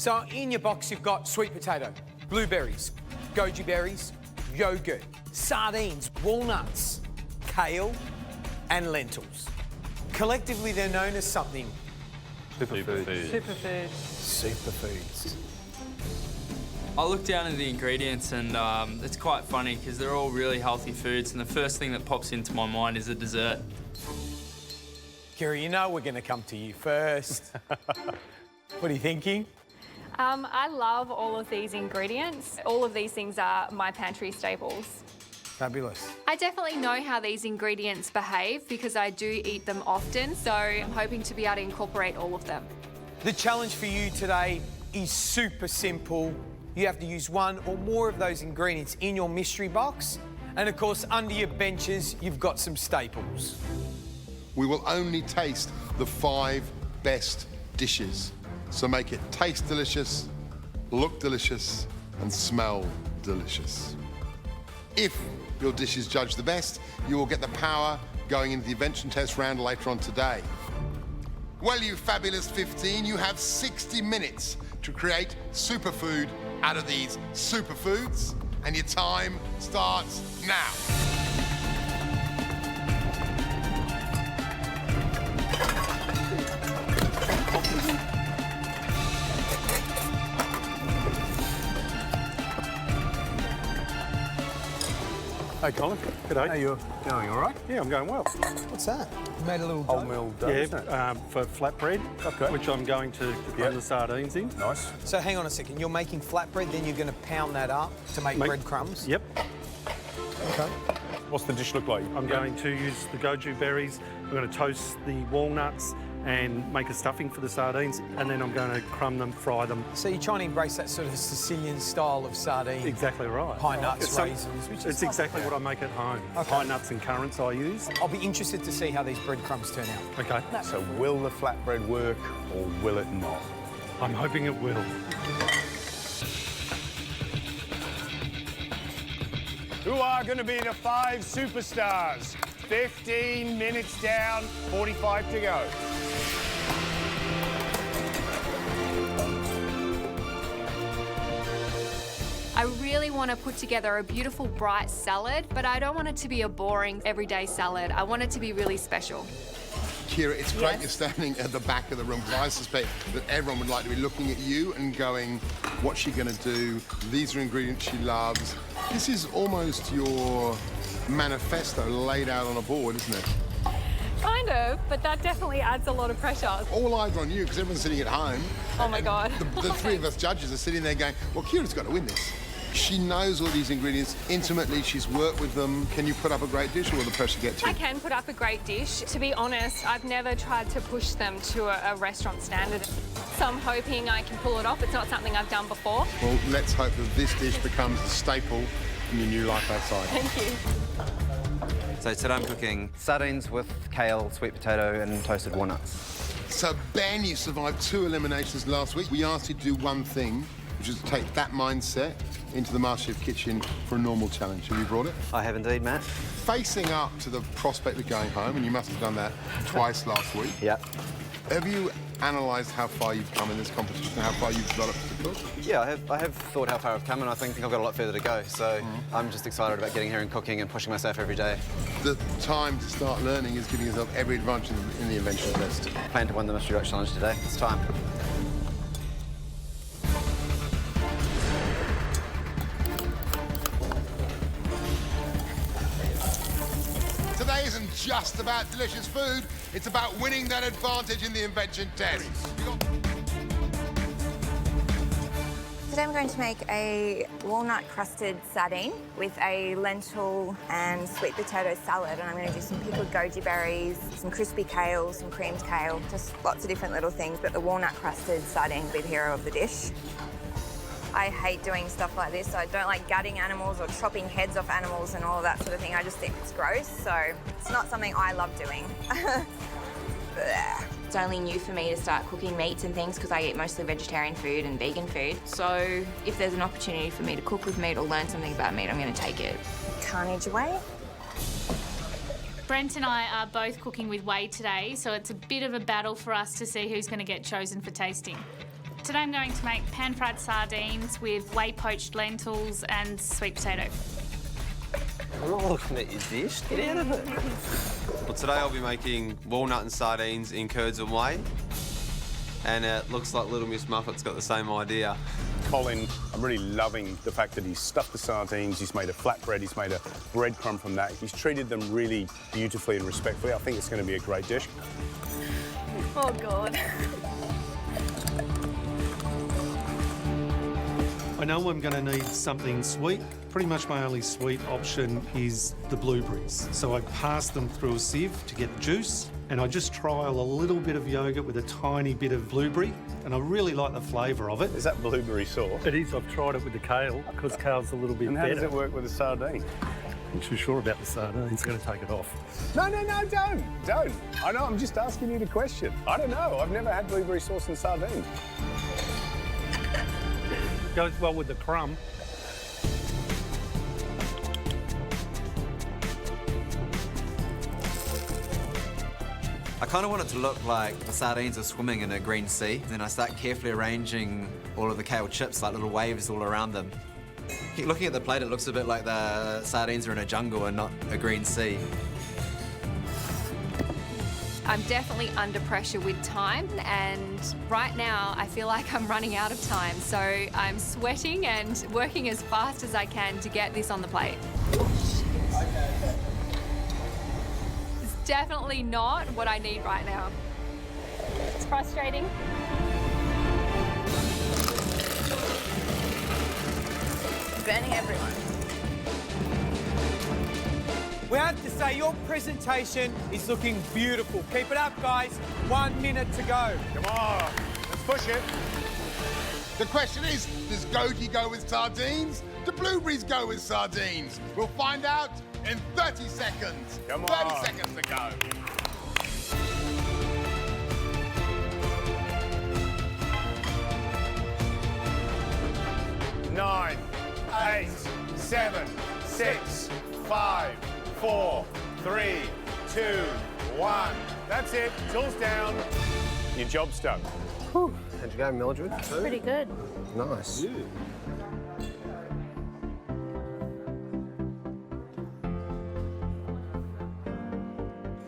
So in your box, you've got sweet potato, blueberries, goji berries, yogurt, sardines, walnuts, kale, and lentils. Collectively, they're known as something. Superfood. Superfood. Superfoods. I look down at the ingredients and it's quite funny because they're all really healthy foods, and the first thing that pops into my mind is a dessert. Kira, you know we're going to come to you first. What are you thinking? I love all of these ingredients. All of these things are my pantry staples. Fabulous. I definitely know how these ingredients behave because I do eat them often, so I'm hoping to be able to incorporate all of them. The challenge for you today is super simple. You have to use one or more of those ingredients in your mystery box. And of course, under your benches, you've got some staples. We will only taste the 5 best dishes. So make it taste delicious, look delicious, and smell delicious. If your dish is judged the best, you will get the power going into the Invention test round later on today. Well, you fabulous 15, you have 60 minutes to create superfood out of these superfoods, and your time starts now. Hey, Colin. G'day. How you going, all right? Yeah, I'm going well. What's that? You made a little Wholemeal dough, yeah, for flatbread, which I'm going to run the sardines in. Nice. So hang on a second. You're making flatbread, then you're going to pound that up to make breadcrumbs? Yep. Okay. What's the dish look like? I'm going to use the goji berries. I'm going to toast the walnuts and make a stuffing for the sardines, and then I'm going to crumb them, fry them. So you're trying to embrace that sort of Sicilian style of sardine? Exactly right. High nuts, It's raisins, which is It's exactly what I make at home. Okay. High nuts and currants I use. I'll be interested to see how these breadcrumbs turn out. Okay. So will the flatbread work or will it not? I'm hoping it will. Who are going to be the 5 superstars? 15 minutes down, 45 to go. I really want to put together a beautiful, bright salad, but I don't want it to be a boring, everyday salad. I want it to be really special. Kira, it's great you're standing at the back of the room, because I suspect that everyone would like to be looking at you and going, what's she going to do? These are ingredients she loves. This is almost your manifesto laid out on a board, isn't it? Kind of, but that definitely adds a lot of pressure. All eyes are on you, because everyone's sitting at home. Oh my God. The 3 of us judges are sitting there going, well, Kira's got to win this. She knows all these ingredients intimately. She's worked with them. Can you put up a great dish, or will the pressure get to you? I can put up a great dish. To be honest, I've never tried to push them to a restaurant standard. So I'm hoping I can pull it off. It's not something I've done before. Well, let's hope that this dish becomes a staple in your new life outside. Thank you. So today I'm cooking sardines with kale, sweet potato and toasted walnuts. So, Ben, you survived 2 eliminations last week. We asked you to do one thing, which is to take that mindset into the MasterChef kitchen for a normal challenge. Have you brought it? I have indeed, Matt. Facing up to the prospect of going home, and you must have done that twice last week. Yeah. Have you analysed how far you've come in this competition, how far you've developed as a cook? Yeah, I have thought how far I've come, and I think I've got a lot further to go. So I'm just excited about getting here and cooking and pushing myself every day. The time to start learning is giving yourself every advantage in the Invention test. I plan to win the Mystery Box Challenge today. It's time. Today isn't just about delicious food, it's about winning that advantage in the Invention test. Today I'm going to make a walnut-crusted sardine with a lentil and sweet potato salad, and I'm going to do some pickled goji berries, some crispy kale, some creamed kale, just lots of different little things, but the walnut-crusted sardine will be the hero of the dish. I hate doing stuff like this. I don't like gutting animals or chopping heads off animals and all of that sort of thing. I just think it's gross, so it's not something I love doing. It's only new for me to start cooking meats and things because I eat mostly vegetarian food and vegan food. So if there's an opportunity for me to cook with meat or learn something about meat, I'm going to take it. Carnage away. Brent and I are both cooking with whey today, so it's a bit of a battle for us to see who's going to get chosen for tasting. Today I'm going to make pan-fried sardines with whey-poached lentils and sweet potato. I'm not looking at your dish. Get out of it. Well, today I'll be making walnut and sardines in curds and whey. And it looks like Little Miss Muffet's got the same idea. Colin, I'm really loving the fact that he's stuffed the sardines, he's made a flatbread, he's made a breadcrumb from that. He's treated them really beautifully and respectfully. I think it's going to be a great dish. Oh, God. I know I'm going to need something sweet. Pretty much my only sweet option is the blueberries. So I pass them through a sieve to get the juice, and I just trial a little bit of yogurt with a tiny bit of blueberry, and I really like the flavour of it. Is that blueberry sauce? It is. I've tried it with the kale, because kale's a little bit And how better. does it work with the sardine? I'm too sure about the sardines. I'm going to take it off. No, don't. I know, I'm just asking you the question. I don't know. I've never had blueberry sauce and sardines. Goes well with the crumb. I kind of want it to look like the sardines are swimming in a green sea. Then I start carefully arranging all of the kale chips like little waves all around them. Looking at the plate, it looks a bit like the sardines are in a jungle and not a green sea. I'm definitely under pressure with time, and right now I feel like I'm running out of time. So I'm sweating and working as fast as I can to get this on the plate. It's definitely not what I need right now. It's frustrating. Burning everyone. We have to say your presentation is looking beautiful. Keep it up, guys. 1 minute to go. Come on, let's push it. The question is, does goji go with sardines? Do blueberries go with sardines? We'll find out in 30 seconds. Come 30 on. seconds to go. Nine, 8, 7, 6, 5, 4, 3, 2, 1. That's it. Tools down. Your job's done. Whew. How'd you go, Mildred? Pretty good. Nice.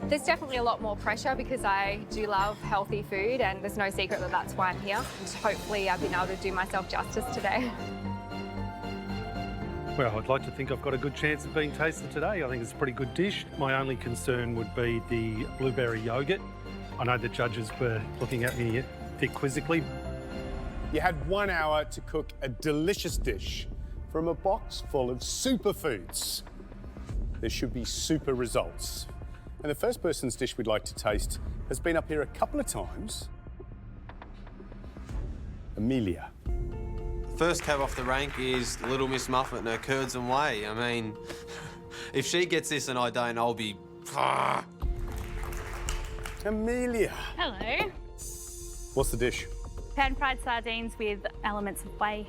There's definitely a lot more pressure because I do love healthy food, and there's no secret that that's why I'm here. And hopefully I've been able to do myself justice today. Well, I'd like to think I've got a good chance of being tasted today. I think it's a pretty good dish. My only concern would be the blueberry yogurt. I know the judges were looking at me a bit quizzically. You had 1 hour to cook a delicious dish from a box full of superfoods. There should be super results. And the first person's dish we'd like to taste has been up here a couple of times. Amelia. First cab off the rank is Little Miss Muffet and her curds and whey. I mean, if she gets this and I don't, I'll be... Amelia. Hello. What's the dish? Pan-fried sardines with elements of whey.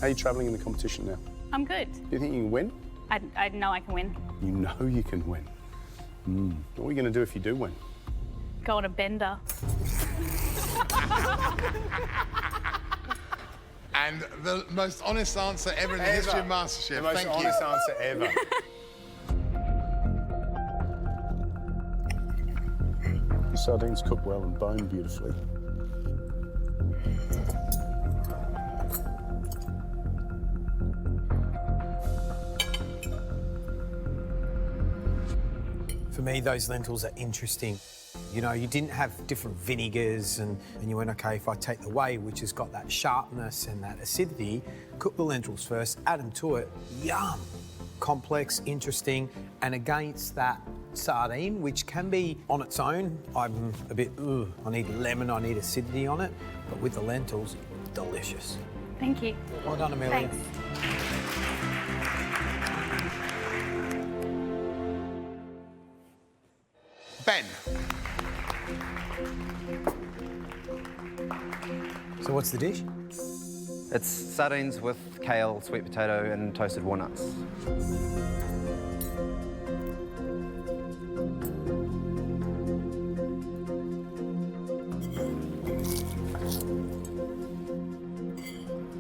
How are you travelling in the competition now? I'm good. Do you think you can win? I know I can win. You know you can win. What are you going to do if you do win? Go on a bender. And the most honest answer ever in the history of MasterChef. The most Thank honest you. answer ever. The sardines cook well and bone beautifully. For me, those lentils are interesting. You know, you didn't have different vinegars and you went, okay, if I take the whey, which has got that sharpness and that acidity, cook the lentils first, add them to it, yum. Complex, interesting, and against that sardine, which can be on its own, I'm a bit, I need lemon, I need acidity on it, but with the lentils, delicious. Thank you. Well done, Amelia. Thanks. Ben. So what's the dish? It's sardines with kale, sweet potato and toasted walnuts.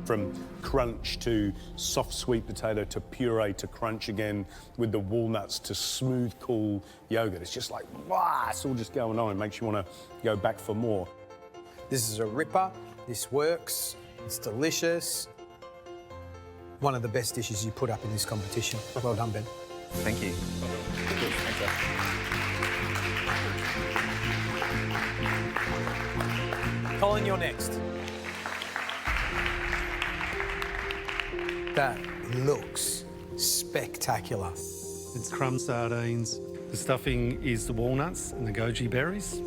from crunch to soft sweet potato to puree to crunch again with the walnuts to smooth, cool yogurt. It's just like, wow, it's all just going on. It makes you want to go back for more. This is a ripper. This works. It's delicious. One of the best dishes you put up in this competition. Well done, Ben. Thank you. Colin, you're next. That looks spectacular. It's crumb sardines. The stuffing is the walnuts and the goji berries.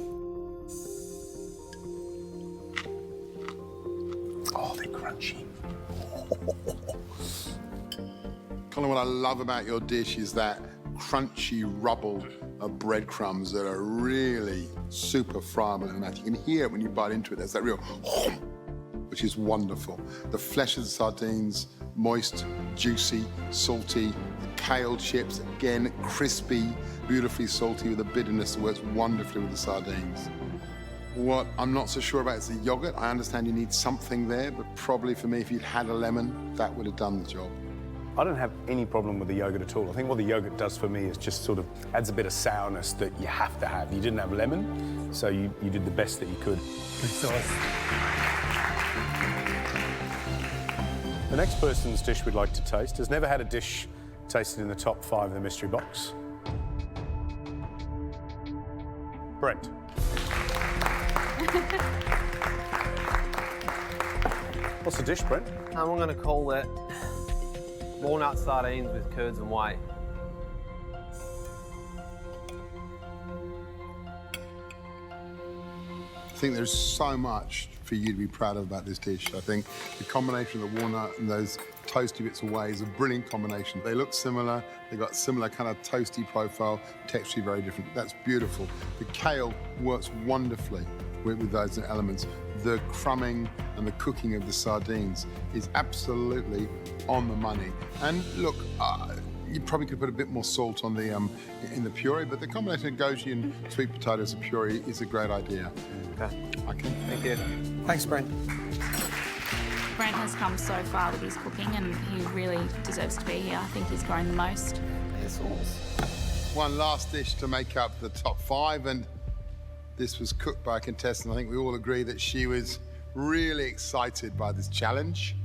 Oh, they're crunchy. Colin, what I love about your dish is that crunchy rubble of breadcrumbs that are really super friable in the mouth. You can hear it when you bite into it. There's that real which is wonderful. The flesh of the sardines, moist, juicy, salty. The kale chips, again, crispy, beautifully salty with a bitterness that works wonderfully with the sardines. What I'm not so sure about is the yogurt. I understand you need something there, but probably for me, if you'd had a lemon, that would have done the job. I don't have any problem with the yogurt at all. I think what the yogurt does for me is just sort of adds a bit of sourness that you have to have. You didn't have lemon, so you did the best that you could. The next person's dish we'd like to taste has never had a dish tasted in the top 5 of the mystery box. Brent. What's the dish, Brent? I'm going to call it walnut sardines with curds and whey. I think there's so much for you to be proud of about this dish. I think the combination of the walnut and those toasty bits of whey is a brilliant combination. They look similar, they've got similar kind of toasty profile, texture very different. That's beautiful. The kale works wonderfully with those elements. The crumbing and the cooking of the sardines is absolutely on the money. And look, you probably could put a bit more salt on the in the puree, but the combination of goji and sweet potatoes and puree is a great idea. Okay. Okay. Thank you. Thanks, Brent. Brent has come so far with his cooking and he really deserves to be here. I think he's grown the most. One last dish to make up the top 5, and this was cooked by a contestant. I think we all agree that she was really excited by this challenge.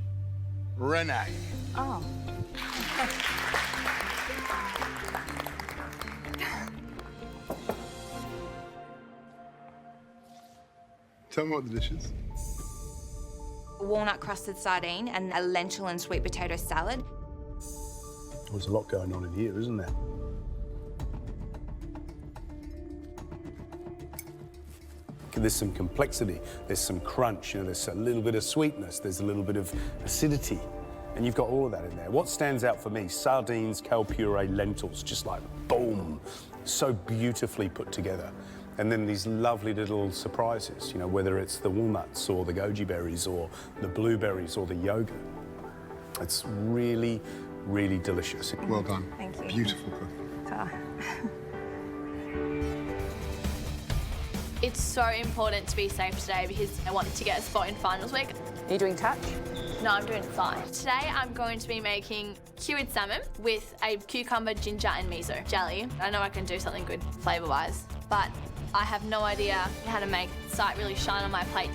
Renee. Oh. Tell me what the dish is. Walnut crusted sardine and a lentil and sweet potato salad. There's a lot going on in here, isn't there? There's some complexity, there's some crunch, you know, there's a little bit of sweetness, there's a little bit of acidity, and you've got all of that in there. What stands out for me, sardines, kale puree, lentils, just like boom, so beautifully put together. And then these lovely little surprises, you know, whether it's the walnuts or the goji berries or the blueberries or the yogurt. It's really, really delicious. Well done. Thank you. Beautiful cook. It's so important to be safe today because I want to get a spot in finals week. Are you doing touch? No, I'm doing fine. Today I'm going to be making cured salmon with a cucumber, ginger and miso jelly. I know I can do something good flavour-wise, but I have no idea how to make the sight really shine on my plate.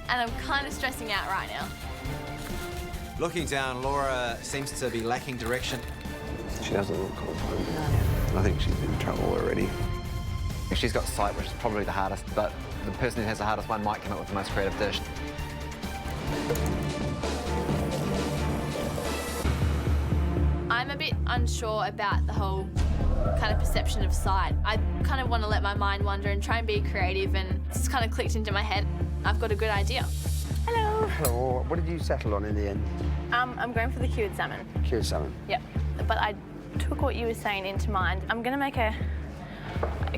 And I'm kind of stressing out right now. Looking down, Laura seems to be lacking direction. She doesn't look confident. I think she's in trouble already. She's got sight, which is probably the hardest, but the person who has the hardest one might come up with the most creative dish. I'm a bit unsure about the whole kind of perception of sight. I kind of want to let my mind wander and try and be creative, and it's kind of clicked into my head. I've got a good idea. Hello. Hello. What did you settle on in the end? I'm going for the cured salmon. Cured salmon. Yep. But I took what you were saying into mind. I'm going to make a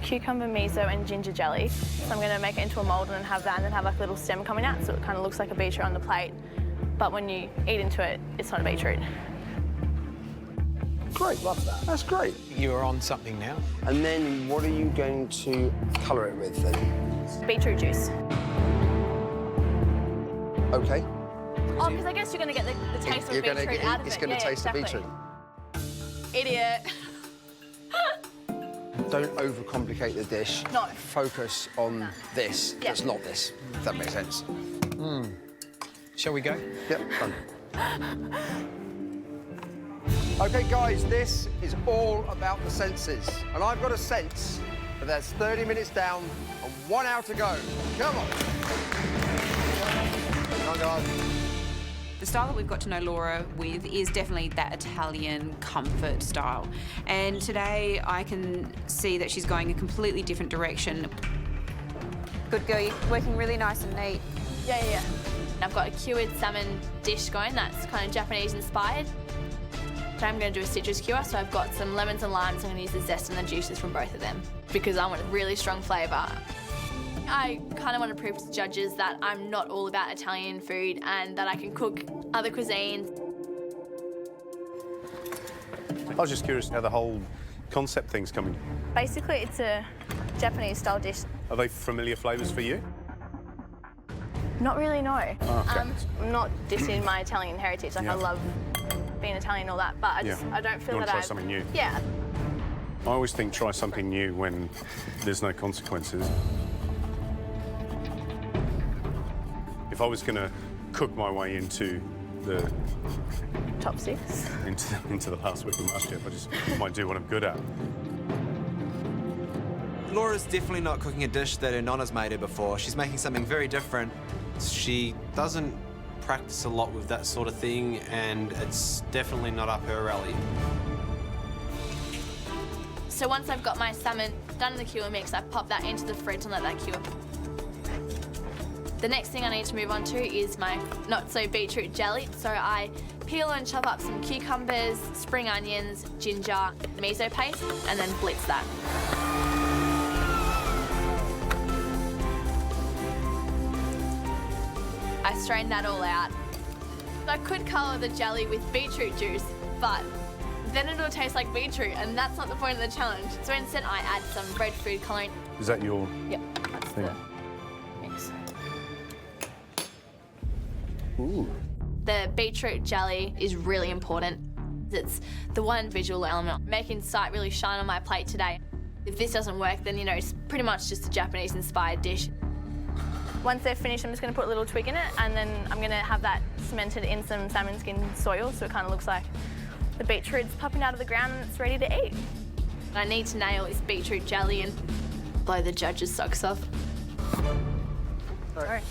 cucumber, miso and ginger jelly. So I'm going to make it into a mould and then have that, and then have like a little stem coming out so it kind of looks like a beetroot on the plate. But when you eat into it, it's not a beetroot. Great, love that. That's great. You're on something now. And then what are you going to colour it with then? Beetroot juice. Okay. Oh, because I guess you're going to get the taste of beetroot out of it. It's going to taste the beetroot. Idiot. Don't overcomplicate the dish. No. Focus on this. Yeah. That's not this, if that makes sense. Shall we go? Yep, done. OK, guys, this is all about the senses. And I've got a sense that there's 30 minutes down and 1 hour to go. Come on. Come on, guys. The style that we've got to know Laura with is definitely that Italian comfort style. And today I can see that she's going a completely different direction. Good girl, you're working really nice and neat. Yeah. I've got a cured salmon dish going that's kind of Japanese inspired. Today I'm going to do a citrus cure, so I've got some lemons and limes. I'm going to use the zest and the juices from both of them because I want a really strong flavour. I kind of want to prove to judges that I'm not all about Italian food and that I can cook other cuisines. I was just curious how the whole concept thing's coming. Basically, it's a Japanese-style dish. Are they familiar flavours for you? Not really, no. Oh, okay. I'm not dissing my Italian heritage. Like, I love being Italian and all that, but I don't feel you want that to try something new? Yeah. I always think try something new when there's no consequences. If I was going to cook my way into the Top 6. into the last week of MasterChef, I just might do what I'm good at. Laura's definitely not cooking a dish that her nonna's made her before. She's making something very different. She doesn't practice a lot with that sort of thing, and it's definitely not up her alley. So once I've got my salmon done in the cure mix, I pop that into the fridge and let that cure. The next thing I need to move on to is my not-so-beetroot jelly. So I peel and chop up some cucumbers, spring onions, ginger, miso paste, and then blitz that. I strain that all out. I could colour the jelly with beetroot juice, but then it'll taste like beetroot, and that's not the point of the challenge. So instead, I add some red food colouring. Is that your Yep, that's thing? the mix. Ooh. The beetroot jelly is really important. It's the one visual element making sight really shine on my plate today. If this doesn't work, then, you know, it's pretty much just a Japanese-inspired dish. Once they're finished, I'm just going to put a little twig in it, and then I'm going to have that cemented in some salmon skin soil, so it kind of looks like the beetroot's popping out of the ground and it's ready to eat. I need to nail this beetroot jelly and blow the judges' socks off. Sorry.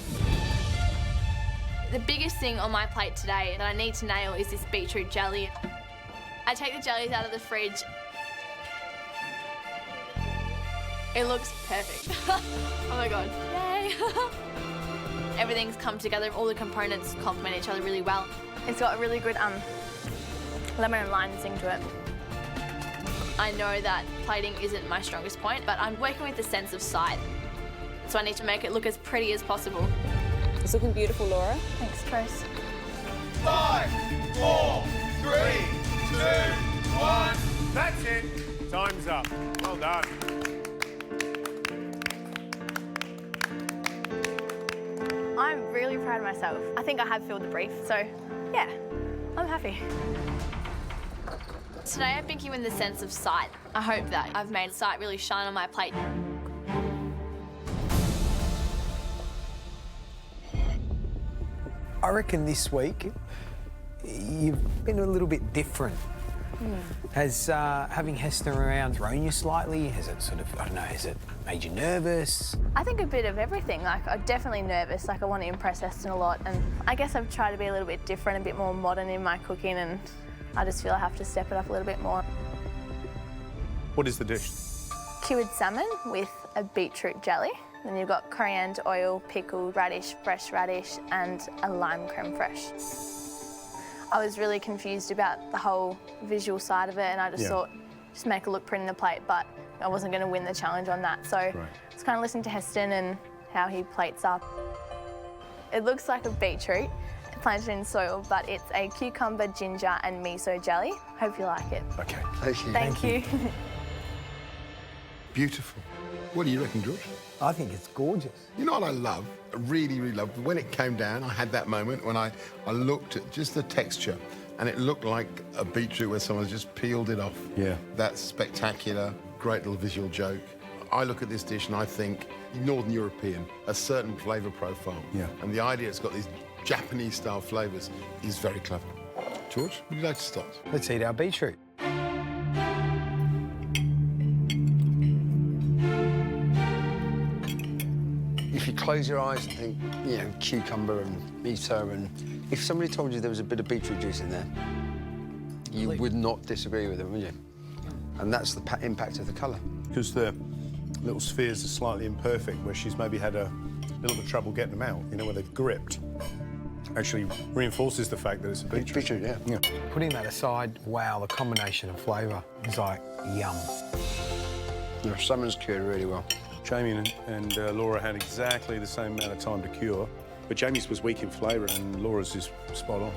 The biggest thing on my plate today that I need to nail is this beetroot jelly. I take the jellies out of the fridge. It looks perfect. Oh my God, yay. Everything's come together, all the components complement each other really well. It's got a really good lemon and lime zing to it. I know that plating isn't my strongest point, but I'm working with a sense of sight. So I need to make it look as pretty as possible. It's looking beautiful, Laura. Thanks, Trace. 5, 4, 3, 2, 1. That's it. Time's up. Well done. I'm really proud of myself. I think I have filled the brief, so yeah, I'm happy. Today I've been given the sense of sight. I hope that I've made sight really shine on my plate. I reckon this week you've been a little bit different. Has having Hester around thrown you slightly? Has it sort of, I don't know, has it made you nervous? I think a bit of everything. Like, I'm definitely nervous. Like, I want to impress Heston a lot, and I guess I've tried to be a little bit different, a bit more modern in my cooking, and I just feel I have to step it up a little bit more. What is the dish? Cured salmon with a beetroot jelly. Then you've got coriander oil, pickled radish, fresh radish, and a lime creme fraiche. I was really confused about the whole visual side of it, and I just thought, just make it look pretty in the plate, but I wasn't going to win the challenge on that. So I was kind of listening to Heston and how he plates up. It looks like a beetroot planted in soil, but it's a cucumber, ginger, and miso jelly. Hope you like it. Okay. Thank you. Thank you. Beautiful. What do you reckon, George? I think it's gorgeous. You know what I love? I really, really love? When it came down, I had that moment when I looked at just the texture and it looked like a beetroot where someone's just peeled it off. Yeah. That's spectacular, great little visual joke. I look at this dish and I think Northern European, a certain flavour profile. Yeah. And the idea it's got these Japanese-style flavours is very clever. George, would you like to start? Let's eat our beetroot. If you close your eyes and think, you know, cucumber and miso, and if somebody told you there was a bit of beetroot juice in there, you would not disagree with them, would you? And that's the impact of the colour. Because the little spheres are slightly imperfect, where she's maybe had a little bit of trouble getting them out, you know, where they've gripped. Actually reinforces the fact that it's a beetroot. Beetroot, yeah. Putting that aside, wow, the combination of flavour is like yum. The salmon's cured really well. Jamie and Laura had exactly the same amount of time to cure, but Jamie's was weak in flavour and Laura's is spot on.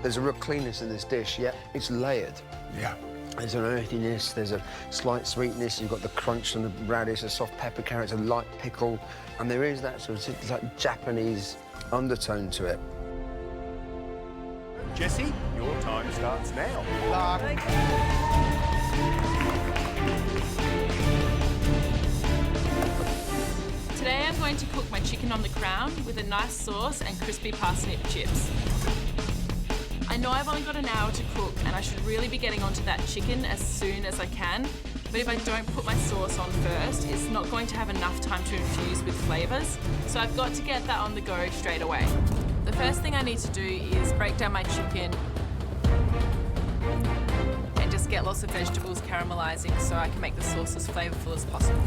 There's a real cleanness in this dish, yet it's layered. Yeah. There's an earthiness, there's a slight sweetness, you've got the crunch and the radish, a soft pepper carrots, a light pickle, and there is that sort of like Japanese undertone to it. Jessie, your time starts now. Today I'm going to cook my chicken on the crown with a nice sauce and crispy parsnip chips. I know I've only got an hour to cook and I should really be getting onto that chicken as soon as I can, but if I don't put my sauce on first, it's not going to have enough time to infuse with flavours, so I've got to get that on the go straight away. The first thing I need to do is break down my chicken and just get lots of vegetables caramelising so I can make the sauce as flavourful as possible.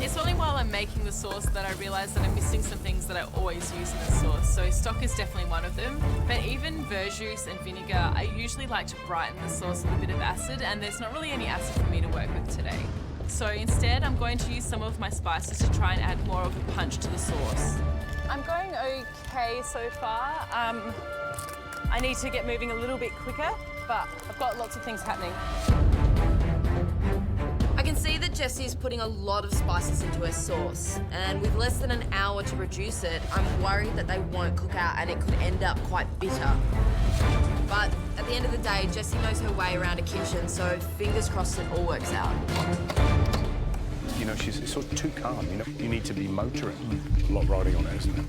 It's only while I'm making the sauce that I realise that I'm missing some things that I always use in the sauce. So stock is definitely one of them, but even verjuice and vinegar, I usually like to brighten the sauce with a bit of acid, and there's not really any acid for me to work with today. So instead, I'm going to use some of my spices to try and add more of a punch to the sauce. I'm going okay so far. I need to get moving a little bit quicker, but I've got lots of things happening. I can see that Jessie's putting a lot of spices into her sauce, and with less than an hour to reduce it, I'm worried that they won't cook out and it could end up quite bitter. But at the end of the day, Jessie knows her way around a kitchen, so fingers crossed it all works out. You know, she's sort of too calm, you know? You need to be motoring. A lot riding on her, isn't there?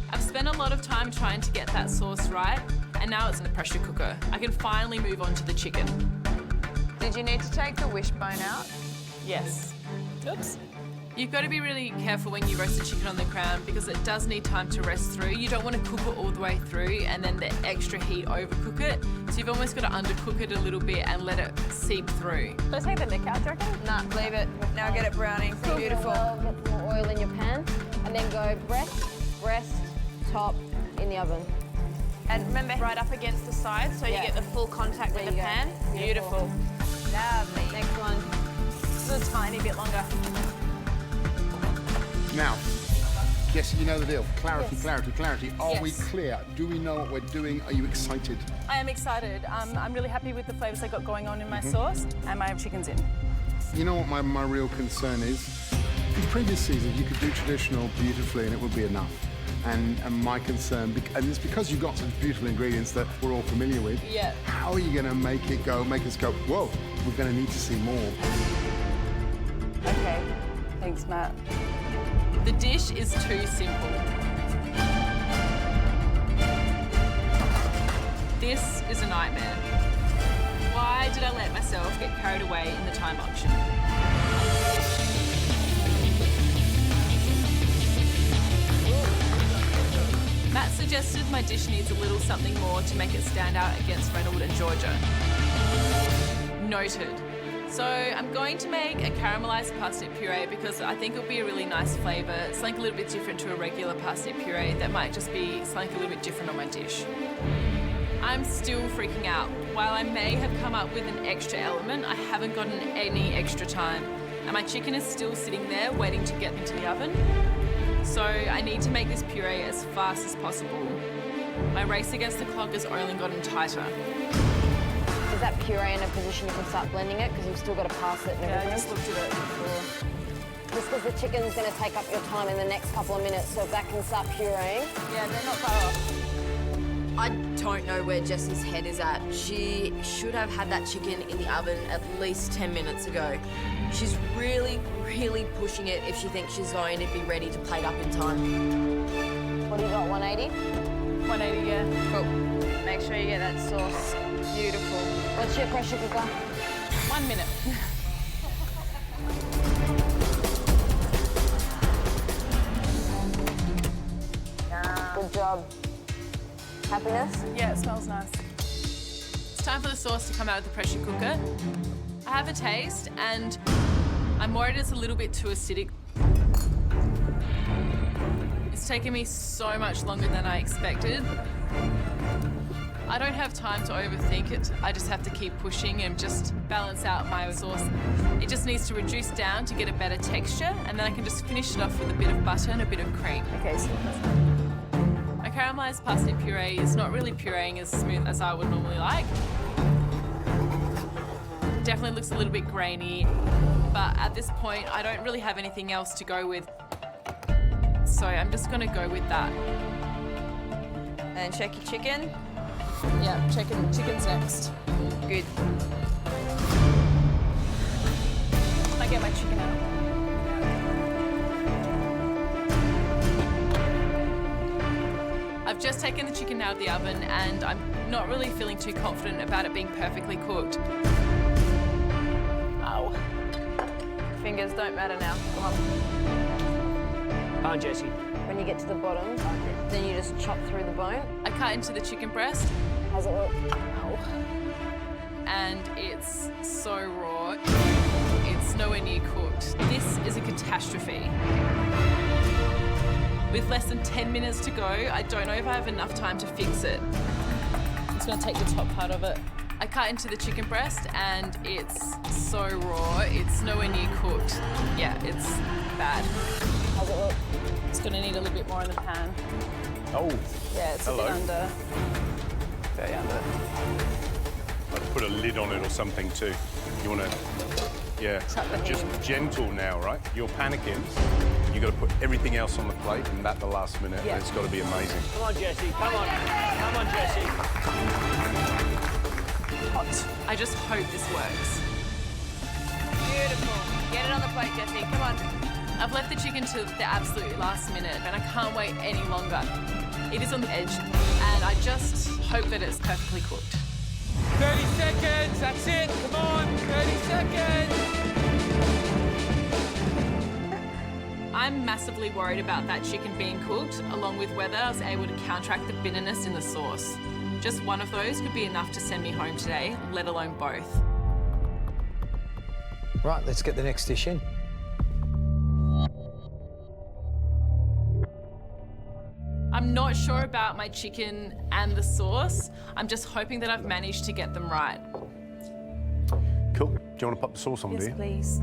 I've spent a lot of time trying to get that sauce right, and now it's in the pressure cooker. I can finally move on to the chicken. Did you need to take the wishbone out? Yes. Oops. You've got to be really careful when you roast a chicken on the crown because it does need time to rest through. You don't want to cook it all the way through and then the extra heat overcook it. So you've almost got to undercook it a little bit and let it seep through. Should I take the neck out, do you reckon? Nah, leave it. Now get it browning. Beautiful. Well, get some more oil in your pan and then go breast, top in the oven. And remember, right up against the side so you get the full contact with the pan. Beautiful. Lovely. Next one. Just a tiny bit longer. Now, Jessie, you know the deal. Clarity, Yes. clarity, clarity. Are we Yes. clear? Do we know what we're doing? Are you excited? I am excited. I'm really happy with the flavours I got going on in my sauce and my chicken's in. You know what my real concern is? In previous seasons, you could do traditional beautifully and it would be enough. And my concern, and it's because you've got such beautiful ingredients that we're all familiar with. Yeah. How are you going to make us go, whoa, we're going to need to see more? Okay. Thanks, Matt. The dish is too simple. This is a nightmare. Why did I let myself get carried away in the time auction? Matt suggested my dish needs a little something more to make it stand out against Reynold and Georgia. Noted. So I'm going to make a caramelised parsnip puree because I think it'll be a really nice flavour. It's like a little bit different to a regular parsnip puree that might just be something a little bit different on my dish. I'm still freaking out. While I may have come up with an extra element, I haven't gotten any extra time. And my chicken is still sitting there waiting to get into the oven. So I need to make this puree as fast as possible. My race against the clock has only gotten tighter. Is that puree in a position you can start blending it? Because you've still got to pass it and everything. I just looked at it before. Just because the chicken's going to take up your time in the next couple of minutes, so if that can start pureeing. Yeah, they're not far off. I don't know where Jessie's head is at. She should have had that chicken in the oven at least 10 minutes ago. She's really, really pushing it if she thinks she's going to be ready to plate up in time. What do you got, 180? 180, yeah. Cool. Make sure you get that sauce. Beautiful. What's your pressure cooker? 1 minute. Good job. Happiness? Yeah, it smells nice. It's time for the sauce to come out of the pressure cooker. I have a taste and I'm worried it's a little bit too acidic. It's taken me so much longer than I expected. I don't have time to overthink it. I just have to keep pushing and just balance out my sauce. It just needs to reduce down to get a better texture, and then I can just finish it off with a bit of butter and a bit of cream. Okay, so my caramelised parsnip puree is not really pureeing as smooth as I would normally like. It definitely looks a little bit grainy, but at this point I don't really have anything else to go with. So I'm just gonna go with that. And check your chicken. Yeah, chicken's next. Good. I get my chicken out. I've just taken the chicken out of the oven and I'm not really feeling too confident about it being perfectly cooked. Ow. Fingers don't matter now. Come on. Come on, Jessie. When you get to the bottom, then you just chop through the bone. I cut into the chicken breast. How's it look? Ow. And it's so raw. It's nowhere near cooked. This is a catastrophe. With less than 10 minutes to go, I don't know if I have enough time to fix it. I'm just gonna take the top part of it. I cut into the chicken breast and it's so raw. It's nowhere near cooked. Yeah, it's bad. How's it look? It's gonna need a little bit more in the pan. Oh, yeah, it's hello. a bit under. Very under. I'd put a lid on it or something too. You want to, yeah, just gentle now, right? You're panicking. You've got to put everything else on the plate and at the last minute. Yeah. And it's got to be amazing. Come on, Jessie. Come on. Come on, Jessie. Hot. I just hope this works. Beautiful. Get it on the plate, Jessie. Come on. I've left the chicken to the absolute last minute and I can't wait any longer. It is on the edge and I just hope that it's perfectly cooked. 30 seconds, that's it, come on, 30 seconds. I'm massively worried about that chicken being cooked, along with whether I was able to counteract the bitterness in the sauce. Just one of those could be enough to send me home today, let alone both. Right, let's get the next dish in. I'm not sure about my chicken and the sauce. I'm just hoping that I've managed to get them right. Cool. Do you want to pop the sauce on, do you? Please.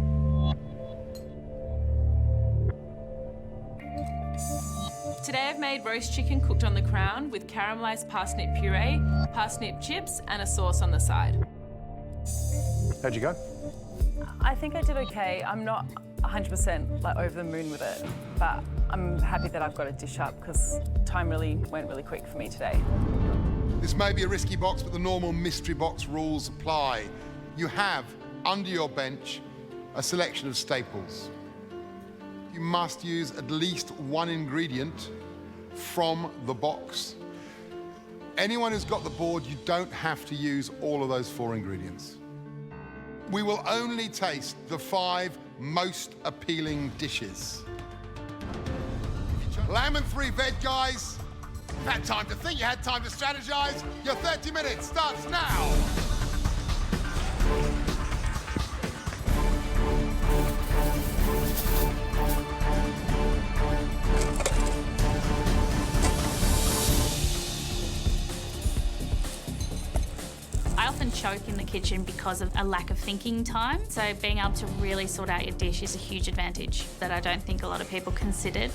Today I've made roast chicken cooked on the crown with caramelised parsnip puree, parsnip chips and a sauce on the side. How'd you go? I think I did okay. I'm not 100% like over the moon with it, but I'm happy that I've got a dish up because time really went really quick for me today. This may be a risky box, but the normal mystery box rules apply. You have, under your bench, a selection of staples. You must use at least one ingredient from the box. Anyone who's got the board, you don't have to use all of those 4 ingredients. We will only taste the 5 most appealing dishes. Lamb and 3 veg, guys. You've had time to think, you had time to strategize. Your 30 minutes starts now. I often choke in the kitchen because of a lack of thinking time. So being able to really sort out your dish is a huge advantage that I don't think a lot of people considered.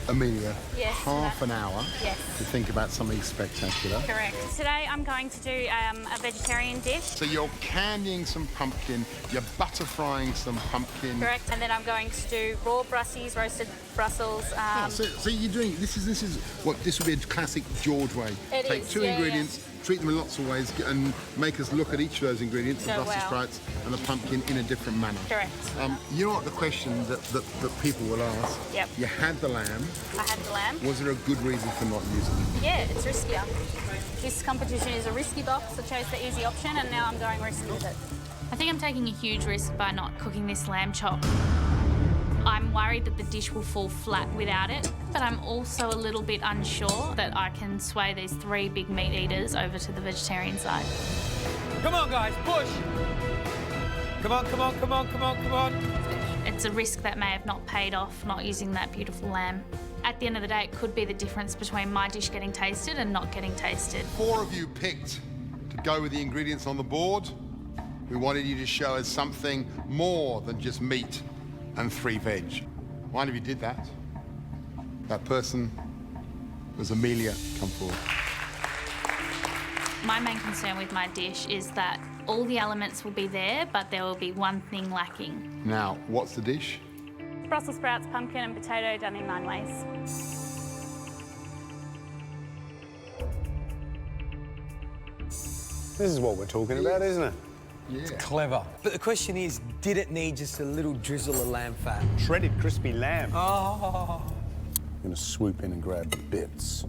Amelia, Yes, half an hour Yes. to think about something spectacular. Correct. Today I'm going to do a vegetarian dish. So you're candying some pumpkin, you're butter frying some pumpkin. Correct. And then I'm going to do raw Brussies, roasted Brussels. So you're doing, this is what, this would be a classic George way. It Take is, two yeah, ingredients, treat them in lots of ways, and make us look at each of those ingredients, the Oh, Brussels wow. sprouts and the pumpkin, in a different manner. Correct. You know what the question that people will ask? Yep. You had the lamb. I had the lamb. Was there a good reason for not using it? Yeah, it's riskier. This competition is a risky box. I chose the easy option and now I'm going risky with it. I think I'm taking a huge risk by not cooking this lamb chop. I'm worried that the dish will fall flat without it, but I'm also a little bit unsure that I can sway these 3 big meat eaters over to the vegetarian side. Come on, guys, push. Come on, come on, come on, come on, come on. It's a risk that may have not paid off, not using that beautiful lamb. At the end of the day, it could be the difference between my dish getting tasted and not getting tasted. 4 of you picked to go with the ingredients on the board. We wanted you to show us something more than just meat and 3 veg. One of you did that. That person was Amelia. Come forward. My main concern with my dish is that all the elements will be there, but there will be one thing lacking. Now, what's the dish? Brussels sprouts, pumpkin and potato done in 9 ways. This is what we're talking about, isn't it? Yeah. Clever. But the question is, did it need just a little drizzle of lamb fat? Shredded crispy lamb. Oh. I'm going to swoop in and grab the bits.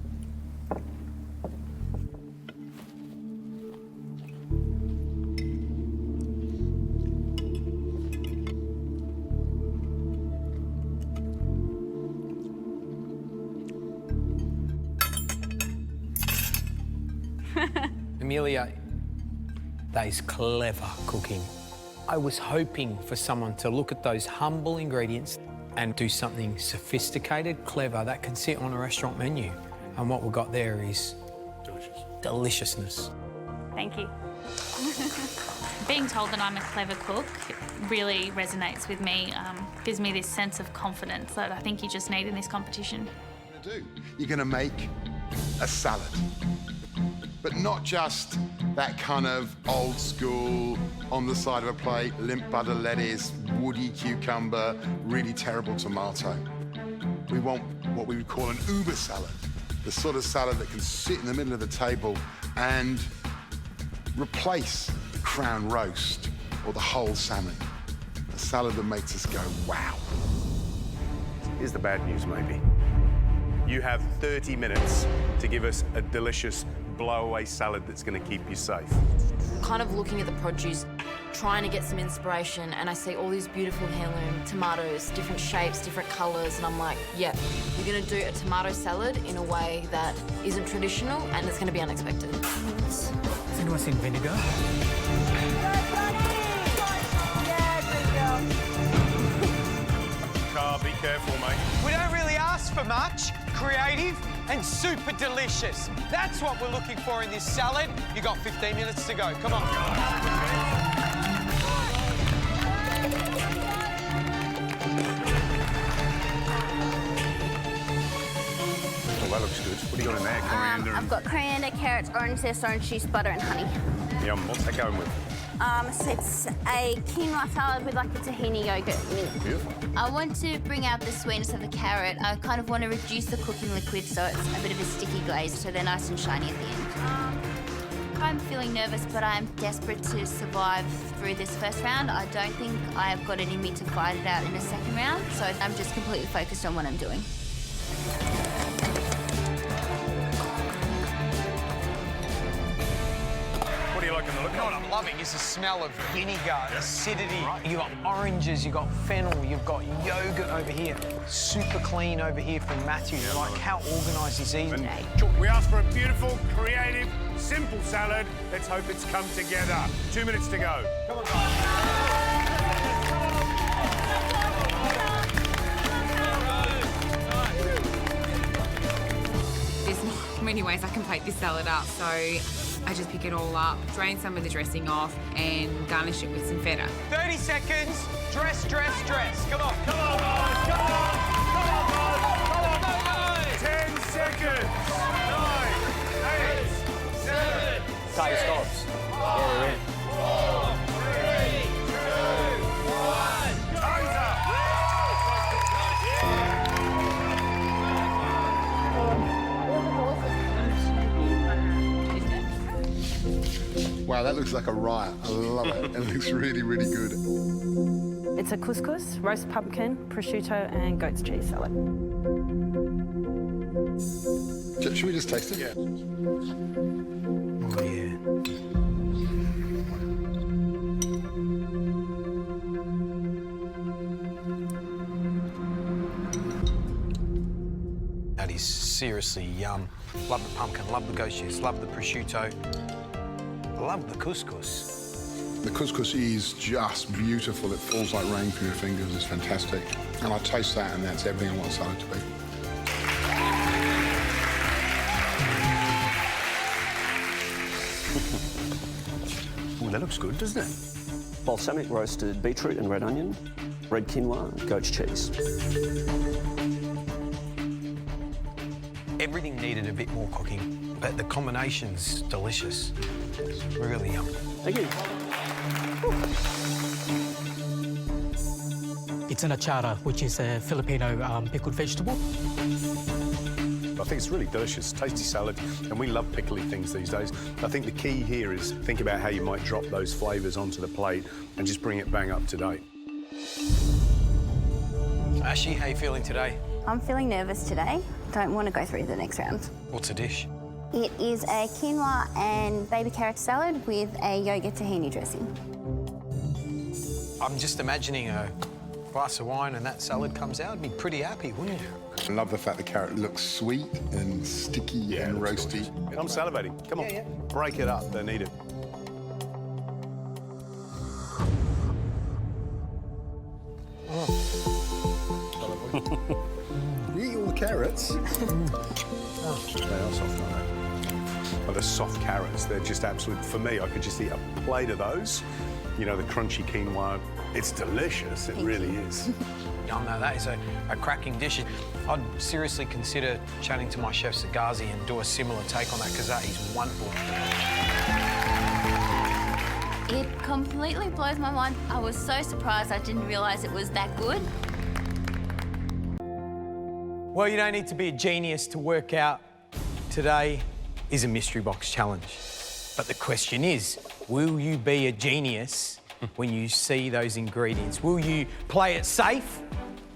Amelia, that is clever cooking. I was hoping for someone to look at those humble ingredients and do something sophisticated, clever, that can sit on a restaurant menu. And what we got there is deliciousness. Thank you. Being told that I'm a clever cook really resonates with me, gives me this sense of confidence that I think you just need in this competition. You're going to make a salad. But not just that kind of old school, on the side of a plate, limp butter lettuce, woody cucumber, really terrible tomato. We want what we would call an uber salad, the sort of salad that can sit in the middle of the table and replace the crown roast or the whole salmon. A salad that makes us go, wow. Here's the bad news, maybe. You have 30 minutes to give us a delicious blow-away salad that's going to keep you safe. Kind of looking at the produce, trying to get some inspiration, and I see all these beautiful heirloom tomatoes, different shapes, different colours, and I'm like, yeah, you're going to do a tomato salad in a way that isn't traditional and it's going to be unexpected. Has anyone seen vinegar? Carl, be careful, mate. We don't really ask for much. Creative and super delicious. That's what we're looking for in this salad. You got 15 minutes to go. Come on. Oh, that looks good. What do you got in there? Coriander I've got coriander, carrots, orange zest, orange juice, butter and honey. Yum. What's that going with? So it's a quinoa salad with like a tahini yogurt mint. Beautiful. I want to bring out the sweetness of the carrot. I kind of want to reduce the cooking liquid so it's a bit of a sticky glaze so they're nice and shiny at the end. I'm feeling nervous, but I'm desperate to survive through this first round. I don't think I've got it in me to fight it out in a second round, so I'm just completely focused on what I'm doing. What do you like in the look? You know what I'm loving is the smell of vinegar, acidity. You've got oranges, you've got fennel, you've got yogurt over here. Super clean over here from Matthew. Like, how organised is he today? We asked for a beautiful, creative, simple salad. Let's hope it's come together. 2 minutes to go. Come on, guys. There's not many ways I can plate this salad up, so I just pick it all up, drain some of the dressing off, and garnish it with some feta. 30 seconds. Dress, dress, dress. Come on. Come on, guys. Come on. Come on, guys. Come on. Wow, that looks like a riot. I love it. It looks really, really good. It's a couscous, roast pumpkin, prosciutto, and goat's cheese salad. Should we just taste it? Oh, yeah. That is seriously yum. Love the pumpkin, love the goat cheese, love the prosciutto. Love the couscous. The couscous is just beautiful. It falls like rain from your fingers. It's fantastic. And I taste that, and that's everything I want salad to be. Oh, that looks good, doesn't it? Balsamic roasted beetroot and red onion, red quinoa, goat's cheese. Everything needed a bit more cooking, but the combination's delicious. Really yum. Thank you. It's an achara, which is a Filipino pickled vegetable. I think it's really delicious, tasty salad, and we love pickly things these days. I think the key here is think about how you might drop those flavours onto the plate and just bring it bang up to date. Ashi, how you feeling today? I'm feeling nervous today. Don't want to go through the next round. What's the dish? It is a quinoa and baby carrot salad with a yogurt tahini dressing. I'm just imagining a glass of wine and that salad comes out. I'd be pretty happy, wouldn't you? I love the fact the carrot looks sweet and sticky and roasty. I'm salivating. Come on, break it up. They need it. You eat all the carrots. They are soft, aren't they? Well, the soft carrots, they're just absolute. For me, I could just eat a plate of those. You know, the crunchy quinoa. It's delicious. It really is. Oh, no, that is a cracking dish. I'd seriously consider chatting to my chef Sagazi and do a similar take on that, because that is wonderful. It completely blows my mind. I was so surprised I didn't realise it was that good. Well, you don't need to be a genius to work out today is a mystery box challenge. But the question is, will you be a genius when you see those ingredients? Will you play it safe,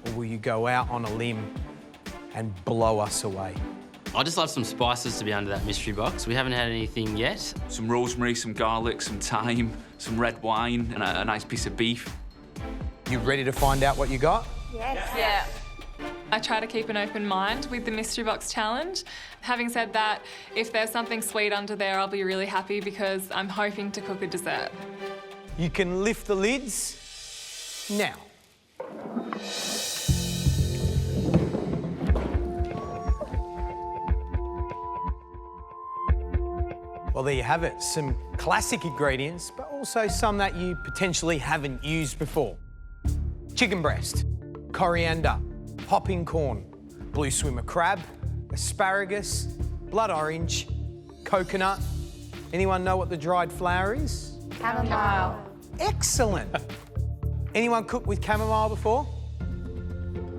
or will you go out on a limb and blow us away? I just love some spices to be under that mystery box. We haven't had anything yet. Some rosemary, some garlic, some thyme, some red wine, and a nice piece of beef. You ready to find out what you got? Yes. Yeah. I try to keep an open mind with the mystery box challenge. Having said that, if there's something sweet under there, I'll be really happy because I'm hoping to cook a dessert. You can lift the lids now. Well, there you have it. Some classic ingredients, but also some that you potentially haven't used before. Chicken breast, coriander, popping corn, blue swimmer crab, asparagus, blood orange, coconut. Anyone know what the dried flower is? Chamomile. Excellent. Anyone cooked with chamomile before?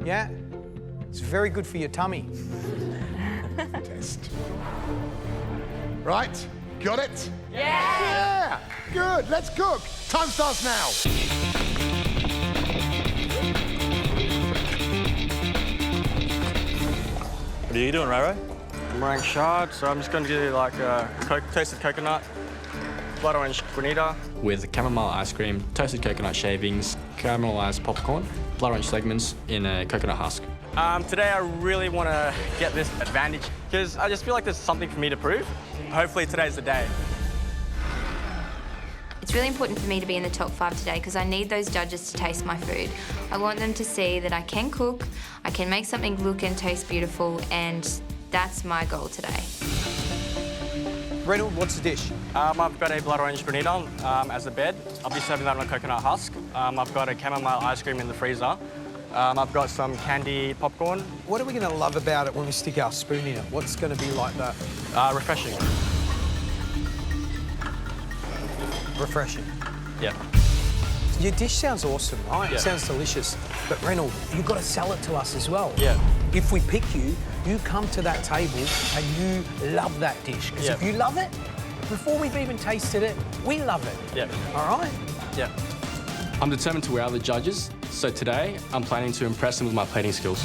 Yeah? It's very good for your tummy. Test. Right, got it? Yeah! Good, let's cook. Time starts now. What are you doing, Raro? I'm wearing shard, so I'm just going to do like toasted coconut, blood orange granita. With chamomile ice cream, toasted coconut shavings, caramelized popcorn, blood orange segments in a coconut husk. Today I really want to get this advantage because I just feel like there's something for me to prove. Hopefully today's the day. It's really important for me to be in the top 5 today because I need those judges to taste my food. I want them to see that I can cook, I can make something look and taste beautiful, and that's my goal today. Reynold, what's the dish? I've got a blood orange granita as a bed. I'll be serving that on a coconut husk. I've got a chamomile ice cream in the freezer. I've got some candy popcorn. What are we going to love about it when we stick our spoon in it? What's going to be like that? Refreshing. Refreshing. Yeah. Your dish sounds awesome, right? Yeah. It sounds delicious. But Reynold, you've got to sell it to us as well. Yeah. If we pick you, you come to that table and you love that dish. Because if you love it, before we've even tasted it, we love it. Yep. All right? Yep. I'm determined to wow the judges, so today I'm planning to impress them with my plating skills.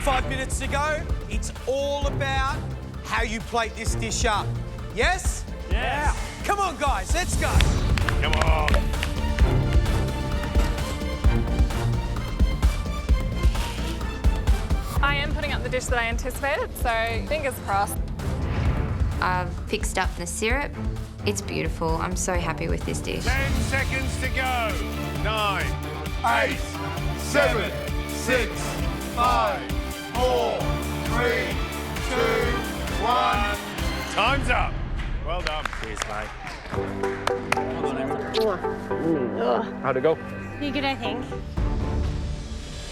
5 minutes to go. It's all about how you plate this dish up. Yes? Yes. Come on, guys, let's go. Come on. I am putting up the dish that I anticipated, so fingers crossed. I've fixed up the syrup. It's beautiful. I'm so happy with this dish. 10 seconds to go. 9, 8, 7, 6, 5, 4, 3, 2, 1. Time's up. Well done. Cheers, mate. How'd it go? You're good, I think.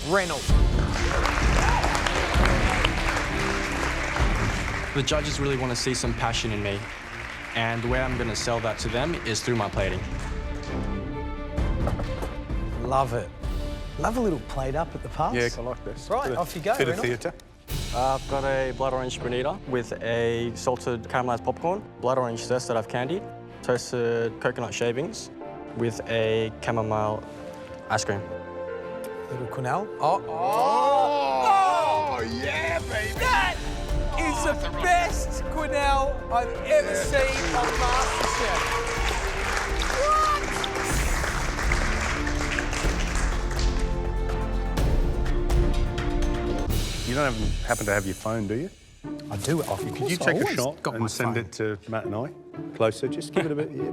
Reynold. The judges really want to see some passion in me, and the way I'm going to sell that to them is through my plating. Love it. Love a little plate up at the pass. Yeah, I like this. Right, off you go, Bit of Reynold. theatre. I've got a blood orange bonita with a salted caramelised popcorn, blood orange zest that I've candied, toasted coconut shavings with a chamomile ice cream. Little quenelle. Oh, yeah, baby. That is the best quenelle I've ever seen on MasterChef. You don't happen to have your phone, do you? I do. Could you take a shot and send it to Matt and I? Closer, just give it a bit. Yeah.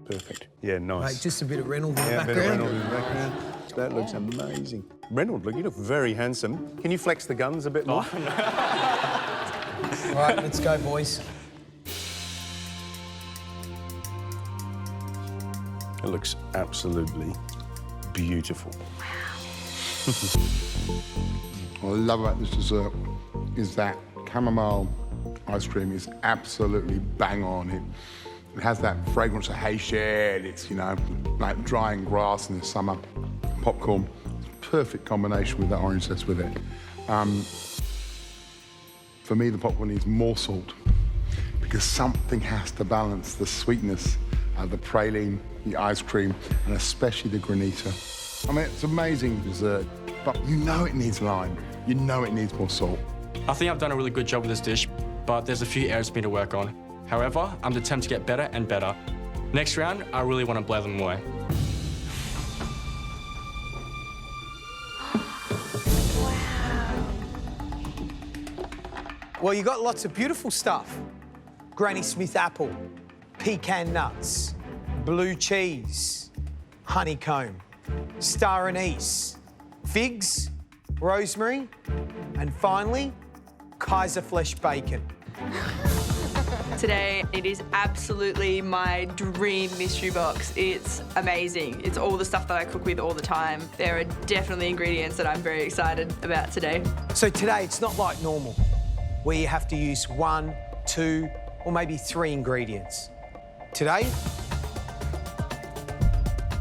Perfect. Yeah, nice. Mate, just a bit of Reynold in the Yeah, a bit of background. Reynold in the background. That looks amazing. Reynold, look, you look very handsome. Can you flex the guns a bit more? All right, let's go, boys. It looks absolutely beautiful. What I love about this dessert is that chamomile ice cream is absolutely bang on. It has that fragrance of hay shed. It's, you know, like drying grass in the summer. Popcorn, perfect combination with that orange zest with it. For me, the popcorn needs more salt because something has to balance the sweetness of the praline, the ice cream, and especially the granita. I mean, it's amazing dessert, but you know it needs lime. You know it needs more salt. I think I've done a really good job with this dish, but there's a few areas for me to work on. However, I'm determined to get better and better. Next round, I really want to blow them away. Well, you got lots of beautiful stuff. Granny Smith apple, pecan nuts, blue cheese, honeycomb, star anise, figs, rosemary, and finally, Kaiser flesh bacon. Today, it is absolutely my dream mystery box. It's amazing. It's all the stuff that I cook with all the time. There are definitely ingredients that I'm very excited about today. So today, it's not like normal, where you have to use 1, 2, or maybe 3 ingredients. Today,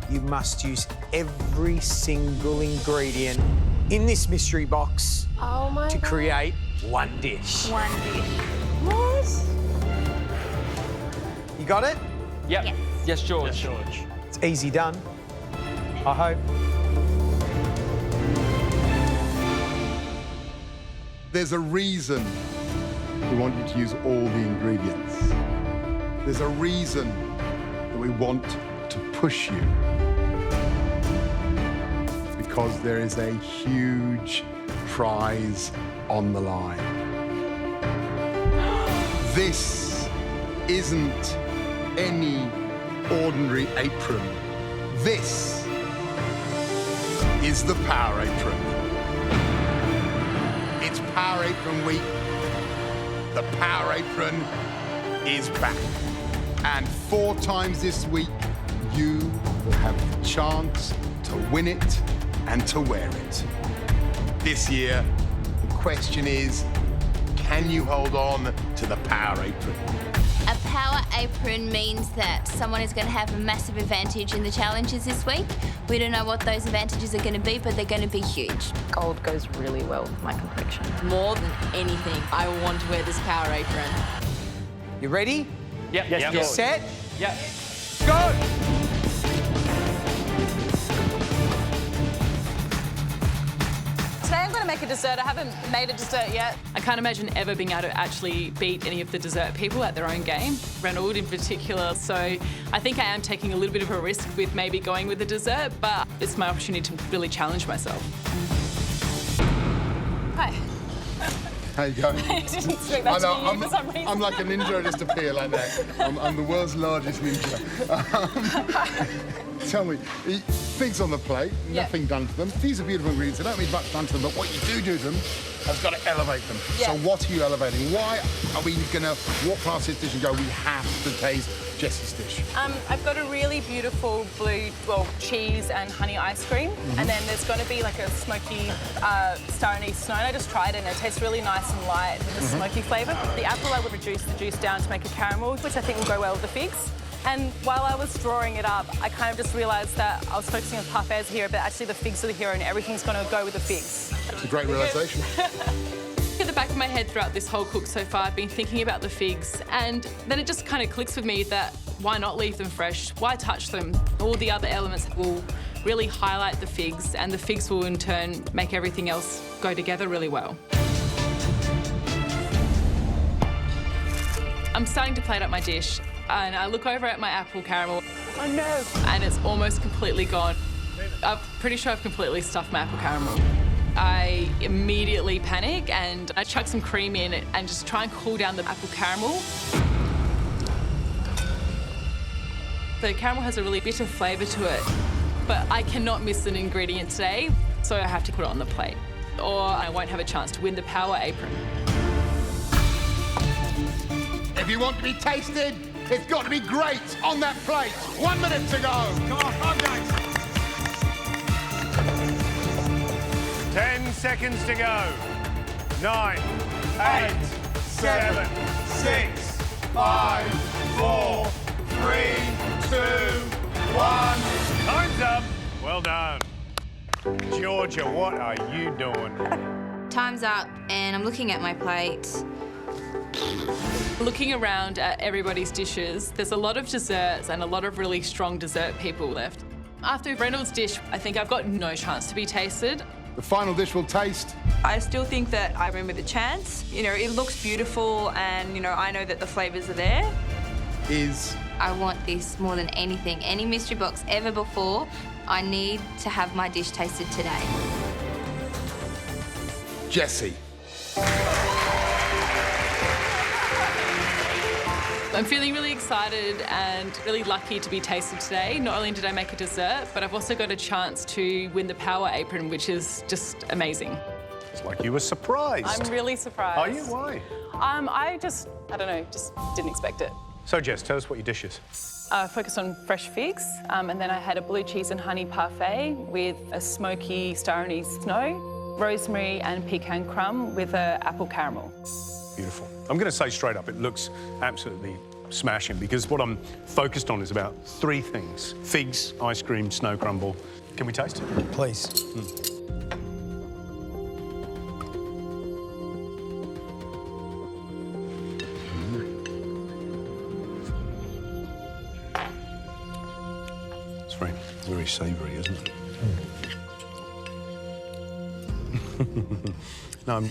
you must use every single ingredient in this mystery box to create one dish. One dish. What? You got it? Yep. Yes, George. Yes, George. It's easy done, I hope. There's a reason we want you to use all the ingredients. There's a reason that we want to push you. Because there is a huge prize on the line. This isn't any ordinary apron. This is the Power Apron. It's Power Apron Week. The Power Apron is back. And 4 times this week, you will have the chance to win it and to wear it. This year, the question is, can you hold on to the Power Apron? A power apron means that someone is going to have a massive advantage in the challenges this week. We don't know what those advantages are going to be, but they're going to be huge. Gold goes really well with my complexion. More than anything, I want to wear this Power Apron. You ready? Yep. Yes, You George. set? Yep. Go! Today I'm going to make a dessert. I haven't made a dessert yet. I can't imagine ever being able to actually beat any of the dessert people at their own game, Reynold in particular. So I think I am taking a little bit of a risk with maybe going with the dessert, but it's my opportunity to really challenge myself. Hi. How you going? I didn't expect that to be you for some reason. I'm like a ninja, I just appear like that. I'm the world's largest ninja. Tell me, figs on the plate, nothing done to them. These are beautiful ingredients. They don't need much done to them, but what you do to them has got to elevate them. Yeah. So what are you elevating? Why are we going to walk past this dish and go, we have to taste Jessie's dish? I've got a really beautiful blue, cheese and honey ice cream. And then there's going to be like a smoky star anise snow. And I just tried it and it tastes really nice and light with a smoky flavour. The apple, I would reduce the juice down to make a caramel, which I think will go well with the figs. And while I was drawing it up, I kind of just realised that I was focusing on parfaits here, but actually the figs are the hero and everything's going to go with the figs. It's a great realisation. At the back of my head throughout this whole cook so far, I've been thinking about the figs, and then it just kind of clicks with me that why not leave them fresh? Why touch them? All the other elements will really highlight the figs, and the figs will in turn make everything else go together really well. I'm starting to plate up my dish, and I look over at my apple caramel. Oh no! And it's almost completely gone. I'm pretty sure I've completely stuffed my apple caramel. I immediately panic and I chuck some cream in and just try and cool down the apple caramel. The caramel has a really bitter flavour to it, but I cannot miss an ingredient today, so I have to put it on the plate, or I won't have a chance to win the power apron. If you want to be tasted, it's got to be great on that plate. 1 minute to go. Come on, guys. 10 seconds to go. 9, 8, 7, 6, 5, 4, 3, 2, 1. Time's up. Well done. Georgia, what are you doing? Time's up, and I'm looking at my plate. Looking around at everybody's dishes, there's a lot of desserts and a lot of really strong dessert people left. After Reynold's dish, I think I've got no chance to be tasted. The final dish will taste. I still think that I win with a chance. You know, it looks beautiful and, you know, I know that the flavours are there. I want this more than anything. Any mystery box ever before, I need to have my dish tasted today. Jessie. I'm feeling really excited and really lucky to be tasted today. Not only did I make a dessert, but I've also got a chance to win the power apron, which is just amazing. It's like you were surprised. I'm really surprised. Are you? Why? I don't know, just didn't expect it. So, Jess, tell us what your dish is. Focused on fresh figs, and then I had a blue cheese and honey parfait with a smoky star anise snow, rosemary and pecan crumb with an apple caramel. Beautiful. I'm going to say straight up, it looks absolutely smashing because what I'm focused on is about 3 things. Figs, ice cream, snow crumble. Can we taste it? Please. It's very savoury, isn't it? No,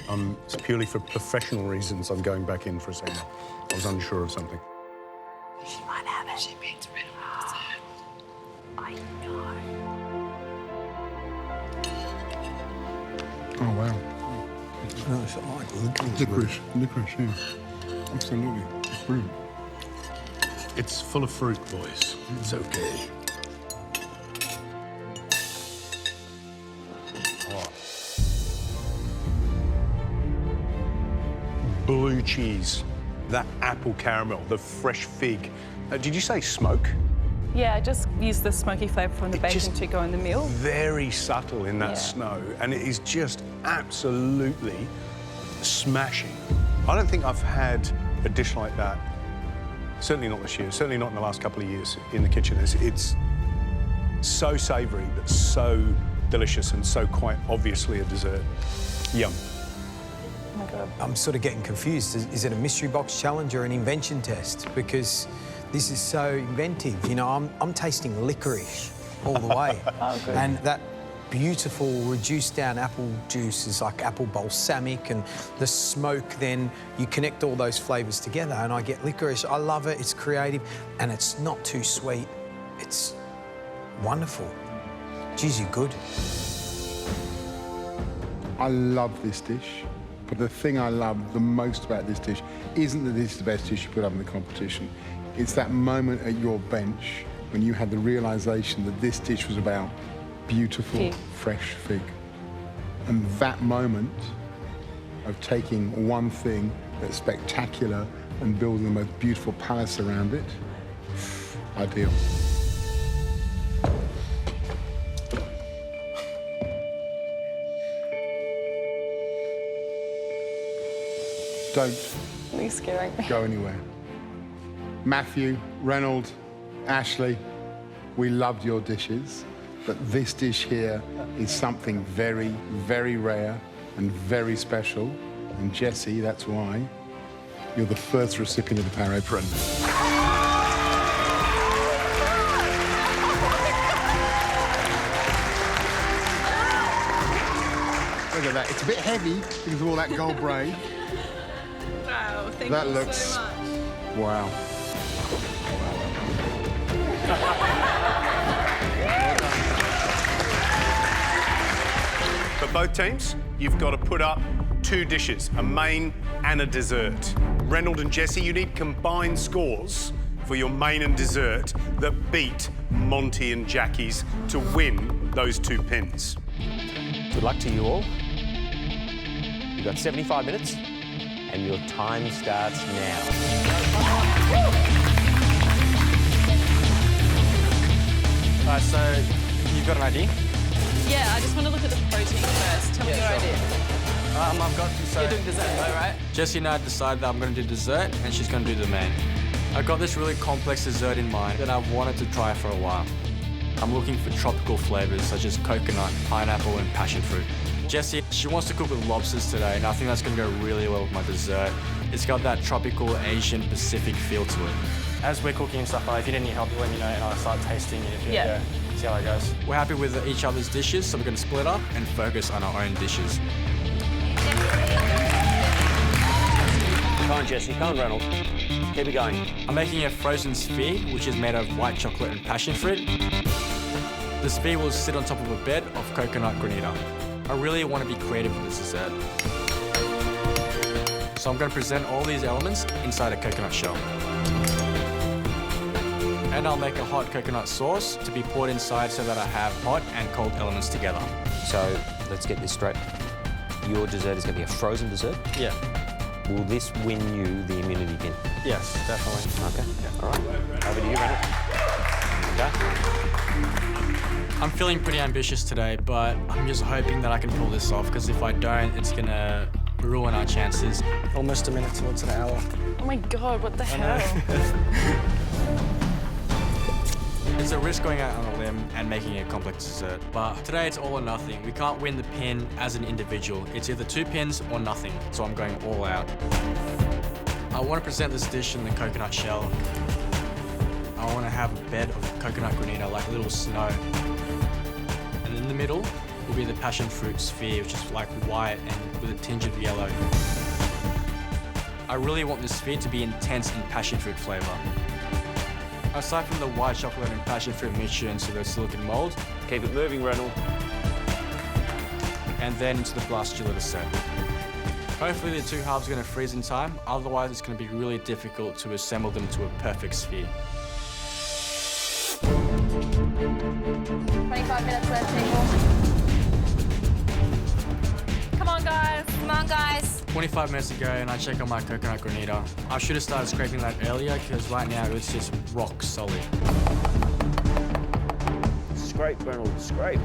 it's purely for professional reasons. I'm going back in for a second. I was unsure of something. She might have it. She beats red dessert. I know. Oh, wow. No, it's like Licorice, yeah. Absolutely. It's brilliant. It's full of fruit, boys. It's okay. Blue cheese, that apple caramel, the fresh fig. Did you say smoke? Yeah, I just used the smoky flavour from the bacon to go in the meal. Very subtle in that snow, and it is just absolutely smashing. I don't think I've had a dish like that, certainly not this year, certainly not in the last couple of years in the kitchen. It's so savoury, but so delicious and so quite obviously a dessert. Yum. Oh my God. I'm sort of getting confused. Is it a mystery box challenge or an invention test? Because this is so inventive. You know, I'm tasting licorice all the way. Oh, good. And that beautiful reduced down apple juice is like apple balsamic, and the smoke, then you connect all those flavours together and I get licorice. I love it, it's creative, and it's not too sweet. It's wonderful. Geez, you're good. I love this dish, but the thing I love the most about this dish isn't that this is the best dish you put up in the competition. It's that moment at your bench when you had the realisation that this dish was about beautiful, fresh fig. And that moment of taking one thing that's spectacular and building the most beautiful palace around it, ideal. Don't go anywhere. Matthew, Reynold, Ashley, we loved your dishes, but this dish here is something very, very rare and very special. And Jessie, that's why you're the first recipient of the Power Apron. Look at that. It's a bit heavy because of all that gold braid. Wow, thank That you looks, so much. wow. For both teams, you've got to put up 2 dishes, a main and a dessert. Reynold and Jessie, you need combined scores for your main and dessert that beat Monty and Jackie's to win those 2 pins. Good luck to you all. You've got 75 minutes, and your time starts now. Alright, so you've got an idea? Yeah, I just want to look at the protein first. Tell me your idea. I've got so You're doing dessert though, right? Jessie and I decided that I'm going to do dessert and she's going to do the main. I got this really complex dessert in mind that I've wanted to try for a while. I'm looking for tropical flavours such as coconut, pineapple and passion fruit. Jessie, she wants to cook with lobsters today, and I think that's going to go really well with my dessert. It's got that tropical Asian Pacific feel to it. As we're cooking and stuff, if you need any help, let me know and I'll start tasting it if you go. See how it goes. We're happy with each other's dishes, so we're going to split up and focus on our own dishes. Come on, Jessie. Come on, Reynold. Keep it going. I'm making a frozen sphere, which is made of white chocolate and passion fruit. The sphere will sit on top of a bed of coconut granita. I really want to be creative with this dessert. So I'm going to present all these elements inside a coconut shell. And I'll make a hot coconut sauce to be poured inside so that I have hot and cold elements together. So, let's get this straight. Your dessert is going to be a frozen dessert? Yeah. Will this win you the immunity pin? Yes, definitely. Okay. Yeah. All right. Over to you, Reynold. Okay. I'm feeling pretty ambitious today, but I'm just hoping that I can pull this off, because if I don't, it's going to ruin our chances. Almost a minute till it's an hour. Oh my God, what the hell? It's a risk going out on a limb and making a complex dessert, but today it's all or nothing. We can't win the pin as an individual. It's either 2 pins or nothing, so I'm going all out. I want to present this dish in the coconut shell. I want to have a bed of coconut granita, like little snow. And in the middle will be the passion fruit sphere, which is like white and with a tinge of yellow. I really want this sphere to be intense in passion fruit flavour. Aside from the white chocolate and passion fruit mixture into the silicone mould. Keep it moving, Reynold. And then into the blast chiller to set. Hopefully the 2 halves are going to freeze in time, otherwise it's going to be really difficult to assemble them to a perfect sphere. 25 minutes left, people. Come on, guys. Come on, guys. 25 minutes ago and I check on my coconut granita. I should have started scraping that earlier because right now it's just rock solid. Scrape, Reynold, scrape.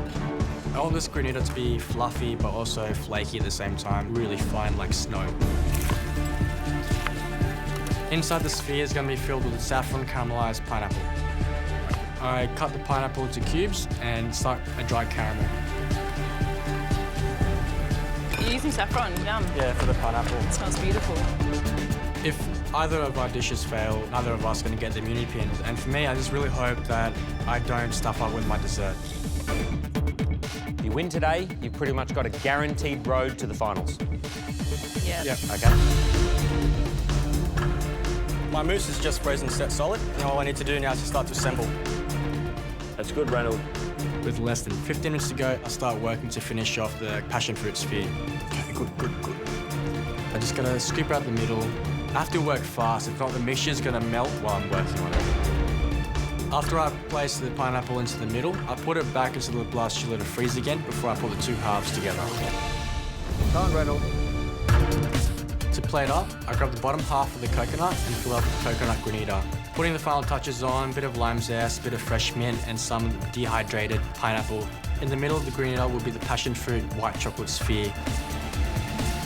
I want this granita to be fluffy but also flaky at the same time, really fine like snow. Inside the sphere is going to be filled with saffron caramelized pineapple. I cut the pineapple into cubes and start a dry caramel. You some saffron, yum. Yeah, for the pineapple. It smells beautiful. If either of our dishes fail, neither of us are going to get the immunity pins. And for me, I just really hope that I don't stuff up with my dessert. If you win today, you've pretty much got a guaranteed road to the finals. Yeah. Yep. Okay. My mousse is just frozen set solid, and all I need to do now is to start to assemble. That's good, Reynold. With less than 15 minutes to go, I start working to finish off the passion fruit sphere. Okay, good. I just gotta scoop out the middle. I have to work fast, if not the mixture's gonna melt while I'm working on it. After I place the pineapple into the middle, I put it back into the blast chiller to freeze again before I put the two halves together. Come on, Reynold. To plate up, I grab the bottom half of the coconut and fill up with coconut granita. Putting the final touches on, a bit of lime zest, a bit of fresh mint and some dehydrated pineapple. In the middle of the granita will be the passion fruit white chocolate sphere.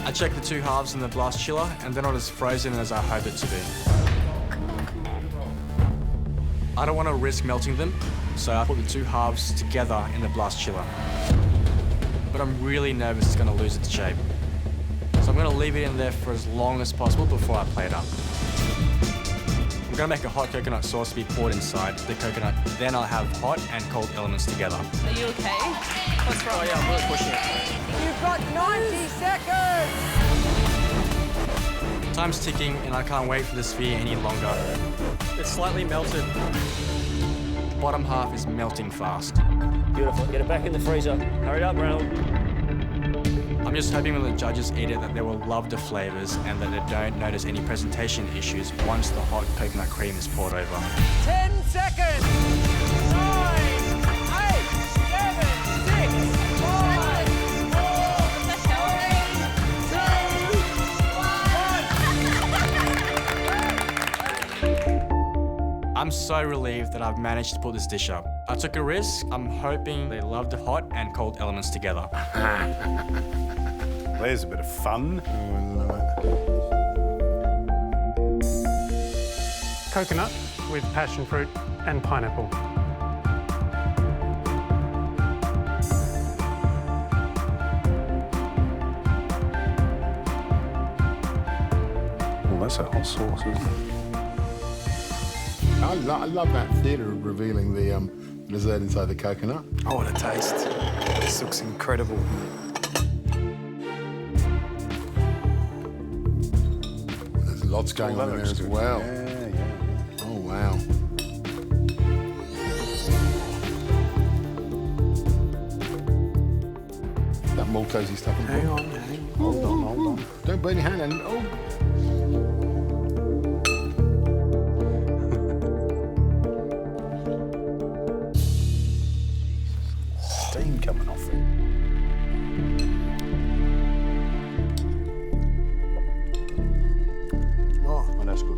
I check the two halves in the blast chiller and they're not as frozen as I hope it to be. I don't want to risk melting them, so I put the two halves together in the blast chiller. But I'm really nervous it's going to lose its shape. So I'm going to leave it in there for as long as possible before I plate up. I'm going to make a hot coconut sauce to be poured inside the coconut. Then I'll have hot and cold elements together. Are you okay? What's wrong? Oh yeah, I'm really pushing it. You've got 90 seconds! Time's ticking and I can't wait for the sphere any longer. It's slightly melted. The bottom half is melting fast. Beautiful. Get it back in the freezer. Hurry up, Reynold. I'm just hoping when the judges eat it that they will love the flavours and that they don't notice any presentation issues once the hot coconut cream is poured over. 10 seconds! 9, 8, 7, 6, 5, 4, 3, 2, 1. I'm so relieved that I've managed to put this dish up. I took a risk. I'm hoping they love the hot and cold elements together. There's a bit of fun. Coconut with passion fruit and pineapple. Oh, that's a hot sauce, isn't it? I love that theatre of revealing the dessert inside the coconut. Oh, what a taste. This looks incredible. There's lots going on in there as well. Yeah. Oh, wow. That Maltesey stuff. Hang on. Hold on. Don't burn your hand. And steam coming off it. Oh, that's good.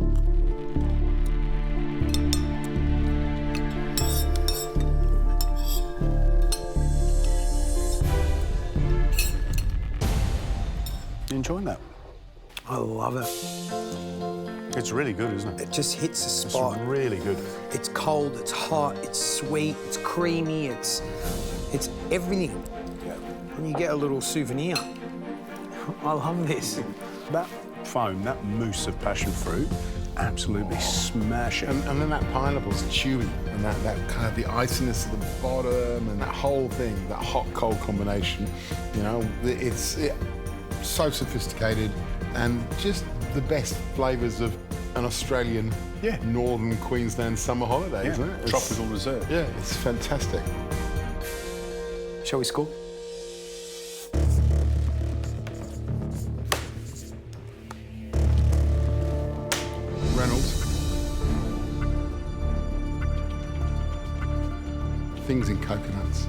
You enjoying that? I love it. It's really good, isn't it? It just hits the spot. It's really good. It's cold, it's hot, it's sweet, it's creamy, it's everything. And you get a little souvenir. I love this. That foam, that mousse of passion fruit, absolutely smash it. And then that pineapple's chewy, and that kind of the iciness at the bottom, and that whole thing, that hot-cold combination, you know, it's so sophisticated, and just the best flavours of an Australian, northern Queensland summer holiday, isn't it? Tropical dessert. Yeah, it's fantastic. Shall we score? Reynolds. Things in coconuts.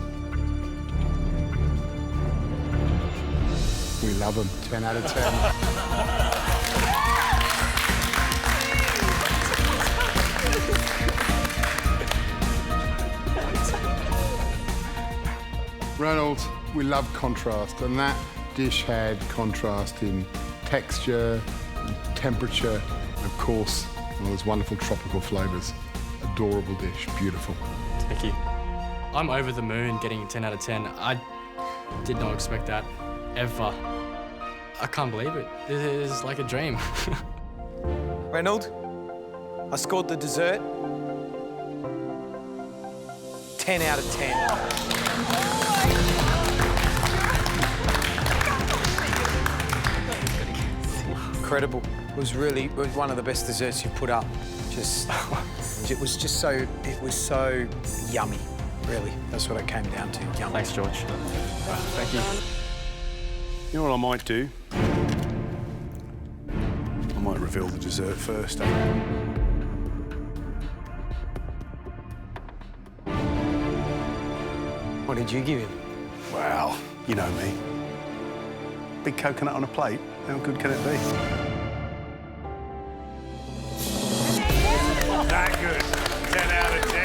We love them. 10 out of 10. Reynolds, we love contrast, and that dish had contrast in texture, temperature, and of course, all those wonderful tropical flavours. Adorable dish, beautiful. Thank you. I'm over the moon getting 10 out of 10. I did not expect that, ever. I can't believe it. This is like a dream. Reynold, I scored the dessert. 10 out of 10. Incredible. It was one of the best desserts you put up. It was so yummy, really. That's what it came down to, yummy. Thanks, George. Thank you. You know what I might do? I might reveal the dessert first. What did you give him? Well, you know me. Big coconut on a plate. How good can it be? That good. 10 out of 10.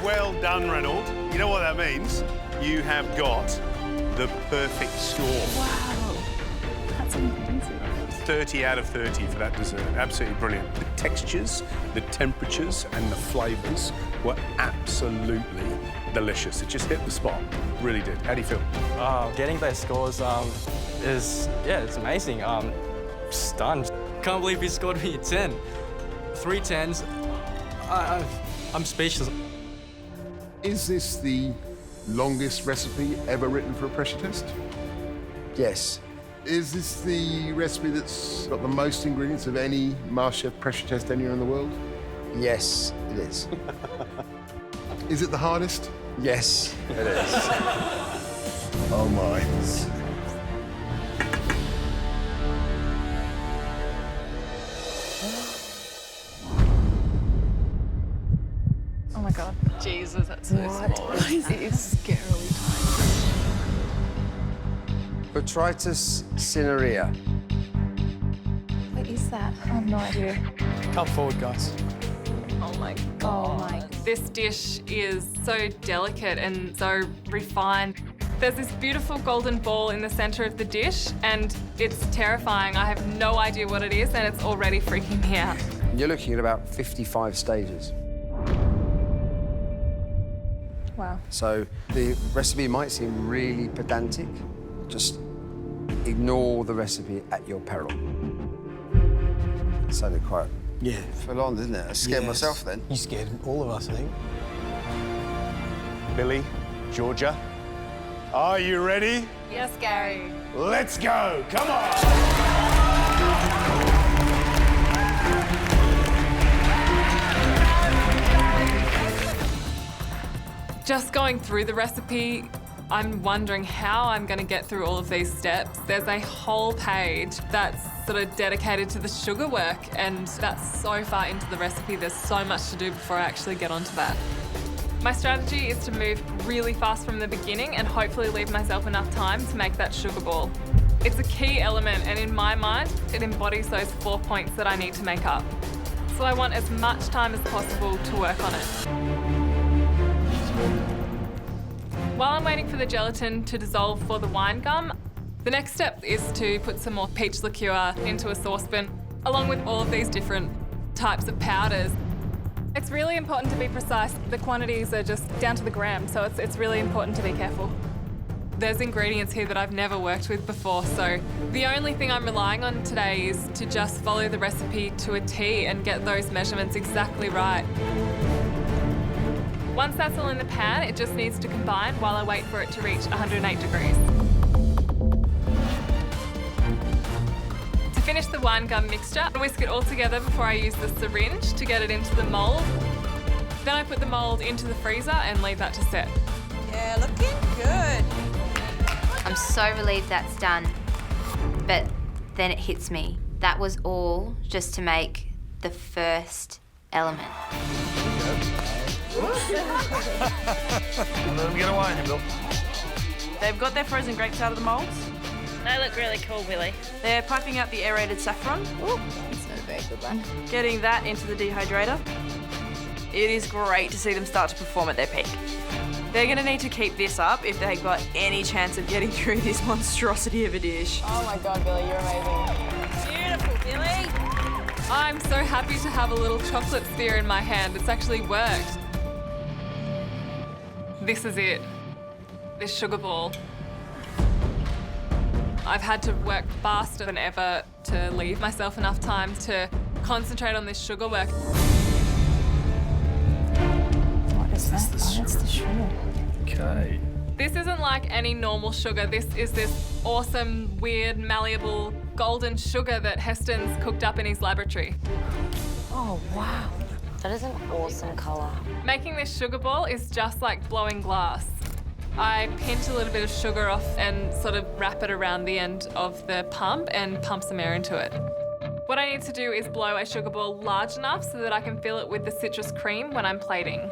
Well done, Reynold. You know what that means? You have got the perfect score. Wow. That's amazing. 30 out of 30 for that dessert. Absolutely brilliant. The textures, the temperatures, and the flavours were absolutely delicious. It just hit the spot. Really did. How do you feel? Getting those scores it's amazing. Stunned. Can't believe he scored me a 10. 3 10s. I'm speechless. Is this the longest recipe ever written for a pressure test? Yes. Is this the recipe that's got the most ingredients of any MasterChef pressure test anywhere in the world? Yes, it is. Is it the hardest? Yes, it is. Oh my. Oh my God. Jesus, that's so small. It is scarily tiny. Botrytis cinerea. What is that? I have no idea. Come forward, guys. Oh my God. Oh my. This dish is so delicate and so refined. There's this beautiful golden ball in the center of the dish and it's terrifying. I have no idea what it is and it's already freaking me out. You're looking at about 55 stages. Wow. So the recipe might seem really pedantic. Just ignore the recipe at your peril. It sounded quite full on, didn't it? I scared myself then. You scared all of us, I think. Billy, Georgia, are you ready? Yes, Gary. Let's go. Come on. Just going through the recipe, I'm wondering how I'm going to get through all of these steps. There's a whole page that's sort of dedicated to the sugar work, and that's so far into the recipe. There's so much to do before I actually get onto that. My strategy is to move really fast from the beginning and hopefully leave myself enough time to make that sugar ball. It's a key element, and in my mind, it embodies those 4 points that I need to make up. So I want as much time as possible to work on it. While I'm waiting for the gelatin to dissolve for the wine gum, the next step is to put some more peach liqueur into a saucepan, along with all of these different types of powders. It's really important to be precise. The quantities are just down to the gram, so it's really important to be careful. There's ingredients here that I've never worked with before, so the only thing I'm relying on today is to just follow the recipe to a T and get those measurements exactly right. Once that's all in the pan, it just needs to combine while I wait for it to reach 108 degrees. To finish the wine gum mixture, I whisk it all together before I use the syringe to get it into the mould. Then I put the mould into the freezer and leave that to set. Yeah, looking good. I'm so relieved that's done. But then it hits me. That was all just to make the first element. Let them get away, Bill. They've got their frozen grapes out of the moulds. They look really cool, Billy. They're piping out the aerated saffron. Ooh, it's not a very good one. Getting that into the dehydrator. It is great to see them start to perform at their peak. They're going to need to keep this up if they've got any chance of getting through this monstrosity of a dish. Oh my God, Billy, you're amazing. Beautiful, Billy. I'm so happy to have a little chocolate sphere in my hand. It's actually worked. This is it. This sugar ball. I've had to work faster than ever to leave myself enough time to concentrate on this sugar work. What is that? That's the sugar. Okay. This isn't like any normal sugar. This is this awesome, weird, malleable, golden sugar that Heston's cooked up in his laboratory. Oh, wow. That is an awesome colour. Making this sugar ball is just like blowing glass. I pinch a little bit of sugar off and sort of wrap it around the end of the pump and pump some air into it. What I need to do is blow a sugar ball large enough so that I can fill it with the citrus cream when I'm plating.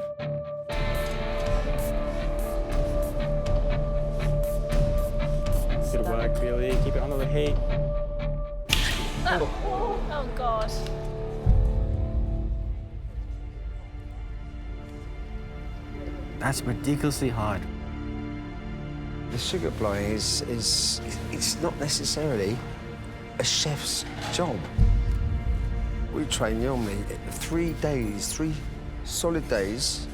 Good work, Billy. Keep it under the heat. Oh, God. That's ridiculously hard. The sugar blowing is it's not necessarily a chef's job. We train normally 3 days, 3 solid days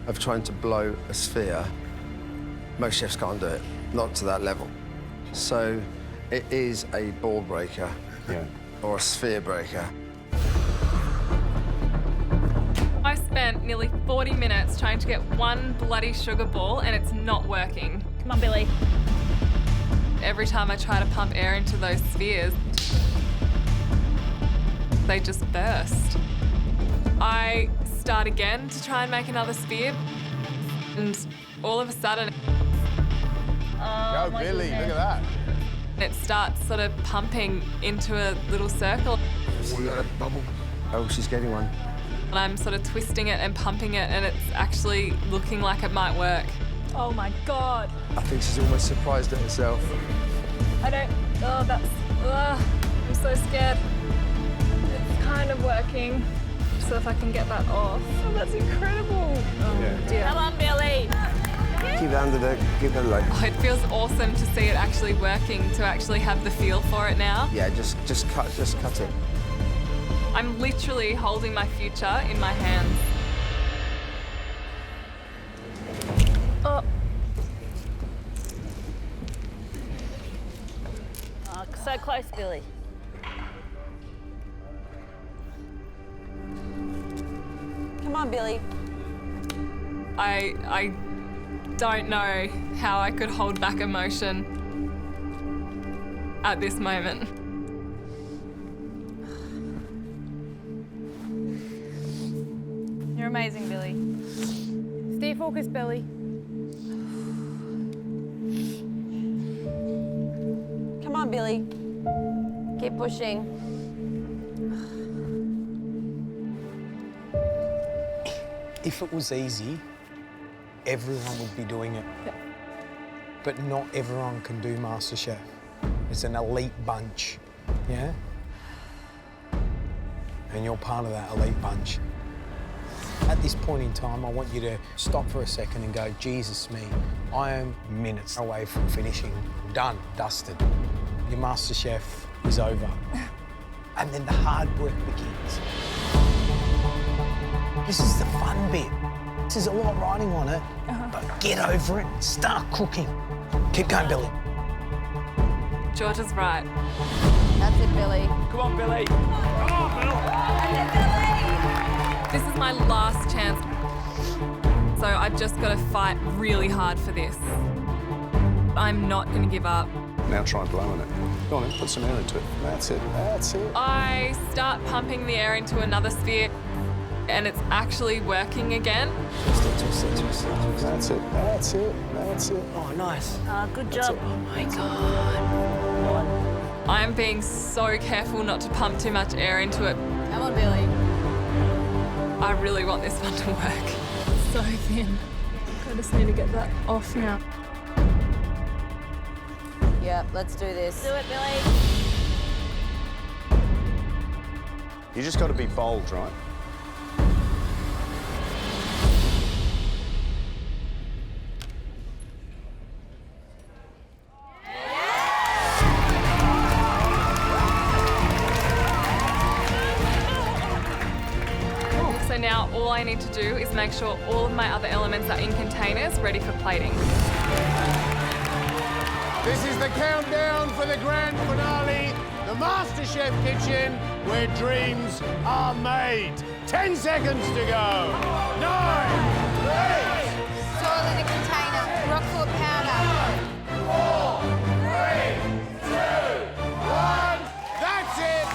of trying to blow a sphere. Most chefs can't do it, not to that level. So it is a ball breaker, or a sphere breaker. I spent nearly 40 minutes trying to get one bloody sugar ball and it's not working. Come on, Billy. Every time I try to pump air into those spheres, they just burst. I start again to try and make another sphere, and all of a sudden... Go, Billy, look at that. It starts sort of pumping into a little circle. We got a bubble. Oh, she's getting one. And I'm sort of twisting it and pumping it, and it's actually looking like it might work. Oh, my God. I think she's almost surprised at herself. I don't... Oh, that's... I'm so scared. It's kind of working. So if I can get that off... Oh, that's incredible. Oh, dear. Come on, Billy. Keep it under the... Give it a look. Oh, it feels awesome to see it actually working, to actually have the feel for it now. Yeah, just cut it. I'm literally holding my future in my hands. Oh. Oh, so close, Billy. Come on, Billy. I don't know how I could hold back emotion at this moment. You're amazing, Billy. Stay focused, Billy. Come on, Billy. Keep pushing. If it was easy, everyone would be doing it. But not everyone can do MasterChef. It's an elite bunch, yeah? And you're part of that elite bunch. At this point in time, I want you to stop for a second and go, Jesus me, I am minutes away from finishing. Done, dusted. Your MasterChef is over. And then the hard work begins. This is the fun bit. There's a lot riding on it, but get over it, start cooking. Keep going, Billy. George is right. That's it, Billy. Come on, Billy. Come on, Bill. That's it, Billy. This is my last chance. So I've just got to fight really hard for this. I'm not going to give up. Now try blowing it. Go on then, put some air into it. That's it, that's it. I start pumping the air into another sphere and it's actually working again. Twist it. That's it, that's it, that's it. Oh, nice. Good job. Oh, my God. I'm being so careful not to pump too much air into it. Come on, Billy. I really want this one to work. So thin. I just need to get that off now. Yep, let's do this. Do it, Billy. You just got to be bold, right? So now all all I need to do is make sure all of my other elements are in containers ready for plating. This is the countdown for the grand finale, the MasterChef kitchen, where dreams are made. 10 seconds to go. 9, 8, Soil in a container, rockwood powder. 4, 3, 2, 1. That's it.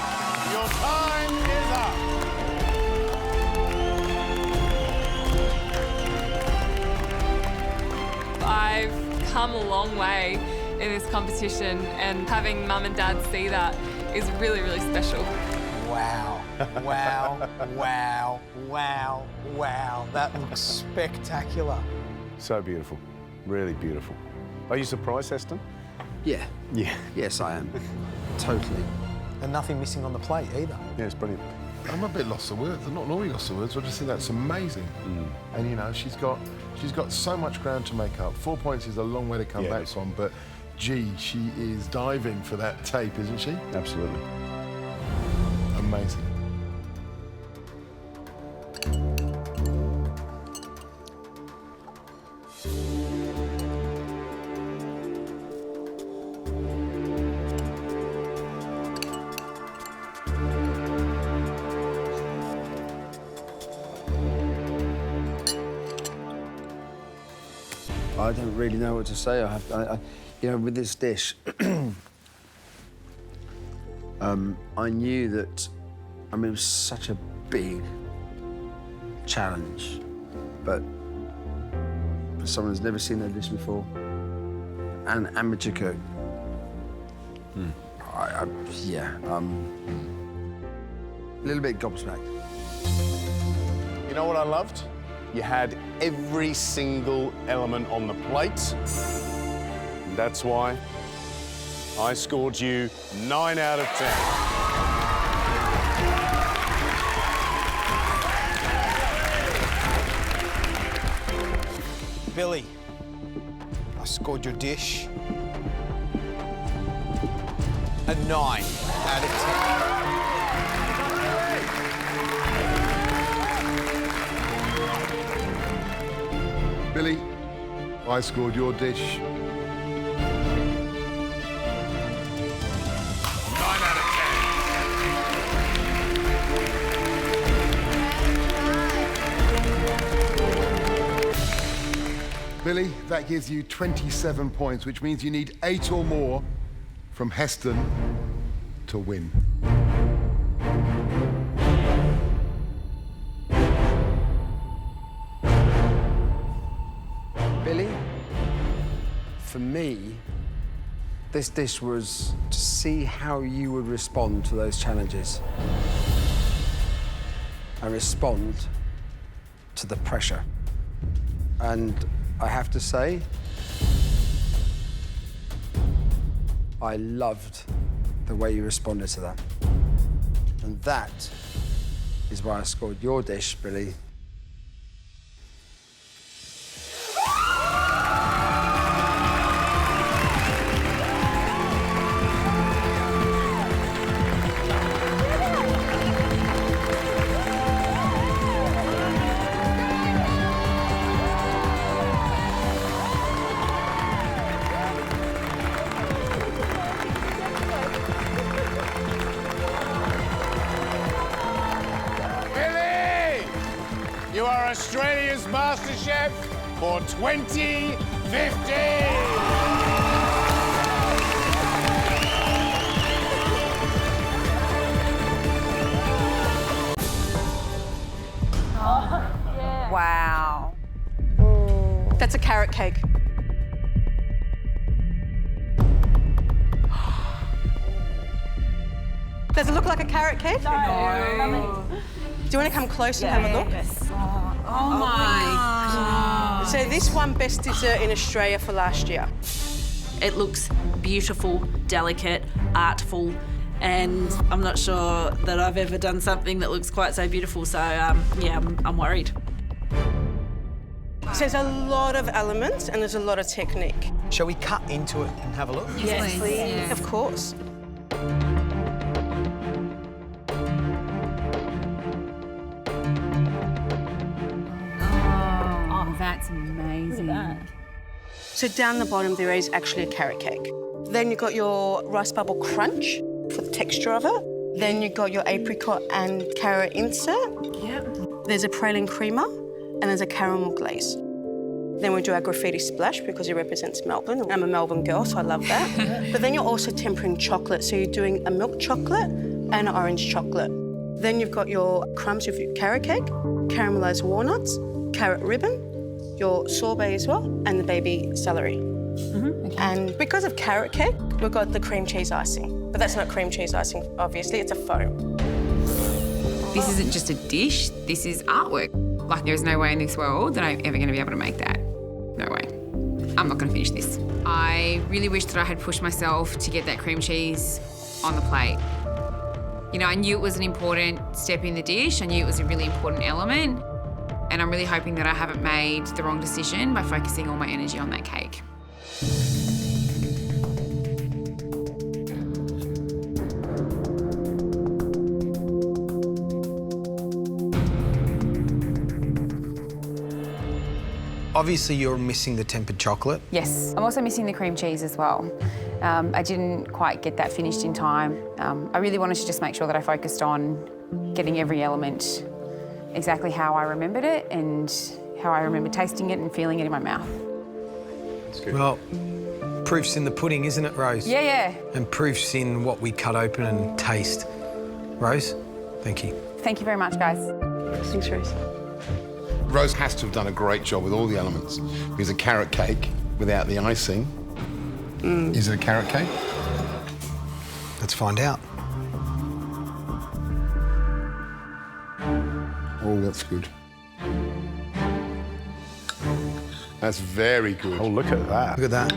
Your time is up. I've come a long way in this competition, and having mum and dad see that is really, really special. Wow, wow, wow, wow, wow. That looks spectacular. So beautiful, really beautiful. Are you surprised, Heston? Yeah. Yeah. Yes, I am. Totally. And nothing missing on the plate either. Yeah, it's brilliant. I'm a bit lost for words. I'm not normally lost for words. I just think that's amazing. And you know, she's got so much ground to make up. 4 points is a long way to come back from, but gee, she is diving for that tape, isn't she? Absolutely. Amazing. I don't really know what to say. You know, with this dish, I knew that, I mean, it was such a big challenge, but for someone who's never seen that dish before, and amateur cook, a little bit gobsmacked. You know what I loved? You had every single element on the plate. And that's why I scored you 9 out of 10. Billy, I scored your dish a 9 out of 10. Billy, I scored your dish 9 out of 10. Billy, that gives you 27 points, which means you need 8 or more from Heston to win. Billy, for me, this dish was to see how you would respond to those challenges and respond to the pressure. And I have to say, I loved the way you responded to that. And that is why I scored your dish, Billy, You are Australia's MasterChef for 2015! Wow. That's a carrot cake. Does it look like a carrot cake? No. Do you want to come close and have a look? Yes. Oh my God. So this won Best Dessert in Australia for last year. It looks beautiful, delicate, artful, and I'm not sure that I've ever done something that looks quite so beautiful, so yeah, I'm worried. So there's a lot of elements and there's a lot of technique. Shall we cut into it and have a look? Yes, please. Yes. Of course. So down the bottom there is actually a carrot cake. Then you've got your rice bubble crunch for the texture of it. Then you've got your apricot and carrot insert. Yep. There's a praline creamer and there's a caramel glaze. Then we do our graffiti splash because it represents Melbourne. I'm a Melbourne girl, so I love that. But then you're also tempering chocolate. So you're doing a milk chocolate and an orange chocolate. Then you've got your crumbs with your carrot cake, caramelised walnuts, carrot ribbon, your sorbet as well, and the baby celery. Okay. And because of carrot cake, we've got the cream cheese icing. But that's not cream cheese icing, obviously, it's a foam. This isn't just a dish, this is artwork. Like, there's no way in this world that I'm ever going to be able to make that. No way. I'm not going to finish this. I really wish that I had pushed myself to get that cream cheese on the plate. You know, I knew it was an important step in the dish. I knew it was a really important element. And I'm really hoping that I haven't made the wrong decision by focusing all my energy on that cake. Obviously, you're missing the tempered chocolate. Yes, I'm also missing the cream cheese as well. I didn't quite get that finished in time. I really wanted to just make sure that I focused on getting every element exactly how I remembered it and how I remember tasting it and feeling it in my mouth. That's good. Well, proof's in the pudding, isn't it, Rose? Yeah, yeah. And proof's in what we cut open and taste. Rose, thank you. Thank you very much, guys. Thanks, Rose. Rose has to have done a great job with all the elements, because a carrot cake without the icing, is it a carrot cake? Let's find out. Oh, that's good. That's very good. Oh, look at that. Look at that.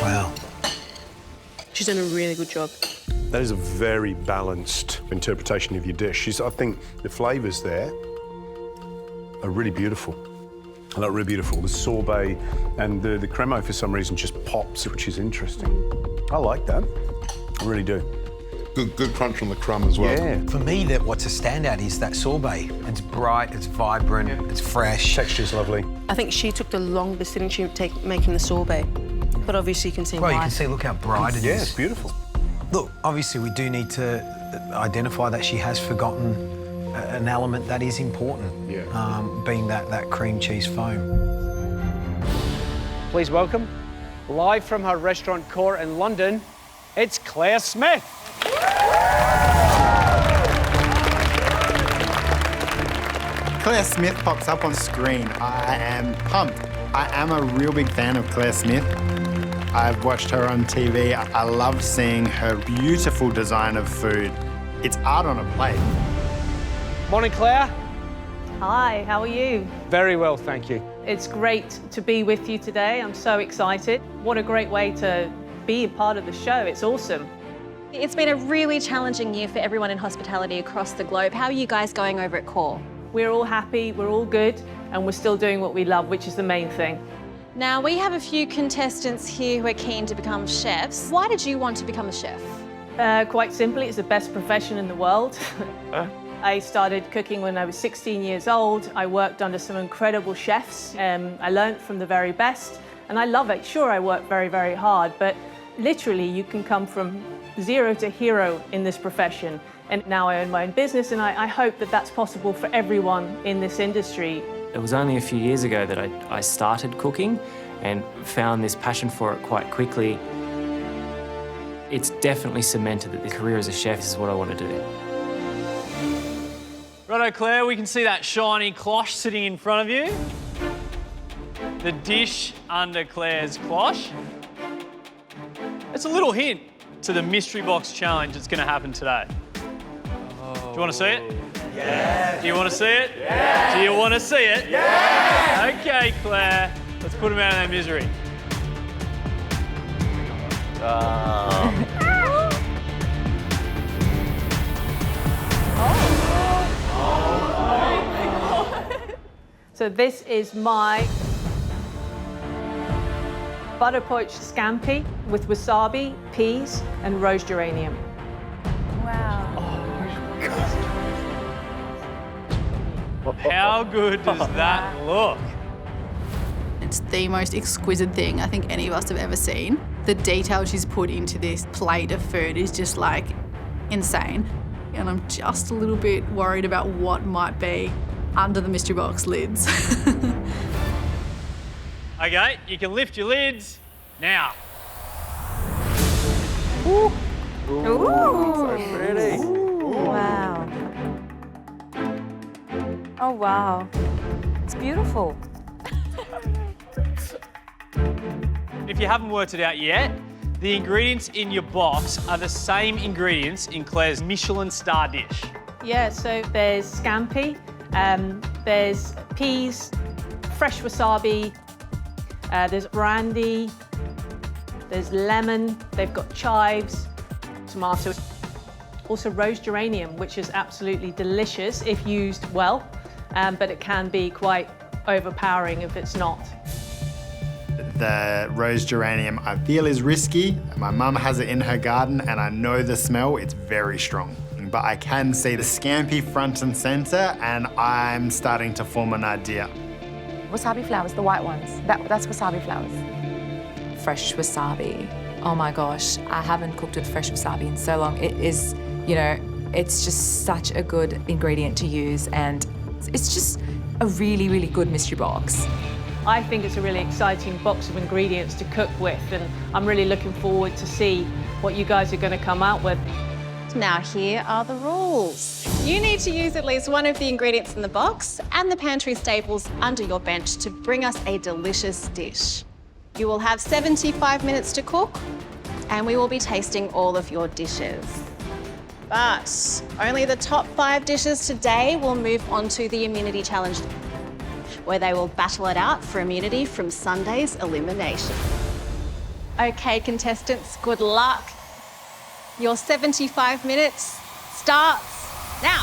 Wow. She's done a really good job. That is a very balanced interpretation of your dish. I think the flavours there are really beautiful. I look really beautiful. The sorbet and the cremo for some reason just pops, which is interesting. I like that. I really do. Good crunch on the crumb as well. Yeah. For me, what's a standout is that sorbet. It's bright, it's vibrant, it's fresh. Texture's lovely. I think she took the longest, didn't she, making the sorbet? But obviously you can see why. Well, you can see, look how bright it is. Yeah, it's beautiful. Look, obviously we do need to identify that she has forgotten an element that is important, being that cream cheese foam. Please welcome, live from her restaurant Core in London, it's Claire Smith. Claire Smith pops up on screen. I am pumped. I am a real big fan of Claire Smith. I've watched her on TV. I love seeing her beautiful design of food. It's art on a plate. Morning, Claire. Hi, how are you? Very well, thank you. It's great to be with you today. I'm so excited. What a great way to be a part of the show. It's awesome. It's been a really challenging year for everyone in hospitality across the globe. How are you guys going over at Core? We're all happy, we're all good, and we're still doing what we love, which is the main thing. Now, we have a few contestants here who are keen to become chefs. Why did you want to become a chef? Quite simply, it's the best profession in the world. I started cooking when I was 16 years old. I worked under some incredible chefs. I learned from the very best, and I love it. Sure, I work very, very hard, but literally you can come from zero to hero in this profession. And now I own my own business, and I hope that that's possible for everyone in this industry. It was only a few years ago that I started cooking and found this passion for it quite quickly. It's definitely cemented that the career as a chef is what I want to do. Righto, Claire, we can see that shiny cloche sitting in front of you. The dish under Claire's cloche. It's a little hint to the mystery box challenge that's going to happen today. Do you want to see it? Yeah. Do you want to see it? Yeah. Do you want to see it? Yeah. Okay, Claire, let's put them out of their misery. So this is my butter poached scampi with wasabi, peas, and rose geranium. Wow. How good does that look? It's the most exquisite thing I think any of us have ever seen. The detail she's put into this plate of food is just like insane. And I'm just a little bit worried about what might be under the mystery box lids. Okay, you can lift your lids now. Ooh. So pretty. Wow. Oh, wow. It's beautiful. If you haven't worked it out yet, the ingredients in your box are the same ingredients in Claire's Michelin star dish. Yeah, so there's scampi, there's peas, fresh wasabi, there's brandy, there's lemon, they've got chives, tomatoes, also rose geranium, which is absolutely delicious if used well, but it can be quite overpowering if it's not. The rose geranium I feel is risky. My mum has it in her garden and I know the smell, it's very strong. But I can see the scampi front and center and I'm starting to form an idea. Wasabi flowers, the white ones, that's wasabi flowers. Fresh wasabi, oh my gosh, I haven't cooked with fresh wasabi in so long. It is, you know, it's just such a good ingredient to use and it's just a really, really good mystery box. I think it's a really exciting box of ingredients to cook with, and I'm really looking forward to see what you guys are going to come out with. Now here are the rules. You need to use at least one of the ingredients in the box and the pantry staples under your bench to bring us a delicious dish. You will have 75 minutes to cook and we will be tasting all of your dishes. But only the top 5 dishes today will move on to the immunity challenge, where they will battle it out for immunity from Sunday's elimination. Okay, contestants, good luck. Your 75 minutes starts now.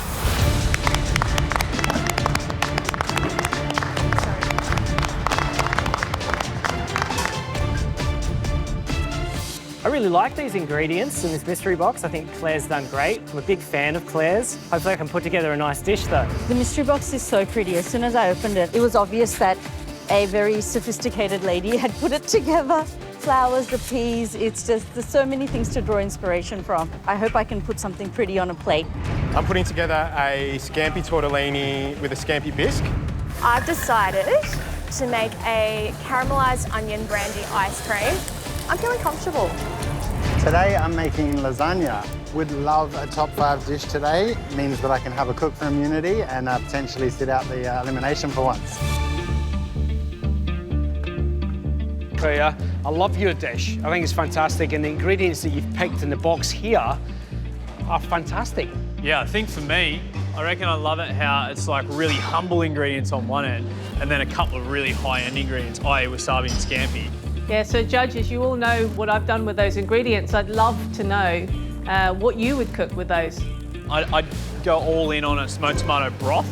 I really like these ingredients in this mystery box. I think Claire's done great. I'm a big fan of Claire's. Hopefully I can put together a nice dish though. The mystery box is so pretty. As soon as I opened it, it was obvious that a very sophisticated lady had put it together. Flowers, the peas, it's just, there's so many things to draw inspiration from. I hope I can put something pretty on a plate. I'm putting together a scampi tortellini with a scampi bisque. I've decided to make a caramelised onion brandy ice cream. I'm feeling comfortable. Today I'm making lasagna. Would love a top 5 dish today. Means that I can have a cook for immunity and potentially sit out the elimination for once. Claire, I love your dish. I think it's fantastic and the ingredients that you've picked in the box here are fantastic. Yeah, I think for me, I reckon I love it how it's like really humble ingredients on one end and then a couple of really high-end ingredients, i.e. wasabi and scampi. Yeah, so judges, you all know what I've done with those ingredients. I'd love to know what you would cook with those. I'd go all in on a smoked tomato broth,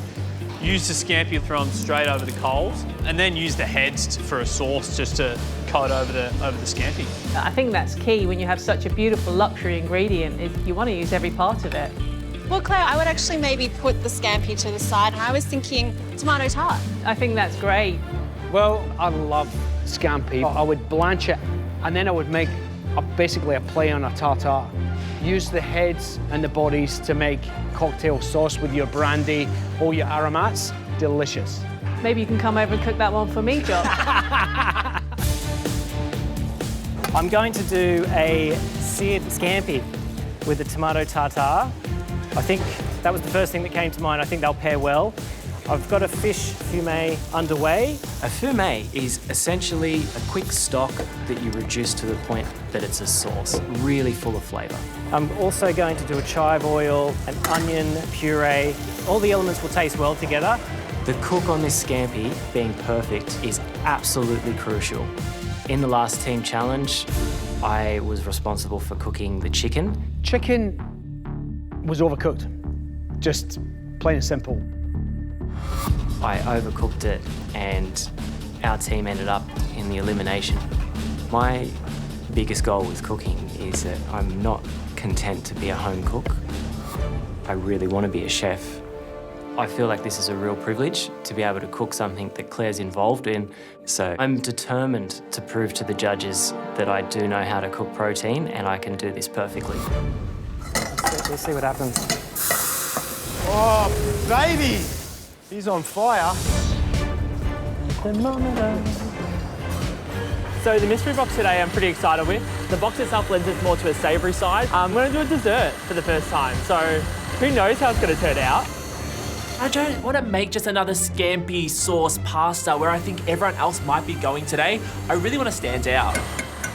use the scampi, throw them straight over the coals, and then use the heads for a sauce just to coat over the scampi. I think that's key when you have such a beautiful luxury ingredient, is you want to use every part of it. Well, Claire, I would actually maybe put the scampi to the side. I was thinking tomato tart. I think that's great. Well, I love scampi. I would blanch it and then I would make basically a play on a tartare. Use the heads and the bodies to make cocktail sauce with your brandy or your aromats. Delicious. Maybe you can come over and cook that one for me, John. I'm going to do a seared scampi with the tomato tartare. I think that was the first thing that came to mind. I think they'll pair well. I've got a fish fumet underway. A fumet is essentially a quick stock that you reduce to the point that it's a sauce, really full of flavour. I'm also going to do a chive oil, an onion puree. All the elements will taste well together. The cook on this scampi being perfect is absolutely crucial. In the last team challenge, I was responsible for cooking the chicken. Chicken was overcooked, just plain and simple. I overcooked it and our team ended up in the elimination. My biggest goal with cooking is that I'm not content to be a home cook. I really want to be a chef. I feel like this is a real privilege to be able to cook something that Claire's involved in. So I'm determined to prove to the judges that I do know how to cook protein and I can do this perfectly. Let's see what happens. Oh, baby! He's on fire. So the mystery box today I'm pretty excited with. The box itself lends us more to a savoury side. I'm going to do a dessert for the first time, so who knows how it's going to turn out. I don't want to make just another scampi sauce pasta where I think everyone else might be going today. I really want to stand out.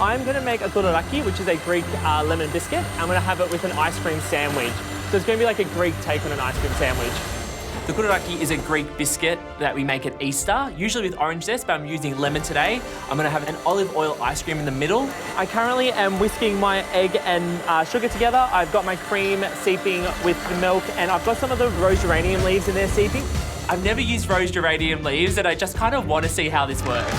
I'm going to make a coronation, which is a Greek lemon biscuit. I'm going to have it with an ice cream sandwich. So it's going to be like a Greek take on an ice cream sandwich. The coronation is a Greek biscuit that we make at Easter, usually with orange zest, but I'm using lemon today. I'm going to have an olive oil ice cream in the middle. I currently am whisking my egg and sugar together. I've got my cream seeping with the milk, and I've got some of the rose geranium leaves in there seeping. I've never used rose geranium leaves, and I just kind of want to see how this works.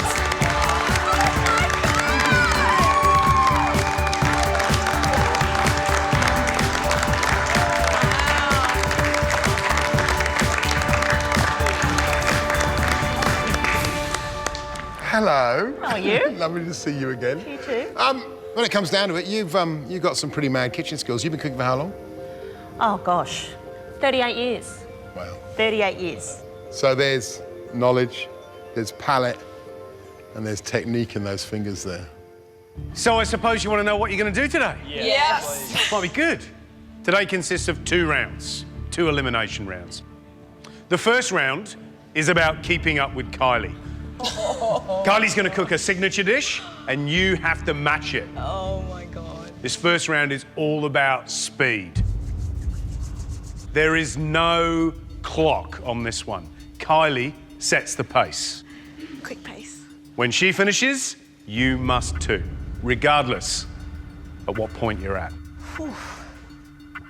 Hello. How are you? Lovely to see you again. You too. When it comes down to it, you've got some pretty mad kitchen skills. You've been cooking for how long? Oh, gosh. 38 years. Wow. 38 years. So there's knowledge, there's palate, and there's technique in those fingers there. So I suppose you want to know what you're going to do today? Yes. Might be good. Today consists of 2 rounds, 2 elimination rounds. The first round is about keeping up with Kylie. Kylie's going to cook a signature dish, and you have to match it. Oh my God. This first round is all about speed. There is no clock on this one. Kylie sets the pace. Quick pace. When she finishes, you must too, regardless at what point you're at.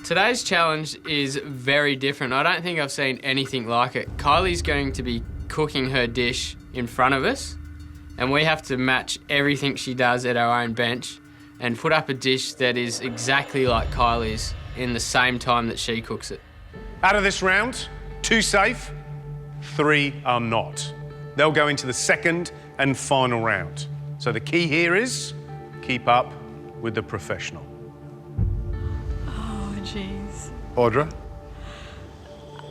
Today's challenge is very different. I don't think I've seen anything like it. Kylie's going to be cooking her dish in front of us, and we have to match everything she does at our own bench and put up a dish that is exactly like Kylie's in the same time that she cooks it. Out of this round, 2 safe, 3 are not. They'll go into the second and final round. So the key here is keep up with the professional. Oh, jeez. Audra?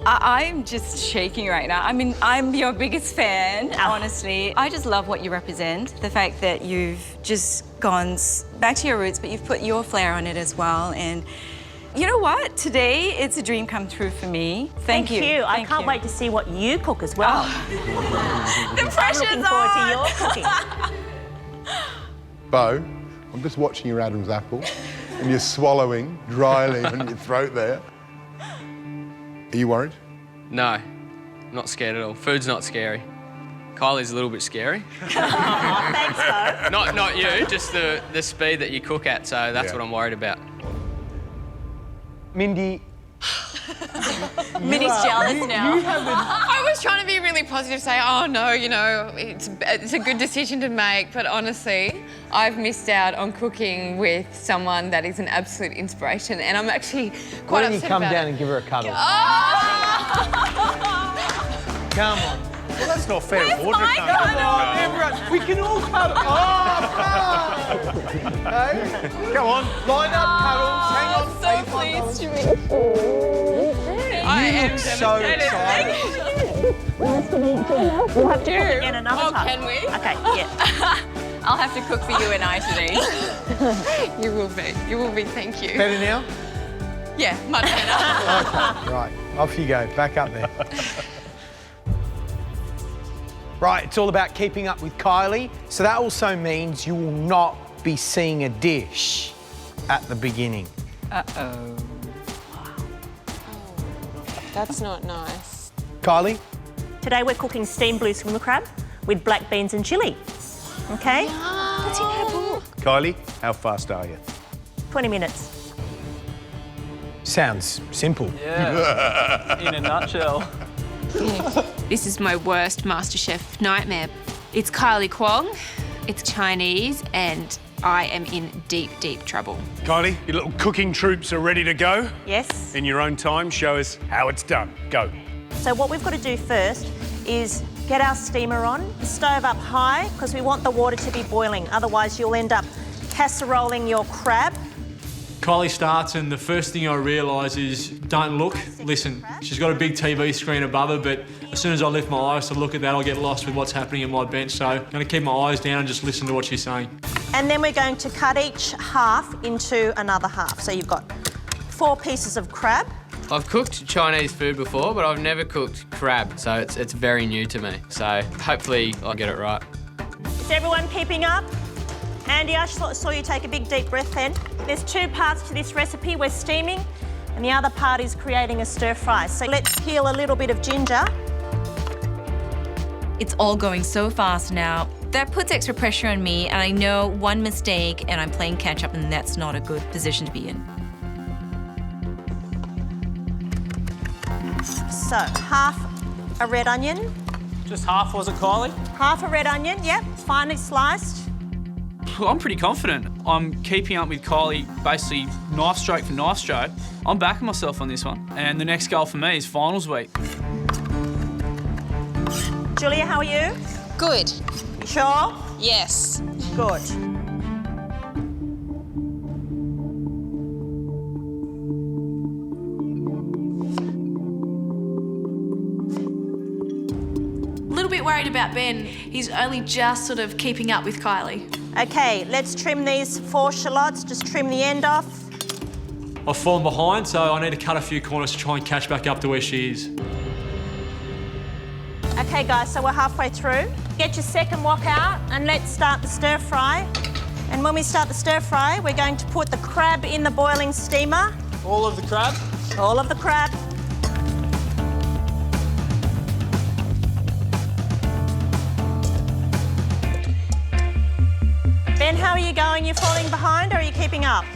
I'm just shaking right now. I mean, I'm your biggest fan, honestly. I just love what you represent. The fact that you've just gone back to your roots, but you've put your flair on it as well. And you know what? Today, it's a dream come true for me. Thank you. I can't wait to see what you cook as well. The pressure's I'm looking forward to your cooking. Bo, I'm just watching your Adam's apple, and you're swallowing dryly in your throat there. Are you worried? No, I'm not scared at all. Food's not scary. Kylie's a little bit scary. Thanks, Bo. Not you, just the speed that you cook at, so that's what I'm worried about. Mindy. Minnie's jealous now. I was trying to be really positive, say, oh no, you know, it's a good decision to make, but honestly, I've missed out on cooking with someone that is an absolute inspiration, and I'm actually quite upset about it. Why don't you come down and give her a cuddle? Come on. Well, that's not fair. Come on, everyone. We can all cuddle. Hey? Come on. Line up, cuddles. Hang on. So pleased to meet you. I am so excited. Nice to meet you. We'll have to cook again another time. Can we? Okay, yeah. I'll have to cook for you and I today. You will be. You will be. Thank you. Better now? Yeah, much better. Okay, right. Off you go. Back up there. Right, it's all about keeping up with Kylie. So that also means you will not be seeing a dish at the beginning. Uh-oh. That's not nice. Kylie? Today we're cooking steamed blue swimmer crab with black beans and chilli. Okay? That's in her book. Kylie, how fast are you? 20 minutes. Sounds simple. Yeah, in a nutshell. This is my worst MasterChef nightmare. It's Kylie Kwong, it's Chinese, and I am in deep, deep trouble. Kylie, your little cooking troops are ready to go. Yes. In your own time, show us how it's done. Go. So what we've got to do first is get our steamer on, stove up high, because we want the water to be boiling. Otherwise, you'll end up casseroling your crab. Kylie starts and the first thing I realise is don't look, listen. She's got a big TV screen above her, but as soon as I lift my eyes to look at that, I'll get lost with what's happening in my bench. So I'm going to keep my eyes down and just listen to what she's saying. And then we're going to cut each half into another half. So you've got 4 pieces of crab. I've cooked Chinese food before, but I've never cooked crab, so it's very new to me. So hopefully I'll get it right. Is everyone keeping up? Andy, I saw you take a big deep breath then. There's 2 parts to this recipe. We're steaming, and the other part is creating a stir fry. So let's peel a little bit of ginger. It's all going so fast now. That puts extra pressure on me, and I know one mistake and I'm playing catch up, and that's not a good position to be in. So half a red onion. Just half, was it, Kylie? Half a red onion, yep, finely sliced. Well, I'm pretty confident. I'm keeping up with Kylie basically knife stroke for knife stroke. I'm backing myself on this one. And the next goal for me is finals week. Julia, how are you? Good. You sure? Yes. Good. A little bit worried about Ben. He's only just sort of keeping up with Kylie. Okay, let's trim these 4 shallots. Just trim the end off. I've fallen behind, so I need to cut a few corners to try and catch back up to where she is. Okay, guys, so we're halfway through. Get your second wok out and let's start the stir fry. And when we start the stir fry, we're going to put the crab in the boiling steamer. All of the crab? All of the crab. Ben, how are you going? You falling behind or are you keeping up?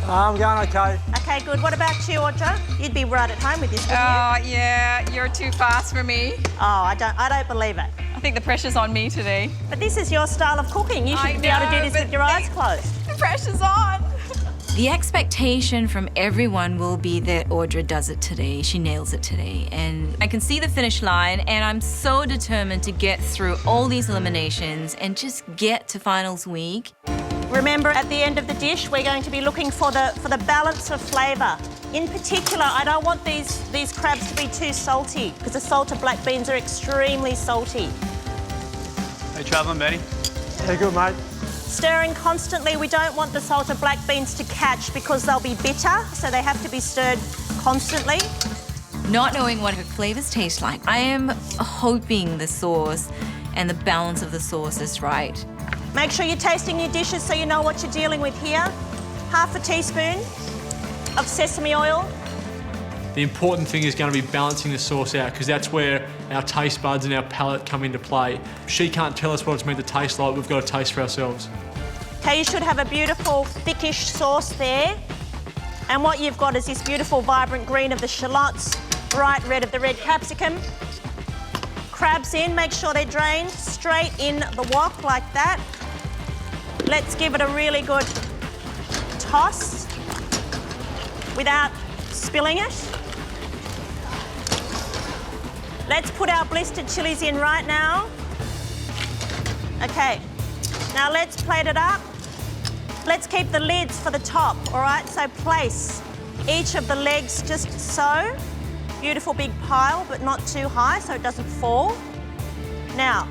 I'm going okay. Okay, good. What about you, Audra? You'd be right at home with this, wouldn't you? Yeah, you're too fast for me. Oh, I don't believe it. I think the pressure's on me today. But this is your style of cooking. You should be able to do this with your eyes closed. The pressure's on. The expectation from everyone will be that Audra does it today, she nails it today. And I can see the finish line, and I'm so determined to get through all these eliminations and just get to finals week. Remember, at the end of the dish, we're going to be looking for the balance of flavour. In particular, I don't want these crabs to be too salty, because the salted black beans are extremely salty. How you travelling, Betty? Yeah, good, mate. Stirring constantly. We don't want the salted black beans to catch because they'll be bitter, so they have to be stirred constantly. Not knowing what her flavours taste like, I am hoping the sauce and the balance of the sauce is right. Make sure you're tasting your dishes so you know what you're dealing with here. Half a teaspoon of sesame oil. The important thing is going to be balancing the sauce out, because that's where our taste buds and our palate come into play. She can't tell us what it's meant to taste like, we've got to taste for ourselves. Okay, you should have a beautiful thickish sauce there. And what you've got is this beautiful vibrant green of the shallots, bright red of the red capsicum. Crabs in, make sure they're drained straight in the wok like that. Let's give it a really good toss without spilling it. Let's put our blistered chilies in right now. Okay, now let's plate it up. Let's keep the lids for the top, all right? So place each of the legs just so. Beautiful big pile, but not too high so it doesn't fall. Now,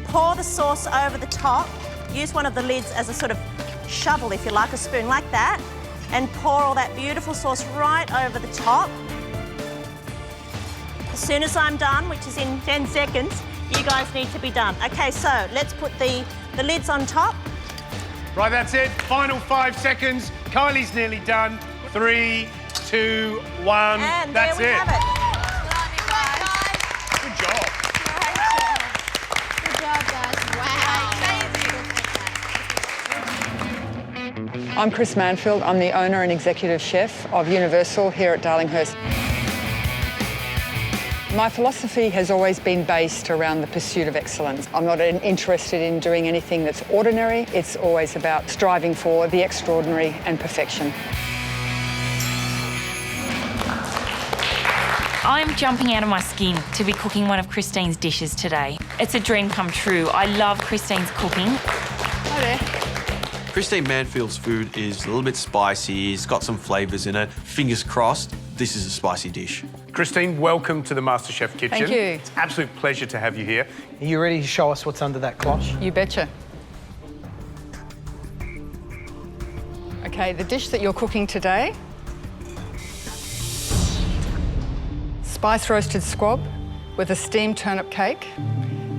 pour the sauce over the top. Use one of the lids as a sort of shovel, if you like, a spoon like that, and pour all that beautiful sauce right over the top. As soon as I'm done, which is in 10 seconds, you guys need to be done. Okay, so let's put the lids on top. Right, that's it. Final 5 seconds. Kylie's nearly done. 3, 2, 1. And that's there we have it. Good job. Good job, guys. Wow. I'm Chris Manfield. I'm the owner and executive chef of Universal here at Darlinghurst. My philosophy has always been based around the pursuit of excellence. I'm not interested in doing anything that's ordinary. It's always about striving for the extraordinary and perfection. I'm jumping out of my skin to be cooking one of Christine's dishes today. It's a dream come true. I love Christine's cooking. Hi there. Christine Manfield's food is a little bit spicy, it's got some flavours in it. Fingers crossed, this is a spicy dish. Christine, welcome to the MasterChef kitchen. Thank you. It's an absolute pleasure to have you here. Are you ready to show us what's under that cloche? You betcha. Okay, the dish that you're cooking today, spice roasted squab with a steamed turnip cake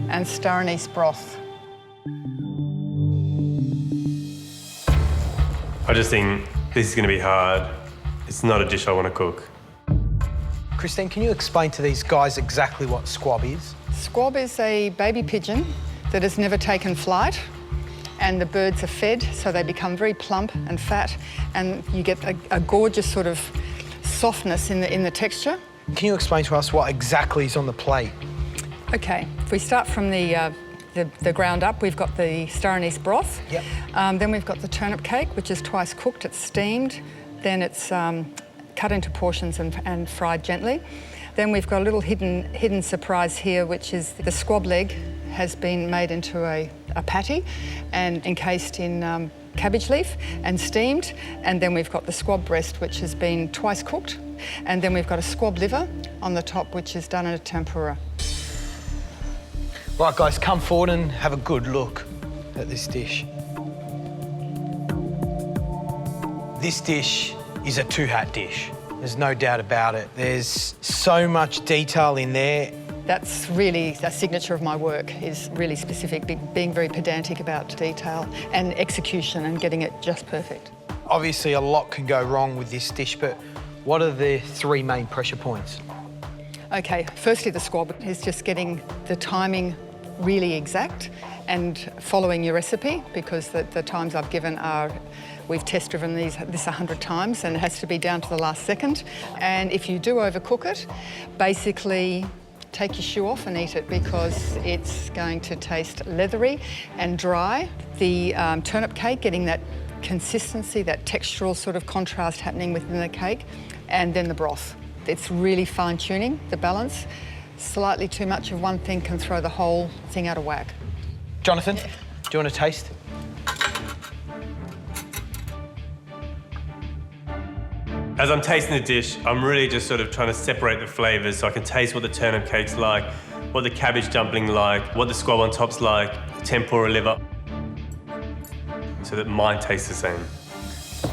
and star anise broth. I just think this is going to be hard. It's not a dish I want to cook. Christine, can you explain to these guys exactly what squab is? Squab is a baby pigeon that has never taken flight, and the birds are fed so they become very plump and fat, and you get a gorgeous sort of softness in the texture. Can you explain to us what exactly is on the plate? Okay, if we start from the ground up, we've got the star anise broth. Yep. Then we've got the turnip cake, which is twice cooked. It's steamed. Then it's cut into portions and fried gently. Then we've got a little hidden surprise here, which is the squab leg has been made into a patty and encased in cabbage leaf and steamed. And then we've got the squab breast, which has been twice cooked. And then we've got a squab liver on the top, which is done in a tempura. Right, guys, come forward and have a good look at this dish. This dish is a two-hat dish. There's no doubt about it. There's so much detail in there. That's really a signature of my work, is really specific, being very pedantic about detail and execution and getting it just perfect. Obviously, a lot can go wrong with this dish, but what are the three main pressure points? Okay, firstly, the squab is just getting the timing really exact and following your recipe, because the times I've given are, we've test driven this 100 times and it has to be down to the last second. And if you do overcook it, basically take your shoe off and eat it, because it's going to taste leathery and dry. The turnip cake, getting that consistency, that textural sort of contrast happening within the cake, and then the broth. It's really fine-tuning the balance. Slightly too much of one thing can throw the whole thing out of whack. Jonathan, do you want to taste? As I'm tasting the dish, I'm really just sort of trying to separate the flavours so I can taste what the turnip cake's like, what the cabbage dumpling like, what the squab on top's like, the tempura liver, so that mine tastes the same.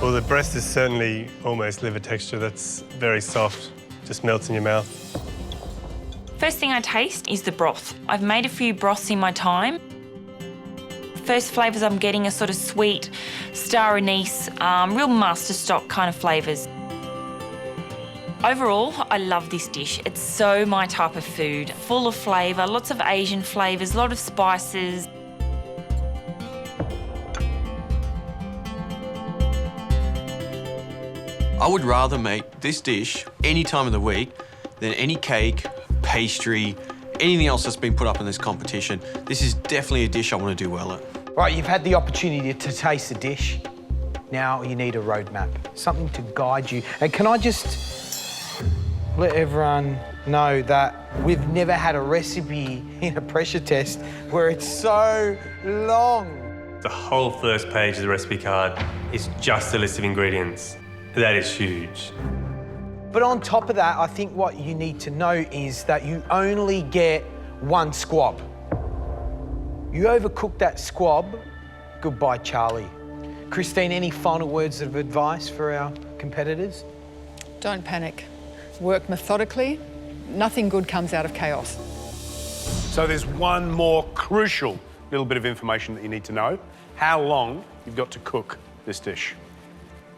Well, the breast is certainly almost liver texture. That's very soft, just melts in your mouth. First thing I taste is the broth. I've made a few broths in my time. First flavours I'm getting are sort of sweet, star anise, real master stock kind of flavours. Overall, I love this dish. It's so my type of food. Full of flavour, lots of Asian flavours, a lot of spices. I would rather make this dish any time of the week than any cake, pastry, anything else that's been put up in this competition. This is definitely a dish I want to do well at. Right, you've had the opportunity to taste the dish. Now you need a roadmap, something to guide you. And can I just let everyone know that we've never had a recipe in a pressure test where it's so long. The whole first page of the recipe card is just a list of ingredients. That is huge. But on top of that, I think what you need to know is that you only get one squab. You overcook that squab, goodbye, Charlie. Christine, any final words of advice for our competitors? Don't panic. Work methodically. Nothing good comes out of chaos. So there's one more crucial little bit of information that you need to know. How long you've got to cook this dish.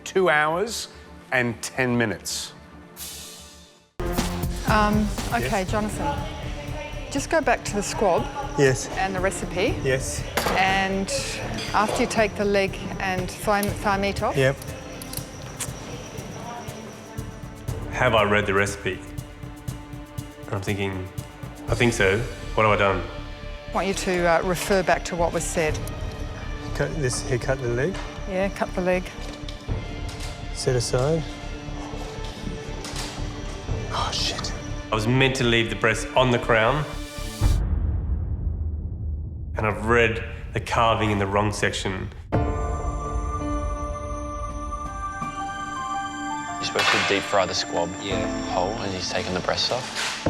2 hours and 10 minutes. Okay, Jonathan, just go back to the squab. Yes. And the recipe. Yes. And after you take the leg and thigh meat off. Yep. Have I read the recipe? And I'm thinking, I think so. What have I done? I want you to refer back to what was said. Cut the leg. Yeah, cut the leg. Set aside. Oh, shit. I was meant to leave the breast on the crown. And I've read the carving in the wrong section. You're supposed to deep fry the squab whole as he's taking the breast off.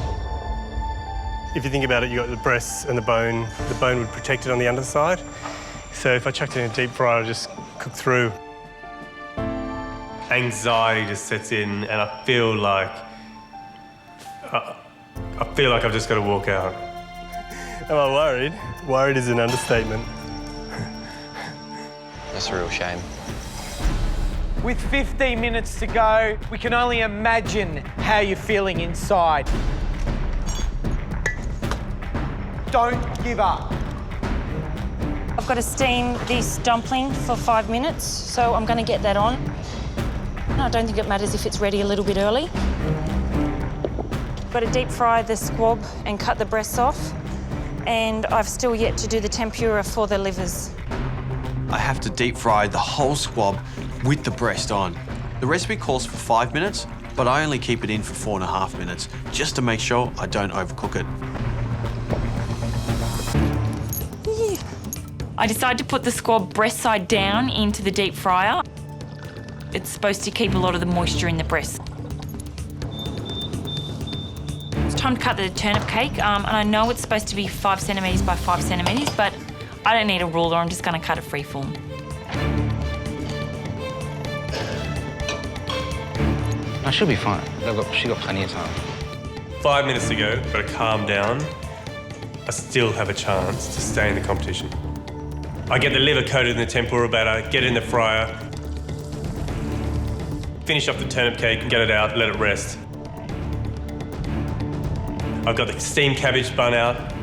If you think about it, you got the breasts and the bone. The bone would protect it on the underside. So if I chucked it in a deep fryer, it'll just cook through. Anxiety just sets in, and I feel like I've just got to walk out. Am I worried? Worried is an understatement. That's a real shame. With 15 minutes to go, we can only imagine how you're feeling inside. Don't give up. I've got to steam this dumpling for 5 minutes, so I'm going to get that on. No, I don't think it matters if it's ready a little bit early. Got to deep fry the squab and cut the breasts off, and I've still yet to do the tempura for the livers. I have to deep fry the whole squab with the breast on. The recipe calls for 5 minutes, but I only keep it in for 4.5 minutes, just to make sure I don't overcook it. I decided to put the squab breast side down into the deep fryer. It's supposed to keep a lot of the moisture in the breast. It's time to cut the turnip cake, and I know it's supposed to be 5 centimetres by 5 centimetres, but I don't need a ruler, I'm just going to cut it freeform. I should be fine. She got plenty of time. 5 minutes to go, got to calm down. I still have a chance to stay in the competition. I get the liver coated in the tempura batter, get it in the fryer, finish off the turnip cake and get it out, let it rest. I've got the steamed cabbage spun out.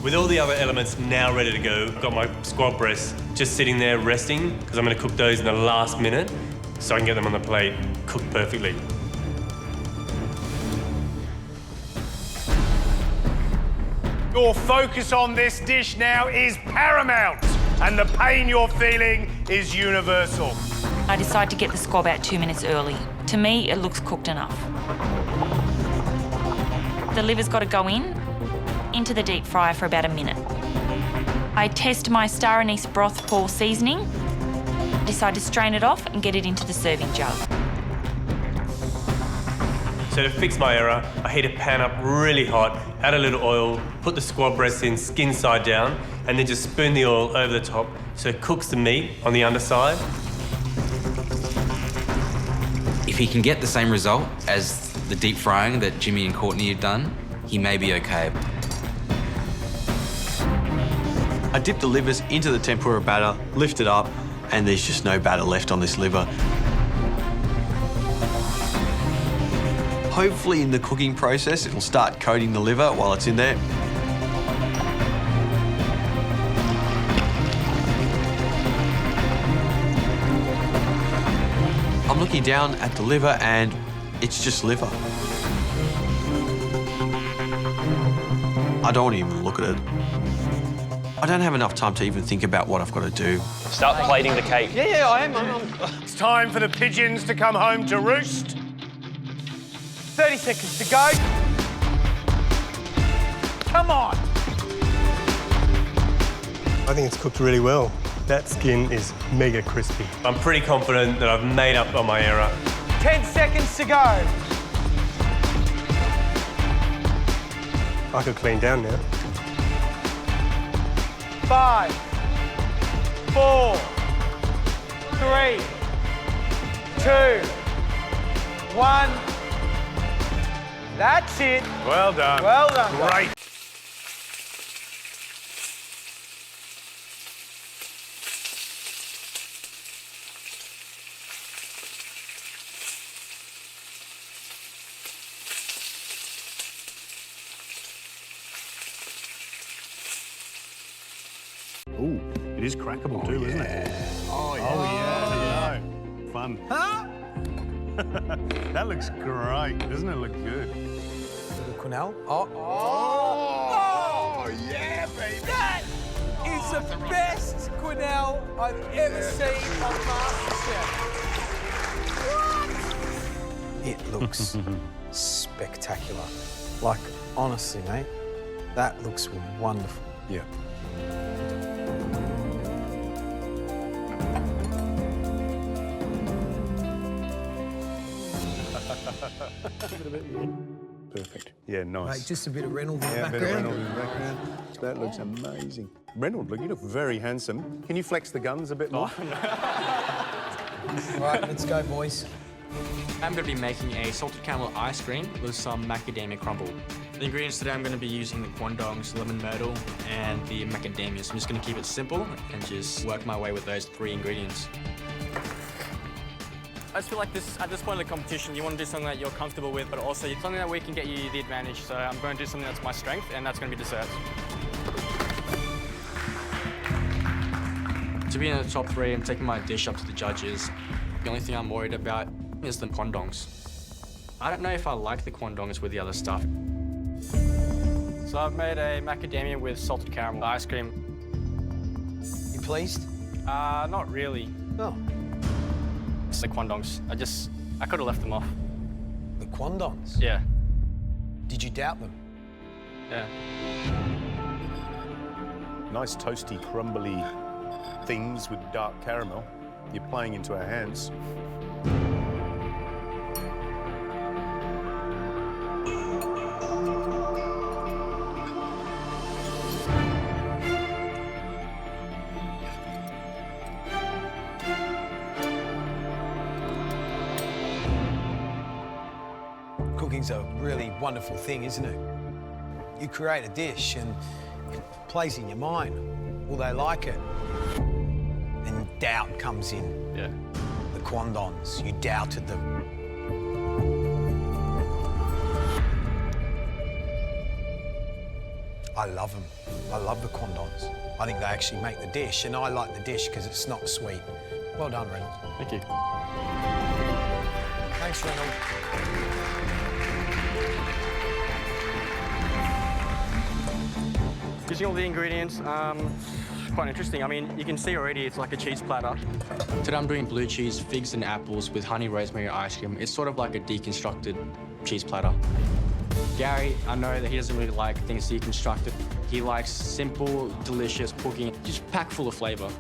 With all the other elements now ready to go, I've got my squab breasts just sitting there resting because I'm going to cook those in the last minute so I can get them on the plate, cooked perfectly. Your focus on this dish now is paramount, and the pain you're feeling is universal. I decided to get the squab out 2 minutes early. To me, it looks cooked enough. The liver's got to go into the deep fryer for about a minute. I test my star anise broth for seasoning. Decide to strain it off and get it into the serving jar. So to fix my error, I heat a pan up really hot, add a little oil, put the squab breast in skin side down, and then just spoon the oil over the top so it cooks the meat on the underside. If he can get the same result as the deep frying that Jimmy and Courtney have done, he may be okay. I dip the livers into the tempura batter, lift it up, and there's just no batter left on this liver. Hopefully in the cooking process, it'll start coating the liver while it's in there. I'm looking down at the liver and it's just liver. I don't want to even look at it. I don't have enough time to even think about what I've got to do. Start plating the cake. Yeah, I am. It's time for the pigeons to come home to roost. 30 seconds to go. Come on. I think it's cooked really well. That skin is mega crispy. I'm pretty confident that I've made up on my error. 10 seconds to go. I could clean down now. 5, 4, 3, 2, 1. That's it. Well done. Well done. Great. Ooh, it is crackable too, isn't it? Oh, yeah. Fun. Huh? That looks great. Doesn't it look good? quenelle. Yeah, baby! That is the best quenelle I've ever seen on MasterChef. It looks spectacular. Like, honestly, mate, that looks wonderful. Yeah. Perfect. Yeah, nice. Mate, just a bit of Reynold in the Yeah, a bit of background. Reynold in the background. That looks amazing. Reynold, look, you look very handsome. Can you flex the guns a bit more? Right, let's go, boys. I'm going to be making a salted caramel ice cream with some macadamia crumble. The ingredients today, I'm going to be using the quandongs, lemon myrtle, and the macadamia. So I'm just going to keep it simple and just work my way with those 3 ingredients. I just feel like at this point of the competition, you want to do something that you're comfortable with, but also something that we can get you the advantage. So I'm going to do something that's my strength, and that's going to be desserts. To be in the top 3 and taking my dish up to the judges, the only thing I'm worried about is the quandongs. I don't know if I like the quandongs with the other stuff. So I've made a macadamia with salted caramel ice cream. You pleased? Not really. No. It's the quandongs. I could have left them off. The quandongs? Yeah. Did you doubt them? Yeah. Nice toasty, crumbly things with dark caramel. You're playing into our hands. Cooking's a really wonderful thing, isn't it? You create a dish and it plays in your mind. Will they like it? Then doubt comes in. Yeah. The quandongs, you doubted them. I love them. I love the quandongs. I think they actually make the dish, and I like the dish because it's not sweet. Well done, Reynold. Thank you. Thanks, Reynold. Using all the ingredients, quite interesting. I mean, you can see already it's like a cheese platter. Today I'm doing blue cheese, figs and apples with honey rosemary ice cream. It's sort of like a deconstructed cheese platter. Gary, I know that he doesn't really like things deconstructed. He likes simple, delicious cooking, just packed full of flavor.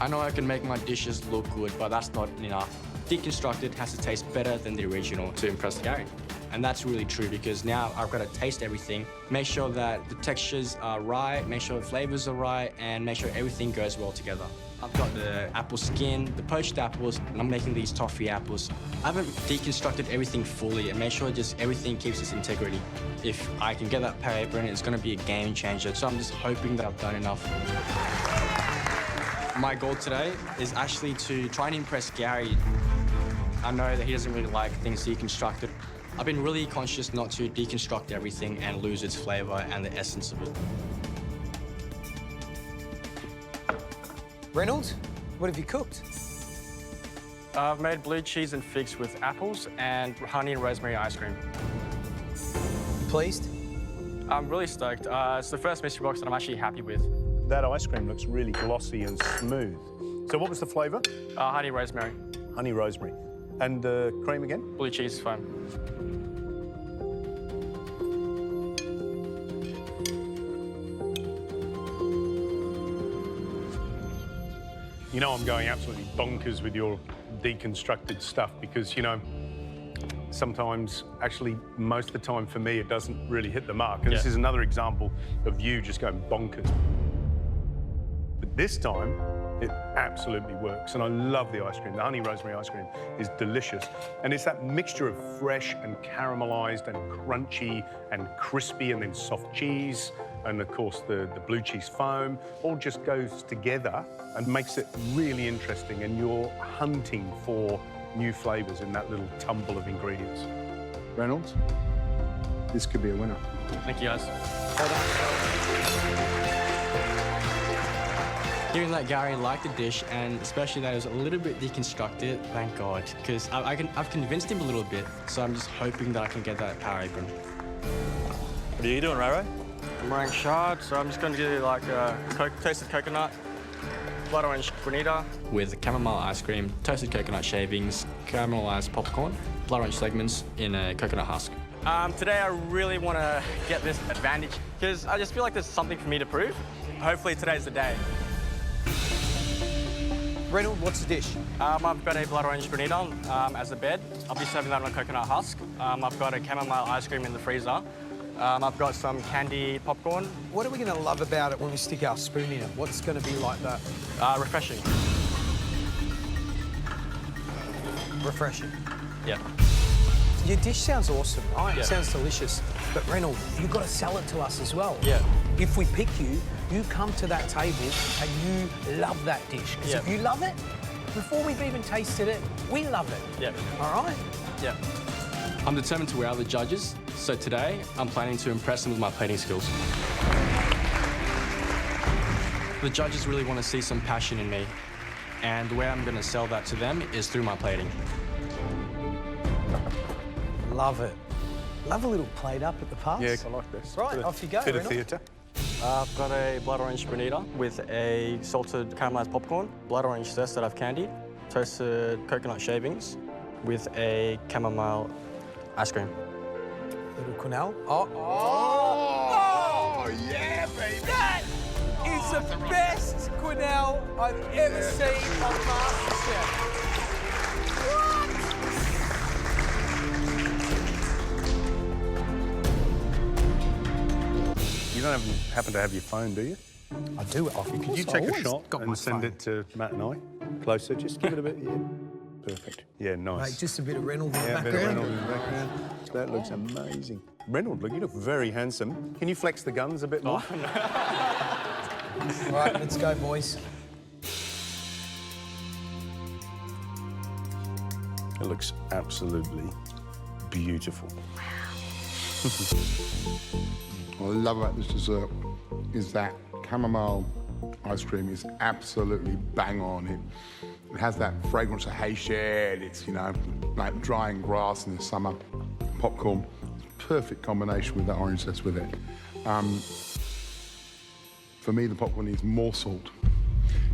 I know I can make my dishes look good, but that's not enough. Deconstructed has to taste better than the original to impress Gary. And that's really true because now I've got to taste everything, make sure that the textures are right, make sure the flavors are right, and make sure everything goes well together. I've got the apple skin, the poached apples, and I'm making these toffee apples. I haven't deconstructed everything fully and make sure just everything keeps its integrity. If I can get that pear apron, it's going to be a game changer. So I'm just hoping that I've done enough. My goal today is actually to try and impress Gary. I know that he doesn't really like things deconstructed. I've been really conscious not to deconstruct everything and lose its flavor and the essence of it. Reynold, what have you cooked? I've made blue cheese and figs with apples and honey and rosemary ice cream. Pleased? I'm really stoked. It's the first mystery box that I'm actually happy with. That ice cream looks really glossy and smooth. So what was the flavour? Honey rosemary. Honey rosemary. And the cream again? Blue cheese foam. You know I'm going absolutely bonkers with your deconstructed stuff because, you know, sometimes, actually, most of the time for me, it doesn't really hit the mark. And this is another example of you just going bonkers. But this time, it absolutely works. And I love the ice cream. The honey rosemary ice cream is delicious. And it's that mixture of fresh and caramelized and crunchy and crispy and then soft cheese. And of course, the blue cheese foam all just goes together and makes it really interesting. And you're hunting for new flavors in that little tumble of ingredients. Reynolds, this could be a winner. Thank you, guys. Hearing that Gary liked the dish, and especially that it was a little bit deconstructed, thank God, because I've convinced him a little bit, so I'm just hoping that I can get that power apron. What are you doing, Raro? I'm wearing shard, so I'm just going to do like toasted coconut, blood orange granita with chamomile ice cream, toasted coconut shavings, caramelized popcorn, blood orange segments in a coconut husk. Today I really want to get this advantage because I just feel like there's something for me to prove. Hopefully today's the day. Reynold, what's the dish? I've got a blood orange granita as a bed. I'll be serving that on a coconut husk. I've got a chamomile ice cream in the freezer. I've got some candied popcorn. What are we going to love about it when we stick our spoon in it? What's going to be like that? Refreshing. Refreshing. Yeah. Your dish sounds awesome, right? Yeah. It sounds delicious. But Reynold, you've got to sell it to us as well. Yeah. If we pick you, you come to that table and you love that dish. Because if you love it, before we've even tasted it, we love it. Yeah. All right? Yeah. I'm determined to wow the judges, so today I'm planning to impress them with my plating skills. The judges really want to see some passion in me, and the way I'm going to sell that to them is through my plating. Love it. Love a little plate up at the pass. Yeah, I like this. Right, off you go, Bit of Reynold. theatre. I've got a blood orange granita with a salted caramelized popcorn, blood orange zest that I've candied, toasted coconut shavings with a chamomile ice cream. Little quenelle. Oh, yeah, baby! That is the best quenelle I've ever seen on MasterChef. You don't happen to have your phone, do you? I do. Could you take a shot and send it to Matt and I? Closer, just give it a bit. Yeah. Perfect. Yeah, nice. Mate, just a bit of Reynold in the Yeah, a bit background. of Reynold in the background. That looks amazing. Reynold, look, you look very handsome. Can you flex the guns a bit more? Right, let's go, boys. It looks absolutely beautiful. What I love about this dessert is that chamomile ice cream is absolutely bang on. It has that fragrance of hay shed. It's, you know, like drying grass in the summer. Popcorn, perfect combination with that orange zest with it. For me, the popcorn needs more salt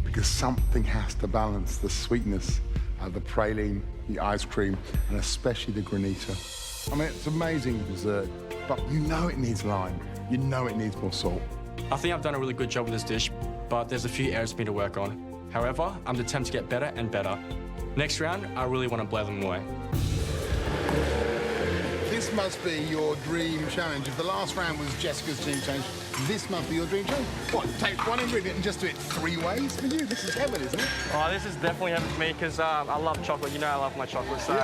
because something has to balance the sweetness of the praline, the ice cream, and especially the granita. I mean, it's amazing dessert, but you know it needs lime. You know it needs more salt. I think I've done a really good job with this dish, but there's a few areas for me to work on. However, I'm determined to get better and better. Next round, I really want to blow them away. This must be your dream challenge. If the last round was Jessica's dream challenge, this must be your dream challenge. What, take one ingredient and just do it 3 ways for you? This is heaven, isn't it? Oh, this is definitely heaven for me because I love chocolate. You know I love my chocolate, so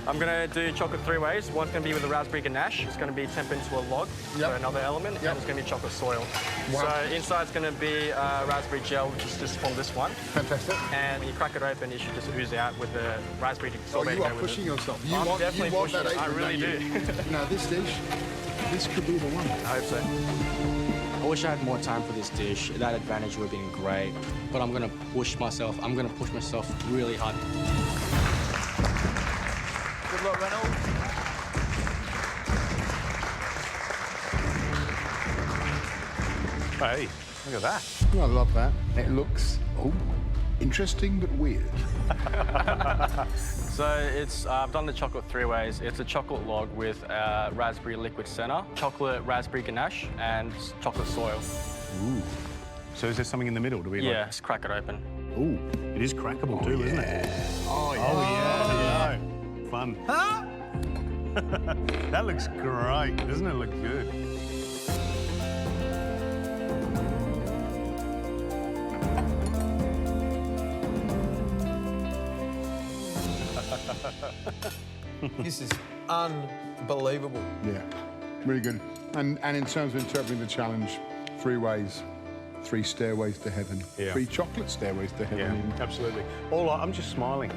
I'm going to do chocolate 3 ways. One's going to be with a raspberry ganache. It's going to be tempered into a log for another element, and it's going to be chocolate soil. Wow. So inside's going to be raspberry gel, which is just from this one. Fantastic. And when you crack it open, it should just ooze out with the raspberry sorbet. Oh, you are pushing yourself. You I'm want, definitely you want pushing that it. I apron, really don't do. you? Now, this dish, this could be the one. I hope so. I wish I had more time for this dish. That advantage would have been great. But I'm going to push myself. I'm going to push myself really hard. Good luck, Reynold. Hey, look at that. Oh, I love that. It looks, interesting but weird. So it's, I've done the chocolate 3 ways. It's a chocolate log with raspberry liquid center, chocolate raspberry ganache, and chocolate soil. Ooh. So is there something in the middle? Do we Yeah, just crack it open. Ooh, it is crackable too, isn't it? Oh, yeah. Oh, yeah. Fun. Huh? That looks great. Doesn't it look good? This is unbelievable. Yeah, really good. And in terms of interpreting the challenge, 3 ways, 3 stairways to heaven. Yeah. 3 chocolate stairways to heaven. Yeah, absolutely. I'm just smiling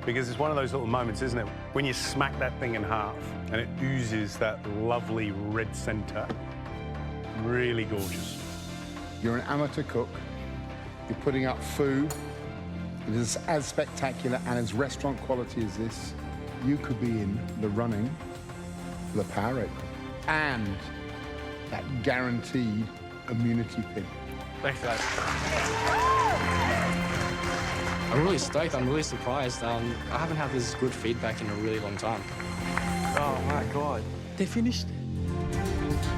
because it's one of those little moments, isn't it? When you smack that thing in half and it oozes that lovely red centre. Really gorgeous. You're an amateur cook. You're putting up food that is as spectacular and as restaurant quality as this. You could be in the running for the Power Apron. And that guaranteed immunity pin. Thanks, guys. I'm really stoked. I'm really surprised. I haven't had this good feedback in a really long time. Oh my God. They finished?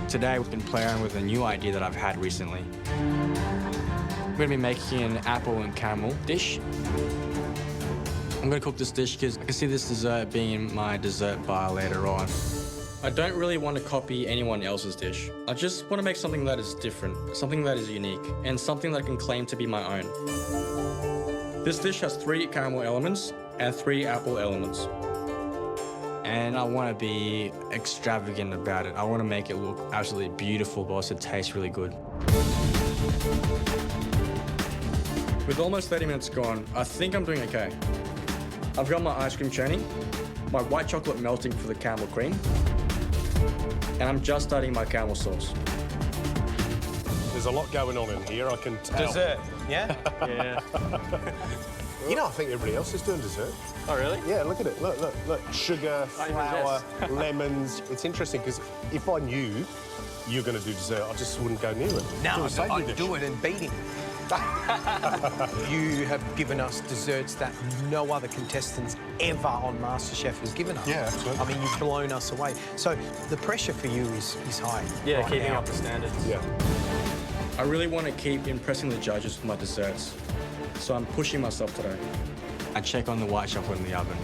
Today we've been playing with a new idea that I've had recently. We're going to be making an apple and caramel dish. I'm going to cook this dish because I can see this dessert being in my dessert bar later on. I don't really want to copy anyone else's dish. I just want to make something that is different, something that is unique, and something that I can claim to be my own. This dish has 3 caramel elements and 3 apple elements. And I want to be extravagant about it. I want to make it look absolutely beautiful, but also taste really good. With almost 30 minutes gone, I think I'm doing okay. I've got my ice cream churning, my white chocolate melting for the caramel cream, and I'm just starting my caramel sauce. There's a lot going on in here, I can tell. Dessert, yeah? Yeah. You know, I think everybody else is doing dessert. Oh, really? Yeah, look at it. Look, look, look. Sugar, flour, lemons. It's interesting because if I knew you're going to do dessert, I just wouldn't go near it. No, I'd do it and beat him. You have given us desserts that no other contestants ever on MasterChef has given us. Yeah, absolutely. I mean, you've blown us away. So the pressure for you is high. Yeah, right keeping now. up the standards. Yeah. I really want to keep impressing the judges with my desserts, so I'm pushing myself today. I check on the white chocolate in the oven.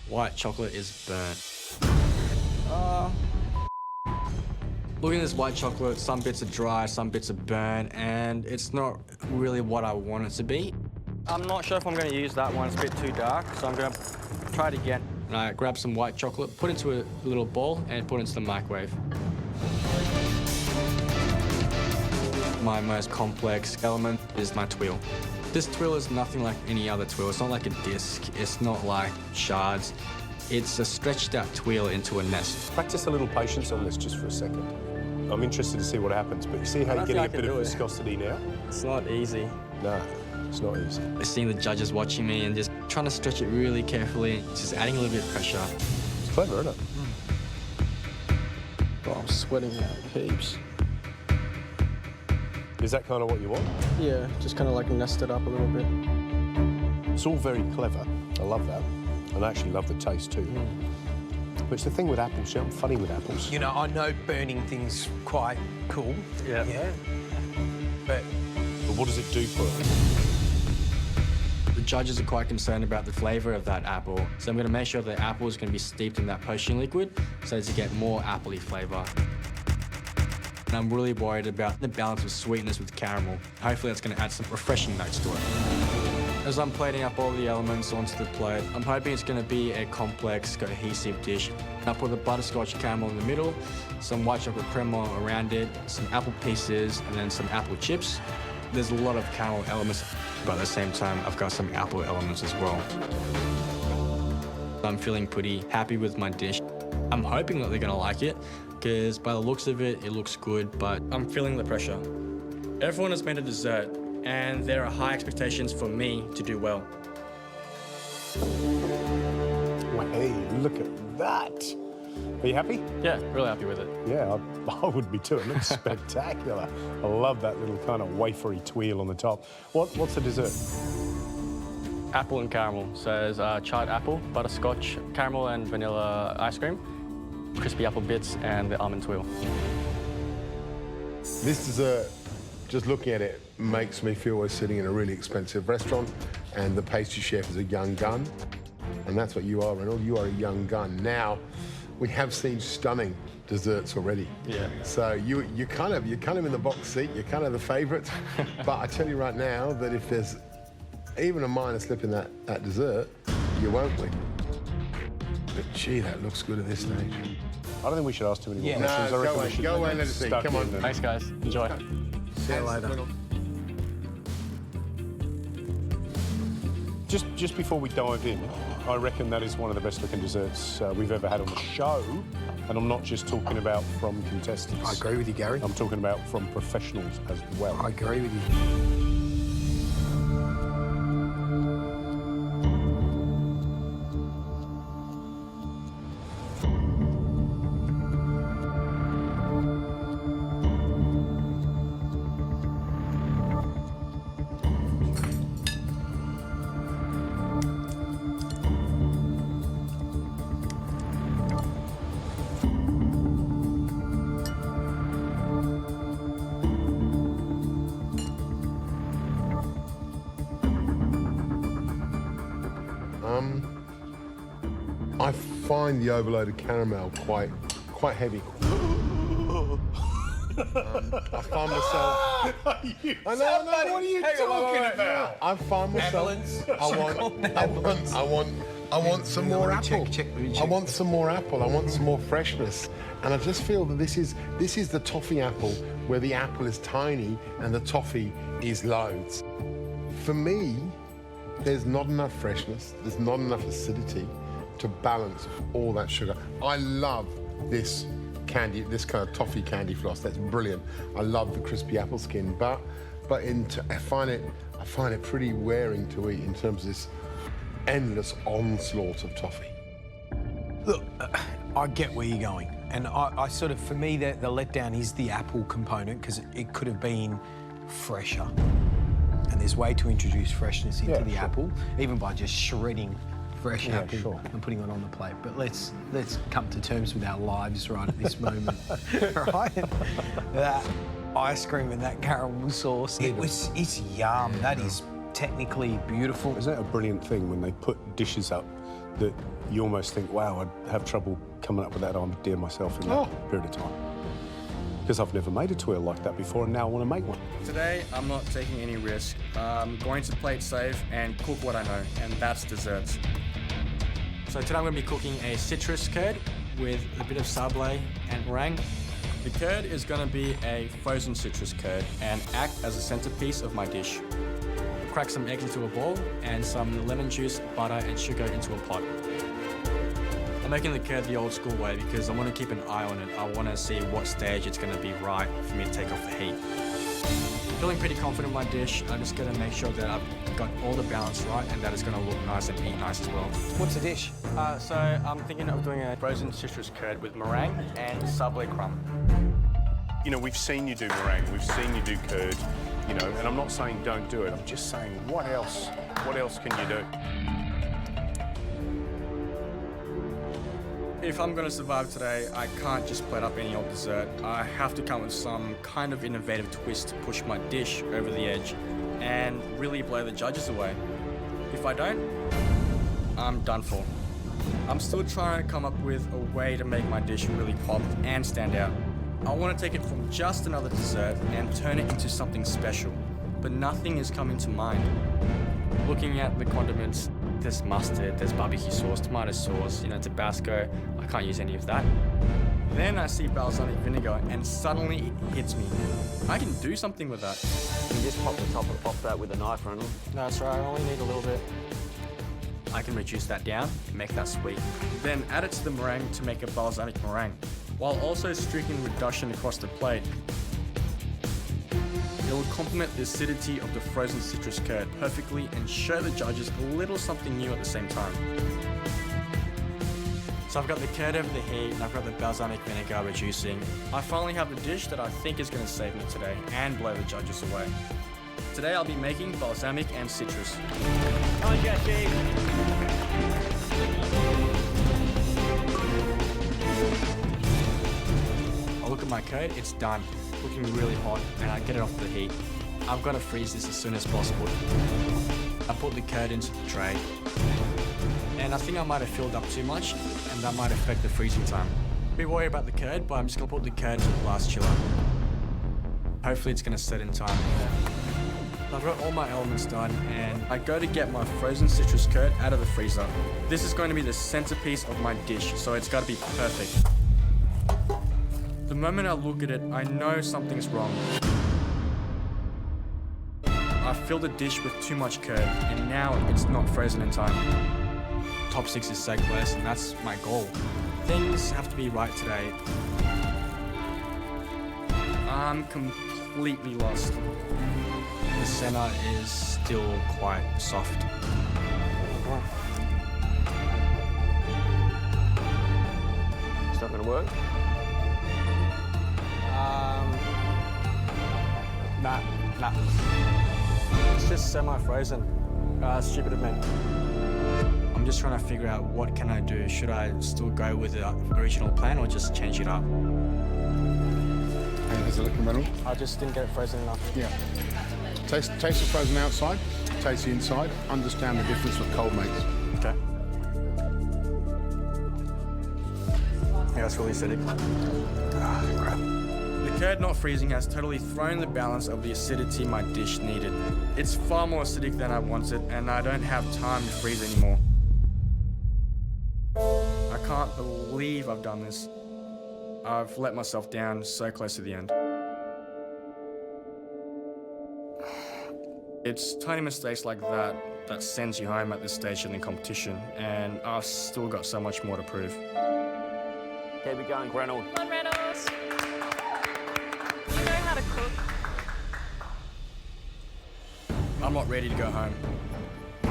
White chocolate is burnt. Looking at this white chocolate, some bits are dry, some bits are burnt, and it's not really what I want it to be. I'm not sure if I'm going to use that one. It's a bit too dark, so I'm going to try it again. And I grab some white chocolate, put it into a little bowl, and put it into the microwave. My most complex element is my tuile. This tuile is nothing like any other tuile. It's not like a disc. It's not like shards. It's a stretched out tuile into a nest. Practice a little patience on this just for a second. I'm interested to see what happens, but you see how you're getting a bit of viscosity now? It's not easy. No, it's not easy. Seeing the judges watching me and just trying to stretch it really carefully, just adding a little bit of pressure. It's clever, isn't it? Oh, I'm sweating out heaps. Is that kind of what you want? Yeah, just kind of like nest it up a little bit. It's all very clever. I love that. And I actually love the taste too. But it's the thing with apples, I'm funny with apples. You know, I know burning things quite cool. Yeah. Yeah. But what does it do for it? The judges are quite concerned about the flavour of that apple, so I'm going to make sure the apple is going to be steeped in that potion liquid so as to get more appley flavour. And I'm really worried about the balance of sweetness with caramel. Hopefully that's going to add some refreshing notes to it. As I'm plating up all the elements onto the plate, I'm hoping it's going to be a complex, cohesive dish. I put the butterscotch caramel in the middle, some white chocolate crema around it, some apple pieces, and then some apple chips. There's a lot of caramel elements, but at the same time, I've got some apple elements as well. I'm feeling pretty happy with my dish. I'm hoping that they're going to like it, because by the looks of it, it looks good, but I'm feeling the pressure. Everyone has made a dessert, and there are high expectations for me to do well. Hey, look at that. Are you happy? Yeah, really happy with it. Yeah, I would be too. It looks spectacular. I love that little kind of wafery tuile on the top. What's the dessert? Apple and caramel. So there's charred apple, butterscotch, caramel and vanilla ice cream, crispy apple bits, and the almond tuile. This dessert, just looking at it, makes me feel we're sitting in a really expensive restaurant and the pastry chef is a young gun. And that's what you are, Reynold. You are a young gun. Now, we have seen stunning desserts already. Yeah. So you're kind of in the box seat. You're kind of the favourite. But I tell you right now that if there's even a minor slip in that dessert, you won't win. But gee, that looks good at this stage. I don't think we should ask too many more No, questions. I reckon we should go away and let us see. stuck Come on. in and- Thanks, guys. Enjoy. see you later. Just before we dive in, I reckon that is one of the best looking desserts we've ever had on the show. And I'm not just talking about from contestants. I agree with you, Gary. I'm talking about from professionals as well. I agree with you. find the overloaded caramel quite heavy. I find myself. I know. What are you talking about? I find myself. I want some more apple. I want some more apple. I want some more freshness. And I just feel that this is the toffee apple, where the apple is tiny and the toffee is loads. For me, there's not enough freshness. There's not enough acidity to balance all that sugar. I love this candy, this kind of toffee candy floss. That's brilliant. I love the crispy apple skin, but I find it pretty wearing to eat in terms of this endless onslaught of toffee. Look, I get where you're going, and I sort of, for me, the letdown is the apple component, because it could have been fresher. And there's a way to introduce freshness into the apple, even by just shredding fresh apple and putting it on the plate. But let's come to terms with our lives right at this moment, right? That ice cream and that caramel sauce, it's yum. That is technically beautiful. Isn't it a brilliant thing when they put dishes up that you almost think, wow, I'd have trouble coming up with that idea myself in that period of time? Because I've never made a twirl like that before, and now I want to make one. Today, I'm not taking any risk. I'm going to play it safe and cook what I know, and that's desserts. So today I'm going to be cooking a citrus curd with a bit of sablé and meringue. The curd is going to be a frozen citrus curd and act as a centerpiece of my dish. Crack some eggs into a bowl and some lemon juice, butter and sugar into a pot. I'm making the curd the old school way because I want to keep an eye on it. I want to see what stage it's going to be right for me to take off the heat. Feeling pretty confident in my dish. I'm just going to make sure that I've got all the balance right and that it's going to look nice and eat nice as well. What's the dish? So I'm thinking of doing a frozen citrus curd with meringue and sablé crumb. You know, we've seen you do meringue, we've seen you do curd, you know, and I'm not saying don't do it. I'm just saying, what else can you do? If I'm going to survive today, I can't just plate up any old dessert. I have to come with some kind of innovative twist to push my dish over the edge and really blow the judges away. If I don't, I'm done for. I'm still trying to come up with a way to make my dish really pop and stand out. I want to take it from just another dessert and turn it into something special, but nothing is coming to mind. Looking at the condiments, there's mustard, there's barbecue sauce, tomato sauce, Tabasco. I can't use any of that. Then I see balsamic vinegar and suddenly it hits me. I can do something with that. You just pop the top off that with a knife, Reynold. That's right, I only need a little bit. I can reduce that down and make that sweet. Then add it to the meringue to make a balsamic meringue, while also streaking reduction across the plate. It will complement the acidity of the frozen citrus curd perfectly and show the judges a little something new at the same time. So I've got the curd over the heat and I've got the balsamic vinegar reducing. I finally have a dish that I think is going to save me today and blow the judges away. Today I'll be making balsamic and citrus. Come on, Jesse. I look at my curd, it's done. Looking really hot, and I get it off the heat. I've got to freeze this as soon as possible. I put the curd into the tray, and I think I might have filled up too much, and that might affect the freezing time. A bit worried about the curd, but I'm just gonna put the curd into the glass chiller. Hopefully it's gonna set in time. I've got all my elements done, and I go to get my frozen citrus curd out of the freezer. This is going to be the centerpiece of my dish, so it's gotta be perfect. The moment I look at it, I know something's wrong. I filled the dish with too much curd, and now it's not frozen in time. Top 6 is so close, and that's my goal. Things have to be right today. I'm completely lost. The center is still quite soft. It's not going to work? Nah. It's just semi-frozen. Stupid of me. I'm just trying to figure out what can I do. Should I still go with the original plan or just change it up? How's it looking, Reynold? I just didn't get it frozen enough. Yeah. Taste the frozen outside, taste the inside, understand the difference what cold makes. Okay. Yeah, it's really acidic. The curd not freezing has totally thrown the balance of the acidity my dish needed. It's far more acidic than I wanted, and I don't have time to freeze anymore. I can't believe I've done this. I've let myself down so close to the end. It's tiny mistakes like that that sends you home at this stage in the competition, and I've still got so much more to prove. Keep it going, Reynold. Come on, Reynold. You know how to cook. I'm not ready to go home.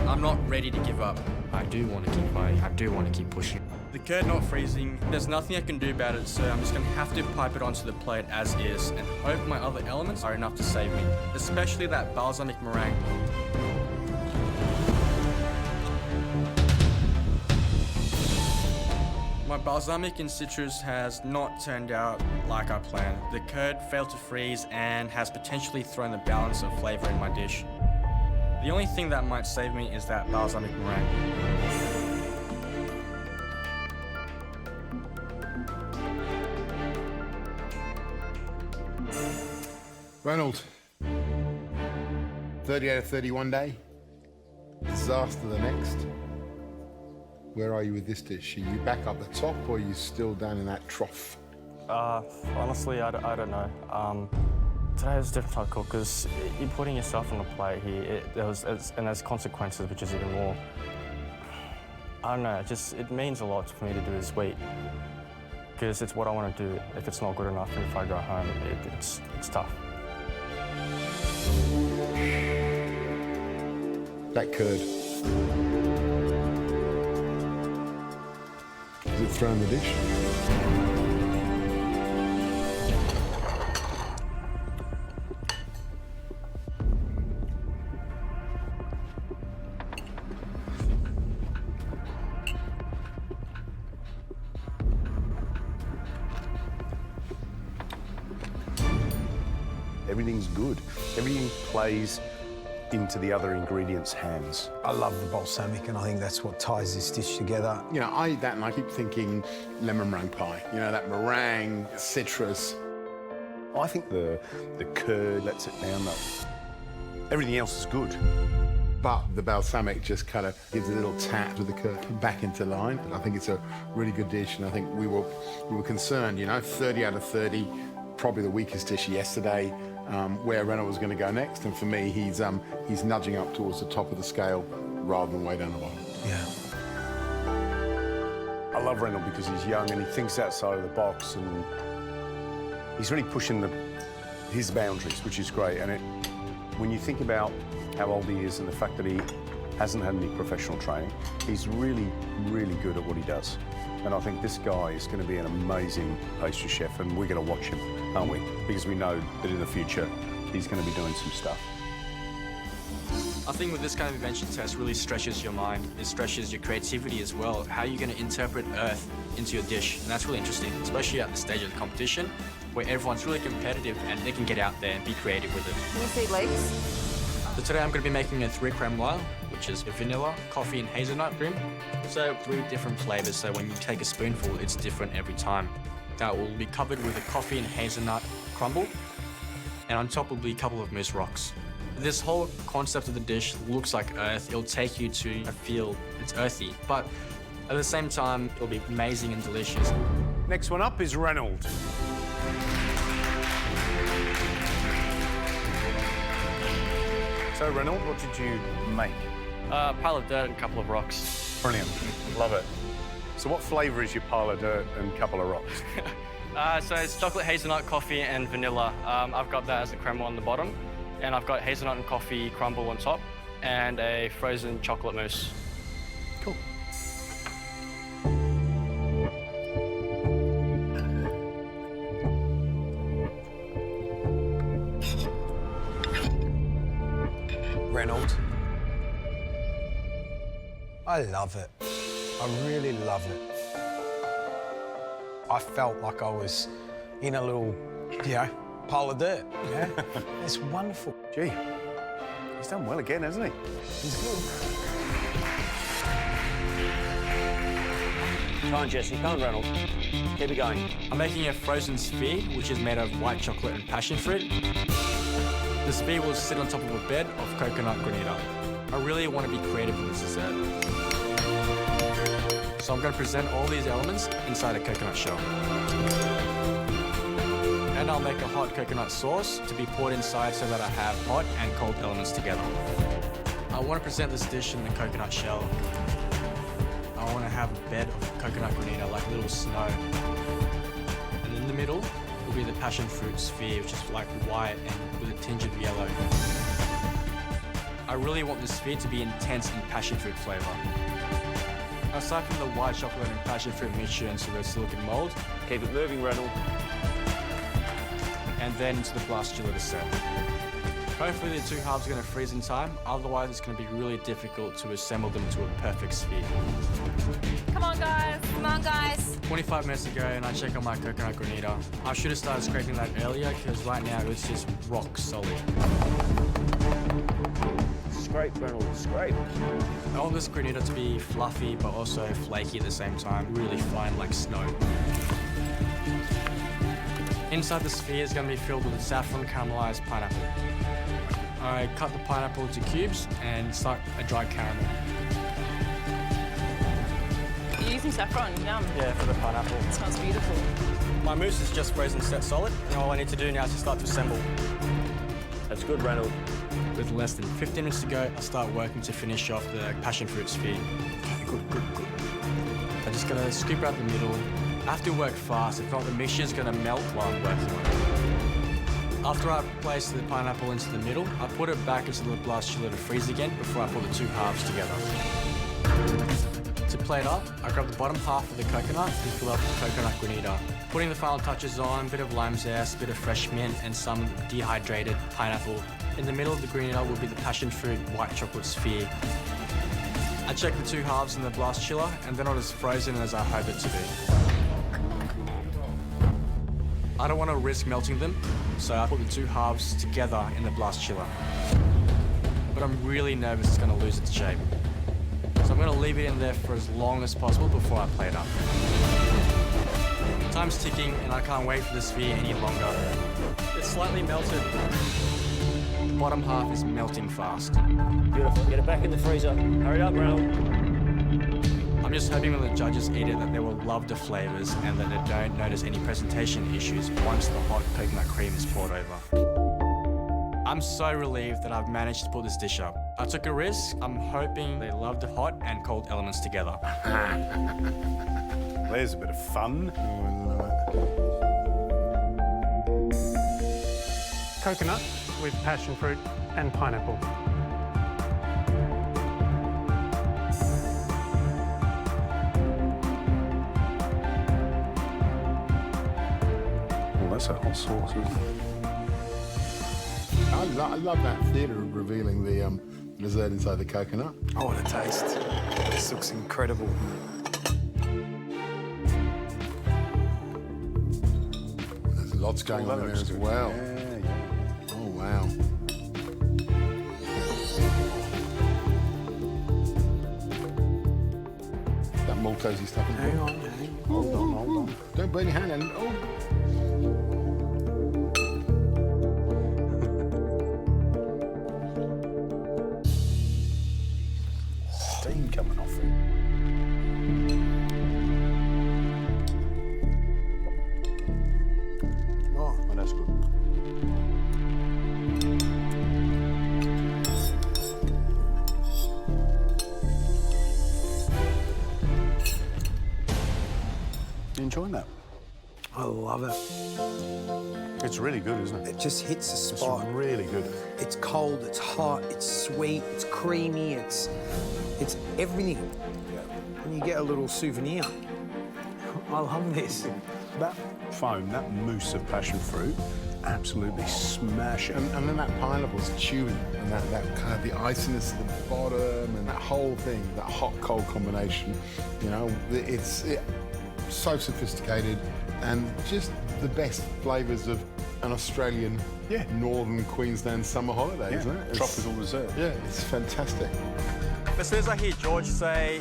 I'm not ready to give up. I do want to keep fighting. I do want to keep pushing. The curd not freezing, there's nothing I can do about it, so I'm just going to have to pipe it onto the plate as is and hope my other elements are enough to save me, especially that balsamic meringue. My balsamic and citrus has not turned out like I planned. The curd failed to freeze and has potentially thrown the balance of flavour in my dish. The only thing that might save me is that balsamic meringue. Reynold, 30 out of 31 day, disaster the next. Where are you with this dish? Are you back up the top or are you still down in that trough? Honestly, I don't know. Today was a different type of cook because you're putting yourself on the plate here. And there's consequences, which is even more. I don't know. It means a lot for me to do this week because it's what I want to do. If it's not good enough, and if I go home, it's tough. That curd. Has it thrown the dish? Everything's good. Everything plays into the other ingredients' hands. I love the balsamic, and I think that's what ties this dish together. You know, I eat that and I keep thinking lemon meringue pie. You know, that meringue, citrus. I think the curd lets it down, though. Everything else is good. But the balsamic just kind of gives a little tap to the curd back into line. I think it's a really good dish, and I think we were concerned, you know, 30 out of 30, probably the weakest dish yesterday. Where Reynold was going to go next, and for me, he's nudging up towards the top of the scale rather than way down the bottom. Yeah. I love Reynold because he's young and he thinks outside of the box, and he's really pushing his boundaries, which is great. And when you think about how old he is and the fact that he hasn't had any professional training, he's really, really good at what he does. And I think this guy is going to be an amazing pastry chef, and we're going to watch him, aren't we? Because we know that in the future, he's going to be doing some stuff. I think with this kind of invention test really stretches your mind. It stretches your creativity as well. How are you going to interpret earth into your dish? And that's really interesting, especially at the stage of the competition, where everyone's really competitive and they can get out there and be creative with it. Can you see legs? So today I'm going to be making a 3 creme noir, which is vanilla, coffee and hazelnut cream. So 3 different flavors, so when you take a spoonful, it's different every time. That will be covered with a coffee and hazelnut crumble, and on top will be a couple of mousse rocks. This whole concept of the dish looks like earth. It'll take you to a feel it's earthy, but at the same time, it'll be amazing and delicious. Next one up is Reynold. So, Reynold, what did you make? A pile of dirt and a couple of rocks. Brilliant. Love it. So what flavour is your pile of dirt and couple of rocks? So it's chocolate, hazelnut, coffee and vanilla. I've got that as a creme on the bottom, and I've got hazelnut and coffee crumble on top, and a frozen chocolate mousse. Cool. Reynold. I love it. I really love it. I felt like I was in a little, pile of dirt. Yeah, it's wonderful. Gee, he's done well again, hasn't he? He's good. Come on, Jesse. Come on, Reynold. Keep it going. I'm making a frozen sphere, which is made of white chocolate and passion fruit. The sphere will sit on top of a bed of coconut granita. I really want to be creative with this dessert. So I'm going to present all these elements inside a coconut shell. And I'll make a hot coconut sauce to be poured inside so that I have hot and cold elements together. I want to present this dish in the coconut shell. I want to have a bed of coconut granita, like little snow. And in the middle will be the passion fruit sphere, which is like white and with a tinge of yellow. I really want this sphere to be intense in passion fruit flavour. Aside from the white chocolate and passion fruit mixture into the silicone mould. Keep it moving, Reynold. And then into the blast chiller to set. Hopefully the two halves are going to freeze in time, otherwise it's going to be really difficult to assemble them to a perfect sphere. Come on, guys. Come on, guys. 25 minutes ago and I check on my coconut granita. I should have started scraping that earlier because right now it's just rock solid. Scrape, Reynold, scrape. I want this granita to be fluffy but also flaky at the same time, really fine like snow. Inside the sphere is going to be filled with saffron caramelized pineapple. I cut the pineapple into cubes and start a dry caramel. You're using saffron, yum. Yeah, for the pineapple. It smells beautiful. My mousse is just frozen set solid, and all I need to do now is to start to assemble. That's good, Reynold. With less than 15 minutes to go, I'll start working to finish off the passion fruit sphere. Okay, good. I'm just gonna scoop out the middle. I have to work fast, if not the mixture's gonna melt while I'm working on it. After I place the pineapple into the middle, I put it back into the blast chiller to freeze again before I put the two halves together. To plate up, I grab the bottom half of the coconut and fill up the coconut granita. Putting the final touches on, a bit of lime zest, a bit of fresh mint and some dehydrated pineapple. In the middle of the granita will be the passion fruit white chocolate sphere. I check the two halves in the blast chiller and they're not as frozen as I hope it to be. I don't want to risk melting them, so I put the two halves together in the blast chiller. But I'm really nervous it's going to lose its shape. So I'm going to leave it in there for as long as possible before I plate up. Time's ticking and I can't wait for the sphere any longer. It's slightly melted. The bottom half is melting fast. Beautiful. Get it back in the freezer. Hurry up, Reynold. I'm just hoping when the judges eat it that they will love the flavours and that they don't notice any presentation issues once the hot coconut cream is poured over. I'm so relieved that I've managed to put this dish up. I took a risk. I'm hoping they love the hot and cold elements together. There's a bit of fun. Coconut with passion fruit and pineapple. That's a hot sauce, isn't it? I love that theatre of revealing the dessert inside the coconut. Oh, what a taste. This looks incredible. There's lots going on in there as well. Yeah. Oh, wow. That Maltesey stuff. Hang on. Hold on. Don't burn your hand. Oh. Steam coming off it. Oh, that's good. You enjoying that? I love it. It's really good, isn't it? It just hits the spot. It's really good. It's cold, it's hot, it's sweet, it's creamy, it's everything. And you get a little souvenir. I love this. That foam, that mousse of passion fruit, absolutely smashing. And then that pineapple's chewy, and that kind of the iciness at the bottom, and that whole thing, that hot-cold combination, you know, it's so sophisticated, and just the best flavours of an Australian, northern Queensland summer holiday, isn't it? Tropical dessert. Yeah, it's fantastic. As soon as I hear George say,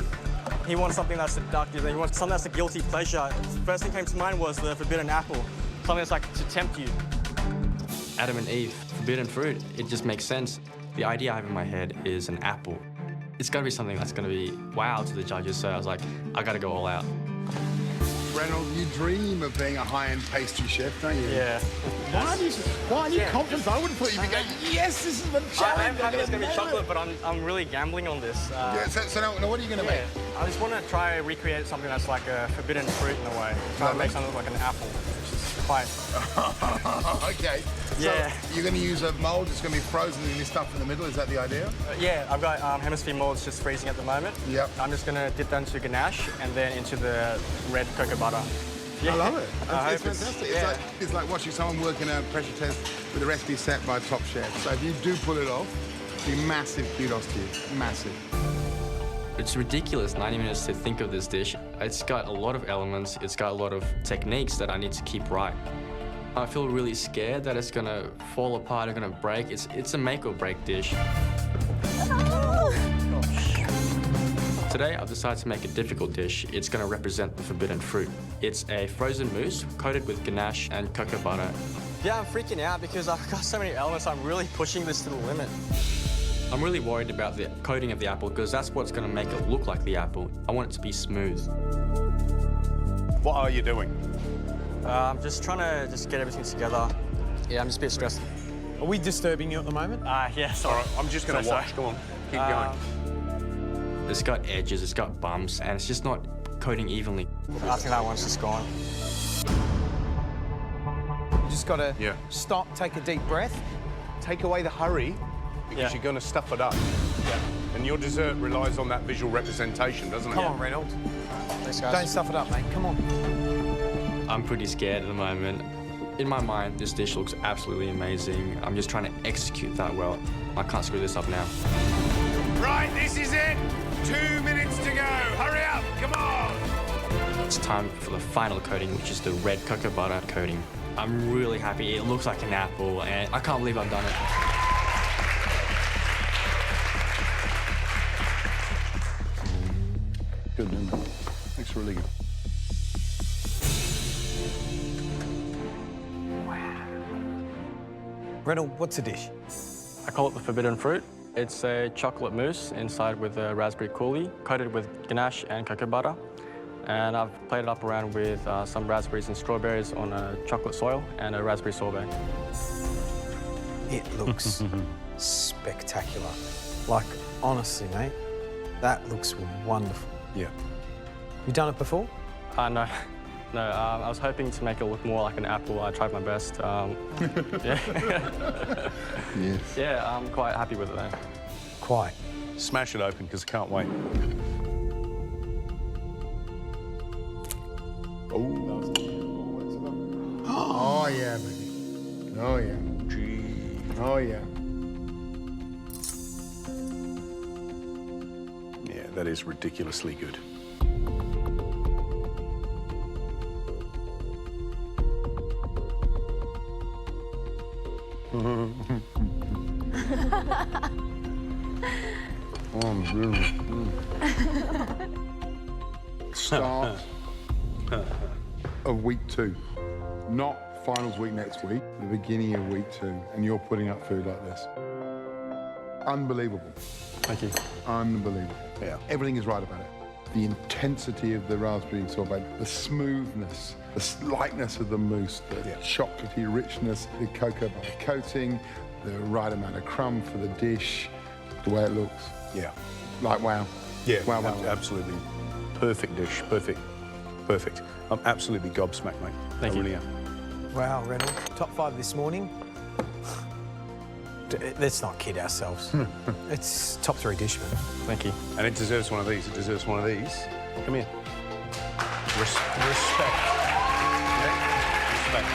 He wants something that's seductive, and he wants something that's a guilty pleasure. First thing came to mind was the forbidden apple. Something that's like to tempt you. Adam and Eve, forbidden fruit. It just makes sense. The idea I have in my head is an apple. It's got to be something that's going to be wow to the judges, so I was like, I got to go all out. Reynold, you dream of being a high-end pastry chef, don't you? Yeah. Why are you confident? I wouldn't put you going, yes, this is the challenge. I'm it's going to be chocolate, but I'm really gambling on this. Yeah, so now what are you going to make? I just want to try and recreate something that's like a forbidden fruit in a way. Try to make something like an apple, which is quite... Okay. Yeah. So you're going to use a mould that's going to be frozen in this stuff in the middle, is that the idea? Yeah, I've got hemisphere moulds just freezing at the moment. Yep. I'm just going to dip that into ganache and then into the red cocoa butter. Yeah. I love it. It's it's- fantastic. yeah. It's like watching someone working a pressure test with a recipe set by top chef. So if you do pull it off, be massive kudos to you. Massive. It's ridiculous, 90 minutes to think of this dish. It's got a lot of elements, it's got a lot of techniques that I need to keep right. I feel really scared that it's gonna fall apart or gonna break. It's a make or break dish. Today, I've decided to make a difficult dish. It's gonna represent the forbidden fruit. It's a frozen mousse coated with ganache and cocoa butter. Yeah, I'm freaking out because I've got so many elements. I'm really pushing this to the limit. I'm really worried about the coating of the apple because that's what's gonna make it look like the apple. I want it to be smooth. What are you doing? I'm just trying to get everything together. Yeah, I'm just a bit stressed. Are we disturbing you at the moment? Yeah, sorry. All right, I'm just going to watch. Go on, keep going. It's got edges, it's got bumps, and it's just not coating evenly. I think that one's just gone. You just got to stop, take a deep breath. Take away the hurry because you're going to stuff it up. Yeah. And your dessert relies on that visual representation, doesn't it? Come on, Reynold. Thanks, guys. Don't stuff it up, mate. Come on. I'm pretty scared at the moment. In my mind, this dish looks absolutely amazing. I'm just trying to execute that well. I can't screw this up now. Right, this is it. 2 minutes to go. Hurry up, come on. It's time for the final coating, which is the red cocoa butter coating. I'm really happy. It looks like an apple, and I can't believe I've done it. Good, isn't it? Looks really good. Reynold, what's the dish? I call it the forbidden fruit. It's a chocolate mousse inside with a raspberry coulis, coated with ganache and cocoa butter. And I've played it up around with some raspberries and strawberries on a chocolate soil and a raspberry sorbet. It looks spectacular. Like, honestly, mate, that looks wonderful. Yeah. You done it before? No. No, I was hoping to make it look more like an apple. I tried my best. Yeah. Yes. Yeah, I'm quite happy with it, though. Quite. Smash it open because I can't wait. Oh, yeah, baby. Oh, yeah. Oh, yeah. Yeah, that is ridiculously good. Start of week 2. Not finals week next week, the beginning of week 2, and you're putting up food like this. Unbelievable. Thank you. Unbelievable. Yeah. Everything is right about it. The intensity of the raspberry sorbet, the smoothness, the slightness of the mousse, the chocolatey richness, the cocoa butter coating, the right amount of crumb for the dish, the way it looks. Yeah. Like, wow. Yeah, Wow, wow, wow. absolutely. Perfect dish, perfect. Perfect. I'm absolutely gobsmacked, mate. Thank I you. really am. Wow, Reynold. Top 5 this morning. Let's not kid ourselves. It's top 3 dish, man. Thank you. And it deserves one of these. It deserves one of these. Come here. Respect. Yeah? Respect.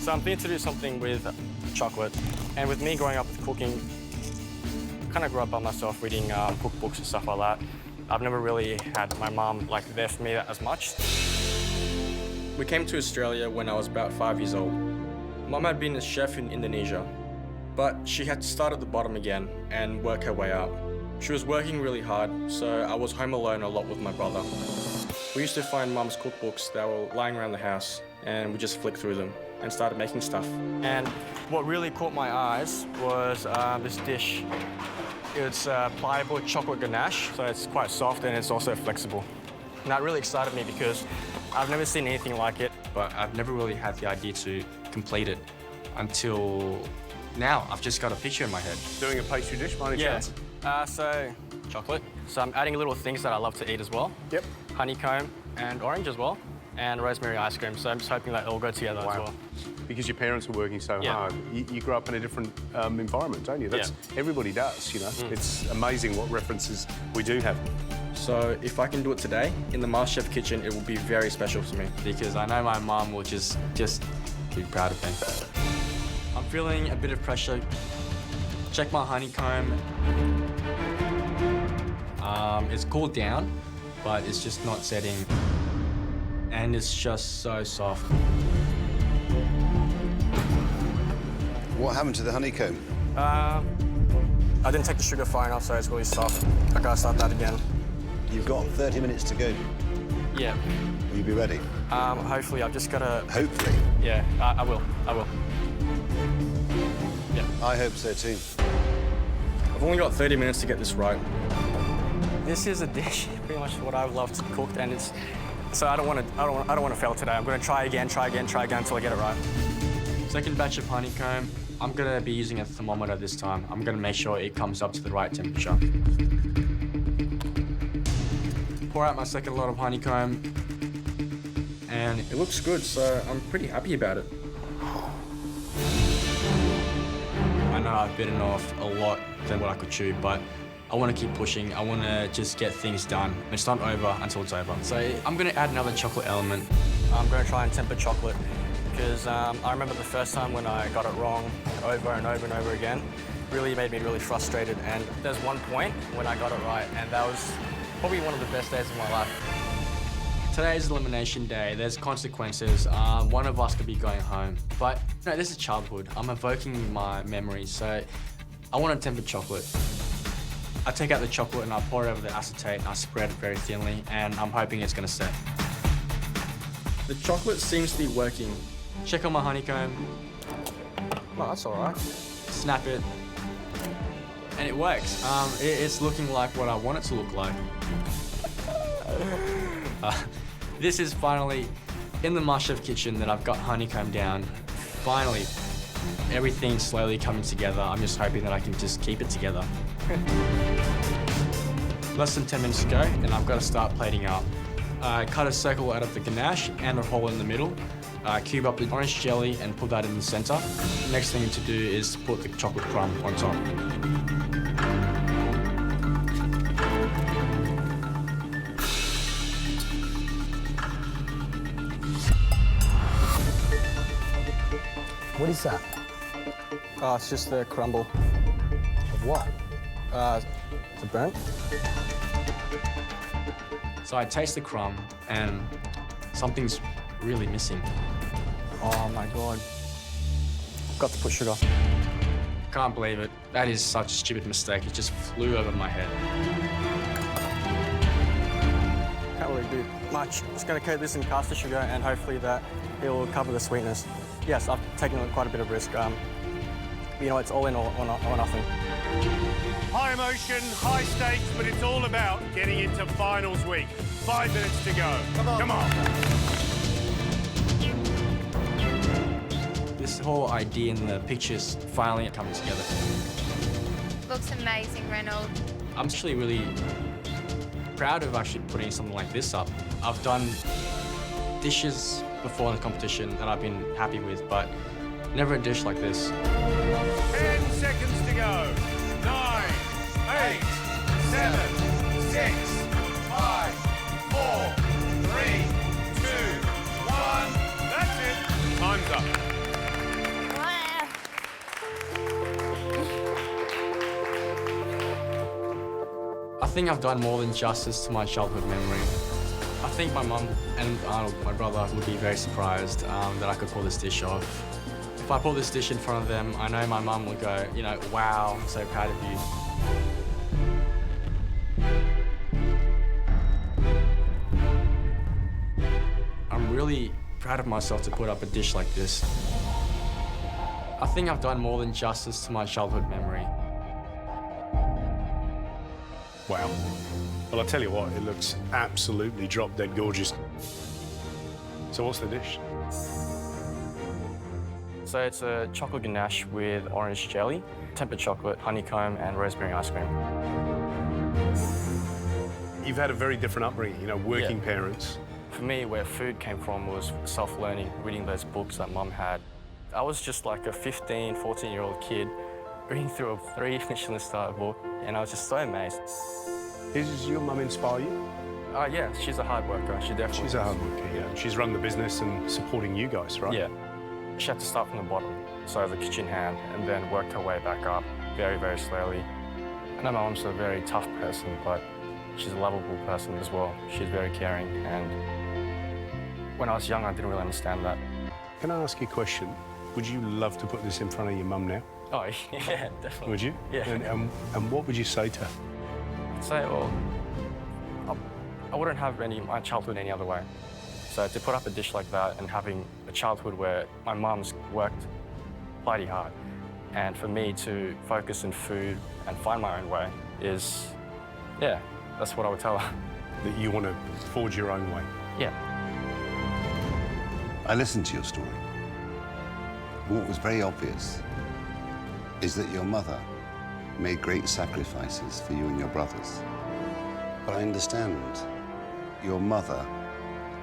So I'm thinking to do something with chocolate. And with me growing up with cooking, I kind of grew up by myself reading cookbooks and stuff like that. I've never really had my mum like there for me as much. We came to Australia when I was about 5 years old. Mum had been a chef in Indonesia, but she had to start at the bottom again and work her way up. She was working really hard, so I was home alone a lot with my brother. We used to find Mum's cookbooks that were lying around the house, and we just flicked through them and started making stuff. And what really caught my eyes was this dish. It's pliable chocolate ganache, so it's quite soft and it's also flexible. And that really excited me because I've never seen anything like it, but I've never really had the idea to complete it until now. I've just got a picture in my head. Doing a pastry dish, by any chance? So chocolate. So I'm adding little things that I love to eat as well. Yep. Honeycomb and orange as well, and rosemary ice cream. So I'm just hoping that it'll go together as well. Because your parents were working so hard, you grew up in a different environment, don't you? That's everybody does, you know. It's amazing what references we do have. So if I can do it today in the MasterChef kitchen, it will be very special to me because I know my mum will just be proud of me. I'm feeling a bit of pressure. Check my honeycomb. It's cooled down, but it's just not setting. And it's just so soft. What happened to the honeycomb? I didn't take the sugar far enough, so it's really soft. I gotta start that again. You've got 30 minutes to go. Yeah. Will you be ready? Hopefully, I've just gotta... Hopefully? Yeah, I will. Yeah. I hope so too. I've only got 30 minutes to get this right. This is a dish, pretty much what I love to cook, and it's... So I don't want to fail today. I'm gonna try again until I get it right. Second batch of honeycomb. I'm gonna be using a thermometer this time. I'm gonna make sure it comes up to the right temperature. Pour out my second lot of honeycomb, and it looks good, so I'm pretty happy about it. I know I've bitten off a lot than what I could chew, but I want to keep pushing. I want to just get things done. It's not over until it's over. So I'm going to add another chocolate element. I'm going to try and temper chocolate because I remember the first time when I got it wrong over and over and over again. Really made me really frustrated. And there's one point when I got it right, and that was probably one of the best days of my life. Today's elimination day. There's consequences. One of us could be going home. But no, this is childhood. I'm evoking my memories, so I want a tempered chocolate. I take out the chocolate and I pour it over the acetate and I spread it very thinly, and I'm hoping it's gonna set. The chocolate seems to be working. Check on my honeycomb. Oh, that's all right. Snap it. And it works. It's looking like what I want it to look like. This is finally in the MasterChef kitchen that I've got honeycomb down. Finally, everything's slowly coming together. I'm just hoping that I can just keep it together. Less than 10 minutes to go, and I've got to start plating up. Cut a circle out of the ganache and a hole in the middle. Cube up the orange jelly and put that in the center. Next thing to do is put the chocolate crumb on top. What is that? It's just the crumble. Of what? The burnt. So I taste the crumb and something's really missing. Oh my God. Got to put sugar. Can't believe it. That is such a stupid mistake. It just flew over my head. Can't really do much. Just gonna coat this in caster sugar and hopefully that it will cover the sweetness. Yes, I've taken quite a bit of risk. You know, it's all in or nothing. High emotion, high stakes, but it's all about getting into finals week. 5 minutes to go. Come on. This whole idea and the pictures finally coming together. Looks amazing, Reynold. I'm actually really proud of actually putting something like this up. I've done dishes before in the competition that I've been happy with, but never a dish like this. 10 seconds to go. 9, 8, 7, 6, 5, 4, 3, 2, 1. That's it. Time's up. I think I've done more than justice to my childhood memory. I think my mum and Arnold, my brother, would be very surprised that I could pull this dish off. If I pull this dish in front of them, I know my mum would go, you know, wow, I'm so proud of you. I'm really proud of myself to put up a dish like this. I think I've done more than justice to my childhood memory. Wow. Well, I'll tell you what, it looks absolutely drop-dead gorgeous. So what's the dish? So it's a chocolate ganache with orange jelly, tempered chocolate, honeycomb, and rosemary ice cream. You've had a very different upbringing, you know, working parents. For me, where food came from was self-learning, reading those books that Mum had. I was just like a 15, 14-year-old kid reading through a 3 Michelin-star book, and I was just so amazed. Does your mum inspire you? Yeah, she's a hard worker. She definitely She's a hard worker, yeah. She's run the business and supporting you guys, right? Yeah. She had to start from the bottom, so as a kitchen hand, and then worked her way back up very, very slowly. I know my mum's a very tough person, but she's a lovable person as well. She's very caring, and when I was young, I didn't really understand that. Can I ask you a question? Would you love to put this in front of your mum now? Oh, yeah, definitely. Would you? Yeah. And what would you say to her? I'd say, well, I wouldn't have my childhood any other way. So to put up a dish like that and having a childhood where my mum's worked bloody hard, and for me to focus on food and find my own way is, yeah, that's what I would tell her. That you want to forge your own way? Yeah. I listened to your story. What was very obvious is that your mother made great sacrifices for you and your brothers. But I understand your mother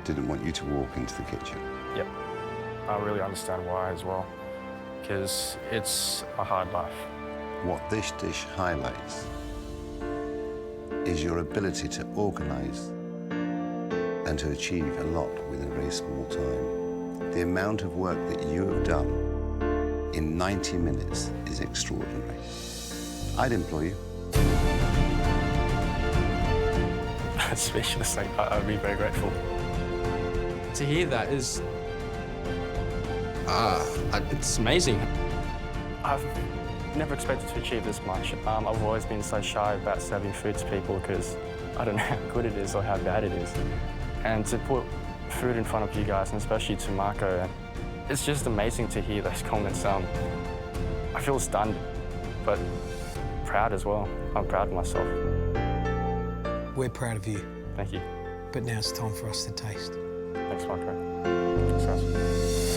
didn't want you to walk into the kitchen. Yep. I really understand why as well, because it's a hard life. What this dish highlights is your ability to organize and to achieve a lot within a very small time. The amount of work that you have done in 90 minutes is extraordinary. I'd employ you. Speechless, I'd be very grateful. To hear that is, it's amazing. I've never expected to achieve this much. I've always been so shy about serving food to people because I don't know how good it is or how bad it is. And to put food in front of you guys, and especially to Marco, it's just amazing to hear those comments. I feel stunned, but proud as well. I'm proud of myself. We're proud of you. Thank you. But now it's time for us to taste. Thanks, Marco. Thanks, guys.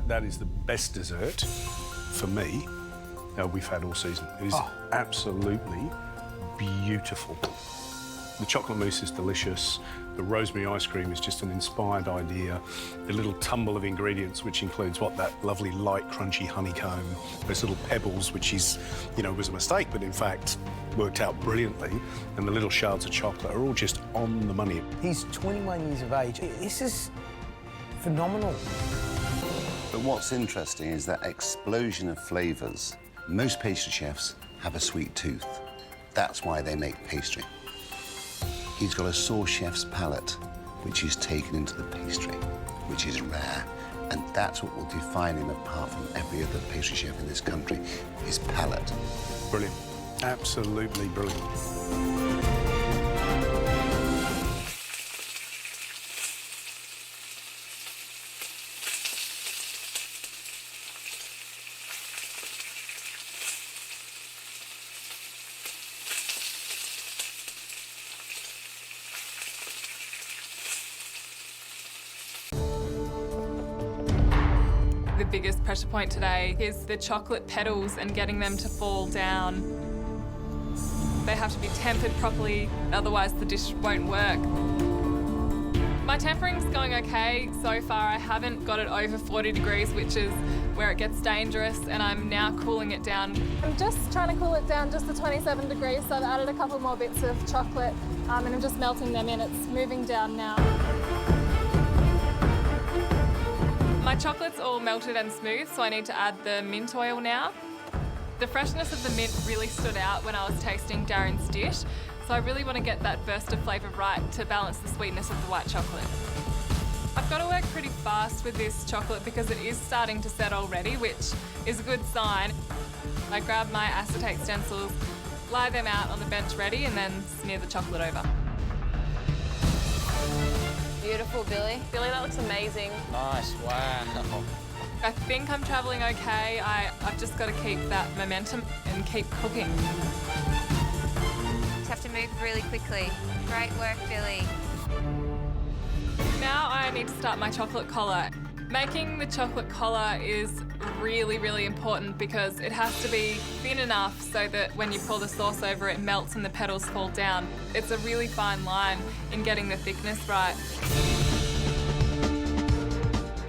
That is the best dessert, for me, we've had all season. It is absolutely beautiful. The chocolate mousse is delicious. The rosemary ice cream is just an inspired idea. The little tumble of ingredients, which includes that lovely light, crunchy honeycomb, those little pebbles, which is, was a mistake, but in fact worked out brilliantly. And the little shards of chocolate are all just on the money. He's 21 years of age. This is phenomenal. But what's interesting is that explosion of flavors. Most pastry chefs have a sweet tooth. That's why they make pastry. He's got a sauce chef's palate, which is taken into the pastry, which is rare. And that's what will define him apart from every other pastry chef in this country, his palate. Brilliant. Absolutely brilliant. the biggest pressure point today is the chocolate petals and getting them to fall down. They have to be tempered properly, otherwise the dish won't work. My tempering's going okay so far. I haven't got it over 40 degrees, which is where it gets dangerous, and I'm now cooling it down. I'm just trying to cool it down just to 27 degrees, so I've added a couple more bits of chocolate and I'm just melting them in. It's moving down now. My chocolate's all melted and smooth, so I need to add the mint oil now. The freshness of the mint really stood out when I was tasting Darren's dish, so I really want to get that burst of flavour right to balance the sweetness of the white chocolate. I've got to work pretty fast with this chocolate because it is starting to set already, which is a good sign. I grab my acetate stencils, lie them out on the bench ready, and then smear the chocolate over. Beautiful, Billy. Billy, that looks amazing. Nice, wow. I think I'm travelling okay. I've just got to keep that momentum and keep cooking. Just have to move really quickly. Great work, Billy. Now I need to start my chocolate collar. Making the chocolate collar is really, really important because it has to be thin enough so that when you pour the sauce over it melts and the petals fall down. It's a really fine line in getting the thickness right.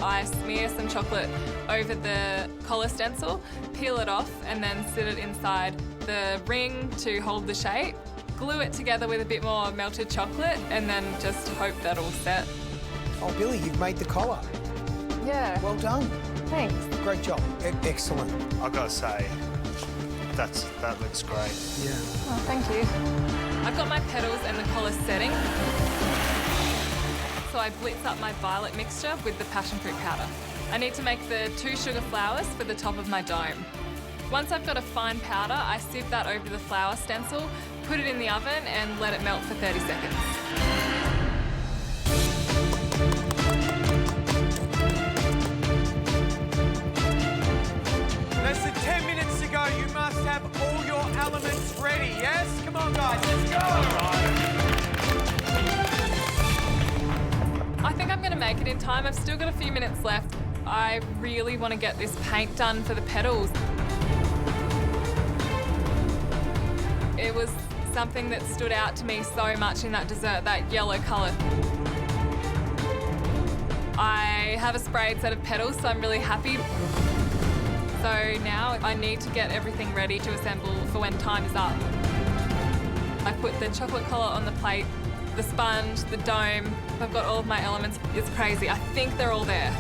I smear some chocolate over the collar stencil, peel it off and then sit it inside the ring to hold the shape. Glue it together with a bit more melted chocolate and then just hope that'll set. Oh, Billy, you've made the collar. Yeah. Well done. Thanks. Great job. Excellent. I've got to say, that looks great. Yeah. Oh, thank you. I've got my petals and the collar setting. So I blitz up my violet mixture with the passion fruit powder. I need to make the 2 sugar flowers for the top of my dome. Once I've got a fine powder, I sieve that over the flour stencil, put it in the oven and let it melt for 30 seconds. Less than 10 minutes to go. You must have all your elements ready, yes? Come on, guys, let's go! I think I'm going to make it in time. I've still got a few minutes left. I really want to get this paint done for the petals. It was something that stood out to me so much in that dessert, that yellow colour. I have a sprayed set of petals, so I'm really happy. So now I need to get everything ready to assemble for when time is up. I put the chocolate collar on the plate, the sponge, the dome. I've got all of my elements. It's crazy. I think they're all there.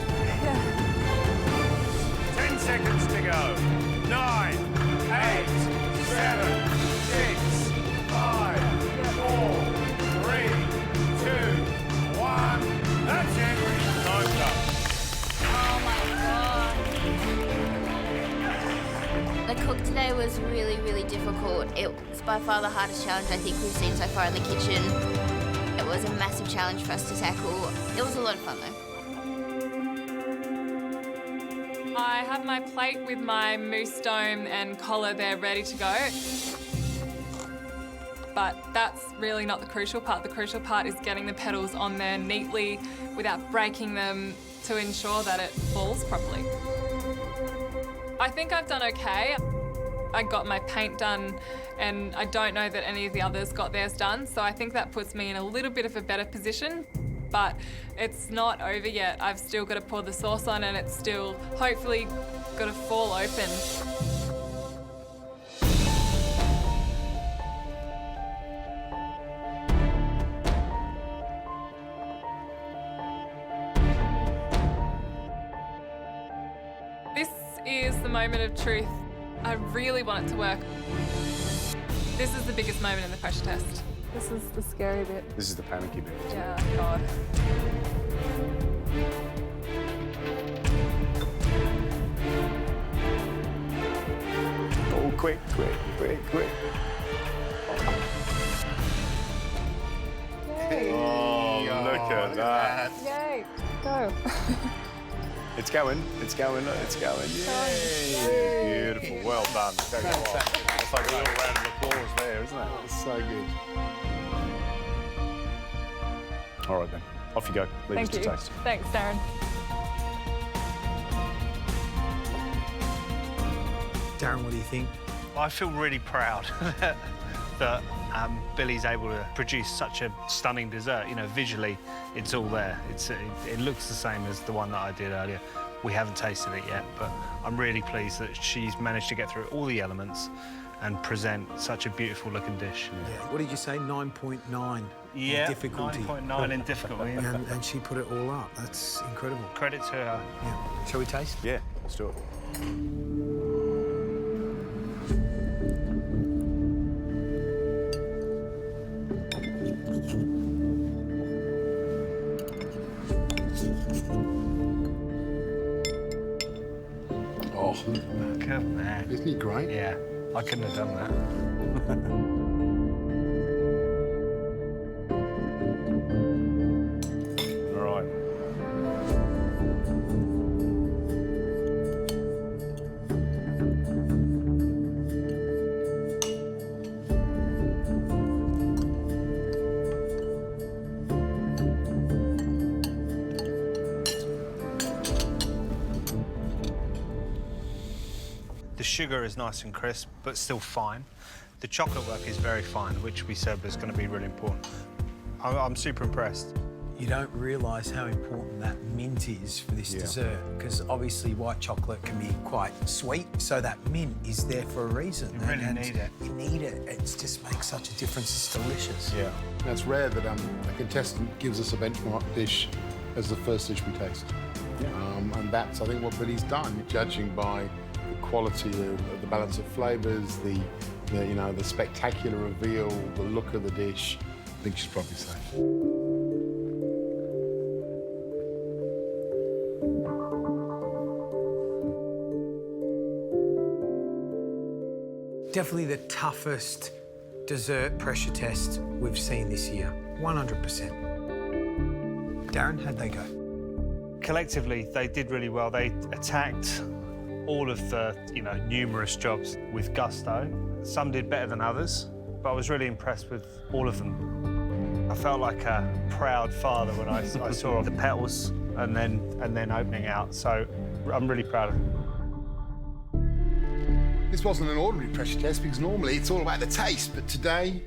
10 seconds to go. 9, 8, 7, 6, 5, 4, 3, 2, 1. That's it. Time's up. Oh my God. The cook today was really, really difficult. It was by far the hardest challenge I think we've seen so far in the kitchen. It was a massive challenge for us to tackle. It was a lot of fun though. I have my plate with my mousse dome and collar there ready to go. But that's really not the crucial part. The crucial part is getting the petals on there neatly without breaking them to ensure that it falls properly. I think I've done okay. I got my paint done and I don't know that any of the others got theirs done, so I think that puts me in a little bit of a better position. But it's not over yet. I've still got to pour the sauce on and it's still hopefully got to fall open. This is the moment of truth. I really want it to work. This is the biggest moment in the pressure test. This is the scary bit. This is the panicky bit. Yeah, God. Oh, quick. Yay. Oh, look at that. Yay. Go. It's going. Yay. Beautiful. Well done. That's like a little round of applause there, isn't it? It's so good. All right, then. Off you go. Leave us Thank to you. taste. Thanks, Darren. Darren, what do you think? I feel really proud that Billy's able to produce such a stunning dessert. You know, visually, it's all there. It looks the same as the one that I did earlier. We haven't tasted it yet, but I'm really pleased that she's managed to get through all the elements and present such a beautiful looking dish. Yeah. What did you say? 9.9 Yeah, in difficulty. 9.9 in difficulty. And she put it all up. That's incredible. Credit to her. Yeah. Shall we taste? Yeah, let's do it. Oh, good man. Isn't he great? Yeah, I couldn't have done that. All right. The sugar is nice and crisp, but still fine. The chocolate work is very fine, which we said was going to be really important. I'm super impressed. You don't realise how important that mint is for this dessert, because obviously white chocolate can be quite sweet, so that mint is there for a reason. You really need it. You need it. It just makes such a difference. It's delicious. Yeah. Now, it's rare that a contestant gives us a benchmark dish as the first dish we taste. And that's, I think, what Billy's done, judging by the quality of the balance of flavours, the spectacular reveal, the look of the dish. I think she's probably safe. Definitely the toughest dessert pressure test we've seen this year. 100%. Darren, how'd they go? Collectively, they did really well. They attacked all of the, numerous jobs with gusto. Some did better than others, but I was really impressed with all of them. I felt like a proud father when I saw the petals and then opening out. So I'm really proud of them. This wasn't an ordinary pressure test because normally it's all about the taste, but today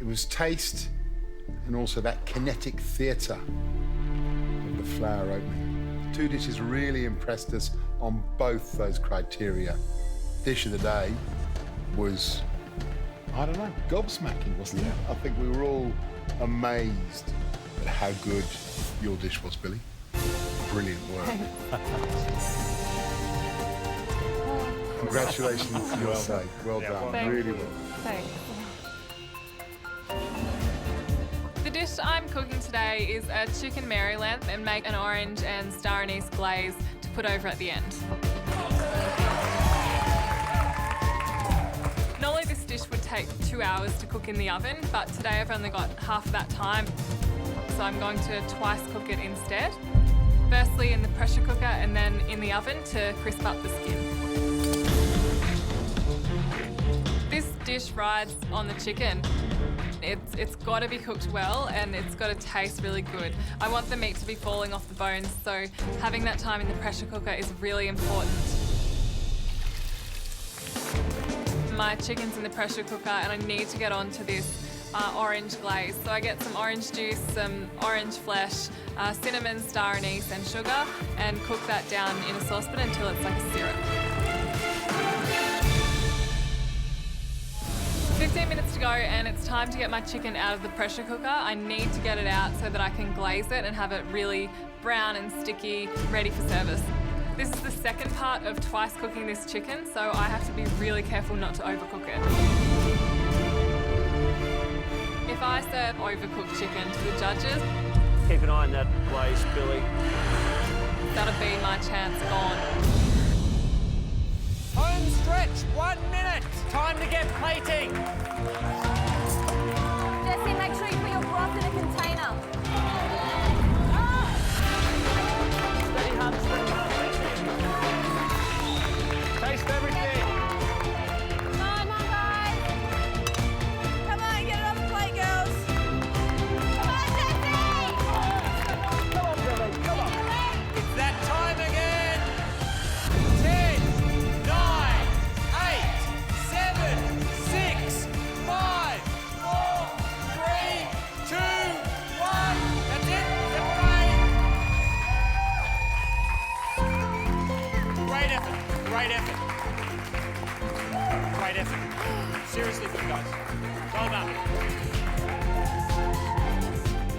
it was taste and also that kinetic theatre of the flour opening. The two dishes really impressed us on both those criteria. Dish of the day was, I don't know, gobsmacking, wasn't it? I think we were all amazed at how good your dish was, Billy. Brilliant work. Congratulations, well done, Thank really you. well. Thanks. The dish I'm cooking today is a chicken Maryland and make an orange and star anise glaze to put over at the end. Normally this dish would take 2 hours to cook in the oven, but today I've only got half of that time, so I'm going to twice cook it instead. Firstly in the pressure cooker and then in the oven to crisp up the skin. This dish rides on the chicken. It's got to be cooked well and it's got to taste really good. I want the meat to be falling off the bones, so having that time in the pressure cooker is really important. My chicken's in the pressure cooker and I need to get onto this orange glaze. So I get some orange juice, some orange flesh, cinnamon, star anise and sugar, and cook that down in a saucepan until it's like a syrup. 15 minutes to go and it's time to get my chicken out of the pressure cooker. I need to get it out so that I can glaze it and have it really brown and sticky, ready for service. This is the second part of twice cooking this chicken, so I have to be really careful not to overcook it. If I serve overcooked chicken to the judges, keep an eye on that glaze, Billy. that'll be my chance gone. Home stretch, 1 minute. Time to get plating. Jesse, make sure you put your broth in a container. Steady hand, steady hand. Taste everything. Come on, guys. Come on, get it on the plate, girls. Come on, Jesse. Come on, Billy, come on. It's that time again. 10, 9, 8, Great effort. Great effort. Seriously good, guys. Well done.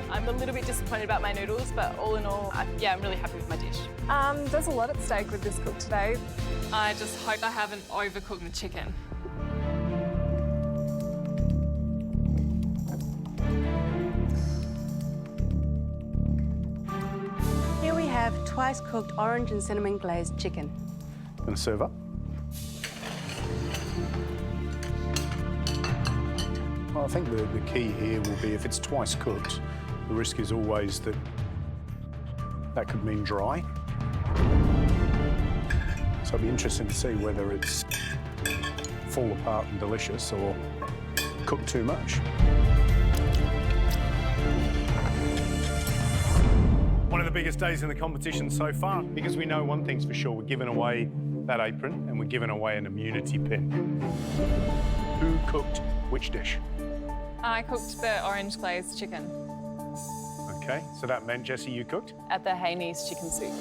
I'm a little bit disappointed about my noodles, but all in all, I'm really happy with my dish. There's a lot at stake with this cook today. I just hope I haven't overcooked the chicken. Here we have twice cooked orange and cinnamon glazed chicken. Gonna serve up. Well, I think the key here will be if it's twice cooked, the risk is always that that could mean dry. So it'll be interesting to see whether it's fall apart and delicious or cooked too much. One of the biggest days in the competition so far, because we know one thing's for sure, we're giving away that apron and we're giving away an immunity pin. Who cooked which dish? I cooked the orange glazed chicken. Okay, so that meant, Jessie, you cooked? At the Hainey's chicken soup.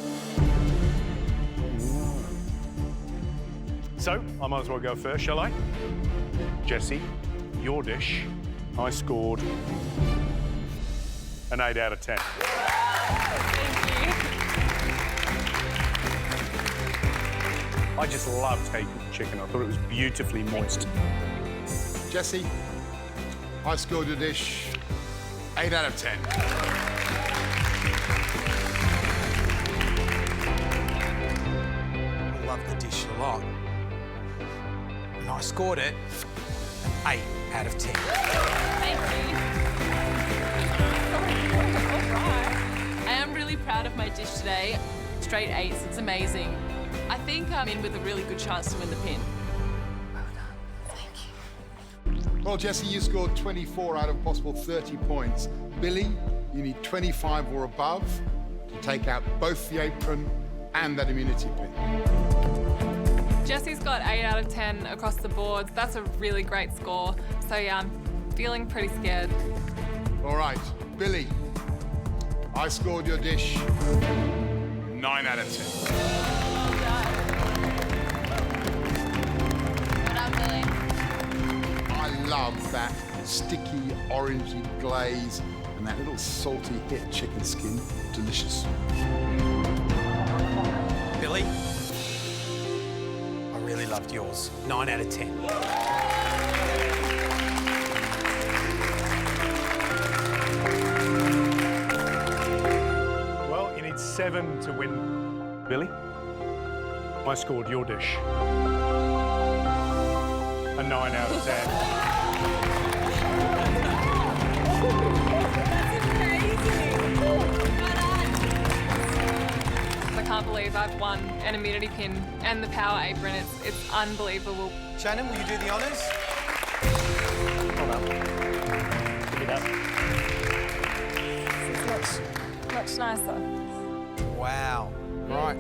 So, I might as well go first, shall I? Jessie, your dish, I scored an 8 out of 10. I just loved how you cooked the chicken. I thought it was beautifully moist. Jessie, I scored your dish 8 out of 10. I love the dish a lot. And I scored it an 8 out of 10. Thank you. I am really proud of my dish today. Straight 8s, it's amazing. I think I'm in with a really good chance to win the pin. Well, Jessie, you scored 24 out of possible 30 points. Billy, you need 25 or above to take out both the apron and that immunity pin. Jessie's got 8 out of 10 across the board. That's a really great score. So yeah, I'm feeling pretty scared. All right, Billy, I scored your dish 9 out of 10. I love that sticky, orangey glaze and that little salty hit chicken skin. Delicious. Billy, I really loved yours. 9 out of 10. Well, you need 7 to win, Billy. I scored your dish a 9 out of 10. I can't believe I've won an immunity pin and the power apron. It's unbelievable. Shannon, will you do the honours? Well done. Give it up. This is much nicer. Wow. Right.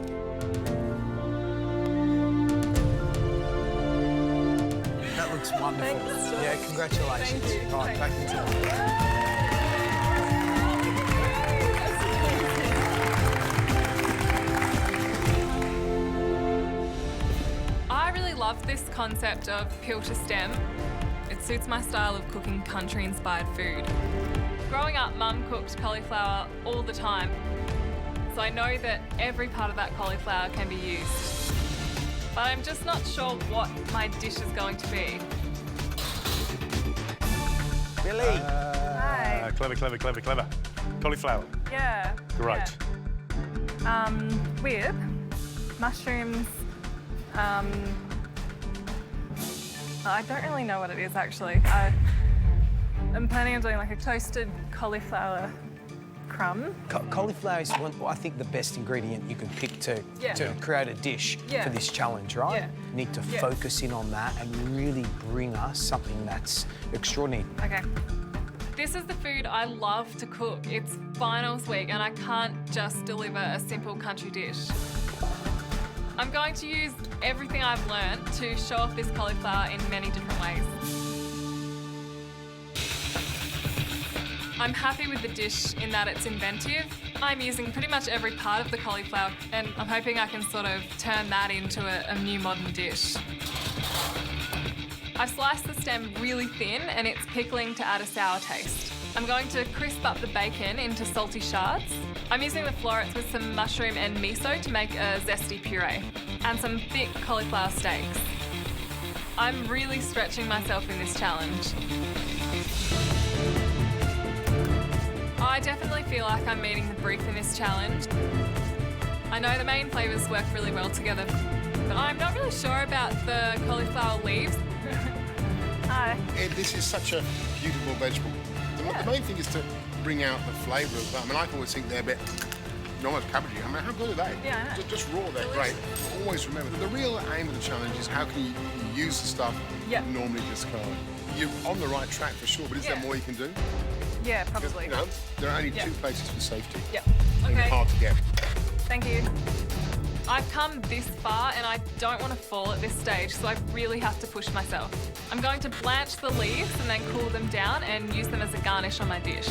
That looks wonderful. Thanks. Yeah, congratulations. Thank you. Right, back into it. I really love this concept of peel to stem. It suits my style of cooking country-inspired food. Growing up, Mum cooked cauliflower all the time, so I know that every part of that cauliflower can be used. But I'm just not sure what my dish is going to be. Billy. Hi. Clever. Cauliflower. Yeah. Great. Yeah. With mushrooms. I don't really know what it is actually. I'm planning on doing like a toasted cauliflower crumb. Cauliflower is I think the best ingredient you can pick to create a dish for this challenge, right? Yeah. You need to focus in on that and really bring us something that's extraordinary. Okay. This is the food I love to cook. It's finals week and I can't just deliver a simple country dish. I'm going to use everything I've learned to show off this cauliflower in many different ways. I'm happy with the dish in that it's inventive. I'm using pretty much every part of the cauliflower, and I'm hoping I can sort of turn that into a new modern dish. I've sliced the stem really thin and it's pickling to add a sour taste. I'm going to crisp up the bacon into salty shards. I'm using the florets with some mushroom and miso to make a zesty puree, and some thick cauliflower steaks. I'm really stretching myself in this challenge. I definitely feel like I'm meeting the brief in this challenge. I know the main flavours work really well together, but I'm not really sure about the cauliflower leaves. Hi. This is such a beautiful vegetable. The main thing is to bring out the flavour of that. I mean, I always think they're a bit almost cabbagey. I mean, how good are they? Yeah, I know. Just raw, they're great. Always remember that the real aim of the challenge is how can you use the stuff you normally discard. You're on the right track for sure, but is there more you can do? Yeah, probably. You know, there are only 2 places for safety. Yep. They're Okay. hard to get. Thank you. I've come this far and I don't want to fall at this stage, so I really have to push myself. I'm going to blanch the leaves and then cool them down and use them as a garnish on my dish.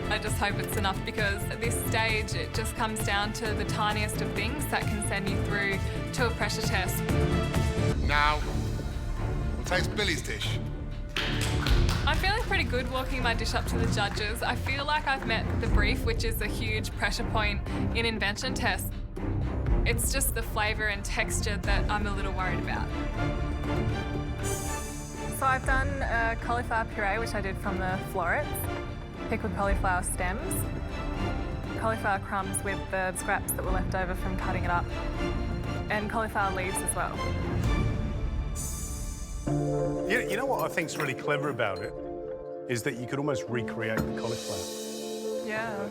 I just hope it's enough, because at this stage it just comes down to the tiniest of things that can send you through to a pressure test. Now, we'll taste Billy's dish. I'm feeling pretty good walking my dish up to the judges. I feel like I've met the brief, which is a huge pressure point in Invention tests. It's just the flavour and texture that I'm a little worried about. So I've done a cauliflower puree, which I did from the florets, pickled cauliflower stems, cauliflower crumbs with the scraps that were left over from cutting it up, and cauliflower leaves as well. You know what I think's really clever about it is that you could almost recreate the cauliflower. Yeah.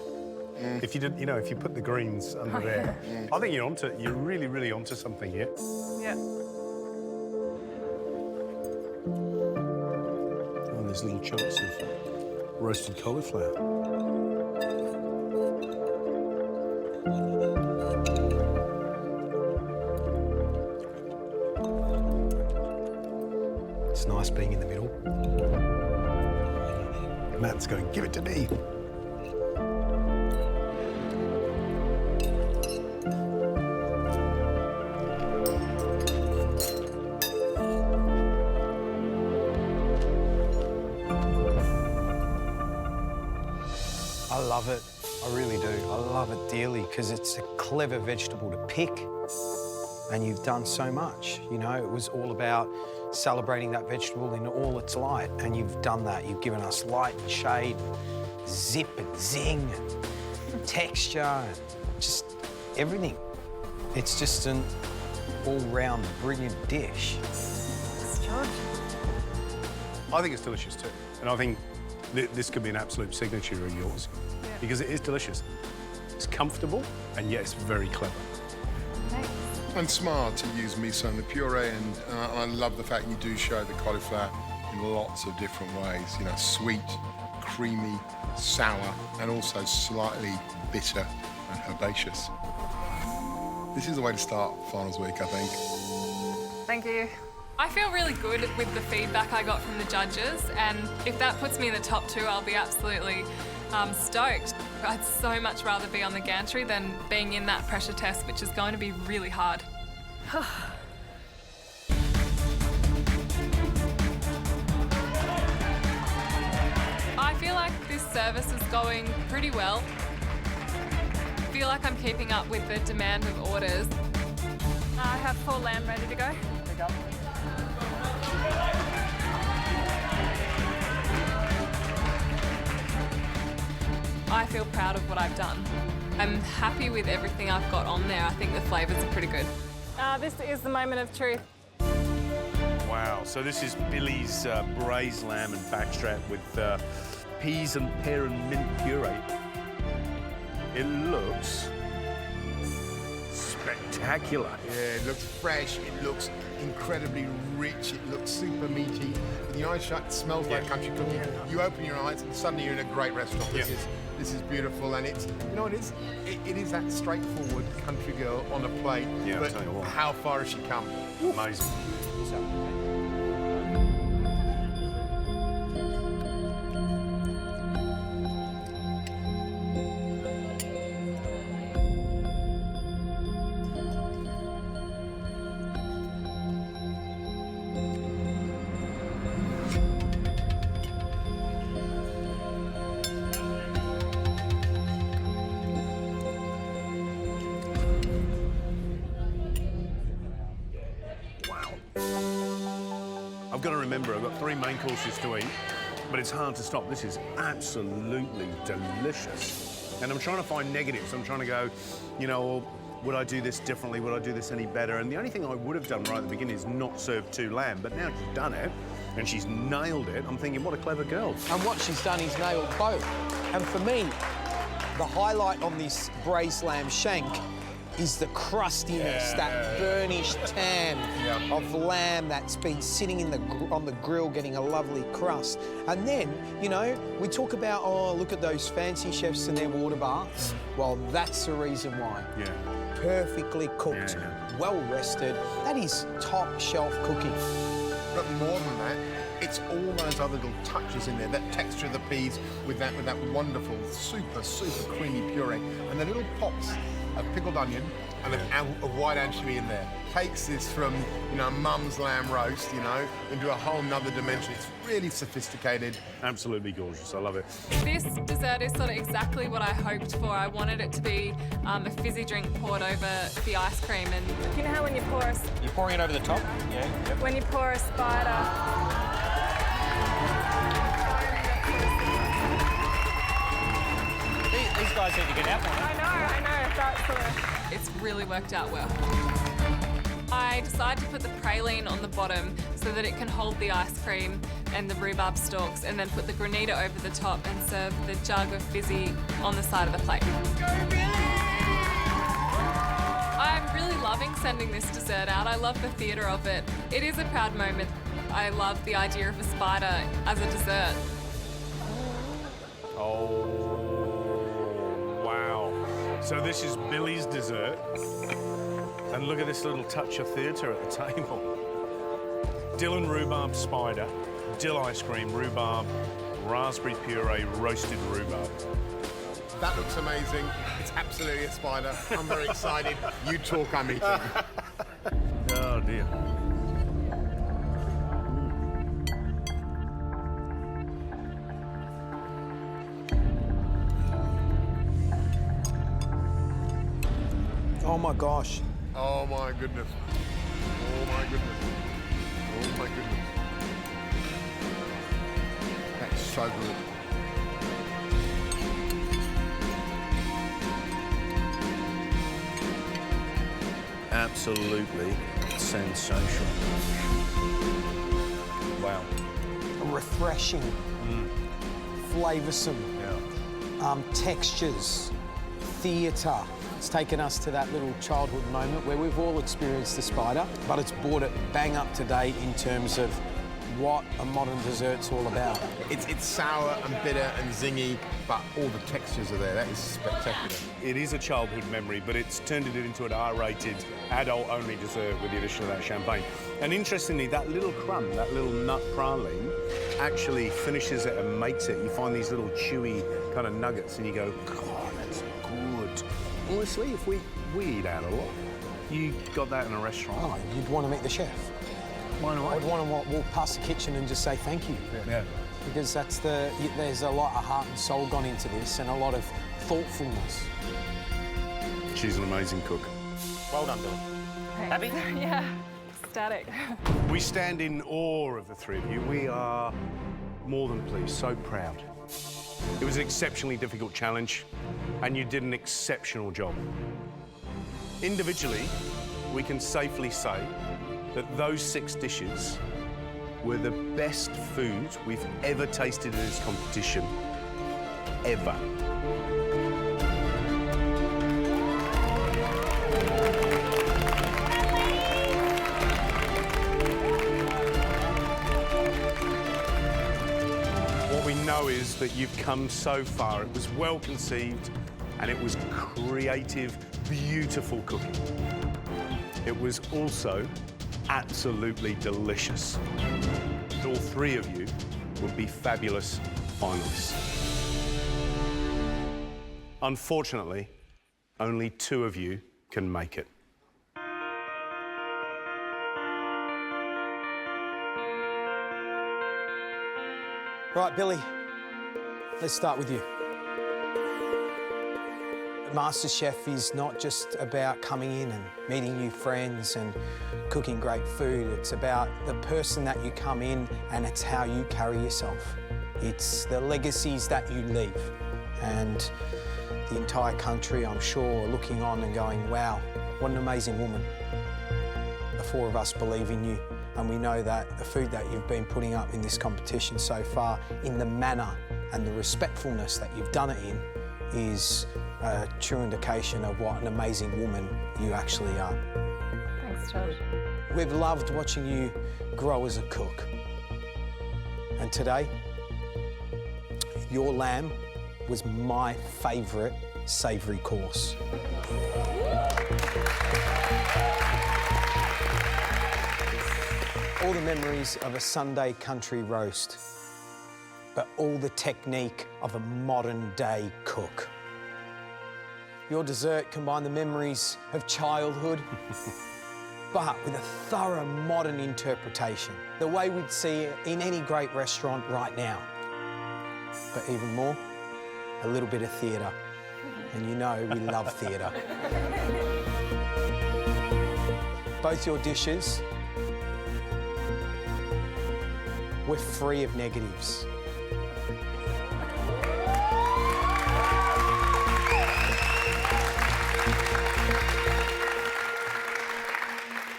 If you did, you know, if you put the greens under there, I think you're really, really onto something here. Yeah. Oh, there's little chunks of roasted cauliflower. It's nice being in the middle. Matt's going, give it to me. I love it. I really do. I love it dearly because it's a clever vegetable to pick, and you've done so much. You know, it was all about celebrating that vegetable in all its light, and you've done that. You've given us light and shade, zip and zing, and texture, and just everything. It's just an all-round brilliant dish. Thanks, George. I think it's delicious too, and I think this could be an absolute signature of yours because it is delicious. It's comfortable, and yet it's very clever. Thanks. And smart to use miso in the puree, and I love the fact you do show the cauliflower in lots of different ways. You know, sweet, creamy, sour, and also slightly bitter and herbaceous. This is the way to start finals week, I think. Thank you. I feel really good with the feedback I got from the judges, and if that puts me in the top 2, I'll be absolutely stoked. I'd so much rather be on the gantry than being in that pressure test, which is going to be really hard. I feel like this service is going pretty well. I feel like I'm keeping up with the demand of orders. I have 4 lamb ready to go. I feel proud of what I've done. I'm happy with everything I've got on there. I think the flavours are pretty good. This is the moment of truth. Wow, so this is Billy's braised lamb and backstrap with peas and pear and mint puree. It looks spectacular. Yeah, it looks fresh, it looks incredibly rich, it looks super meaty. With the eyes shut, it smells like country cooking. You open your eyes and suddenly you're in a great restaurant. This is beautiful, and it's, you know what it is? It is that straightforward country girl on a plate, Yeah, I'll but tell you what. how far has she come? Amazing. got to remember, I've got 3 main courses to eat, but it's hard to stop. This is absolutely delicious. And I'm trying to find negatives. I'm trying to go, you know, well, would I do this differently? Would I do this any better? And the only thing I would have done right at the beginning is not serve 2 lamb, but now she's done it, and she's nailed it. I'm thinking, what a clever girl. And what she's done is nailed both. And for me, the highlight on this braised lamb shank is the crustiness, that burnished tan of lamb that's been sitting in on the grill getting a lovely crust. And then, you know, we talk about, oh, look at those fancy chefs and their water baths. Well, that's the reason why. Yeah. Perfectly cooked, well rested. That is top shelf cooking. But more than that, it's all those other little touches in there, that texture of the peas with that wonderful, super creamy puree, and the little pops of pickled onion and a white anchovy in there. Takes this from, you know, mum's lamb roast, you know, into a whole nother dimension. It's really sophisticated. Absolutely gorgeous. I love it. This dessert is sort of exactly what I hoped for. I wanted it to be a fizzy drink poured over the ice cream. And You know how when you pour a... You're pouring it over the top? Yeah. Yep. When you pour a spider... These guys need to get out more. I know. That's sort of... It's really worked out well. I decided to put the praline on the bottom so that it can hold the ice cream and the rhubarb stalks, and then put the granita over the top and serve the jug of fizzy on the side of the plate. I'm really loving sending this dessert out. I love the theatre of it. It is a proud moment. I love the idea of a spider as a dessert. Oh, wow. So this is Billy's dessert. And look at this little touch of theatre at the table. Dill and rhubarb spider, dill ice cream, rhubarb, raspberry puree, roasted rhubarb. That looks amazing. It's absolutely a spider. I'm very excited. You talk, I'm eating. Oh, dear. Oh my gosh. Oh my goodness. Oh my goodness. Oh my goodness. That's so good. Absolutely sensational. Wow. Refreshing, flavoursome, textures, theatre. It's taken us to that little childhood moment where we've all experienced the spider, but it's brought it bang up to date in terms of what a modern dessert's all about. It's sour and bitter and zingy, but all the textures are there. That is spectacular. It is a childhood memory, but it's turned it into an R-rated, adult-only dessert with the addition of that champagne. And interestingly, that little crumb, that little nut praline, actually finishes it and makes it. You find these little chewy kind of nuggets, and you go, God, that's good. Honestly, if we eat out a lot, you got that in a restaurant. Oh, you'd want to meet the chef. Why not? I'd want to walk past the kitchen and just say thank you. Yeah. Because there's a lot of heart and soul gone into this and a lot of thoughtfulness. She's an amazing cook. Well done, Billy. Happy? Yeah, ecstatic. We stand in awe of the three of you. We are more than pleased, so proud. It was an exceptionally difficult challenge, and you did an exceptional job. Individually, we can safely say that those 6 dishes were the best food we've ever tasted in this competition, ever. What we know is that you've come so far. It was well conceived, and it was creative, beautiful cooking. It was also absolutely delicious. All 3 of you would be fabulous finalists. Unfortunately, only 2 of you can make it. Right, Billy, let's start with you. MasterChef is not just about coming in and meeting new friends and cooking great food. It's about the person that you come in, and it's how you carry yourself. It's the legacies that you leave. And the entire country, I'm sure, are looking on and going, wow, what an amazing woman. The four of us believe in you, and we know that the food that you've been putting up in this competition so far, in the manner and the respectfulness that you've done it in, is a true indication of what an amazing woman you actually are. Thanks, Josh. We've loved watching you grow as a cook. And today, your lamb was my favourite savoury course. All the memories of a Sunday country roast, but all the technique of a modern-day cook. Your dessert combined the memories of childhood, but with a thorough modern interpretation, the way we'd see it in any great restaurant right now. But even more, a little bit of theatre. And you know we love theatre. Both your dishes were free of negatives.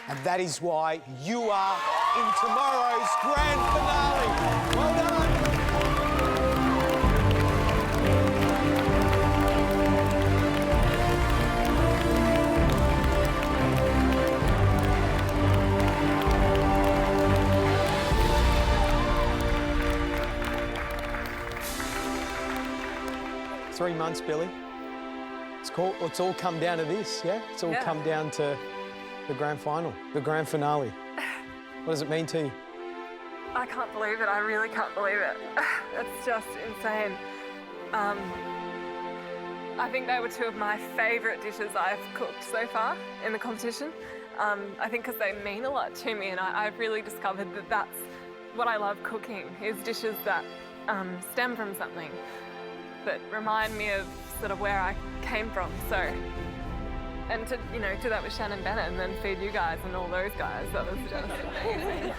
And that is why you are in tomorrow's grand finale. Well done. 3 months, Billy. It's all come down to this, yeah? It's all come down to the grand final, the grand finale. What does it mean to you? I can't believe it. I really can't believe it. It's just insane. I think they were two of my favourite dishes I've cooked so far in the competition. I think because they mean a lot to me, and I've really discovered that that's what I love cooking, is dishes that stem from something, that remind me of sort of where I came from. So, and to, you know, do that with Shannon Bennett and then feed you guys and all those guys, that was just amazing.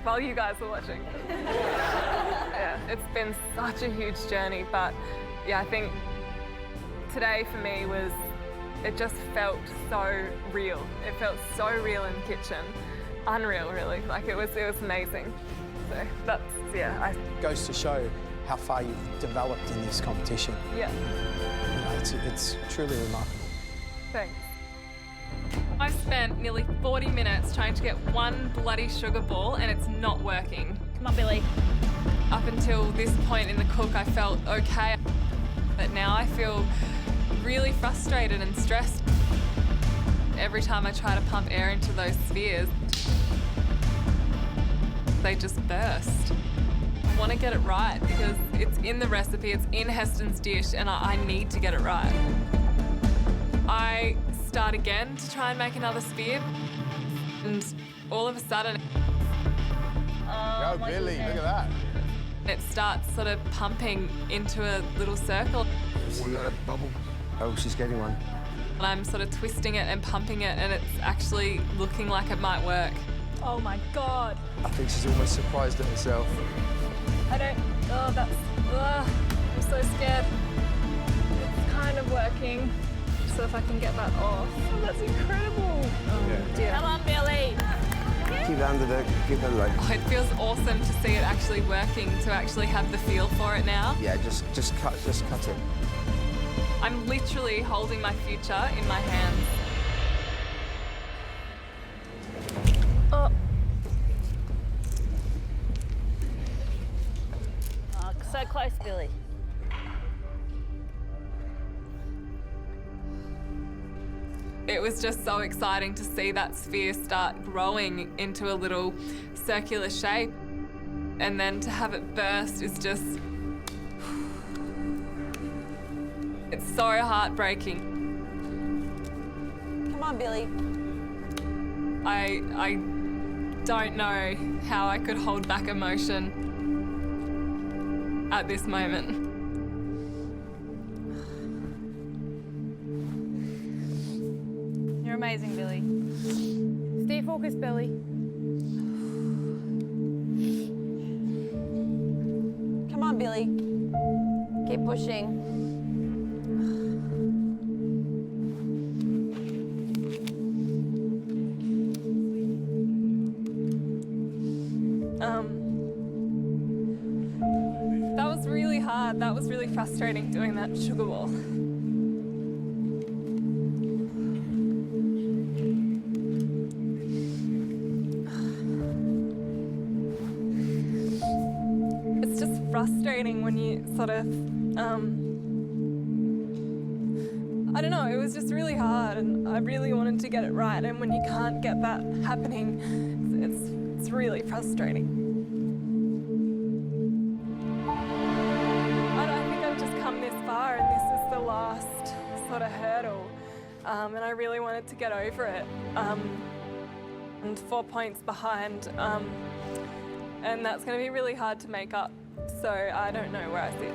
While you guys were watching. Yeah, it's been such a huge journey, but yeah, I think today for me was, it just felt so real. It felt so real in the kitchen. Unreal, really. Like it was amazing. So that's, yeah. Goes to show how far you've developed in this competition. Yeah. You know, it's truly remarkable. Thanks. I've spent nearly 40 minutes trying to get one bloody sugar ball and it's not working. Come on, Billy. Up until this point in the cook, I felt okay. But now I feel really frustrated and stressed. Every time I try to pump air into those spheres, they just burst. I want to get it right because it's in the recipe, it's in Heston's dish, and I need to get it right. I start again to try and make another sphere, and all of a sudden... Go, Billy, look at that. It starts sort of pumping into a little circle. We got a bubble. Oh, she's getting one. And I'm sort of twisting it and pumping it, and it's actually looking like it might work. Oh my God. I think she's almost surprised at herself. I don't, I'm so scared. It's kind of working. So if I can get that off. Oh, that's incredible. Oh, dear. Come on, Billy. Keep it under there, give it a look. Oh, it feels awesome to see it actually working, to actually have the feel for it now. Yeah, just cut it. I'm literally holding my future in my hands. Oh, so close, Billy. It was just so exciting to see that sphere start growing into a little circular shape. And then to have it burst is just... It's so heartbreaking. Come on, Billy. I don't know how I could hold back emotion at this moment. amazing, Billy. Stay focused, Billy. Come on, Billy. Keep pushing. That was really hard. That was really frustrating doing that sugar ball. It's just frustrating when you sort of, I don't know, it was just really hard and I really wanted to get it right, and when you can't get that happening, it's really frustrating. I think I've just come this far and this is the last sort of hurdle, and I really wanted to get over it. And 4 points behind, and that's going to be really hard to make up, so I don't know where I sit.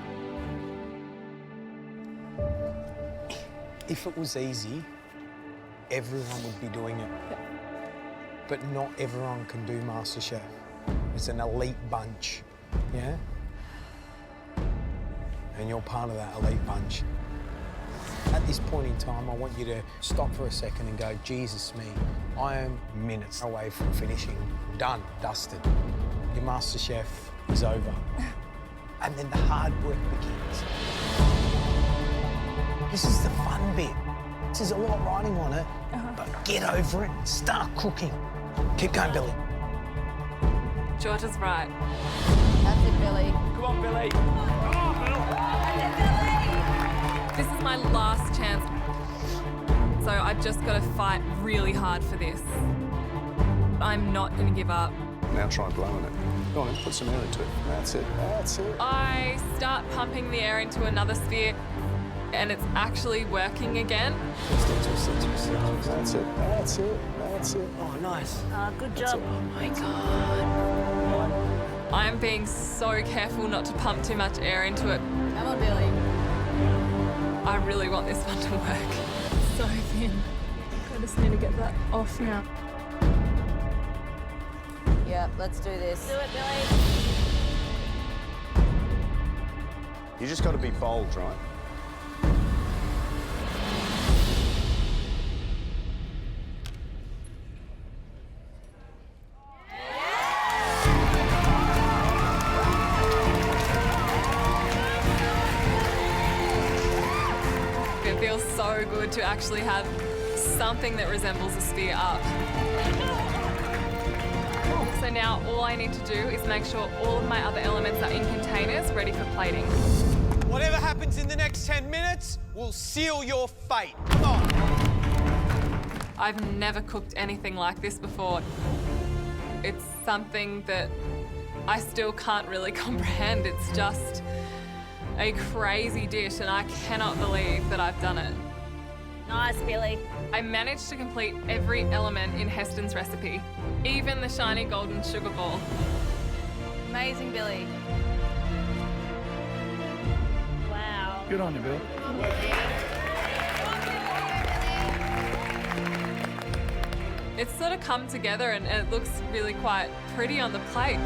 If it was easy, everyone would be doing it. But not everyone can do MasterChef. It's an elite bunch, yeah? And you're part of that elite bunch. At this point in time, I want you to stop for a second and go, Jesus me, I am minutes away from finishing. Done, dusted. Your MasterChef is over. And then the hard work begins. This is the fun bit. There's a lot riding on it, but get over it, start cooking. Keep going, Billy. Georgia's right. That's it, Billy. Come on, Billy. This is my last chance, so I've just got to fight really hard for this. I'm not going to give up. Now try blowing it. Go on, then, put some air into it. That's it, that's it. I start pumping the air into another sphere, and it's actually working again. That's it, that's it, that's it. Oh, nice. Good job. Oh my God. I'm being so careful not to pump too much air into it. Come on, Billy. I really want this one to work. So thin. I just need to get that off now. Yep, let's do this. Do it, Billy. You just got to be bold, right? It feels so good to actually have something that resembles a sphere up. So now all I need to do is make sure all of my other elements are in containers ready for plating. Whatever happens in the next 10 minutes will seal your fate. Come on. I've never cooked anything like this before. It's something that I still can't really comprehend. It's just a crazy dish, and I cannot believe that I've done it. Nice, Billy. I managed to complete every element in Heston's recipe, even the shiny golden sugar ball. Amazing, Billy. Wow. Good on you, Bill. It's sort of come together and it looks really quite pretty on the plate.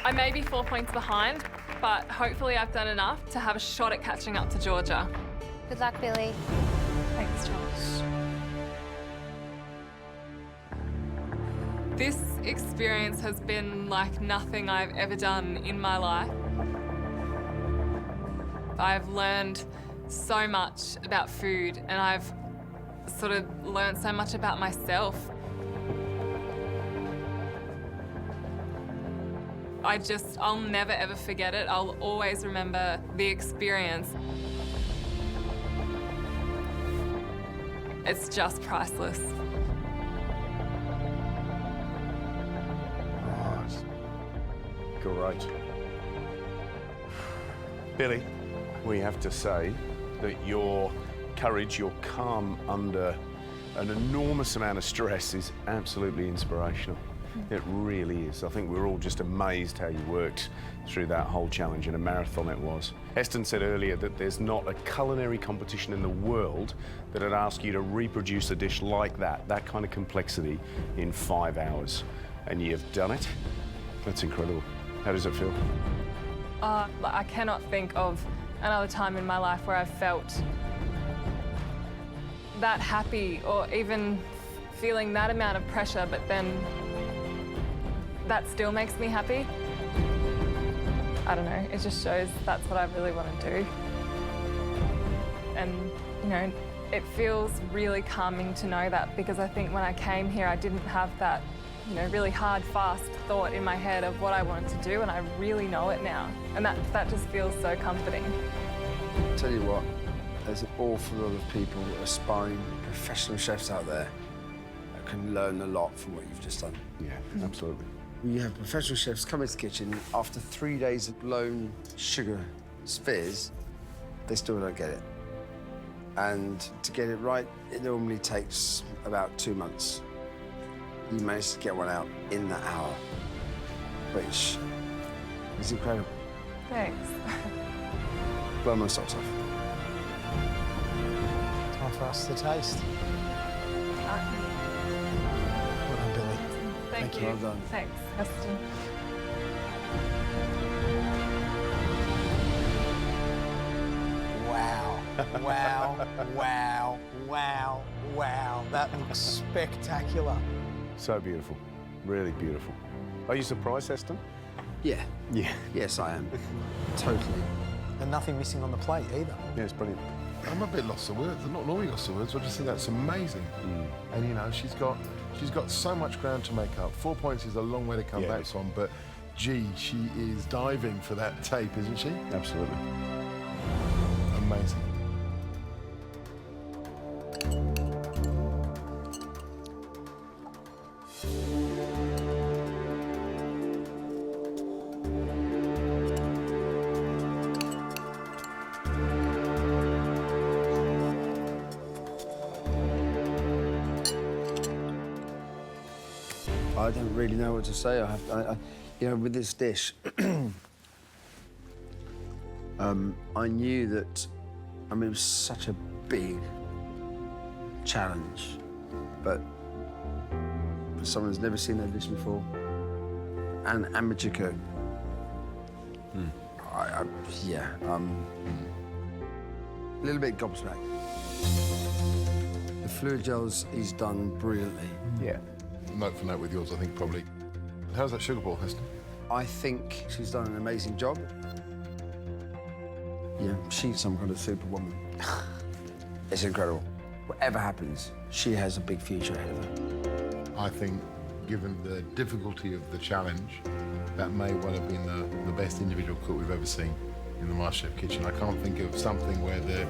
I may be 4 points behind, but hopefully I've done enough to have a shot at catching up to Georgia. Good luck, Billy. Thanks, Josh. This experience has been like nothing I've ever done in my life. I've learned so much about food, and I've sort of learned so much about myself. I'll never ever forget it. I'll always remember the experience. It's just priceless. Right. Great. Billy, we have to say that your courage, your calm under an enormous amount of stress is absolutely inspirational. It really is. I think we're all just amazed how you worked through that whole challenge, and a marathon it was. Heston said earlier that there's not a culinary competition in the world that would ask you to reproduce a dish like that kind of complexity in 5 hours. And you've done it. That's incredible. How does it feel? I cannot think of another time in my life where I've felt that happy or even feeling that amount of pressure, but then that still makes me happy. I don't know, it just shows that's what I really want to do. And, you know, it feels really calming to know that, because I think when I came here, I didn't have that, you know, really hard, fast thought in my head of what I wanted to do, and I really know it now. And that just feels so comforting. Tell you what, there's an awful lot of people, aspiring professional chefs out there that can learn a lot from what you've just done. Yeah, absolutely. You have professional chefs come into the kitchen after 3 days of blown sugar spheres, they still don't get it. And to get it right, it normally takes about 2 months. You managed to get one out in that hour, which is incredible. Thanks. Blow my socks off. Time for us to taste. Well done, Billy. Thank you. Well done. Thanks, Heston. Wow, wow, wow, wow, wow. That looks spectacular. So beautiful. Really beautiful. Are you surprised, Heston? Yeah. Yeah. Yes, I am. Totally. And nothing missing on the plate either. Yeah, it's brilliant. I'm a bit lost for words. I'm not normally lost for words. I just think that's amazing. And you know, she's got so much ground to make up. 4 points is a long way to come back from, but gee, she is diving for that tape, isn't she? Absolutely. Amazing. I don't really know what to say. You know, with this dish, I knew that, I mean, it was such a big challenge, but for someone who's never seen that dish before, and amateur cook, a little bit gobsmacked. The fluid gels he's done brilliantly. Yeah. Note for note with yours, I think, probably. How's that sugar ball, Heston? I think she's done an amazing job. Yeah, she's some kind of superwoman. It's incredible. Whatever happens, she has a big future ahead of her. I think, given the difficulty of the challenge, that may well have been the best individual cook we've ever seen in the MasterChef kitchen. I can't think of something where the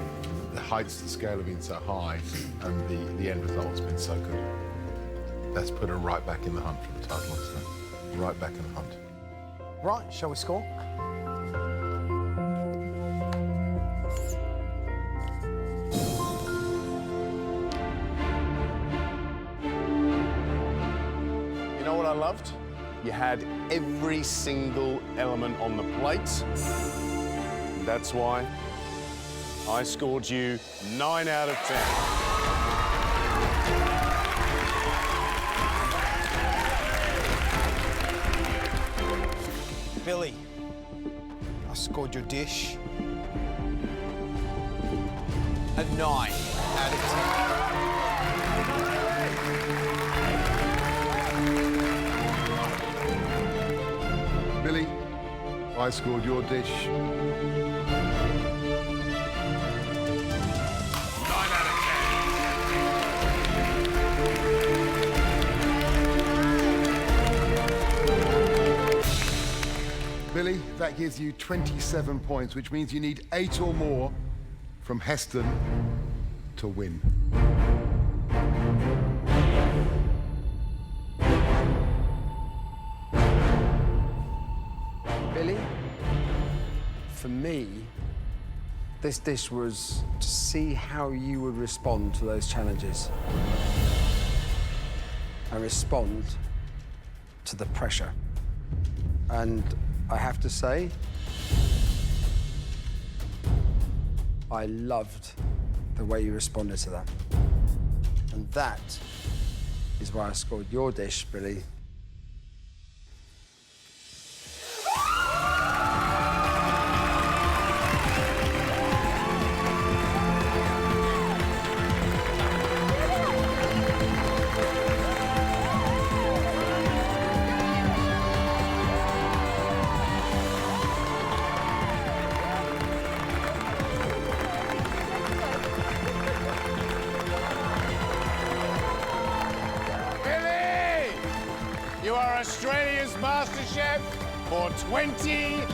heights of the scale have been so high and the end result's been so good. That's put her right back in the hunt for the title, isn't it? Right back in the hunt. Right, shall we score? You know what I loved? You had every single element on the plate. And that's why I scored you 9 out of 10. Billy, I scored your dish a 9 out of 10. Billy, I scored your dish 9 out of 10. Billy, that gives you 27 points, which means you need 8 or more from Heston to win. Billy, for me, this dish was to see how you would respond to those challenges and respond to the pressure. And I have to say, I loved the way you responded to that. And that is why I scored your dish, Billy. You are Australia's MasterChef for 2015!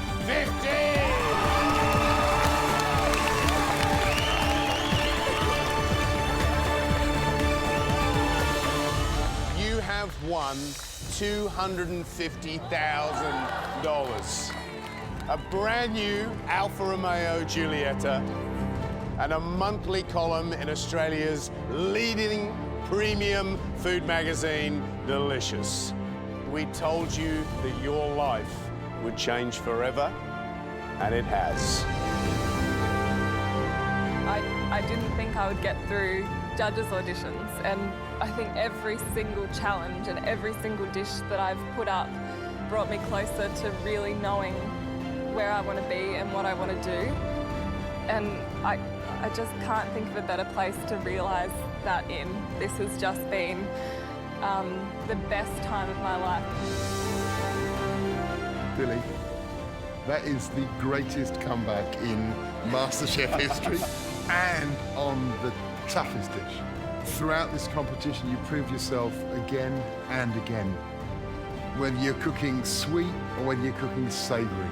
You have won $250,000. A brand new Alfa Romeo Giulietta and a monthly column in Australia's leading premium food magazine, Delicious. We told you that your life would change forever, and it has. I didn't think I would get through judges' auditions, and I think every single challenge and every single dish that I've put up brought me closer to really knowing where I want to be and what I want to do. And I just can't think of a better place to realise that in. This has just been the best time of my life. Billy, that is the greatest comeback in MasterChef history and on the toughest dish. Throughout this competition, you proved yourself again and again. Whether you're cooking sweet or whether you're cooking savoury,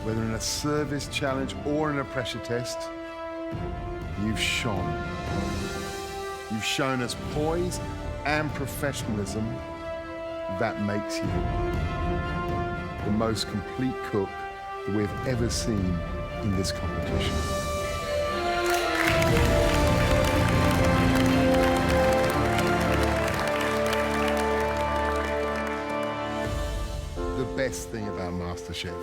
whether in a service challenge or in a pressure test, you've shone. You've shown us poise and professionalism that makes you the most complete cook that we've ever seen in this competition. The best thing about MasterChef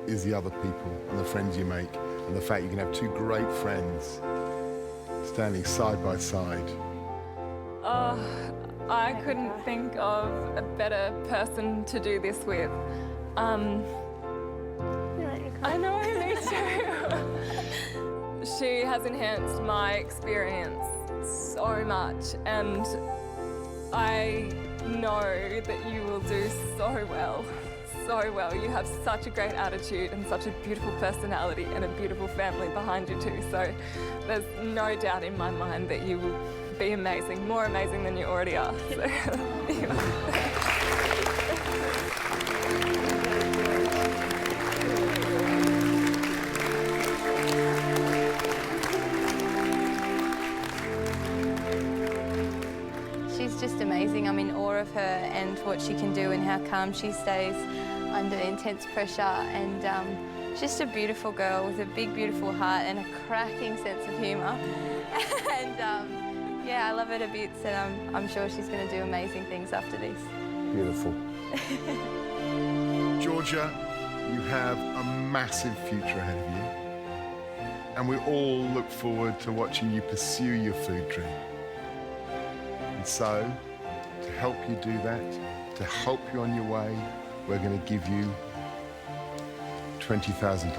is the other people and the friends you make, and the fact you can have two great friends standing side by side. Oh, I couldn't think of a better person to do this with. I know, me too. She has enhanced my experience so much, and I know that you will do so well. So well. You have such a great attitude and such a beautiful personality and a beautiful family behind you too. So there's no doubt in my mind that you will be amazing, more amazing than you already are. So, She's just amazing. I'm in awe of her and what she can do and how calm she stays under intense pressure, and just a beautiful girl with a big, beautiful heart and a cracking sense of humour. And yeah, I love her to bits, and I'm sure she's going to do amazing things after this. Beautiful. Georgia, you have a massive future ahead of you, and we all look forward to watching you pursue your food dream. And so, to help you do that, to help you on your way, we're going to give you $20,000.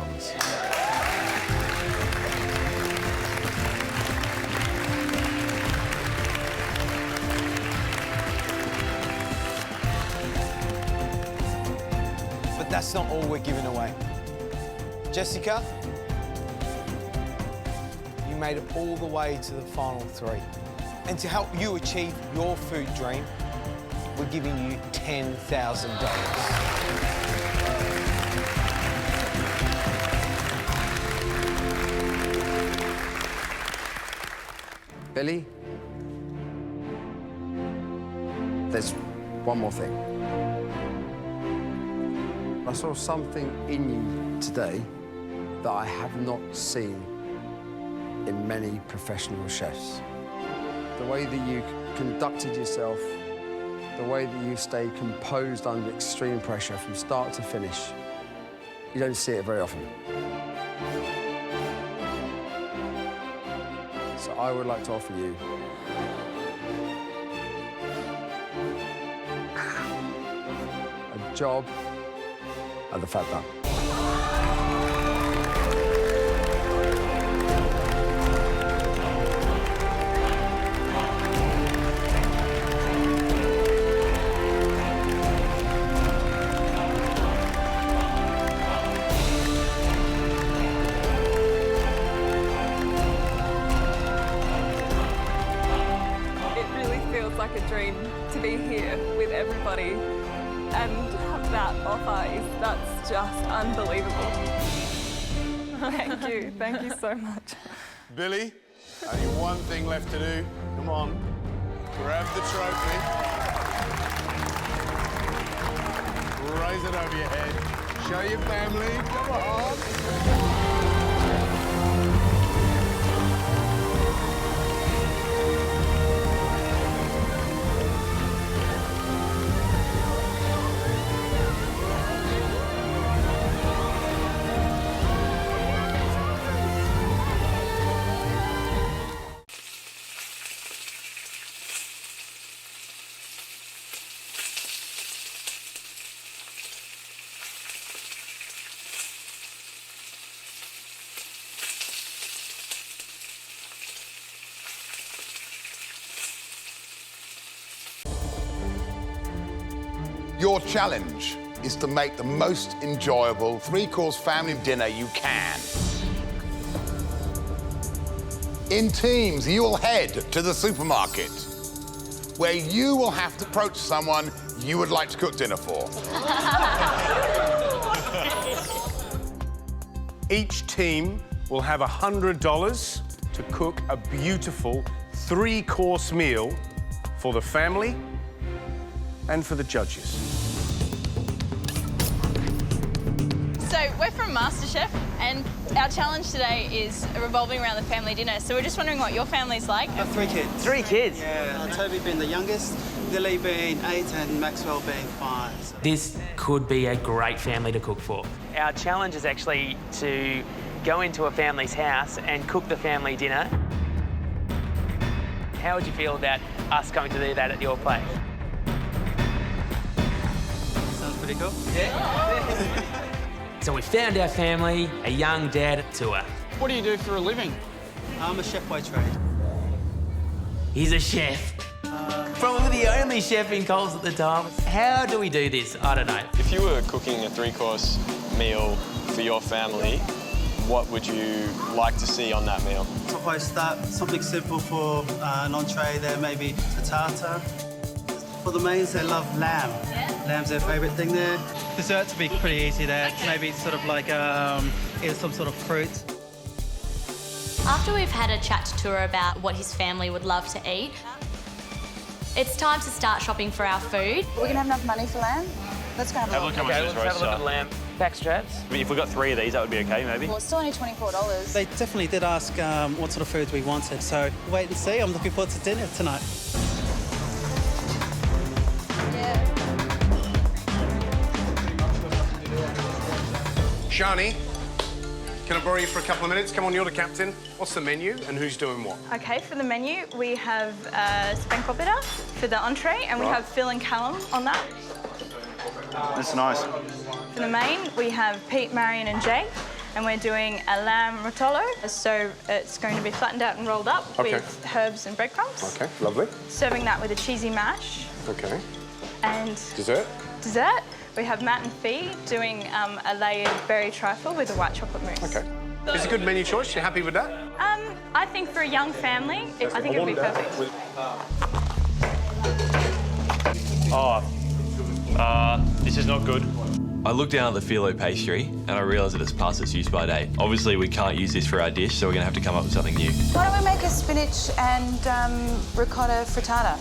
But that's not all we're giving away. Jessica, you made it all the way to the final three. And to help you achieve your food dream, we're giving you $10,000. Billy, there's one more thing. I saw something in you today that I have not seen in many professional chefs. The way that you conducted yourself, The way that you stay composed under extreme pressure from start to finish. You don't see it very often. So I would like to offer you a job at the Fat Duck. Like a dream to be here with everybody and have that offer that's just unbelievable. Thank you so much. Billy, only one thing left to do. Come on, grab the trophy. Raise it over your head. Show your family, come on. Your challenge is to make the most enjoyable three-course family dinner you can. In teams, you will head to the supermarket, where you will have to approach someone you would like to cook dinner for. Each team will have $100 to cook a beautiful three-course meal for the family and for the judges. So we're from MasterChef, and our challenge today is revolving around the family dinner. So we're just wondering what your family's like. I have 3 kids. 3 kids? Yeah, Toby being the youngest, Lily being 8 and Maxwell being 5. So. This could be a great family to cook for. Our challenge is actually to go into a family's house and cook the family dinner. How would you feel about us going to do that at your place? Sounds pretty cool. Yeah. So we found our family a young dad tour. What do you do for a living? I'm a chef by trade. He's a chef. Probably the only chef in Coles at the time. How do we do this? I don't know. If you were cooking a three-course meal for your family, what would you like to see on that meal? Top I start something simple for an entree there, maybe a tartar. For the mains, they love lamb. Lamb's their favourite thing there. Desserts would be pretty easy there. Maybe sort of like either some sort of fruit. After we've had a chat to Tour about what his family would love to eat, it's time to start shopping for our food. We're going to have enough money for lamb? Let's go have a look. Okay, let's have a look at lamb. Backstraps. If we got 3 of these, that would be okay, maybe. Well, it's still only $24. They definitely did ask what sort of food we wanted, so wait and see. I'm looking forward to dinner tonight. Shani, can I borrow you for a couple of minutes? Come on, you're the captain. What's the menu and who's doing what? Okay, for the menu, we have spankopita for the entree, and we have Phil and Callum on that. That's nice. For the main, we have Pete, Marion and Jay, and we're doing a lamb rotolo. So it's going to be flattened out and rolled up with herbs and breadcrumbs. Okay, lovely. Serving that with a cheesy mash. Okay. And Dessert? Dessert, we have Matt and Fee doing a layered berry trifle with a white chocolate mousse. Okay. It's a good menu choice. You happy with that? I think for a young family, I think it would be perfect. This is not good. I looked down at the phyllo pastry and I realised that it's past its use by date. Obviously, we can't use this for our dish, so we're going to have to come up with something new. Why don't we make a spinach and ricotta frittata?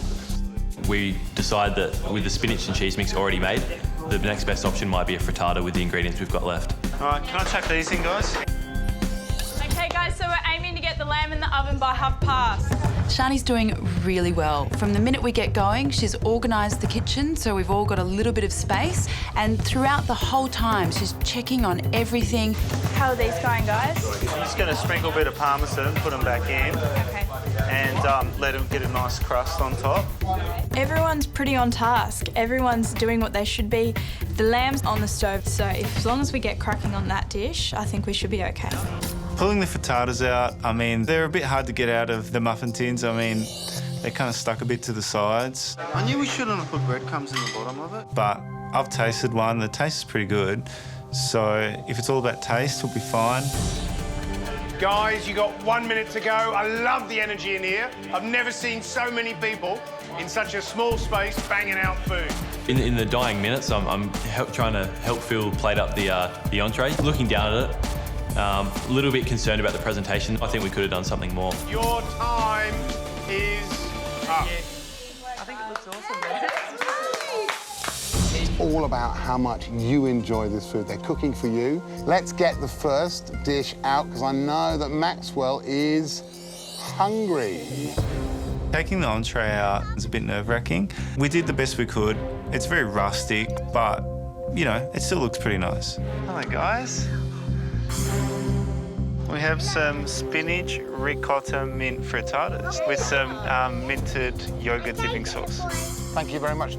We decided that with the spinach and cheese mix already made, the next best option might be a frittata with the ingredients we've got left. All right, can I chuck these in, guys? Okay, guys, so we're aiming aiming to get the lamb in the oven by past. Shani's doing really well. From the minute we get going, she's organised the kitchen so we've all got a little bit of space, and throughout the whole time she's checking on everything. How are these going, guys? I'm just going to sprinkle a bit of parmesan, put them back in, Okay. and let them get a nice crust on top. Everyone's pretty on task. Everyone's doing what they should be. The lamb's on the stove, so as long as we get cracking on that dish, I think we should be okay. Pulling the frittatas out, I mean, they're a bit hard to get out of the muffin tins. I mean, they're kind of stuck a bit to the sides. I knew we shouldn't have put breadcrumbs in the bottom of it. But I've tasted one, the taste is pretty good. So if it's all about taste, we'll be fine. Guys, you got 1 minute to go. I love the energy in here. I've never seen so many people in such a small space banging out food. In the dying minutes, I'm trying to help Phil plate up the entree. Looking down at it, a little bit concerned about the presentation. I think we could have done something more. Your time is up. I think it looks awesome. It's all about how much you enjoy this food. They're cooking for you. Let's get the first dish out, because I know that Maxwell is hungry. Taking the entree out is a bit nerve-wracking. We did the best we could. It's very rustic, but, you know, it still looks pretty nice. Hello, guys. We have some spinach ricotta mint frittatas with some minted yogurt dipping sauce. Thank you very much.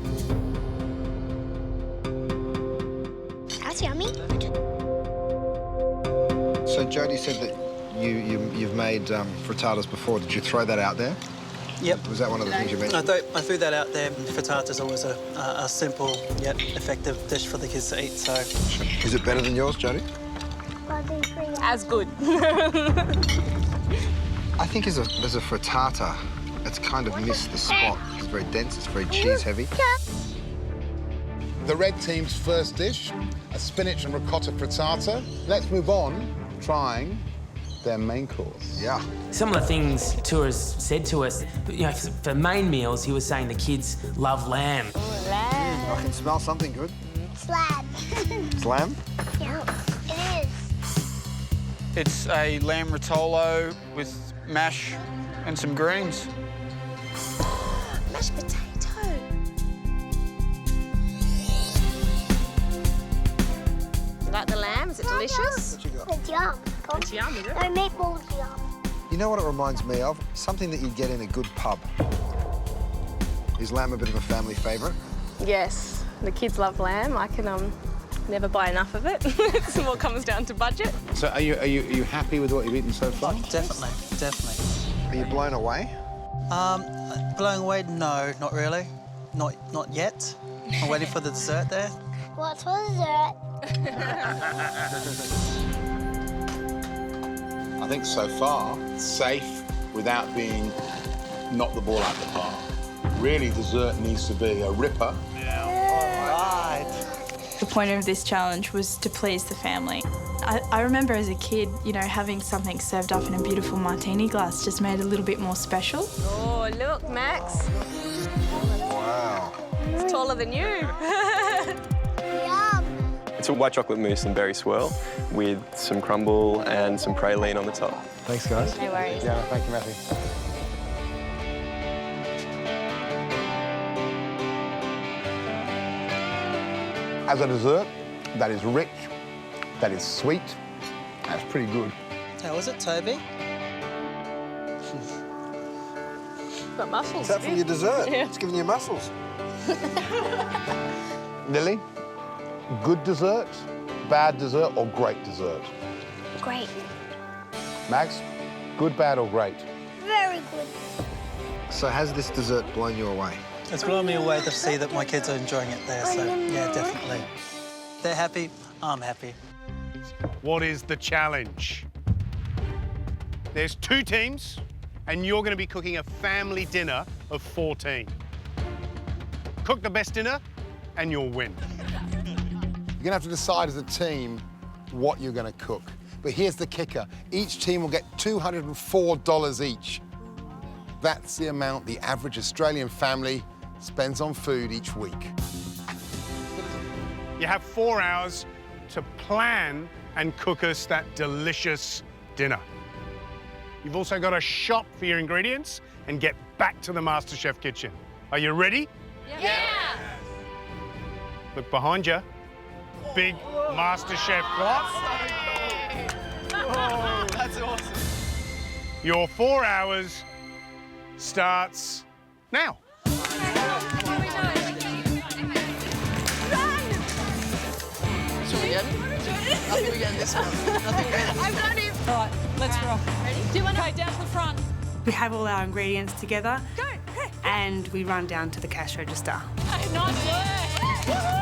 That's yummy. So Jodie said that you've made frittatas before. Did you throw that out there? Yep. Was that one of the things you mentioned? I threw that out there. Frittata's always a simple yet effective dish for the kids to eat, so... Is it better than yours, Jodie? As good. I think as a frittata, it's kind of missed the spot. It's very dense, it's very cheese heavy. The red team's first dish, a spinach and ricotta frittata. Let's move on trying their main course. Yeah. Some of the things Tours said to us, you know, for main meals, he was saying the kids love lamb. I can smell something good. It's lamb. It's lamb? Yeah, it is. It's a lamb rotolo with mash and some greens. Mashed potato. You like the lamb? Is it delicious? It's yum. It's yum, is it? No, meatballs yum. You know what it reminds me of? Something that you'd get in a good pub. Is lamb a bit of a family favourite? Yes, the kids love lamb. I can never buy enough of it. It more comes down to budget. So are you happy with what you've eaten so far? Definitely. Are you blown away? Blown away? No, not really. Not yet. I'm waiting for the dessert there. What's for dessert? I think so far, safe without being knock the ball out the park. Really, dessert needs to be a ripper. The point of this challenge was to please the family. I remember as a kid, you know, having something served up in a beautiful martini glass just made it a little bit more special. Oh, look, Max. Wow. It's taller than you. Yum. It's a white chocolate mousse and berry swirl with some crumble and some praline on the top. Thanks, guys. No worries. Yeah, thank you, Matthew. As a dessert, that is rich, that is sweet, that's pretty good. How was it, Toby? Got muscles. Is that from your dessert? Yeah. It's giving you muscles. Lily, good dessert, bad dessert, or great dessert? Great. Max, good, bad, or great? Very good. So has this dessert blown you away? It's blown me away to see that my kids are enjoying it there, so yeah, definitely. They're happy, I'm happy. What is the challenge? There's 2 teams, and you're going to be cooking a family dinner of 14. Cook the best dinner, and you'll win. You're gonna have to decide as a team what you're gonna cook. But here's the kicker. Each team will get $204 each. That's the amount the average Australian family spends on food each week. You have 4 hours to plan and cook us that delicious dinner. You've also got to shop for your ingredients and get back to the MasterChef kitchen. Are you ready? Yeah! Look behind you. Big MasterChef clock. Oh, that's awesome. Your 4 hours starts now. Should we get it? I think we're getting this one. I've got him. All right, let's roll. Ready? Do you want to go down to the front? We have all our ingredients together and we run down to the cash register. Hey, nice work. Woohoo!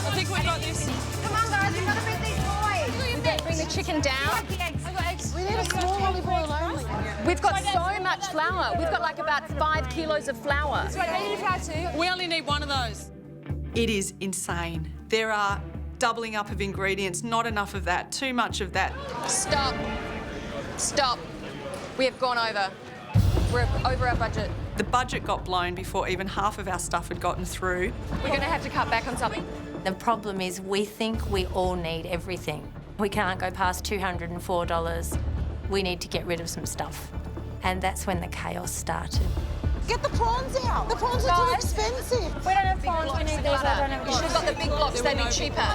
I think we got this. Come on, guys, we've got to beat these boys. We better bring the chicken down. We need a small olive oil only. We've got so much flour. We've got like about 5 kilos of flour. We only need one of those. It is insane. There are doubling up of ingredients, not enough of that, too much of that. Stop. Stop. We have gone over. We're over our budget. The budget got blown before even half of our stuff had gotten through. We're going to have to cut back on something. The problem is we think we all need everything. We can't go past $204. We need to get rid of some stuff. And that's when the chaos started. Get the prawns out. The prawns are too expensive. We don't have prawns. We need these. I don't have. You should have got the big blocks. They'd be cheaper.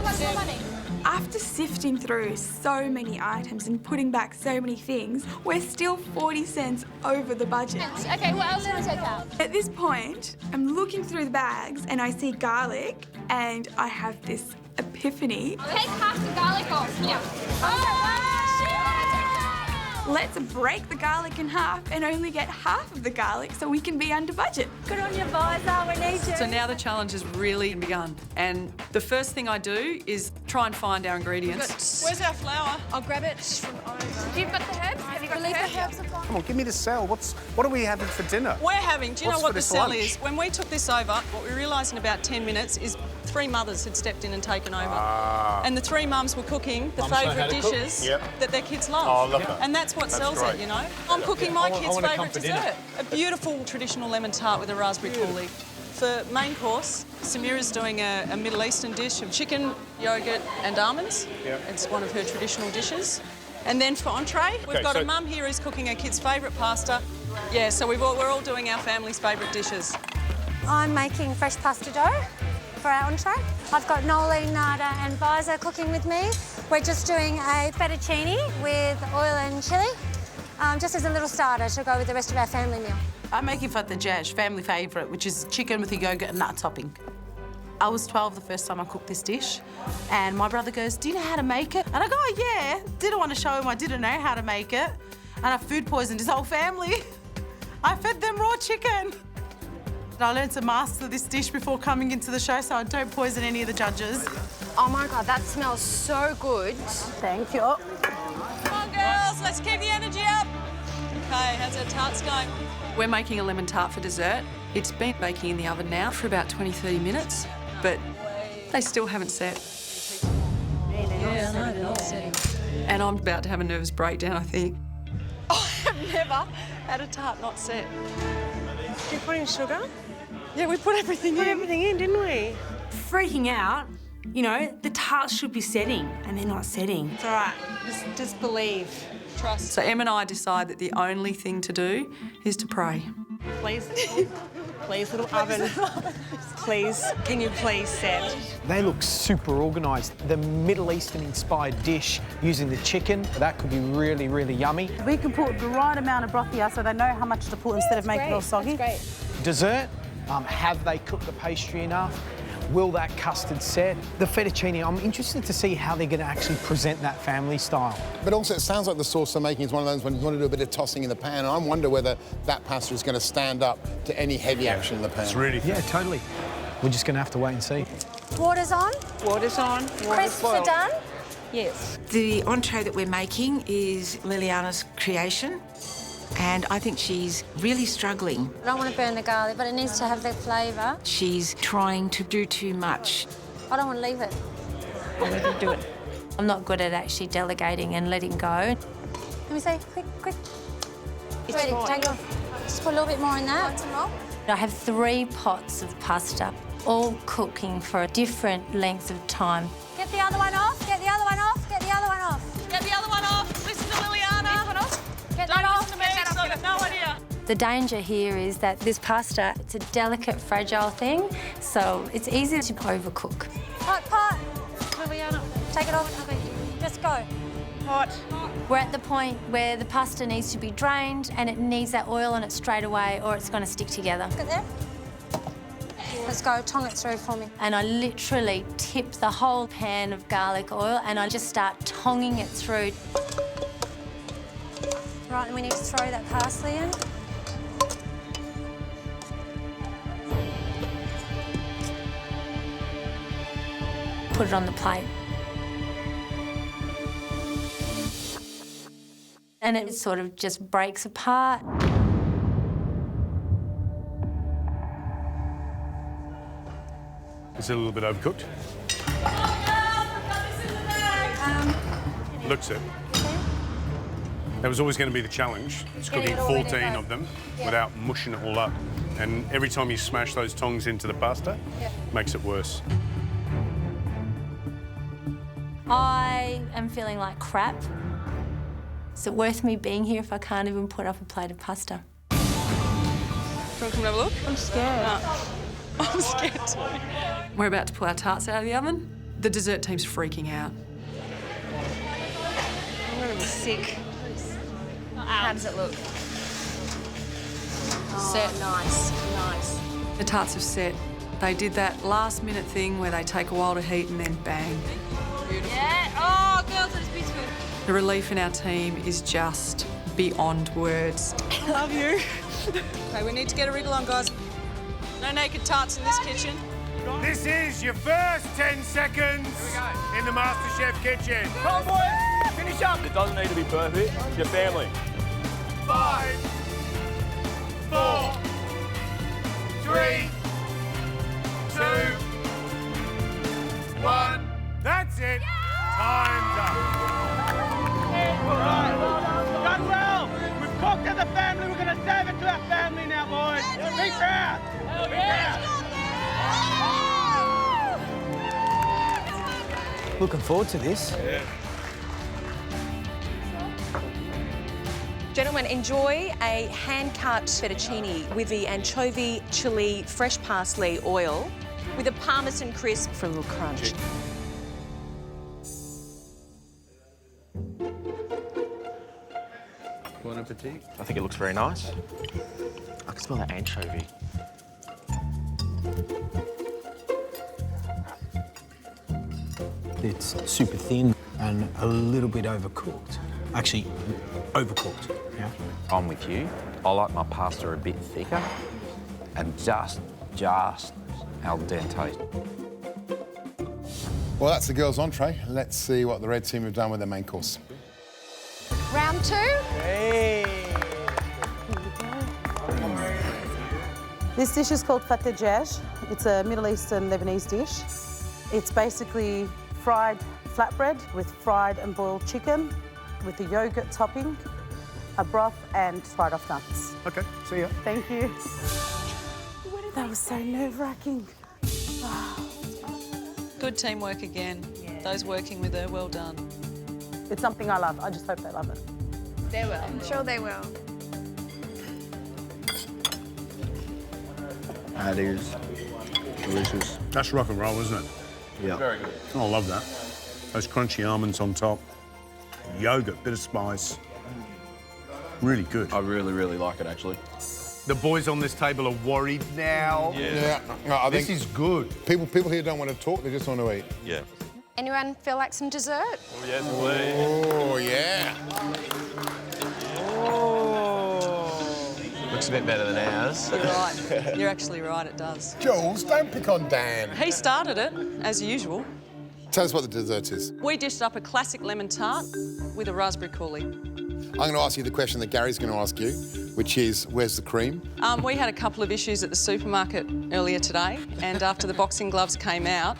After sifting through so many items and putting back so many things, we're still 40 cents over the budget. Okay, what else can we take out? At this point, I'm looking through the bags and I see garlic and I have this epiphany. Take half the garlic off. Yeah. Let's break the garlic in half and only get half of the garlic so we can be under budget. Good on your visor, we need you. So now the challenge has really begun. And the first thing I do is try and find our ingredients. Where's our flour? I'll grab it from over. You've got the herbs? Have you got the herbs? Come on, give me the cell. What are we having for dinner? We're having, do you know What's what for the this cell lunch? is? When we took this over, what we realised in about 10 minutes is 3 mothers had stepped in and taken over. And the 3 mums were cooking the Mums know how favourite to cook. dishes Yep. that their kids love. Oh, I love that. And that's what That's sells great. it, you know? I'm cooking my kids' wanna come favourite for dinner. dessert. A beautiful traditional lemon tart with a raspberry coulis. For main course, Samira's doing a Middle Eastern dish of chicken, yogurt and almonds. Yep. It's one of her traditional dishes. And then for entree, we've Okay, got so- a mum here who's cooking her kids' favourite pasta. Yeah, so we're all doing our family's favourite dishes. I'm making fresh pasta dough for our entree. I've got Nolene, Nada and Visor cooking with me. We're just doing a fettuccine with oil and chilli, just as a little starter to go with the rest of our family meal. I'm making fattajaj, family favourite, which is chicken with a yogurt and nut topping. I was 12 the first time I cooked this dish, and my brother goes, "Do you know how to make it?" And I go, "Oh, yeah." Didn't want to show him I didn't know how to make it, and I food poisoned his whole family. I fed them raw chicken. And I learned to master this dish before coming into the show so I don't poison any of the judges. Oh my God, that smells so good. Thank you. Come on, girls, let's keep the energy up. Okay, how's our tarts going? We're making a lemon tart for dessert. It's been baking in the oven now for about 20-30 minutes, but they still haven't set. Yeah, I know, they're not setting. And I'm about to have a nervous breakdown, I think. I've never had a tart not set. Did you put in sugar? Yeah, we put everything in. Everything in, didn't we? Freaking out, you know, the tarts should be setting and they're not setting. It's all right. Just believe. Trust. So Em and I decide that the only thing to do is to pray. Please. Please, little oven. Please, can you please set? They look super organised. The Middle Eastern-inspired dish using the chicken, that could be really, really yummy. We can put the right amount of broth here so they know how much to put instead of making it all soggy. Dessert, have they cooked the pastry enough? Will that custard set? The fettuccine, I'm interested to see how they're going to actually present that family style. But also, it sounds like the sauce they're making is one of those when you want to do a bit of tossing in the pan, and I wonder whether that pasta is going to stand up to any heavy action in the pan. It's really Yeah, totally. We're just going to have to wait and see. Water's on. Water's on. Crisps are done. Yes. The entree that we're making is Liliana's creation, and I think she's really struggling. I don't want to burn the garlic, but it needs to have the flavour. She's trying to do too much. I don't want to leave it. I'll let her do it. I'm not good at actually delegating and letting go. Let me say, quick. It's Ready, right. take it off. Just put a little bit more in that. I have 3 pots of pasta, all cooking for a different length of time. Get the other one off, get the other one off, get the other one off. Get the other one off. Listen to Liliana. The danger here is that this pasta, it's a delicate, fragile thing, so it's easy to overcook. Hot. Liliana, take it off. Just go. Hot. We're at the point where the pasta needs to be drained and it needs that oil on it straight away or it's going to stick together. Get there. Let's go, tong it through for me. And I literally tip the whole pan of garlic oil and I just start tonging it through. Right, and we need to throw that parsley in. Put it on the plate. And it sort of just breaks apart. Is it a little bit overcooked? Looks it. That was always going to be the challenge. It's cooking 14 of them without mushing it all up. And every time you smash those tongs into the pasta, makes it worse. I am feeling like crap. Is it worth me being here if I can't even put up a plate of pasta? Do you want to come and have a look? I'm scared. I'm scared too. We're about to pull our tarts out of the oven. The dessert team's freaking out. I'm going to be sick. How does it look? Set. Nice. The tarts have set. They did that last-minute thing where they take a while to heat and then bang. Yeah. Oh, girls, that's beautiful. The relief in our team is just beyond words. I love you. Okay, we need to get a wriggle on, guys. No naked tarts in this kitchen. This is your first 10 seconds in the MasterChef kitchen. Come on, boys, finish up. It doesn't need to be perfect. Your family. 5, 4, 3, 2, 1. That's it. Time's up. All right. Done well. We've cooked as a family. We're going to serve it to our family now, boys. Be proud. Be proud. Looking forward to this. Yeah. Gentlemen, enjoy a hand-cut fettuccine with the anchovy, chilli, fresh parsley oil with a parmesan crisp for a little crunch. Bon appetit. I think it looks very nice. I can smell that anchovy. It's super thin and a little bit overcooked. Actually, overcooked, yeah? I'm with you. I like my pasta a bit thicker and just al dente. Well, that's the girls' entree. Let's see what the red team have done with their main course. Round 2. Hey! This dish is called fatejaj. It's a Middle Eastern Lebanese dish. It's basically fried flatbread with fried and boiled chicken with a yogurt topping, a broth and fried off nuts. Okay, see ya. Thank you. That was so nerve-wracking. Good teamwork again. Those working with her, well done. It's something I love. I just hope they love it. They will. I'm sure they will. That is delicious. That's rock and roll, isn't it? Yeah. Very good. Oh, I love that. Those crunchy almonds on top. Yogurt, bit of spice. Really good. I really like it, actually. The boys on this table are worried now. Yeah. No, I This think is good. People here don't want to talk, they just want to eat. Yeah. Anyone feel like some dessert? Oh, yes, please. Oh, yeah. Looks a bit better than ours. You're right. You're actually right, it does. Jules, don't pick on Dan. He started it, as usual. Tell us what the dessert is. We dished up a classic lemon tart with a raspberry coulis. I'm going to ask you the question that Gary's going to ask you, which is, where's the cream? We had a couple of issues at the supermarket earlier today, and after the boxing gloves came out,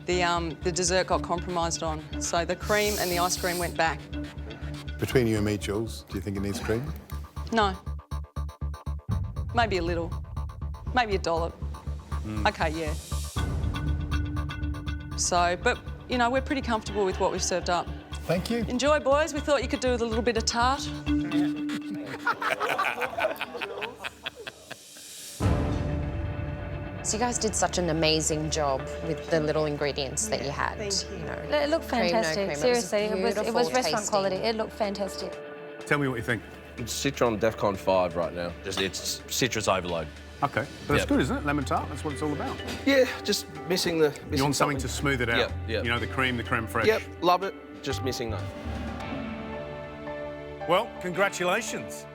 the dessert got compromised on. So the cream and the ice cream went back. Between you and me, Jules, do you think it needs cream? No. Maybe a little. Maybe a dollop. OK, yeah. So, but, you know, we're pretty comfortable with what we've served up. Thank you. Enjoy, boys. We thought you could do with a little bit of tart. Congrats, you guys did such an amazing job with the little ingredients that you had. Thank you. You know, It looked cream, no fantastic. cream. Seriously, it was beautiful restaurant tasting. quality. It looked fantastic. Tell me what you think. Citron DEFCON 5 right now. It's citrus overload. Okay, but that's good, isn't it? Lemon tart, that's what it's all about. Yeah, just missing the... You want something to smooth it out. Yeah. You know, the creme fraiche. Yep, love it. Just missing that. Well, congratulations.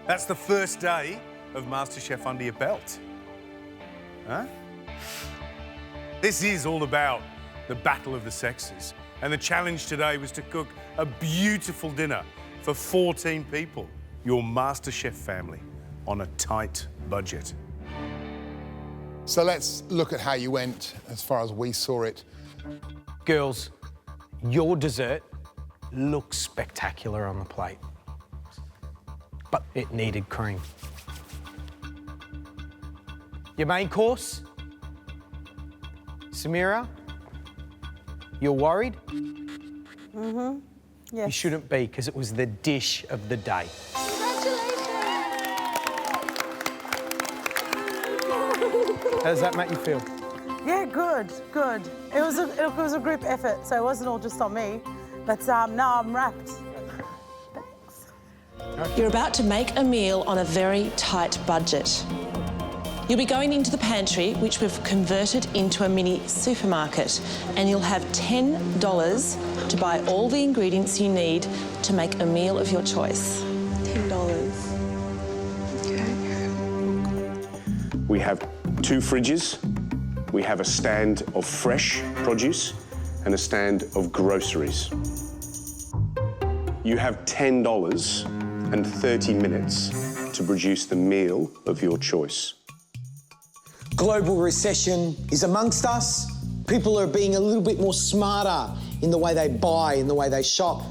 That's the first day of MasterChef under your belt. Huh? This is all about the battle of the sexes. And the challenge today was to cook a beautiful dinner for 14 people, your MasterChef family, on a tight budget. So let's look at how you went as far as we saw it. Girls, your dessert looks spectacular on the plate, but it needed cream. Your main course, Samira, you're worried? Mm-hmm. Yes. You shouldn't be, because it was the dish of the day. How does that make you feel? Yeah, good. It was a group effort, so it wasn't all just on me. But now I'm wrapped. You're about to make a meal on a very tight budget. You'll be going into the pantry, which we've converted into a mini supermarket, and you'll have $10 to buy all the ingredients you need to make a meal of your choice. $10. Okay. We have 2 fridges. We have a stand of fresh produce and a stand of groceries. You have $10 and 30 minutes to produce the meal of your choice. Global recession is amongst us. People are being a little bit more smarter in the way they buy, in the way they shop.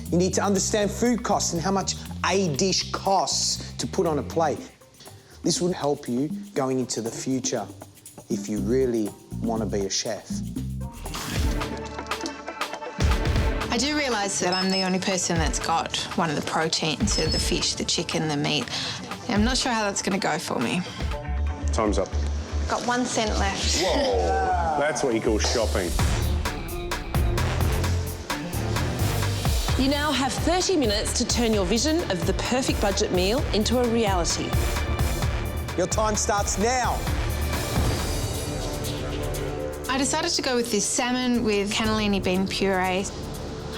You need to understand food costs and how much a dish costs to put on a plate. This would help you going into the future if you really want to be a chef. I do realise that I'm the only person that's got one of the proteins, so the fish, the chicken, the meat. I'm not sure how that's going to go for me. Time's up. Got 1 cent left. Whoa, that's what you call shopping. You now have 30 minutes to turn your vision of the perfect budget meal into a reality. Your time starts now. I decided to go with this salmon with cannellini bean puree.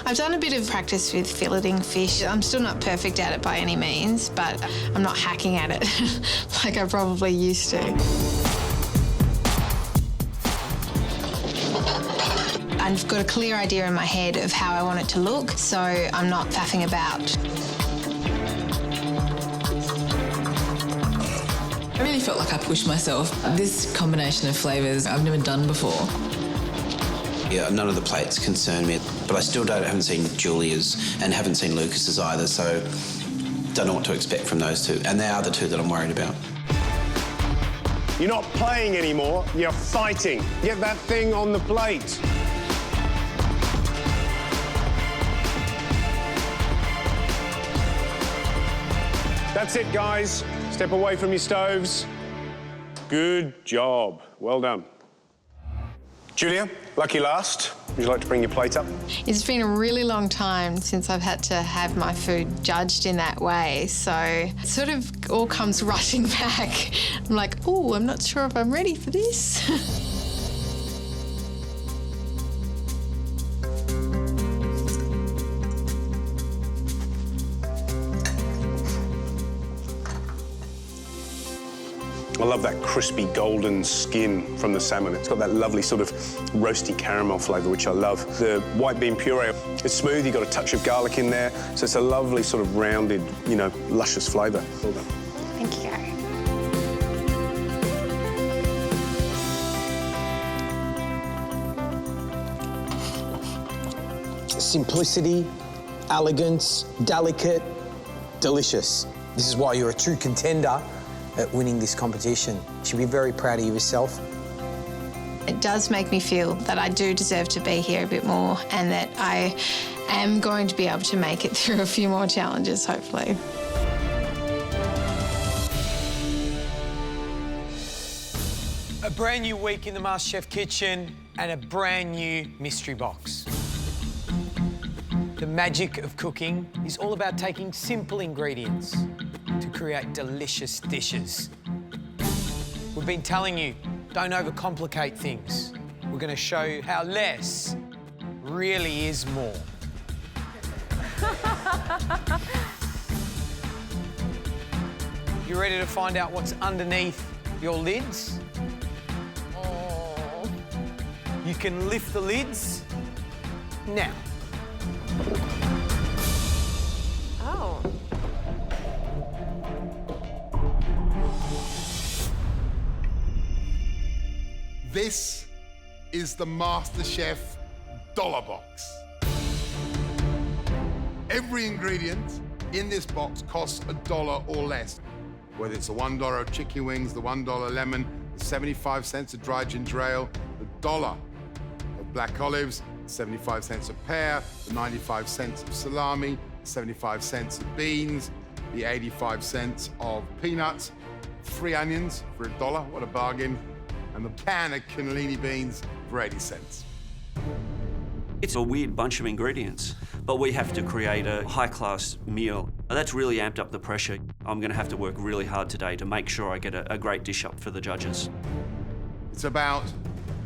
I've done a bit of practice with filleting fish. I'm still not perfect at it by any means, but I'm not hacking at it like I probably used to. I've got a clear idea in my head of how I want it to look, so I'm not faffing about. I really felt like I pushed myself. This combination of flavours I've never done before. Yeah, none of the plates concern me, but I still haven't seen Julia's and haven't seen Lucas's either, so don't know what to expect from those two. And they are the two that I'm worried about. You're not playing anymore, you're fighting. Get that thing on the plate. That's it, guys. Step away from your stoves. Good job. Well done. Julia, lucky last. Would you like to bring your plate up? It's been a really long time since I've had to have my food judged in that way, so it sort of all comes rushing back. I'm like, oh, I'm not sure if I'm ready for this. I love that crispy golden skin from the salmon. It's got that lovely sort of roasty caramel flavour, which I love. The white bean puree, it's smooth, you've got a touch of garlic in there, so it's a lovely sort of rounded, you know, luscious flavour. Well done. Thank you, Gary. Simplicity, elegance, delicate, delicious. This is why you're a true contender at winning this competition. You should be very proud of yourself. It does make me feel that I do deserve to be here a bit more and that I am going to be able to make it through a few more challenges, hopefully. A brand new week in the MasterChef kitchen and a brand new mystery box. The magic of cooking is all about taking simple ingredients to create delicious dishes. We've been telling you, don't overcomplicate things. We're going to show you how less really is more. You ready to find out what's underneath your lids? Oh. You can lift the lids now. Oh. This is the MasterChef dollar box. Every ingredient in this box costs $1 or less. Whether it's the $1 of chicken wings, the $1 lemon, the 75 cents of dry ginger ale, the $1 of black olives, 75 cents of pear, the 95 cents of salami, 75 cents of beans, the 85 cents of peanuts, 3 onions for $1, what a bargain, and the can of cannellini beans for 80 cents. It's a weird bunch of ingredients, but we have to create a high-class meal. That's really amped up the pressure. I'm going to have to work really hard today to make sure I get a great dish up for the judges. It's about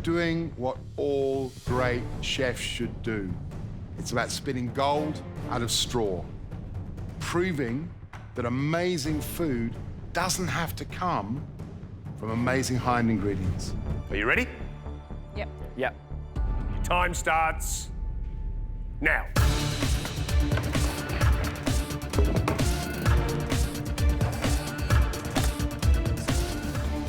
doing what all great chefs should do. It's about spinning gold out of straw, proving that amazing food doesn't have to come from amazing high-end ingredients. Are you ready? Yep. Yep. Your time starts now.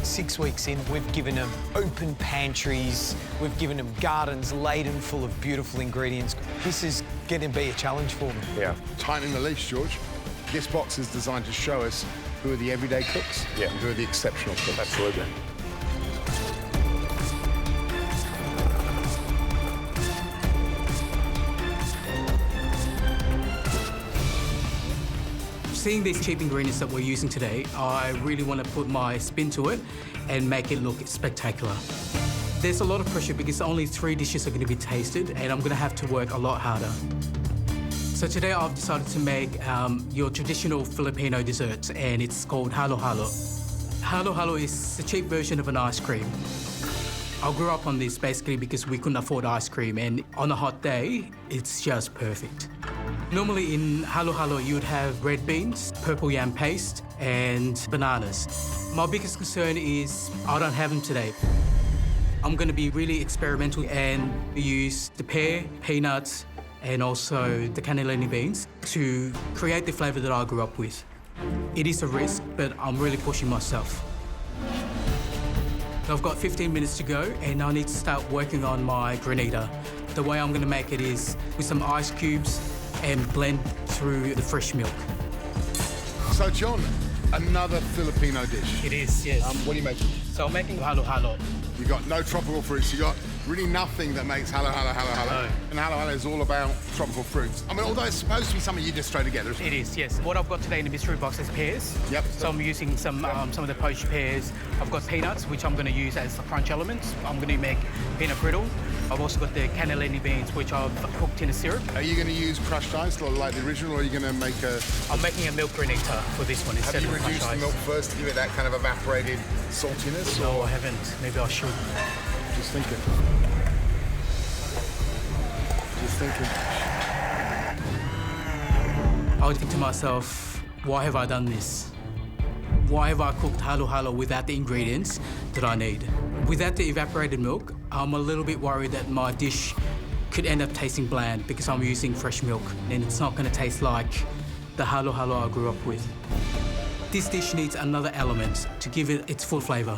Six weeks in, we've given them open pantries, we've given them gardens laden full of beautiful ingredients. This is going to be a challenge for them. Yeah. Tightening the leash, George. This box is designed to show us who are the everyday cooks and who are the exceptional cooks. Absolutely. Seeing these cheap ingredients that we're using today, I really want to put my spin to it and make it look spectacular. There's a lot of pressure because only 3 dishes are going to be tasted and I'm going to have to work a lot harder. So today I've decided to make your traditional Filipino dessert, and it's called halo halo. Halo halo is a cheap version of an ice cream. I grew up on this basically because we couldn't afford ice cream, and on a hot day, it's just perfect. Normally in halo halo, you would have red beans, purple yam paste, and bananas. My biggest concern is I don't have them today. I'm going to be really experimental and use the pear, peanuts, and also the cannellini beans to create the flavour that I grew up with. It is a risk, but I'm really pushing myself. I've got 15 minutes to go and I need to start working on my granita. The way I'm going to make it is with some ice cubes and blend through the fresh milk. So, John, another Filipino dish. It is, yes. What are you making? So I'm making halo halo. You got no tropical fruits. You got really nothing that makes halo halo halo halo. No. And halo halo is all about tropical fruits. I mean, although it's supposed to be something you just throw together. Isn't It is, yes. What I've got today in the mystery box is pears. Yep. So I'm using some of the poached pears. I've got peanuts, which I'm going to use as the crunch elements. I'm going to make peanut brittle. I've also got the cannellini beans, which I've cooked in a syrup. Are you going to use crushed ice like the original, or are you going to make a... I'm making a milk granita for this one instead of Have you crushed reduced the ice. milk first to give it that kind of evaporated saltiness? No, or... I haven't. Maybe I should. Just thinking. Just thinking. I would think to myself, why have I done this? Why have I cooked halo halo without the ingredients that I need? Without the evaporated milk, I'm a little bit worried that my dish could end up tasting bland because I'm using fresh milk and it's not going to taste like the halo halo I grew up with. This dish needs another element to give it its full flavour.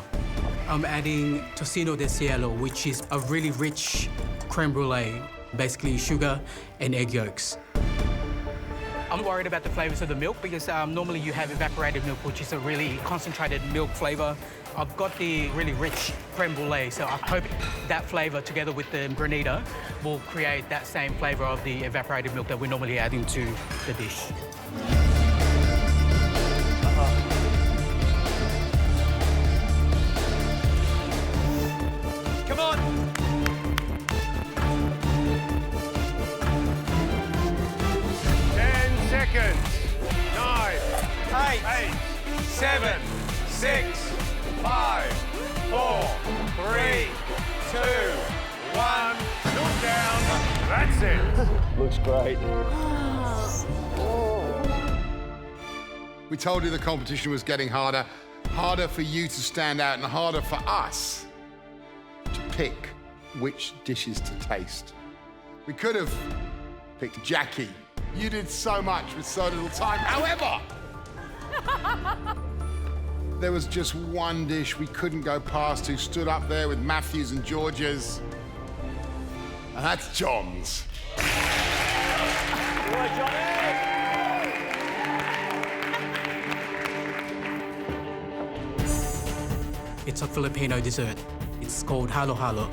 I'm adding tocino de cielo, which is a really rich creme brulee, basically sugar and egg yolks. I'm worried about the flavours of the milk because normally you have evaporated milk, which is a really concentrated milk flavour. I've got the really rich creme brulee, so I hope that flavour together with the granita will create that same flavour of the evaporated milk that we normally add into the dish. 8, 7, 6, 5, 4, 3, 2, 1. Look down. That's it. Looks great. We told you the competition was getting harder. Harder for you to stand out and harder for us to pick which dishes to taste. We could have picked Jackie. You did so much with so little time. However, there was just one dish we couldn't go past who stood up there with Matthew's and George's, and that's John's. It's a Filipino dessert. It's called halo halo.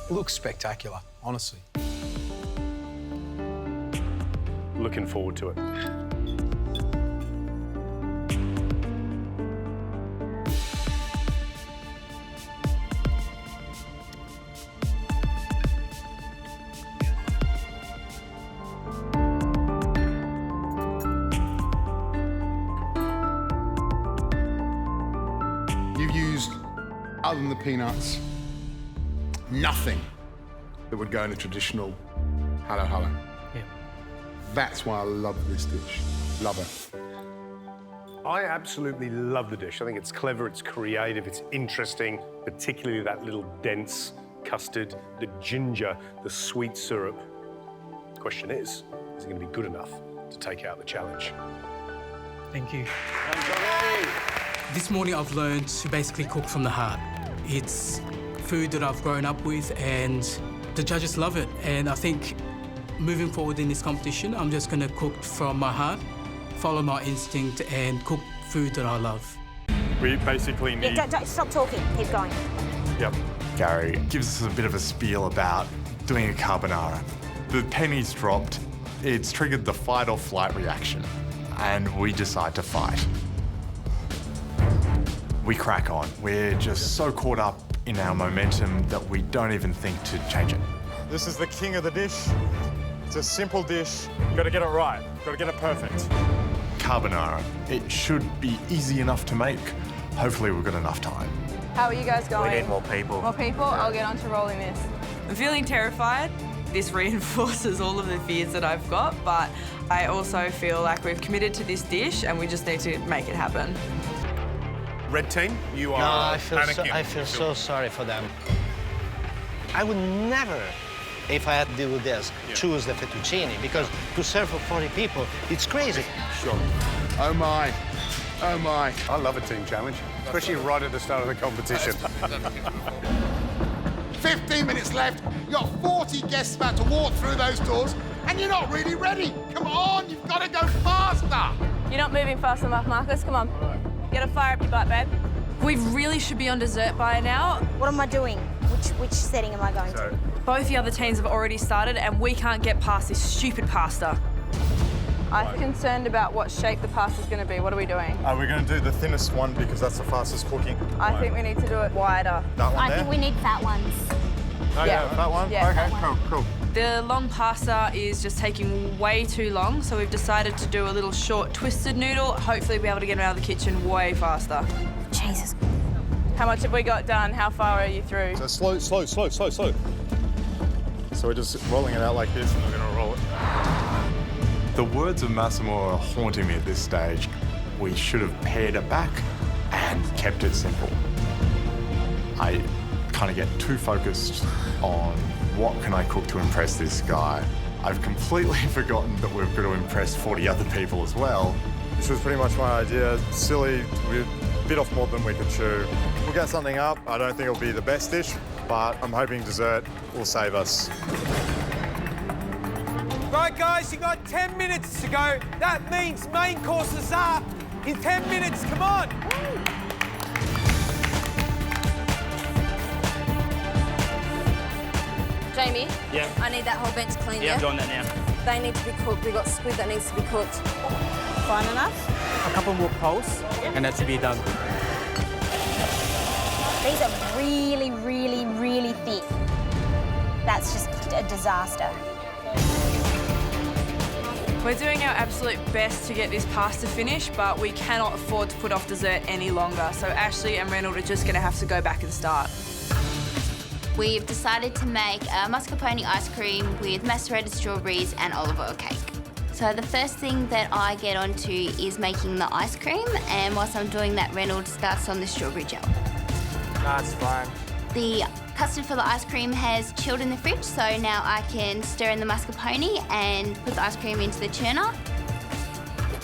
It looks spectacular, honestly. Looking forward to it. You've used, other than the peanuts, nothing that would go in a traditional halo halo. Yeah. That's why I love this dish. Love it. I absolutely love the dish. I think it's clever, it's creative, it's interesting, particularly that little dense custard, the ginger, the sweet syrup. The question is it going to be good enough to take out the challenge? Thank you. This morning I've learned to basically cook from the heart. It's food that I've grown up with and the judges love it. And I think moving forward in this competition, I'm just going to cook from my heart, follow my instinct and cook food that I love. We basically need... Don't stop talking, keep going. Yep. Gary gives us a bit of a spiel about doing a carbonara. The pennies dropped, it's triggered the fight or flight reaction, and we decide to fight. We crack on. We're just so caught up in our momentum that we don't even think to change it. This is the king of the dish. It's a simple dish. You've got to get it right. You've got to get it perfect. Carbonara. It should be easy enough to make. Hopefully we've got enough time. How are you guys going? We need more people. More people? I'll get on to rolling this. I'm feeling terrified. This reinforces all of the fears that I've got, but I also feel like we've committed to this dish and we just need to make it happen. Red team, you are I feel so sorry for them. I would never, if I had to do this, choose the fettuccine, because to serve for 40 people, it's crazy. Sure. Oh my. Oh my. I love a team challenge, especially right at the start of the competition. 15 minutes left. You've got 40 guests about to walk through those doors, and you're not really ready. Come on, you've got to go faster. You're not moving fast enough, Marcus. Come on. Get a fire up your butt, babe. We really should be on dessert by now. What am I doing? Which setting am I going to? Both the other teams have already started and we can't get past this stupid pasta. I'm concerned about what shape the pasta's going to be. What are we doing? We're going to do the thinnest one because that's the fastest cooking. I think we need to do it wider. That one I think we need fat ones. Okay, that one? Yeah. Okay, cool. The long pasta is just taking way too long, so we've decided to do a little short twisted noodle. Hopefully be able to get it out of the kitchen way faster. Jesus. How much have we got done? How far are you through? So slow. So we're just rolling it out like this and we're going to roll it. The words of Massimo are haunting me at this stage. We should have pared it back and kept it simple. I kind of get too focused on what can I cook to impress this guy. I've completely forgotten that we've got to impress 40 other people as well. This was pretty much my idea. Silly, we bit off more than we could chew. We'll get something up. I don't think it'll be the best dish, but I'm hoping dessert will save us. Right, guys, you got 10 minutes to go. That means main courses are in 10 minutes. Come on. Jamie? Yeah. I need that whole bench cleaned, Yeah, I'm doing that now. They need to be cooked. We've got squid that needs to be cooked. Fine enough? A couple more poles, and that should be done. These are really, really, really thick. That's just a disaster. We're doing our absolute best to get this pasta finished, but we cannot afford to put off dessert any longer. So Ashley and Reynold are just going to have to go back and start. We've decided to make a mascarpone ice cream with macerated strawberries and olive oil cake. So the first thing that I get onto is making the ice cream, and whilst I'm doing that, Reynold starts on the strawberry gel. That's fine. The custard for the ice cream has chilled in the fridge, so now I can stir in the mascarpone and put the ice cream into the churner.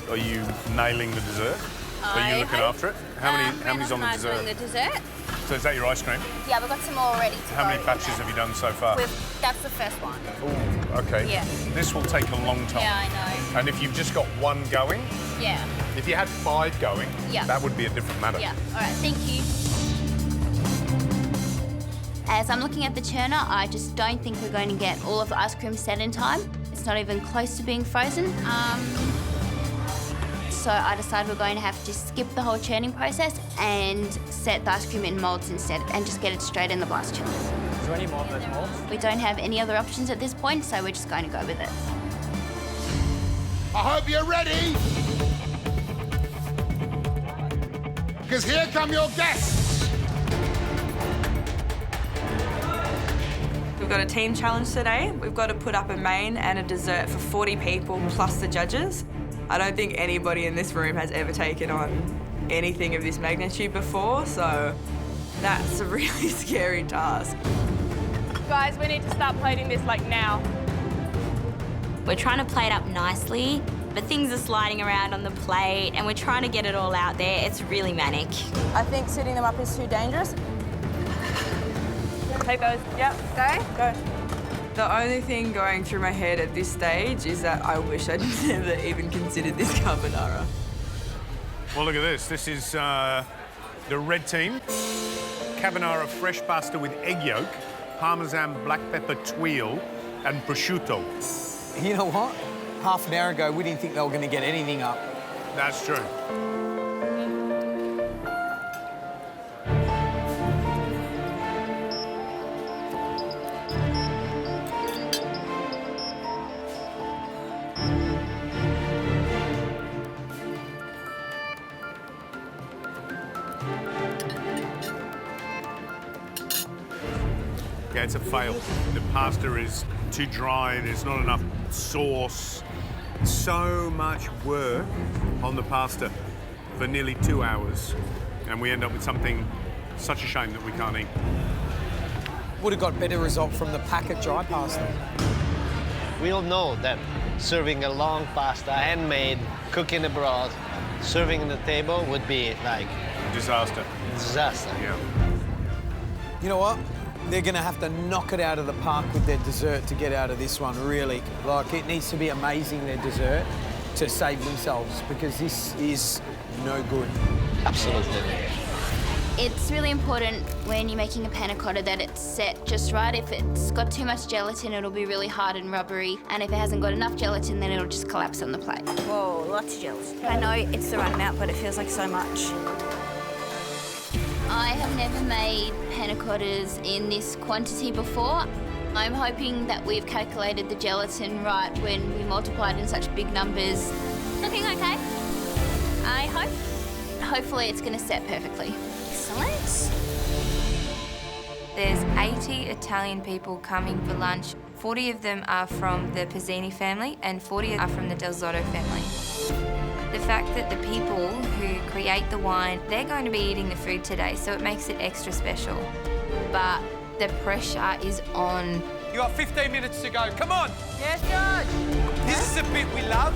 Are you nailing the dessert? Are you looking after it? How many's on the dessert? Doing the dessert. So is that your ice cream? Yeah, we've got some more already to How go. many batches have you done so far? That's the first one. Ooh, okay. Yeah. This will take a long time. Yeah, I know. And if you've just got one going, Yeah. if you had 5 going, Yeah. that would be a different matter. Yeah. All right, thank you. As I'm looking at the churner, I just don't think we're going to get all of the ice cream set in time. It's not even close to being frozen. So I decided we're going to have to skip the whole churning process and set the ice cream in moulds instead and just get it straight in the blast chiller. Is there any more of those molds? We don't have any other options at this point, so we're just going to go with it. I hope you're ready. Because here come your guests. We've got a team challenge today. We've got to put up a main and a dessert for 40 people plus the judges. I don't think anybody in this room has ever taken on anything of this magnitude before, so that's a really scary task. Guys, we need to start plating this like now. We're trying to plate up nicely, but things are sliding around on the plate and we're trying to get it all out there. It's really manic. I think setting them up is too dangerous. Take those. Yep. Go. Go. The only thing going through my head at this stage is that I wish I'd never even considered this carbonara. Well, look at this. This is the red team. Carbonara fresh pasta with egg yolk, Parmesan black pepper tuile, and prosciutto. You know what? Half an hour ago, we didn't think they were going to get anything up. That's true. Yeah, it's a fail. The pasta is too dry, there's not enough sauce. So much work on the pasta for nearly 2 hours. And we end up with something, such a shame that we can't eat. Would have got better result from the packet dry pasta. We all know that serving a long pasta, handmade, cooking abroad, serving on the table would be like... Disaster. Disaster. Yeah. You know what? They're going to have to knock it out of the park with their dessert to get out of this one, really. Like, it needs to be amazing, their dessert, to save themselves, because this is no good. Absolutely. It's really important when you're making a panna cotta that it's set just right. If it's got too much gelatin, it'll be really hard and rubbery. And if it hasn't got enough gelatin, then it'll just collapse on the plate. Whoa, lots of gelatin. I know it's the right amount, but it feels like so much. I have never made panna cottas in this quantity before. I'm hoping that we've calculated the gelatin right when we multiplied in such big numbers. Looking okay, I hope. Hopefully it's going to set perfectly. Excellent. There's 80 Italian people coming for lunch. 40 of them are from the Pizzini family and 40 are from the Del Zotto family. The fact that the people who create the wine, they're going to be eating the food today, so it makes it extra special. But the pressure is on. You got 15 minutes to go. Come on. Yes, George. This is the bit we love,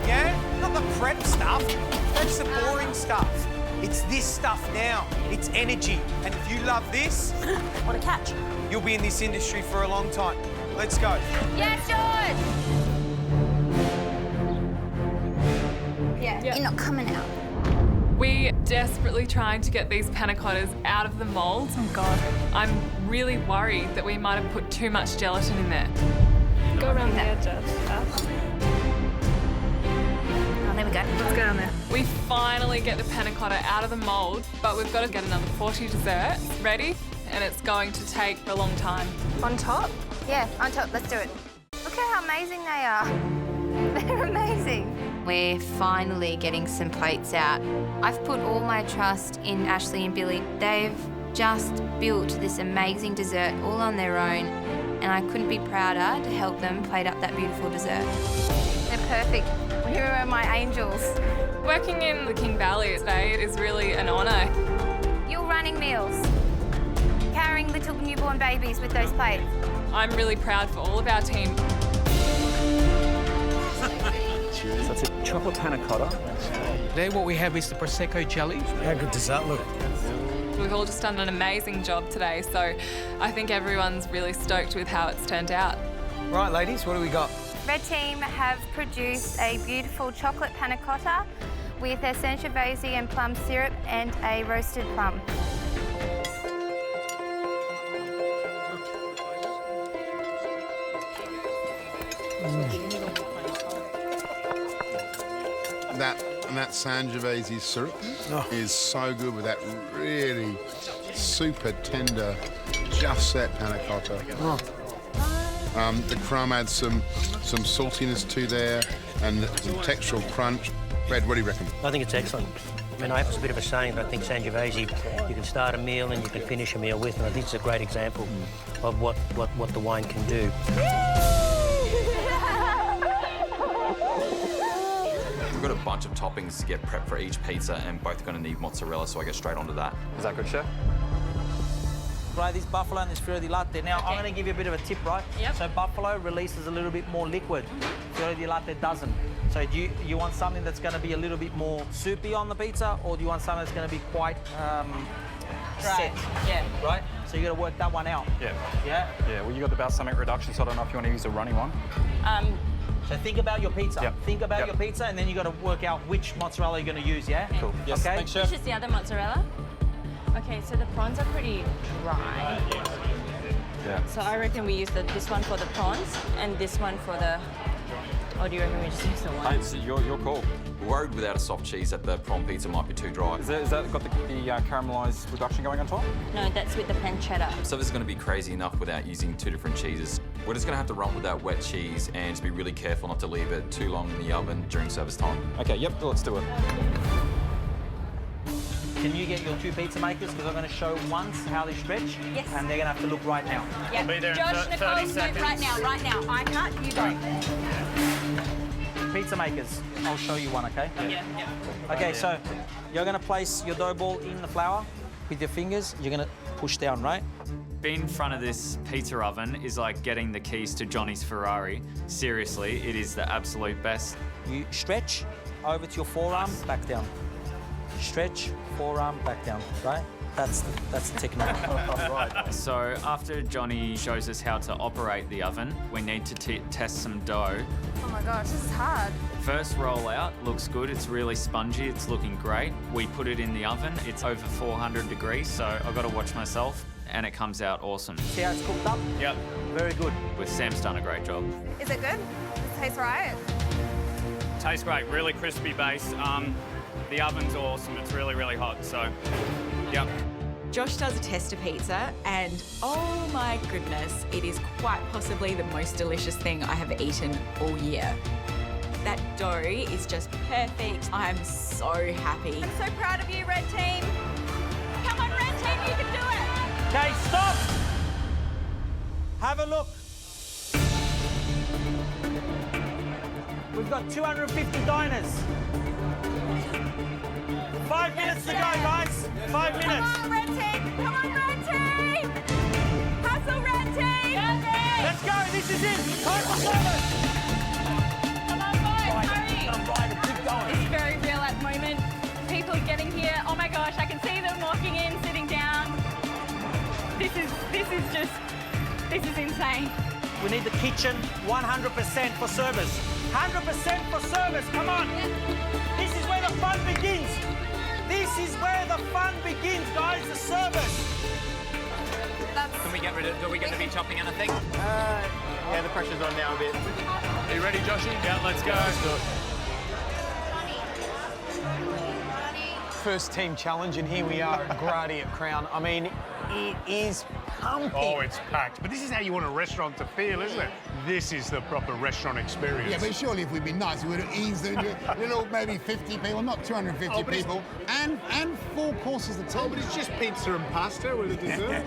yeah? Not the prep stuff. That's the boring stuff. It's this stuff now. It's energy. And if you love this... What a catch. You'll be in this industry for a long time. Let's go. Yes, George! Yeah. You're not coming out. We're desperately trying to get these panna cottas out of the mould. Oh, God. I'm really worried that we might have put too much gelatin in there. Go around the edges. Oh, there we go. Let's go down there. We finally get the panna cotta out of the mould, but we've got to get another 40 desserts ready, and it's going to take a long time. On top? Yeah, on top. Let's do it. Look at how amazing they are. They're amazing. We're finally getting some plates out. I've put all my trust in Ashley and Billy. They've just built this amazing dessert all on their own, and I couldn't be prouder to help them plate up that beautiful dessert. They're perfect. Here are my angels. Working in the King Valley today is really an honour. You're running meals, carrying little newborn babies with those plates. I'm really proud for all of our team. So it's a chocolate panna cotta. Today what we have is the Prosecco jelly. How good does that look? We've all just done an amazing job today, so I think everyone's really stoked with how it's turned out. Right, ladies, what do we got? Red team have produced a beautiful chocolate panna cotta with a Sangiovese and plum syrup and a roasted plum. That Sangiovese syrup is so good with that really super tender, just set panna cotta. The crumb adds some saltiness to there and some textural crunch. Red, what do you reckon? I think it's excellent. I mean, I have a bit of a saying, but I think Sangiovese, you can start a meal and you can finish a meal with, and I think it's a great example of what the wine can do. We've got a bunch of toppings to get prepped for each pizza, and both are going to need mozzarella, so I get straight onto that. Is that good, Chef? Right, this buffalo and this fior di latte. Now, I'm going to give you a bit of a tip, right? Yep. So buffalo releases a little bit more liquid. Fior di latte doesn't. So do you want something that's going to be a little bit more soupy on the pizza, or do you want something that's going to be quite set? Yeah. Right? So you got to work that one out. Yeah. Yeah? Yeah, well, you got the balsamic reduction, so I don't know if you want to use a runny one. So think about your pizza. Yep. Think about your pizza, and then you got to work out which mozzarella you're going to use, yeah? Cool. Yes, okay? thanks, Chef. Which is the other mozzarella? Okay, so the prawns are pretty dry. Yeah. So I reckon we use this one for the prawns and this one for the... Or do you reckon we just use the one? Hey, so your call. Worried without a soft cheese that the prawn pizza might be too dry. Is that got the caramelised reduction going on top? No, that's with the pancetta. So this is going to be crazy enough without using two different cheeses. We're just going to have to run with that wet cheese and just be really careful not to leave it too long in the oven during service time. Okay, yep, let's do it. Can you get your two pizza makers? Because I'm going to show once how they stretch. Yes. And they're going to have to look right now. Yeah. Josh, Nicole, move right now, right now. I cut, you go. Pizza makers, I'll show you one, okay? Yeah. Okay, so you're going to place your dough ball in the flour with your fingers. You're going to push down, right? Being in front of this pizza oven is like getting the keys to Johnny's Ferrari. Seriously, it is the absolute best. You stretch over to your forearm, back down. Stretch, forearm, back down, right? That's the technique. Right. So after Johnny shows us how to operate the oven, we need to test some dough. Oh my gosh, this is hard. First roll out looks good. It's really spongy. It's looking great. We put it in the oven. It's over 400 degrees, so I've got to watch myself, and it comes out awesome. See how it's cooked up? Yep. Very good. With Sam's done a great job. Is it good? Does it taste right? Tastes great. Really crispy base. The oven's awesome. It's really, really hot, so, yep. Josh does a tester pizza, and oh my goodness, it is quite possibly the most delicious thing I have eaten all year. That dough is just perfect. I'm so happy. I'm so proud of you, Red Team. Come on, Red Team, you can do it. Okay, stop. Have a look. We've got 250 diners. 5 minutes to go, guys. 5 minutes. Come on, Red Team. Come on, Red Team. Hustle, Red Team. Let's go. This is it. Time for service. Come on, boys, hurry. Keep going. It's very real at the moment. People are getting here. Oh my gosh, I can see them walking in, sitting down. This is insane. We need the kitchen 100% for service. 100% for service. Come on. This is where the fun begins. This is where the fun begins, guys, the service. Can we get rid of, are we going to be chopping anything? Yeah, the pressure's on now a bit. Are you ready, Joshy? Yeah, let's go. First team challenge, and here we are at Grady at Crown. I mean, it is pumping. Oh, it's packed. But this is how you want a restaurant to feel, isn't it? This is the proper restaurant experience. Yeah, but surely if we'd been nice, we would have eased into little maybe 50 people, not 250 people, and 4 courses of tea. Oh, but it's just pizza and pasta with a dessert.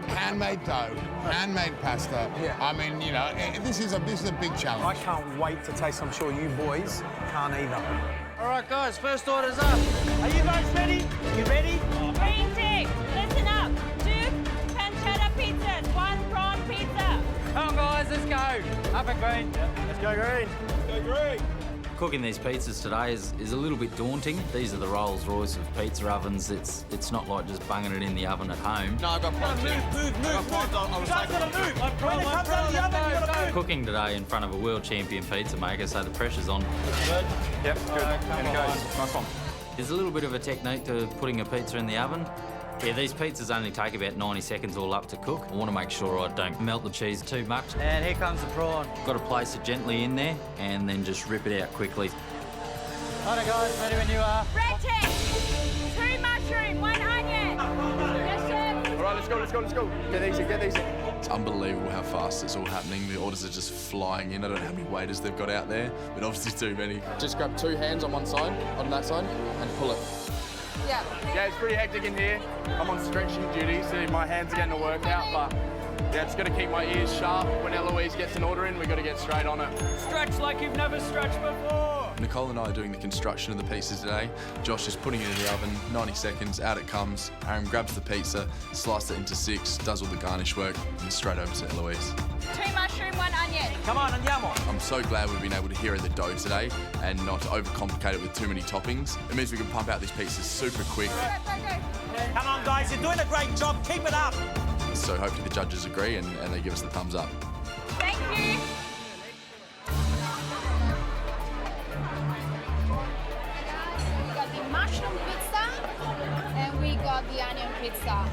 Handmade dough, handmade pasta. Yeah. I mean, you know, this is a big challenge. I can't wait to taste. I'm sure you boys can't either. All right, guys, first order's up. Are you guys ready? You ready? Green team, listen up. 2 pancetta pizzas, 1 prawn pizza. Come on, guys, let's go. Up and green. Let's go green. Go green. Cooking these pizzas today is a little bit daunting. These are the Rolls Royce of pizza ovens. It's not like just bunging it in the oven at home. No, I got prawns. Move. You guys gotta move. When it comes out of the oven, you gotta move. Cooking today in front of a world champion pizza maker, so the pressure's on. Good. Yep, good. And it goes. Nice one. There's a little bit of a technique to putting a pizza in the oven. Yeah, these pizzas only take about 90 seconds all up to cook. I want to make sure I don't melt the cheese too much. And here comes the prawn. Got to place it gently in there and then just rip it out quickly. All right, guys, ready when you are. Red team, 2 mushroom, 1 onion. Yes, chef. All right, let's go. Get these. It's unbelievable how fast it's all happening. The orders are just flying in. I don't know how many waiters they've got out there, but obviously too many. Just grab 2 hands on one side, on that side, and pull it. Yeah. Yeah, it's pretty hectic in here. I'm on stretching duty, so my hands are getting to work out, but yeah, just got to keep my ears sharp. When Eloise gets an order in, we got to get straight on it. Stretch like you've never stretched before. Nicole and I are doing the construction of the pizzas today. Josh is putting it in the oven, 90 seconds, out it comes. Aaron grabs the pizza, slices it into 6, does all the garnish work, and straight over to Eloise. 2 mushroom, 1 onion. Come on, andiamo. I'm so glad we've been able to hero the dough today and not overcomplicate it with too many toppings. It means we can pump out these pizzas super quick. Go. Come on, guys, you're doing a great job. Keep it up. So hopefully the judges agree and they give us the thumbs up. Thank you. We got the mushroom pizza and we got the onion pizza.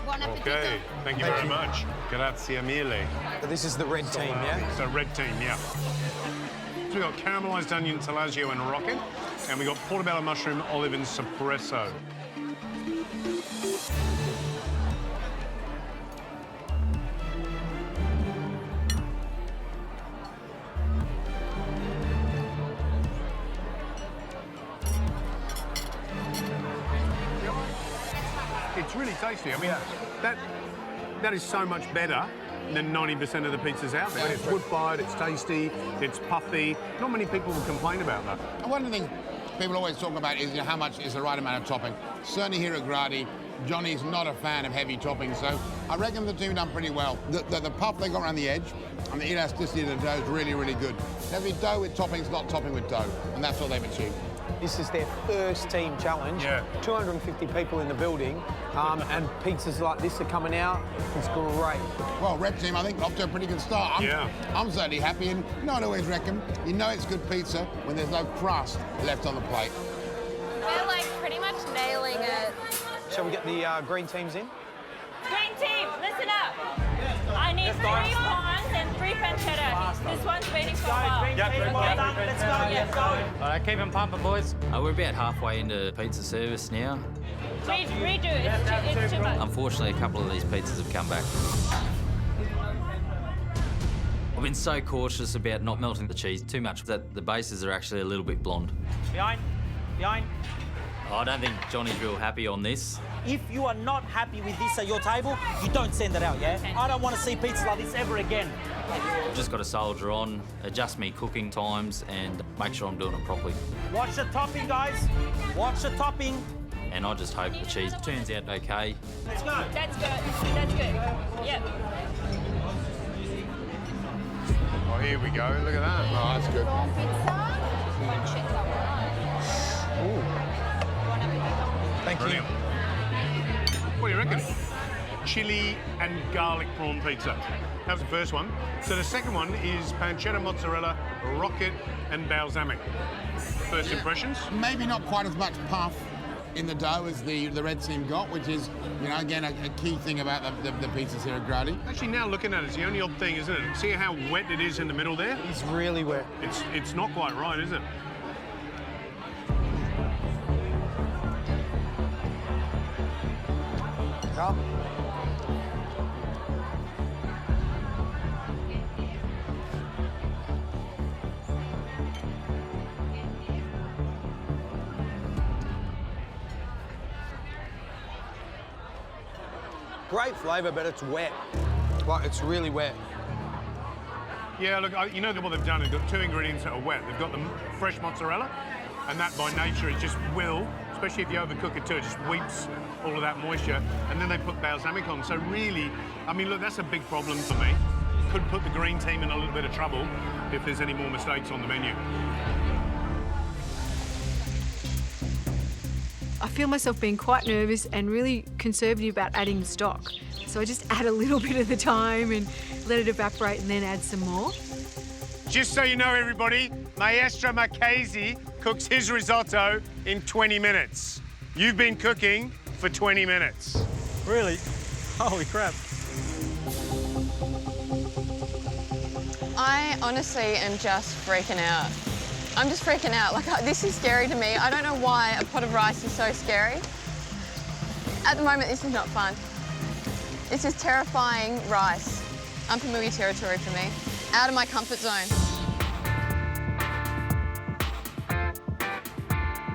Buon appetito. Okay, thank you very much. Grazie mille. So this is the red team, yeah? So red team, yeah. So we've got caramelised onion, talaggio and rocket, and we've got portobello mushroom, olive and espresso. It's really tasty. I mean, that is so much better than 90% of the pizzas out there. It's wood-fired, it's tasty, it's puffy. Not many people will complain about that. And one of the things people always talk about is how much is the right amount of topping. Certainly here at Gradi, Johnny's not a fan of heavy topping, so I reckon the team done pretty well. The puff they got around the edge and the elasticity of the dough is really, really good. There'll be dough with toppings, not topping with dough, and that's what they've achieved. This is their first team challenge. Yeah. 250 people in the building, and pizzas like this are coming out. It's great. Well, red team, I think, off to a pretty good start. I'm certainly happy, and you know what I always reckon? You know it's good pizza when there's no crust left on the plate. We're like pretty much nailing it. Shall we get the green teams in? Green team, listen up. I need 3 prawns and 3 pancetta. This one's waiting for a while. Let's go. All right, keep them pumping, boys. We're about halfway into pizza service now. Redo, it's too much. Unfortunately, a couple of these pizzas have come back. I've been so cautious about not melting the cheese too much that the bases are actually a little bit blonde. Behind. I don't think Johnny's real happy on this. If you are not happy with this at your table, you don't send it out, yeah? I don't want to see pizzas like this ever again. I've just got to soldier on, adjust me cooking times, and make sure I'm doing it properly. Watch the topping, guys. Watch the topping. And I just hope the cheese turns out okay. Let's go. That's good. Yep. Oh, here we go. Look at that. Oh, that's good. Prawn pizza, pancetta. Thank Brilliant. you. What do you reckon? Chili and garlic prawn pizza. That was the first one. So the second one is pancetta mozzarella, rocket and balsamic. First impressions? Maybe not quite as much puff in the dough as the red team got, which is, you know, again, a key thing about the pizzas here at Gradi. Actually, now looking at it, it's the only odd thing, isn't it? See how wet it is in the middle there? It's really wet. It's not quite right, is it? great flavour, but it's wet. Like, it's really wet. Yeah, look, you know what they've done? They've got 2 ingredients that are wet. They've got the fresh mozzarella, and that by nature it just will, especially if you overcook it too, it just weeps all of that moisture. And then they put balsamic on. So really, I mean, look, that's a big problem for me. Could put the green team in a little bit of trouble if there's any more mistakes on the menu. I feel myself being quite nervous and really conservative about adding the stock. So I just add a little bit at a time and let it evaporate and then add some more. Just so you know, everybody, Maestro Marchese cooks his risotto in 20 minutes. You've been cooking for 20 minutes. Really? Holy crap. I honestly am just freaking out. I'm just freaking out. Like, this is scary to me. I don't know why a pot of rice is so scary. At the moment, this is not fun. This is terrifying rice. Unfamiliar territory for me. Out of my comfort zone.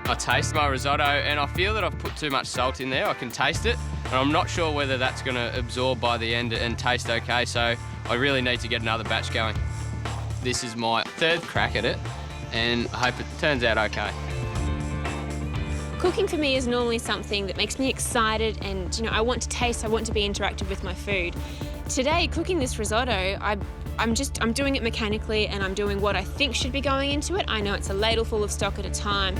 I taste my risotto and I feel that I've put too much salt in there. I can taste it, and I'm not sure whether that's going to absorb by the end and taste okay, so I really need to get another batch going. This is my 3rd crack at it, and I hope it turns out okay. Cooking for me is normally something that makes me excited and, you know, I want to taste, I want to be interactive with my food. Today, cooking this risotto, I'm doing it mechanically and I'm doing what I think should be going into it. I know it's a ladle full of stock at a time,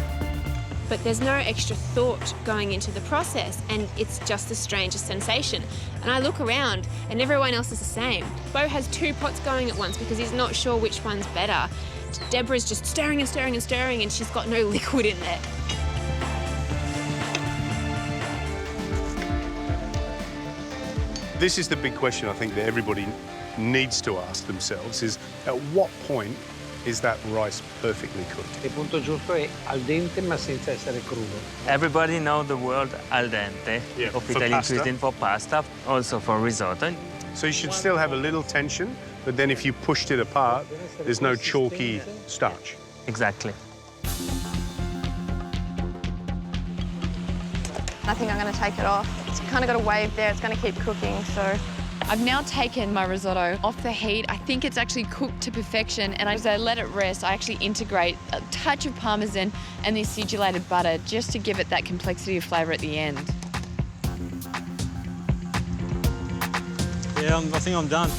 but there's no extra thought going into the process, and it's just the strangest sensation. And I look around and everyone else is the same. Bo has 2 pots going at once because he's not sure which one's better. Deborah's just stirring and stirring and stirring and she's got no liquid in there. This is the big question I think that everybody needs to ask themselves is, at what point is that rice perfectly cooked? Il punto giusto è al dente ma senza essere crudo. Everybody knows the word al dente of for Italian pasta. cuisine for pasta, also for risotto. So you should still have a little tension, but then if you pushed it apart, there's no chalky starch. Exactly. I think I'm going to take it off. It's kind of got a wave there. It's going to keep cooking, so... I've now taken my risotto off the heat. I think it's actually cooked to perfection, and as I let it rest, I actually integrate a touch of parmesan and the acidulated butter just to give it that complexity of flavour at the end. Yeah, I think I'm done.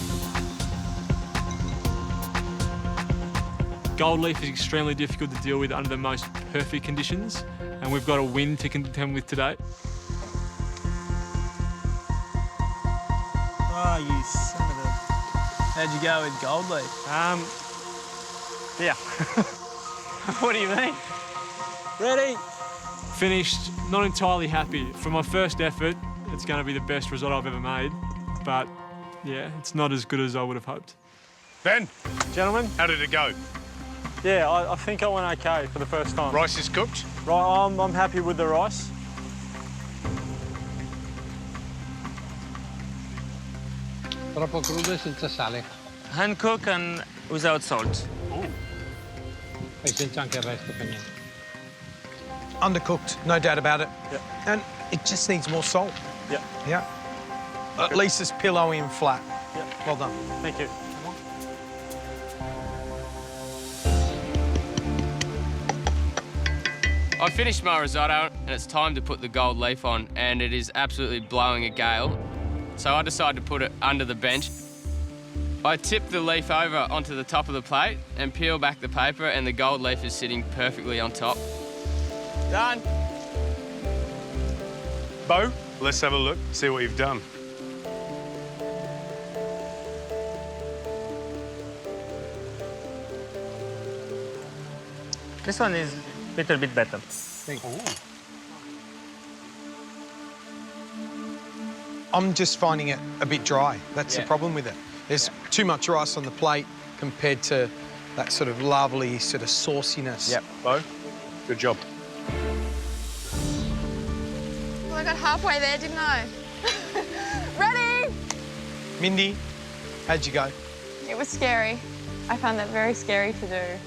Gold leaf is extremely difficult to deal with under the most perfect conditions, and we've got a win to contend with today. Oh, you son of a... How'd you go with gold leaf? Yeah. What do you mean? Ready? Finished, not entirely happy. For my first effort, it's going to be the best risotto I've ever made, but yeah, it's not as good as I would have hoped. Ben, gentlemen, how did it go? Yeah, I think I went okay for the first time. Rice is cooked? Right, I'm happy with the rice. Troppo crudo e senza sale. Hand cook and without salt. E senza anche il resto per niente. Undercooked, no doubt about it. Yep. And it just needs more salt. Yep. Yeah. At least it's pillowy and flat. Yep. Well done. Thank you. I finished my risotto and it's time to put the gold leaf on, and it is absolutely blowing a gale. So I decided to put it under the bench. I tip the leaf over onto the top of the plate and peel back the paper, and the gold leaf is sitting perfectly on top. Done. Bo, let's have a look, see what you've done. This one is a little bit better. I'm just finding it a bit dry. That's the problem with it. There's too much rice on the plate compared to that sort of lovely sort of sauciness. Yep. Bo, good job. Well, I got halfway there, didn't I? Ready? Mindy, how'd you go? It was scary. I found that very scary to do.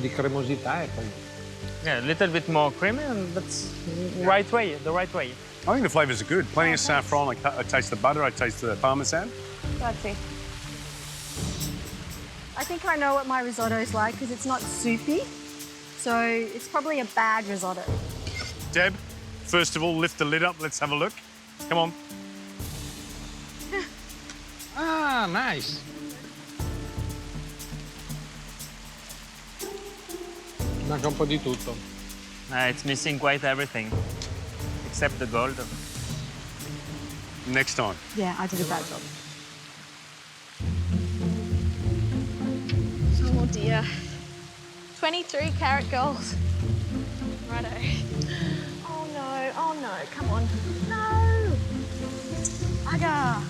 di cremosità e poi... Yeah, a little bit more creamy, and that's the right way. I think the flavours are good. Plenty of saffron. I taste the butter. I taste the parmesan. Grazie. I think I know what my risotto is like because it's not soupy. So it's probably a bad risotto. Deb, first of all, lift the lid up. Let's have a look. Come on. Ah, nice. Manca un po' di tutto. It's missing quite everything, except the gold. Next time. Yeah, I did a bad job. Oh dear. 23 karat gold. Righto. Oh no, come on. No! Bugger.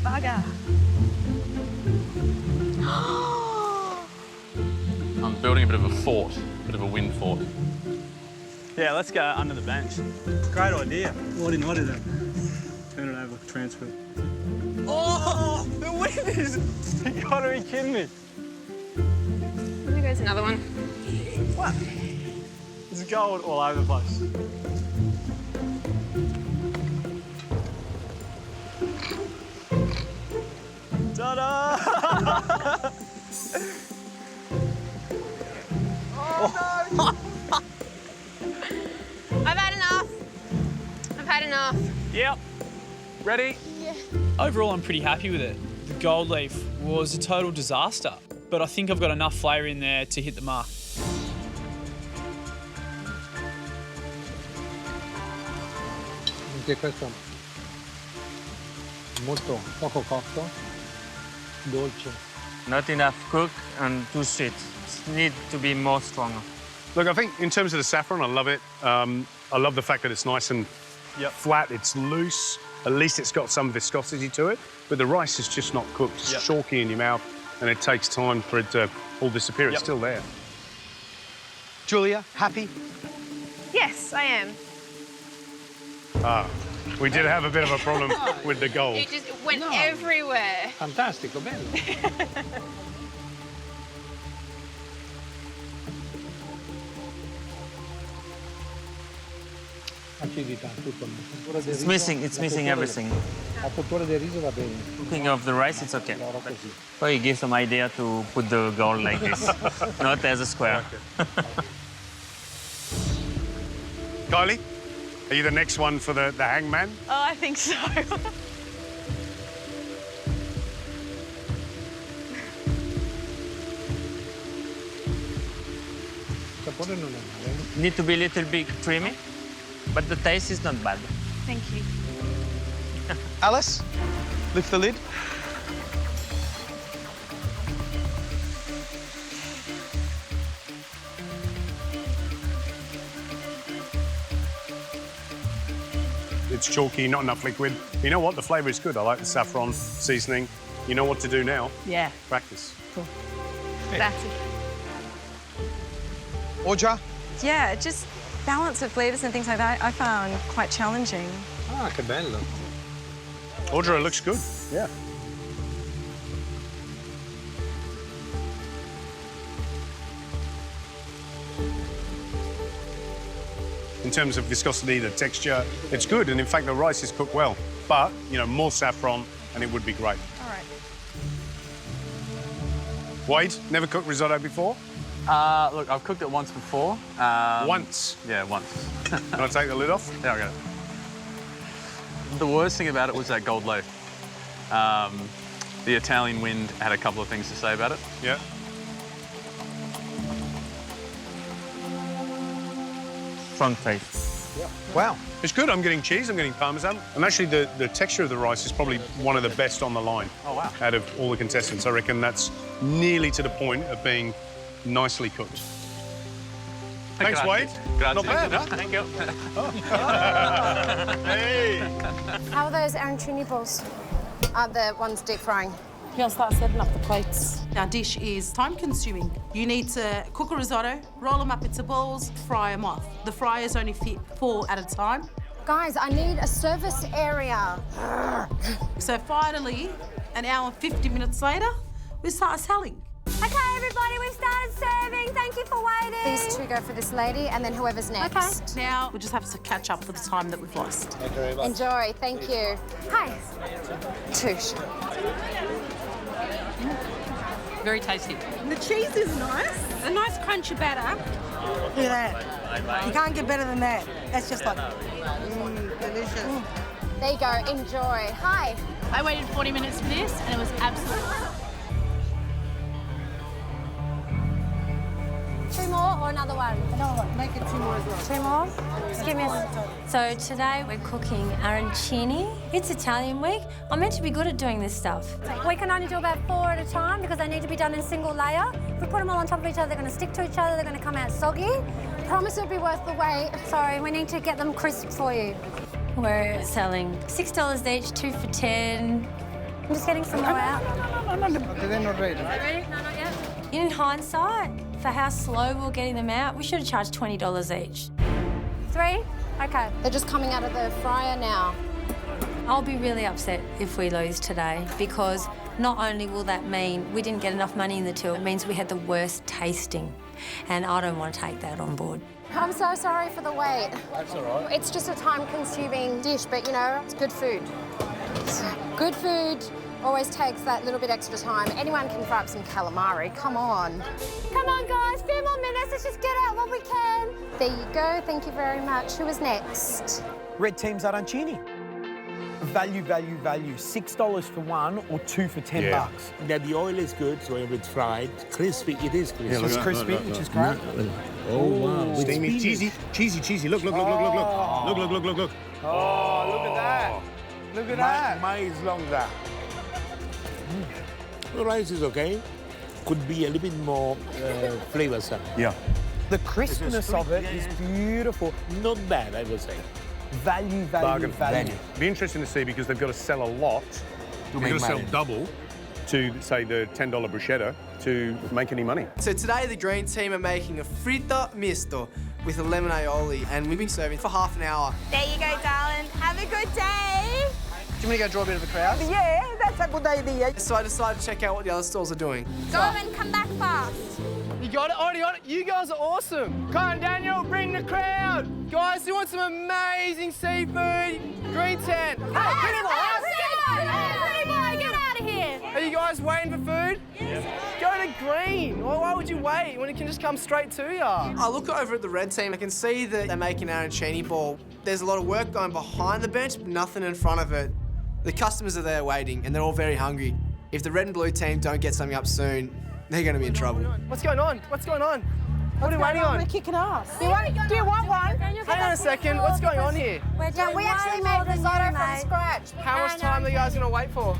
Bugger. I'm building a bit of a fort, a bit of a wind fort. Yeah, let's go under the bench. Great idea. What in then? Turn it over, transfer. Oh, the wind is... You gotta be kidding me. There goes another one. What? There's gold all over the place. Ta-da! Oh, no! I've had enough. Yep. Ready? Yeah. Overall, I'm pretty happy with it. The gold leaf was a total disaster, but I think I've got enough flavour in there to hit the mark. Anche questo molto poco cotto, dolce. Not enough cook and too sweet. It needs to be more stronger. Look, I think in terms of the saffron, I love it. I love the fact that it's nice and flat, it's loose. At least it's got some viscosity to it. But the rice is just not cooked. It's chalky in your mouth, and it takes time for it to all disappear. It's still there. Julia, happy? Yes, I am. Ah, we did have a bit of a problem with the gold. It just went everywhere. Fantastico, bello. Acidità, tutto. It's missing everything. La cottura del riso va bene. Cooking of the rice, it's okay. But you give some idea to put the gold like this, not as a square. Kylie, are you the next one for the hangman? Oh, I think so. Need to be a little bit creamy, but the taste is not bad. Thank you. Alice, lift the lid. It's chalky, not enough liquid. You know what? The flavour is good. I like the saffron seasoning. You know what to do now. Yeah. Practice. Cool. That's it. Audra? Yeah, just balance of flavours and things like that I found quite challenging. Ah, che bello. Audra, looks good. Yeah. In terms of viscosity, the texture, it's good. And in fact, the rice is cooked well. But, you know, more saffron and it would be great. All right. Wade, never cooked risotto before? Look, I've cooked it once before. Once? Yeah, once. Can I take the lid off? Yeah, I got it. The worst thing about it was that gold leaf. The Italian wind had a couple of things to say about it. Yeah. Strong taste. Yeah. Wow. It's good. I'm getting cheese, I'm getting parmesan. And actually, the texture of the rice is probably one of the best on the line. Oh, wow. Out of all the contestants. I reckon that's nearly to the point of being nicely cooked. Thanks, Wade. Grazie. Not bad, huh? Thank you. Hey! How are those arancini balls? Are the ones deep frying? We'll start setting up the plates. Our dish is time-consuming. You need to cook a risotto, roll them up into balls, fry them off. The fryers only fit 4 at a time. Guys, I need a service area. So finally, an hour and 50 minutes later, we start selling. Okay, everybody, we've started serving. Thank you for waiting. These two go for this lady, and then whoever's next. Okay. Now we just have to catch up for the time that we've lost. Thank you very much. Enjoy. Thank you. Hi. Touche. Very tasty. The cheese is nice. A nice crunchy batter. Look at that. You can't get better than that. That's just like, delicious. There you go. Enjoy. Hi. I waited 40 minutes for this, and it was absolutely... 2 more or another one? Another one. Make it 2 more as well. 2 more? Just give me a... So today we're cooking arancini. It's Italian week. I'm meant to be good at doing this stuff. We can only do about 4 at a time because they need to be done in single layer. If we put them all on top of each other, they're going to stick to each other, they're going to come out soggy. Promise it'll be worth the wait. Sorry, we need to get them crisp for you. We're selling $6 each, 2 for $10. I'm just getting some more out. No. They're not ready. Ready? No, not yet. In hindsight, for how slow we were getting them out, we should have charged $20 each. 3? Okay. They're just coming out of the fryer now. I'll be really upset if we lose today because not only will that mean we didn't get enough money in the till, it means we had the worst tasting. And I don't want to take that on board. I'm so sorry for the wait. That's all right. It's just a time-consuming dish, but, you know, it's good food. Good food always takes that little bit extra time. Anyone can fry up some calamari. Come on. Come on, guys. 2 more minutes. Let's just get out what we can. There you go. Thank you very much. Who is next? Red team's arancini. Value, value, value. $6 for 1 or 2 for $10. Now the oil is good, so if it's fried, crispy, it is crispy. Yeah, it's crispy, which is great. Oh, wow. Steamy, cheesy. Look. Oh. Look. Oh, look at that. Look at that. Mine is longer. The rice is okay. Could be a little bit more flavoursome. Yeah. The crispness of it is beautiful. Not bad, I would say. Value, value, value. Be interesting to see because they've got to sell a lot. They've got to sell double to, say, the $10 bruschetta to make any money. So today the green team are making a fritto misto with a lemon aioli, and we've been serving for half an hour. There you go, darling. Have a good day. Do you want me to go draw a bit of a crowd? Yeah, that's a good idea. So I decided to check out what the other stalls are doing. Go and come back fast. You got it? Already on it? You guys are awesome. Come on, Daniel, bring the crowd. Guys, who want some amazing seafood? Green tent. Hey, pretty boy, get out of here. Are you guys waiting for food? Yes. Go to green. Why would you wait when it can just come straight to you? I look over at the red team. I can see that they're making an arancini ball. There's a lot of work going behind the bench, but nothing in front of it. The customers are there waiting, and they're all very hungry. If the red and blue team don't get something up soon, they're going to be in trouble. What's going on? What's going on? What are we waiting on? We're kicking ass. Do you want one? Hang on a second. What's going on here? We actually made risotto from scratch. How much time are you guys going to wait for?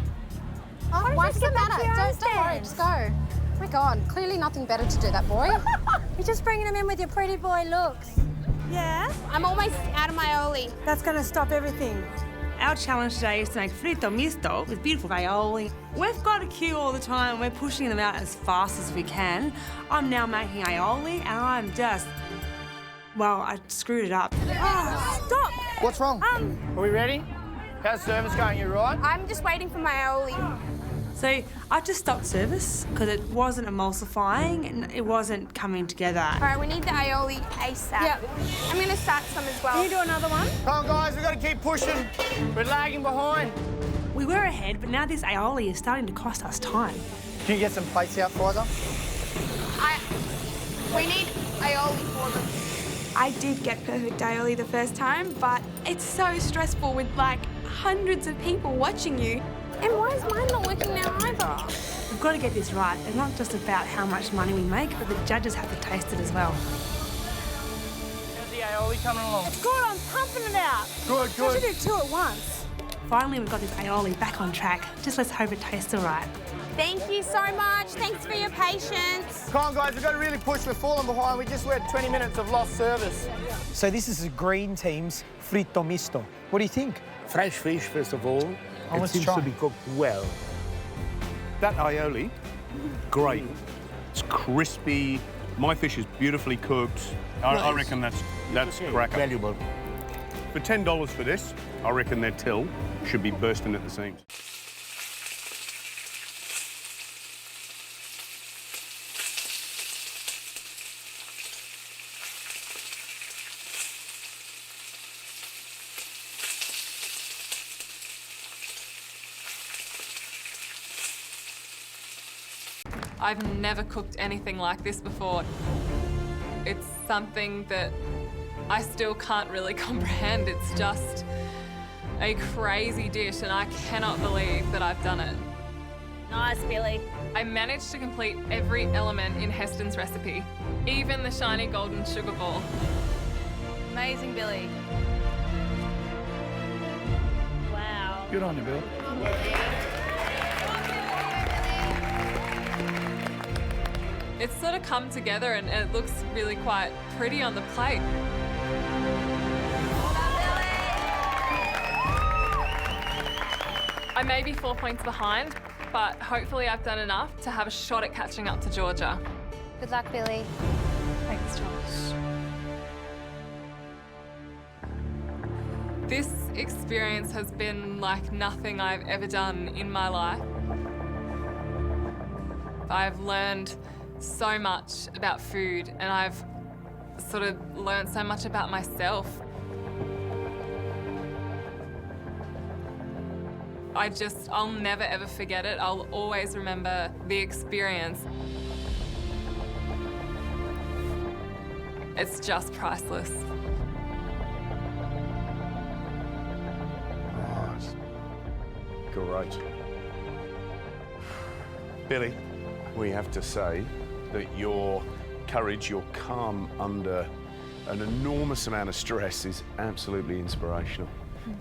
Oh, what's the matter? Don't worry, just go. We're gone. Clearly nothing better to do, that boy. You're just bringing him in with your pretty boy looks. Yeah? I'm almost out of my aioli. That's going to stop everything. Our challenge today is to make fritto misto with beautiful aioli. We've got a queue all the time. We're pushing them out as fast as we can. I'm now making aioli and I'm just, well, I screwed it up. Oh, stop. What's wrong? Are we ready? How's service going? You right? I'm just waiting for my aioli. So I just stopped service because it wasn't emulsifying and it wasn't coming together. All right, we need the aioli ASAP. Yep. I'm going to start some as well. Can you do another one? Come on, guys, we've got to keep pushing. We're lagging behind. We were ahead, but now this aioli is starting to cost us time. Can you get some plates out for us? We need aioli for them. I did get perfect aioli the first time, but it's so stressful with like hundreds of people watching you. And why is mine not working now either? We've got to get this right. It's not just about how much money we make, but the judges have to taste it as well. How's the aioli coming along? It's good, I'm pumping it out. Good. I should do 2 at once. Finally, we've got this aioli back on track. Just let's hope it tastes all right. Thank you so much. Thanks for your patience. Come on, guys, we've got to really push. We're falling behind. We just had 20 minutes of lost service. So this is the green team's fritto misto. What do you think? Fresh fish, first of all. It let's seems try. to be cooked well. That aioli, great. It's crispy. My fish is beautifully cooked. I reckon that's cracker. Valuable. For $10 for this, I reckon their till should be bursting at the seams. I've never cooked anything like this before. It's something that I still can't really comprehend. It's just a crazy dish, and I cannot believe that I've done it. Nice, Billy. I managed to complete every element in Heston's recipe, even the shiny golden sugar ball. Amazing, Billy. Wow. Good on you, Bill. It's sort of come together and it looks really quite pretty on the plate. I may be 4 points behind, but hopefully I've done enough to have a shot at catching up to Georgia. Good luck, Billy. Thanks, Josh. This experience has been like nothing I've ever done in my life. I've learned so much about food, and I've sort of learned so much about myself. I'll never ever forget it. I'll always remember the experience. It's just priceless. Great. Billy, we have to say that your courage, your calm under an enormous amount of stress is absolutely inspirational.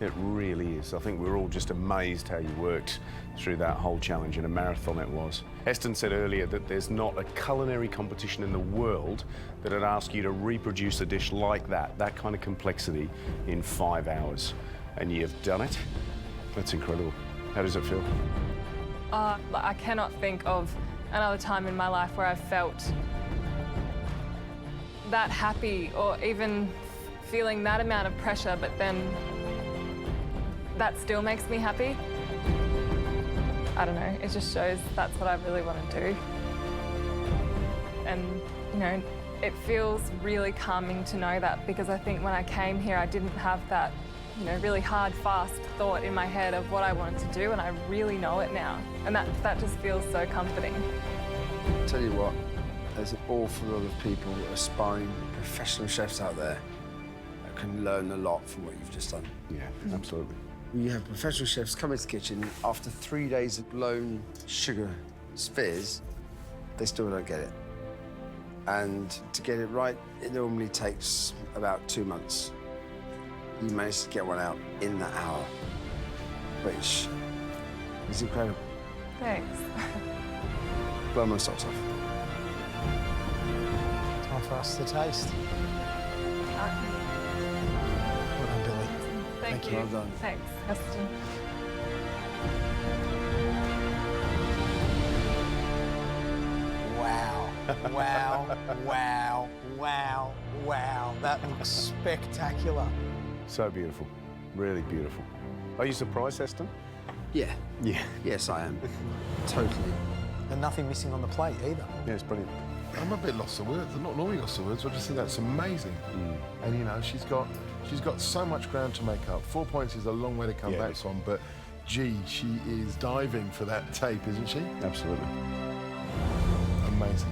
It really is. I think we're all just amazed how you worked through that whole challenge. In a marathon it was. Heston said earlier that there's not a culinary competition in the world that would ask you to reproduce a dish like that kind of complexity in 5 hours. And you've done it. That's incredible. How does it feel? I cannot think of another time in my life where I've felt that happy or even feeling that amount of pressure, but then that still makes me happy. I don't know, it just shows that's what I really want to do. And, you know, it feels really calming to know that, because I think when I came here, I didn't have that, you know, really hard, fast thought in my head of what I wanted to do, and I really know it now. And that just feels so comforting. Tell you what, there's an awful lot of people, aspiring professional chefs out there that can learn a lot from what you've just done. Yeah, absolutely. You have professional chefs come into the kitchen after 3 days of blown sugar spheres, they still don't get it. And to get it right, it normally takes about 2 months. You managed to get one out in that hour, which is incredible. Thanks. Blow my socks off. Time for us to taste. Well done, Billy. Thank you. Well done. Thanks, Heston. Wow, wow, wow, wow, wow. That looks spectacular. So beautiful, really beautiful. Are you surprised, Heston? Yeah. Yeah. Yes, I am. Totally. And nothing missing on the plate either. Yeah, it's brilliant. I'm a bit lost for words. I'm not normally lost for words, but I just think that's amazing. And you know, she's got so much ground to make up. 4 points is a long way to come back from, but gee, she is diving for that tape, isn't she? Absolutely. Amazing.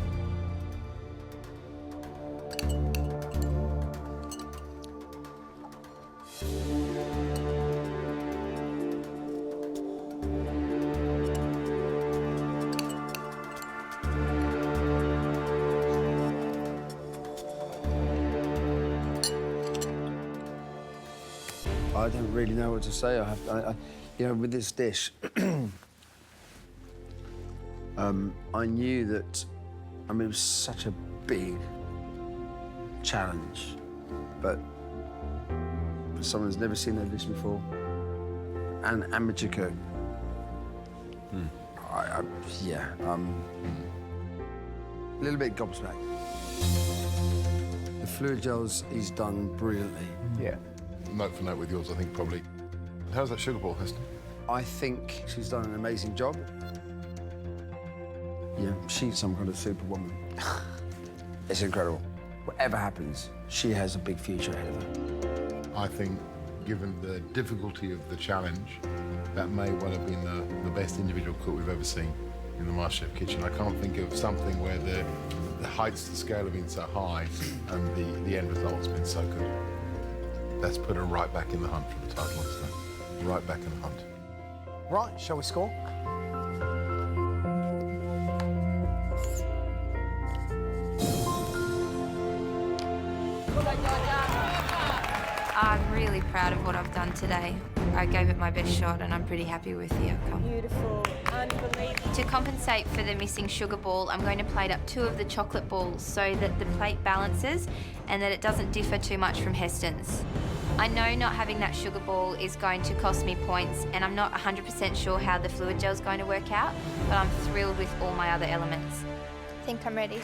I don't really know what to say. You know, with this dish, I knew that, I mean, it was such a big challenge, but for someone who's never seen that dish before, and amateur cook, yeah, a little bit gobsmacked. The fluid gels he's done brilliantly. Yeah. Note for note with yours, I think, probably. How's that sugar ball, Heston? I think she's done an amazing job. Yeah, she's some kind of superwoman. It's incredible. Whatever happens, she has a big future ahead of her. I think, given the difficulty of the challenge, that may well have been the best individual cook we've ever seen. in the MasterChef kitchen. I can't think of something where the heights, the scale have been so high and the end result's been so good. That's put her right back in the hunt for the title on today. Right back in the hunt. Right, shall we score? I'm really proud of what I've done today. I gave it my best shot and I'm pretty happy with the outcome. Beautiful, unbelievable. To compensate for the missing sugar ball, I'm going to plate up 2 of the chocolate balls so that the plate balances and that it doesn't differ too much from Heston's. I know not having that sugar ball is going to cost me points and I'm not 100% sure how the fluid gel is going to work out, but I'm thrilled with all my other elements. I think I'm ready.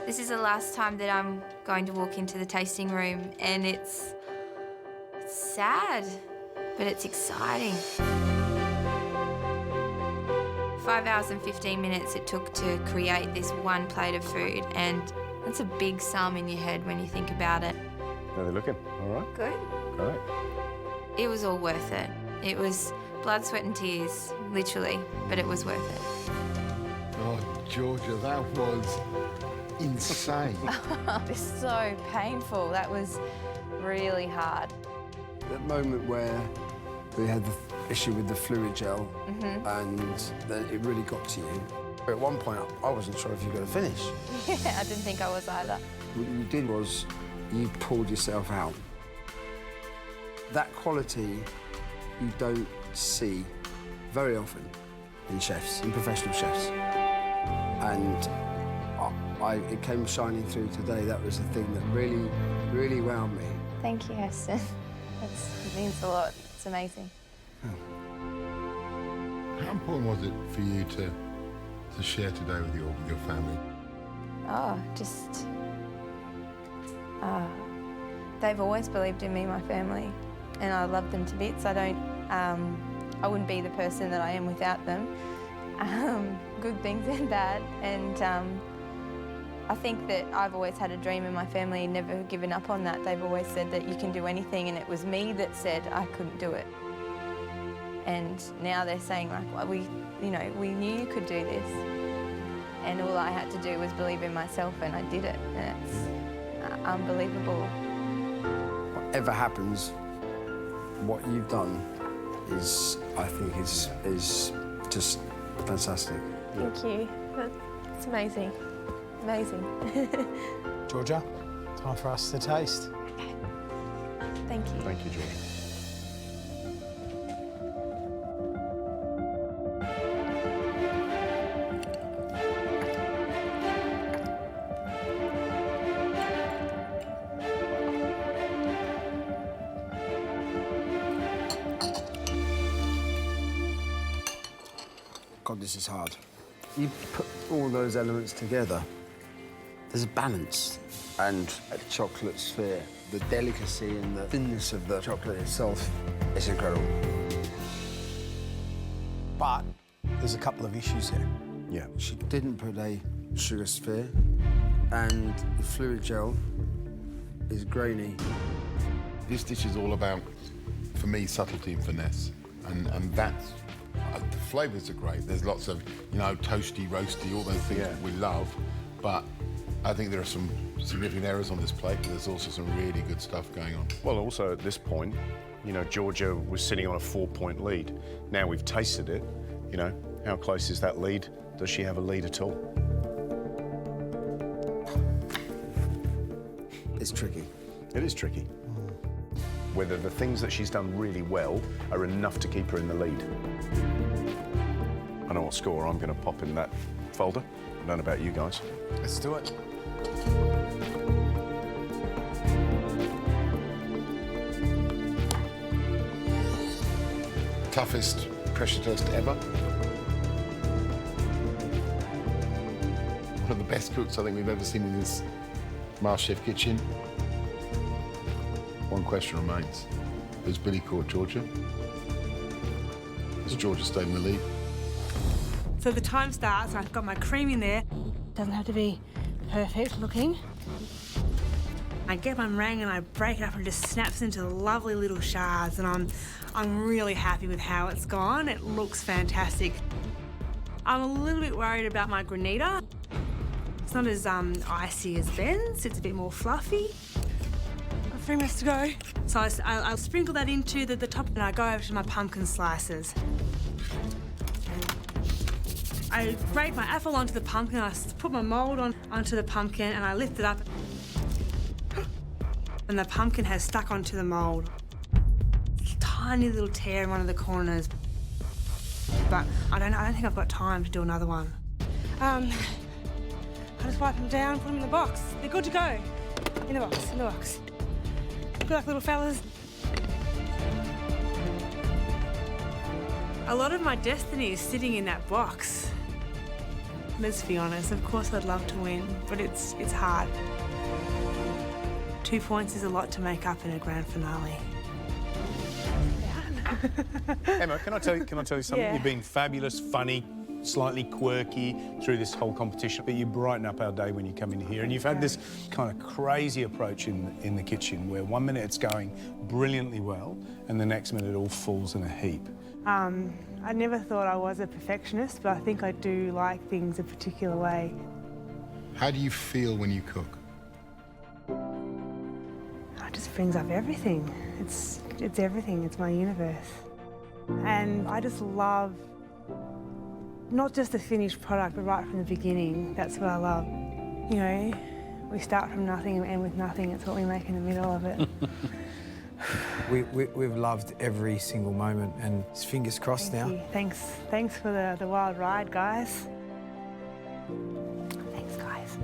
This is the last time that I'm going to walk into the tasting room and it's sad, but it's exciting. 5 hours and 15 minutes it took to create this one plate of food, and that's a big sum in your head when you think about it. How are they looking? All right? Good. Great. It was all worth it. It was blood, sweat and tears, literally, but it was worth it. Oh, Georgia, that was insane. It's so painful. That was really hard. That moment where we had the issue with the fluid gel and then it really got to you. At one point, I wasn't sure if you were going to finish. Yeah, I didn't think I was either. What you did was you pulled yourself out. That quality you don't see very often in chefs, in professional chefs. And it came shining through today. That was the thing that really, really wowed me. Thank you, Heston. It means a lot. It's amazing. How important was it for you to share today with your family? They've always believed in me, my family, and I love them to bits. I wouldn't be the person that I am without them. Good things and bad, and I think that I've always had a dream in my family and never given up on that. They've always said that you can do anything, and it was me that said I couldn't do it. And now they're saying, like, well, we knew you could do this. And all I had to do was believe in myself, and I did it. And it's unbelievable. Whatever happens, what you've done is, I think, is just fantastic. Thank you. It's amazing. Amazing. Georgia, time for us to taste. Thank you. Thank you, Georgia. God, this is hard. You put all those elements together, there's a balance. And a chocolate sphere, the delicacy and the thinness of the chocolate itself is incredible. But there's a couple of issues here. Yeah. She didn't put a sugar sphere, and the fluid gel is grainy. This dish is all about, for me, subtlety and finesse. And that's, the flavours are great. There's lots of, toasty, roasty, all those things that we love. But I think there are some significant errors on this plate, but there's also some really good stuff going on. Well, also at this point, Georgia was sitting on a 4-point lead. Now we've tasted it, how close is that lead? Does she have a lead at all? It's tricky. It is tricky. Whether the things that she's done really well are enough to keep her in the lead. I know what score I'm going to pop in that folder. I don't know about you guys. Let's do it. Toughest pressure test ever. One of the best cooks I think we've ever seen in this MasterChef kitchen. One question remains. Has Billy caught Georgia? Has Georgia stayed in the lead? So the time starts, I've got my cream in there. Doesn't have to be perfect looking. I get my meringue and I break it up and it just snaps into lovely little shards, and I'm really happy with how it's gone. It looks fantastic. I'm a little bit worried about my granita. It's not as icy as Ben's, it's a bit more fluffy. 3 minutes to go. So I'll sprinkle that into the top and I go over to my pumpkin slices. I grate my apple onto the pumpkin, I put my mould onto the pumpkin and I lift it up. And the pumpkin has stuck onto the mould. Tiny little tear in one of the corners. But I don't think I've got time to do another one. I just wipe them down, put them in the box. They're good to go. In the box, in the box. Good luck, little fellas. A lot of my destiny is sitting in that box. Let's be honest, of course I'd love to win, but it's hard. 2 points is a lot to make up in a grand finale. Emma, can I tell you something? Yeah. You've been fabulous, funny, slightly quirky through this whole competition, but you brighten up our day when you come in here. And you've had this kind of crazy approach in the kitchen where 1 minute it's going brilliantly well and the next minute it all falls in a heap. I never thought I was a perfectionist, but I think I do like things a particular way. How do you feel when you cook? It just brings up everything. It's everything, it's my universe. And I just love not just the finished product, but right from the beginning. That's what I love. You know, we start from nothing and end with nothing. It's what we make in the middle of it. We've loved every single moment, and it's fingers crossed now. Thanks for the wild ride, guys. Thanks, guys.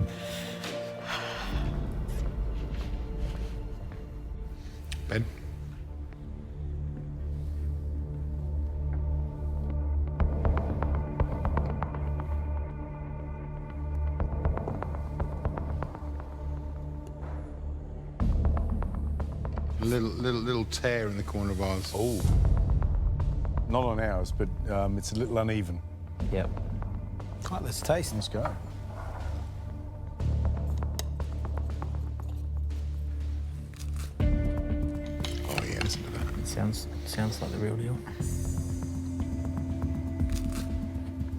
Ben? Little tear in the corner of ours. Oh. Not on ours, but it's a little uneven. Yep. Right, let's taste. Let's go. Oh yeah, listen to that. It sounds like the real deal.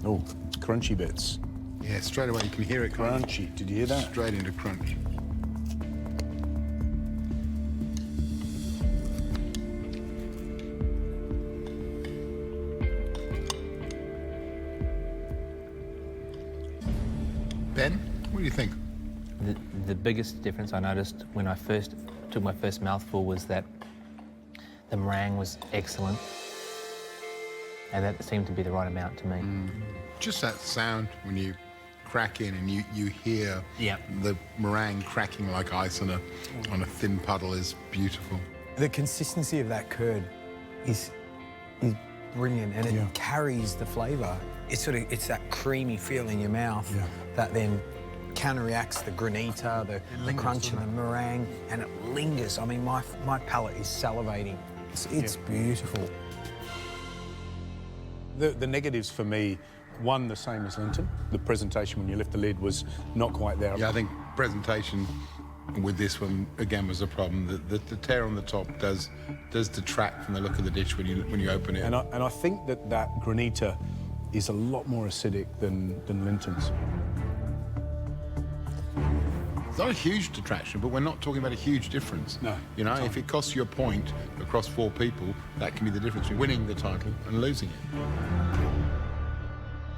Oh, crunchy bits. Yeah, straight away you can hear it. Crunchy. Did you hear that? Straight into crunch. Ben, what do you think? The biggest difference I noticed when I first took my first mouthful was that the meringue was excellent, and that seemed to be the right amount to me. Just that sound when you crack in and you hear the meringue cracking like ice on a thin puddle is beautiful. The consistency of that curd is brilliant, and it carries the flavour. It's that creamy feel in your mouth that then counteracts the granita, the crunch of the meringue, and it lingers. I mean, my palate is salivating. It's beautiful. The negatives for me, one, the same as Linton. The presentation when you lift the lid was not quite there. Yeah, I think presentation with this one again was a problem. The tear on the top does detract from the look of the dish when you open it. And I think that granita is a lot more acidic than Linton's. It's not a huge detraction, but we're not talking about a huge difference. No. You know, if it costs you a point across 4 people, that can be the difference between winning the title and losing it.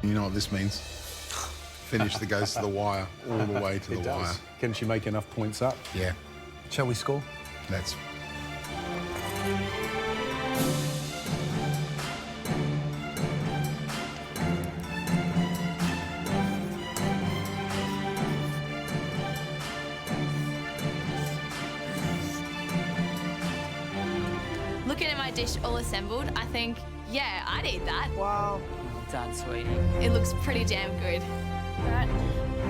You know what this means? Finish that goes to the wire, all the way to the wire. Can she make enough points up? Yeah. Shall we score? Let's. Looking at my dish all assembled, I think, yeah, I'd eat that. Wow. Well done, sweetie. It looks pretty damn good. All right,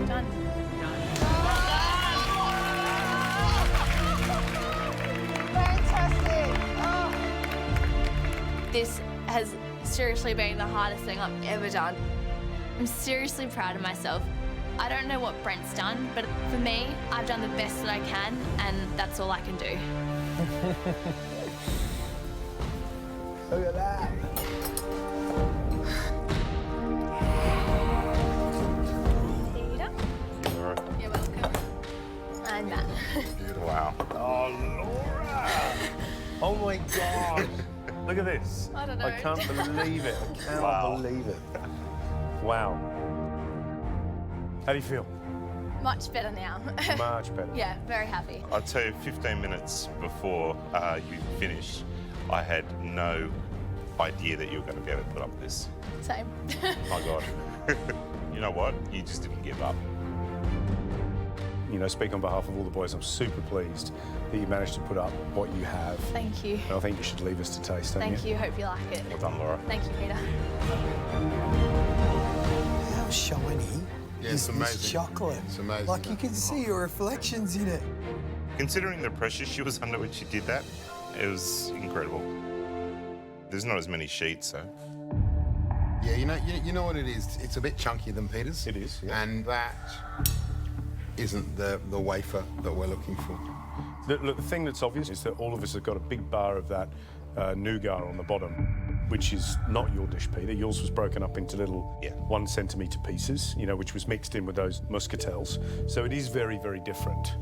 done. Fantastic. This has seriously been the hardest thing I've ever done. I'm seriously proud of myself. I don't know what Brent's done, but for me, I've done the best that I can, and that's all I can do. Look at that. You're welcome. And Matt. Wow. Oh, Laura! Oh my God! Look at this. I don't know. I can't believe it. I cannot believe it. Wow. How do you feel? Much better now. Much better. Yeah, very happy. I'd say 15 minutes before you finished, I had no idea that you were going to be able to put up this. Same. My God. You know what? You just didn't give up. You know, speak on behalf of all the boys, I'm super pleased that you managed to put up what you have. Thank you. And I think you should leave us to taste, don't Thank you. Hope you like it. Well done, Laura. Thank you, Peter. How shiny Yeah, is it's this amazing. chocolate? It's amazing. Like, you can see your reflections in it. Considering the pressure she was under when she did that, it was incredible. There's not as many sheets, so. Yeah, you know what it is? It's a bit chunkier than Peter's. It is, yeah. And that isn't the wafer that we're looking for. Look, the thing that's obvious is that all of us have got a big bar of that nougat on the bottom, which is not your dish, Peter. Yours was broken up into little 1 centimetre pieces, you know, which was mixed in with those muscatels. So it is very, very different.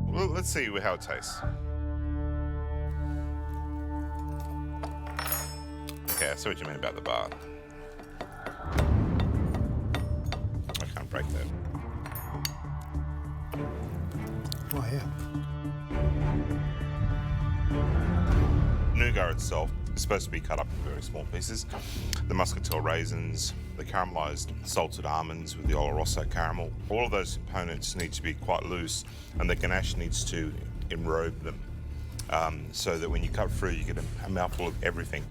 Well, let's see how it tastes. Okay, I see what you mean about the bar. I can't break that. Oh, yeah. Nougat itself is supposed to be cut up in very small pieces. The muscatel raisins, the caramelised salted almonds with the Oloroso caramel, all of those components need to be quite loose, and the ganache needs to enrobe them so that when you cut through, you get a mouthful of everything.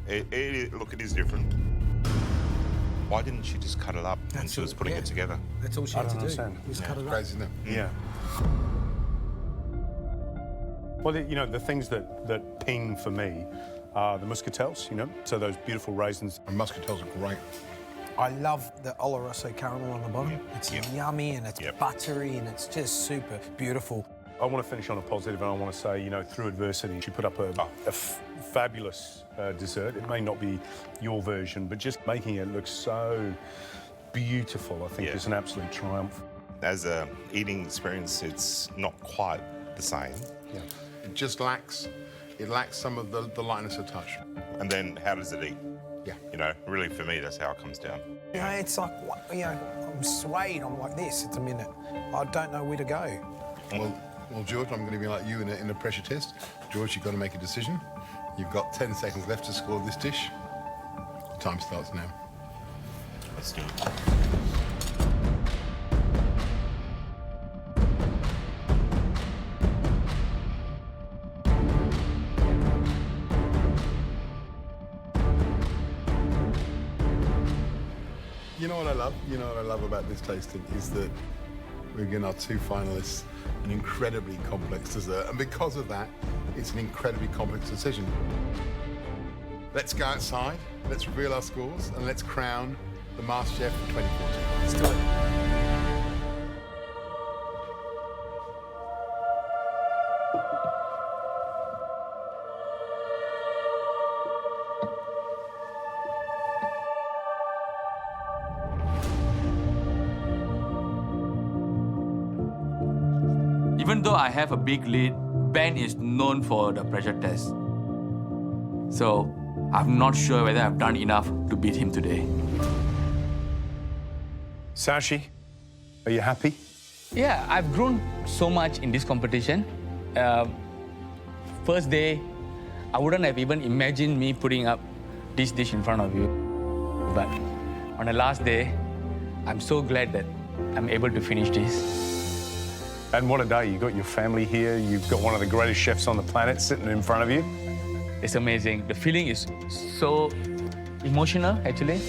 Look, it is different. Why didn't she just cut it up when she was putting it together? That's all she had to do. Just cut it up. Crazy, isn't it? Yeah. Well, you know, the things that ping for me are the muscatels, you know, so those beautiful raisins. And muscatels are great. I love the Oloroso caramel on the bottom. It's yummy and it's buttery and it's just super beautiful. I want to finish on a positive, and I want to say, you know, through adversity, she put up a fabulous dessert. It may not be your version, but just making it look so beautiful, I think, is an absolute triumph. As a eating experience, it's not quite the same. Yeah. It just lacks some of the lightness of touch. And then how does it eat? Yeah. You know, really for me, that's how it comes down. You know, it's like, you know, I'm swayed. I'm like this at the minute. I don't know where to go. Well, George, I'm going to be like you in a pressure test. George, you've got to make a decision. You've got 10 seconds left to score this dish. The time starts now. Let's do it. You know what I love? You know what I love about this tasting is that we're giving our 2 finalists an incredibly complex dessert, and because of that, it's an incredibly complex decision. Let's go outside, let's reveal our scores, and let's crown the MasterChef 2014. Let's do it. Even though I have a big lead, Ben is known for the pressure test. So I'm not sure whether I've done enough to beat him today. Sashi, are you happy? Yeah, I've grown so much in this competition. First day, I wouldn't have even imagined me putting up this dish in front of you. But on the last day, I'm so glad that I'm able to finish this. And what a day. You've got your family here. You've got one of the greatest chefs on the planet sitting in front of you. It's amazing. The feeling is so emotional, actually.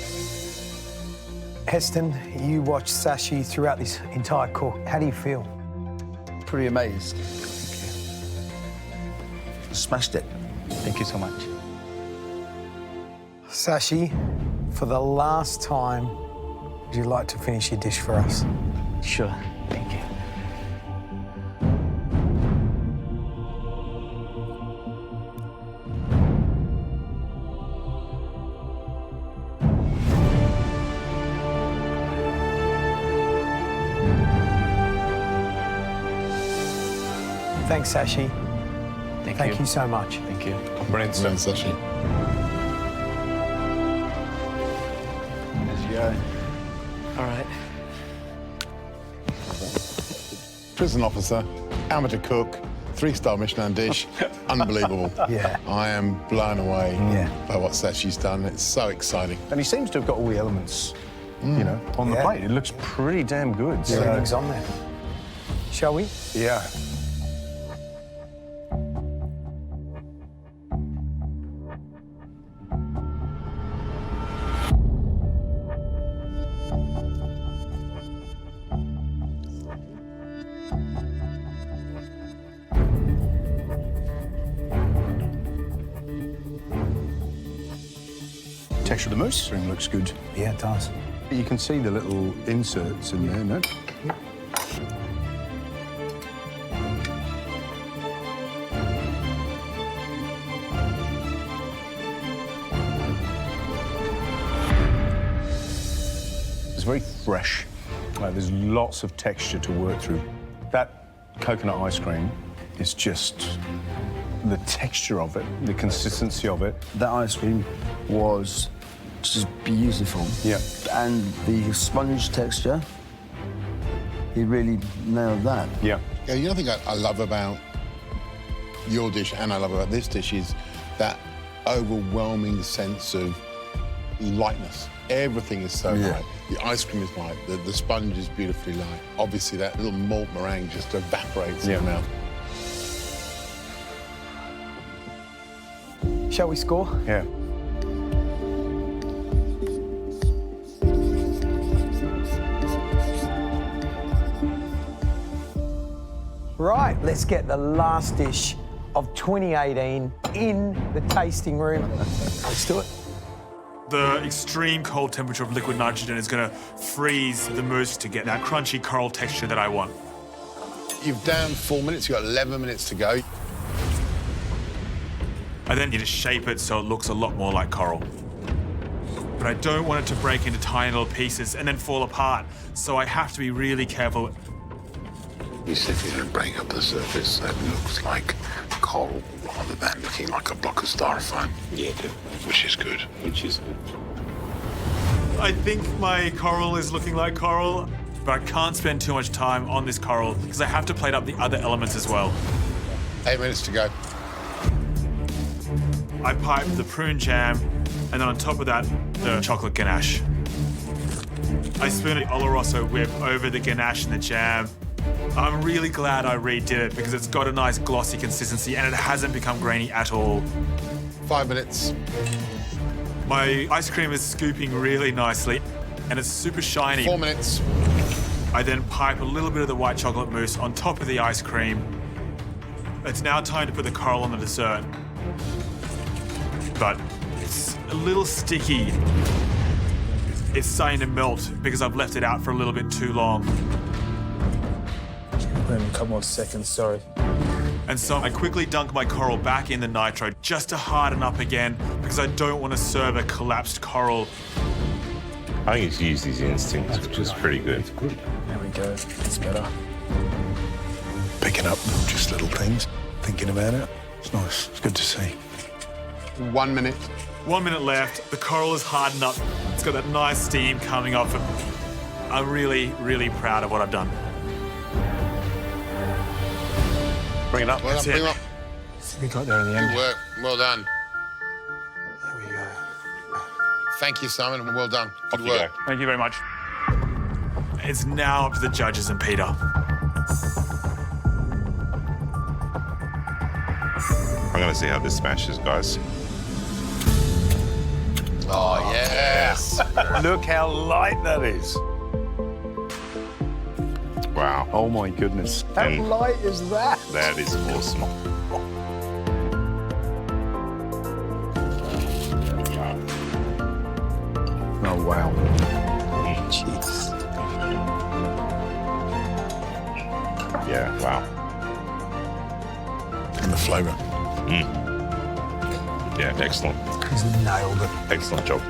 Heston, you watched Sashi throughout this entire cook. How do you feel? Pretty amazed. Smashed it. Thank you so much. Sashi, for the last time, would you like to finish your dish for us? Sure. Thank you. Thanks, Sashi. Thank you so much. Thank you. Brilliant, Sashi. There you go. All right. Prison officer, amateur cook, 3-star Michelin dish. Unbelievable. Yeah. I am blown away by what Sashi's done. It's so exciting. And he seems to have got all the elements, you know, on the plate. It looks pretty damn good. Yeah, everything's on there. Shall we? Yeah. Texture of the mousse looks good. Yeah, it does. You can see the little inserts in there, no? It's very fresh. There's lots of texture to work through. That coconut ice cream is just the texture of it, the consistency of it. That ice cream was just beautiful. Yeah. And the sponge texture, he really nailed that. Yeah. Yeah, the other thing I love about your dish and I love about this dish is that overwhelming sense of lightness. Everything is so light. The ice cream is light, the sponge is beautifully light. Obviously, that little malt meringue just evaporates in your mouth. Shall we score? Yeah. Right, let's get the last dish of 2018 in the tasting room. Let's do it. The extreme cold temperature of liquid nitrogen is going to freeze the mousse to get that crunchy coral texture that I want. You've down 4 minutes, you've got 11 minutes to go. I then need to shape it so it looks a lot more like coral. But I don't want it to break into tiny little pieces and then fall apart, so I have to be really careful. You said you're going to break up the surface so it looks like coral rather than looking like a block of styrofoam. Yeah, which is good. Which is good. I think my coral is looking like coral, but I can't spend too much time on this coral because I have to plate up the other elements as well. 8 minutes to go. I piped the prune jam, and then on top of that, the chocolate ganache. I spoon the Oloroso whip over the ganache and the jam. I'm really glad I redid it because it's got a nice glossy consistency and it hasn't become grainy at all. 5 minutes. My ice cream is scooping really nicely and it's super shiny. 4 minutes. I then pipe a little bit of the white chocolate mousse on top of the ice cream. It's now time to put the coral on the dessert. But it's a little sticky. It's starting to melt because I've left it out for a little bit too long. Wait a couple more seconds, sorry. And so I quickly dunk my coral back in the nitro just to harden up again because I don't want to serve a collapsed coral. I think he's used his instincts, which is pretty good. There we go. It's better. Picking up just little things, thinking about it. It's nice. It's good to see. 1 minute. 1 minute left. The coral is hardened up. It's got that nice steam coming off it. I'm really, really proud of what I've done. Bring it up. Well done, bring it up. We got there in the end. Good work. Well done. There we go. Thank you, Simon, and well done. Good work. Thank you very much. It's now up to the judges and Peter. I'm going to see how this smashes, guys. Oh, yes. Look how light that is. Wow. Oh, my goodness. How light is that? That is awesome. Oh, wow. Jeez. Yeah, wow. And the flavour. Yeah, excellent. He's nailed it. Excellent job.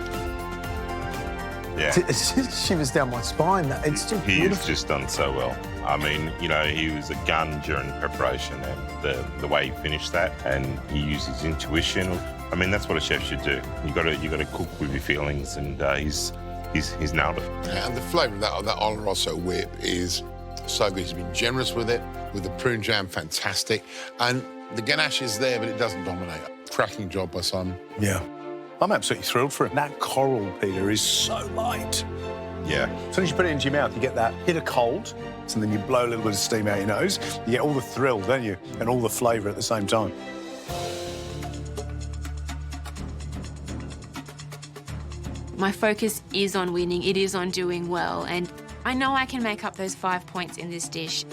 Yeah. It shivers down my spine. It's just He beautiful. has just done so well. I mean, you know, he was a gun during preparation, and the way he finished that, and he used his intuition. I mean, that's what a chef should do. You got to cook with your feelings, and he's nailed it. And the flavour of that Oloroso whip is so good. He's been generous with it, with the prune jam, fantastic. And the ganache is there, but it doesn't dominate. Cracking job by Simon. Yeah. I'm absolutely thrilled for it. That coral, Peter, is so light. Yeah. As soon as you put it into your mouth, you get that hit of cold, and then you blow a little bit of steam out your nose. You get all the thrill, don't you? And all the flavour at the same time. My focus is on winning, it is on doing well, and I know I can make up those 5 points in this dish.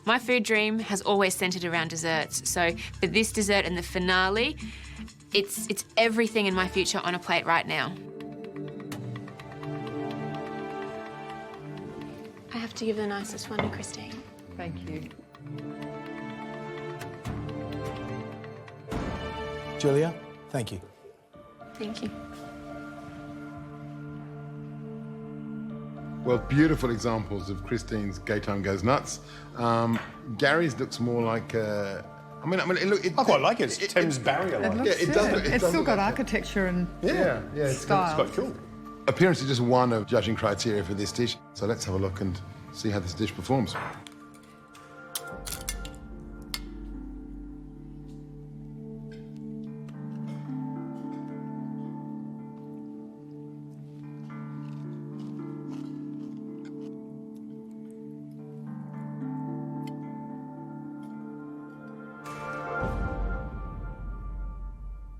My food dream has always centred around desserts, so for this dessert and the finale, it's everything in my future on a plate right now. I have to give the nicest one to Christine. Thank you. Julia, thank you. Thank you. Well, beautiful examples of Christine's Gay Time Goes Nuts. Gary's looks more like I mean, I quite like it. It's Thames Barrier. It's still got architecture and it's style. quite cool. Appearance is just one of judging criteria for this dish. So let's have a look and see how this dish performs.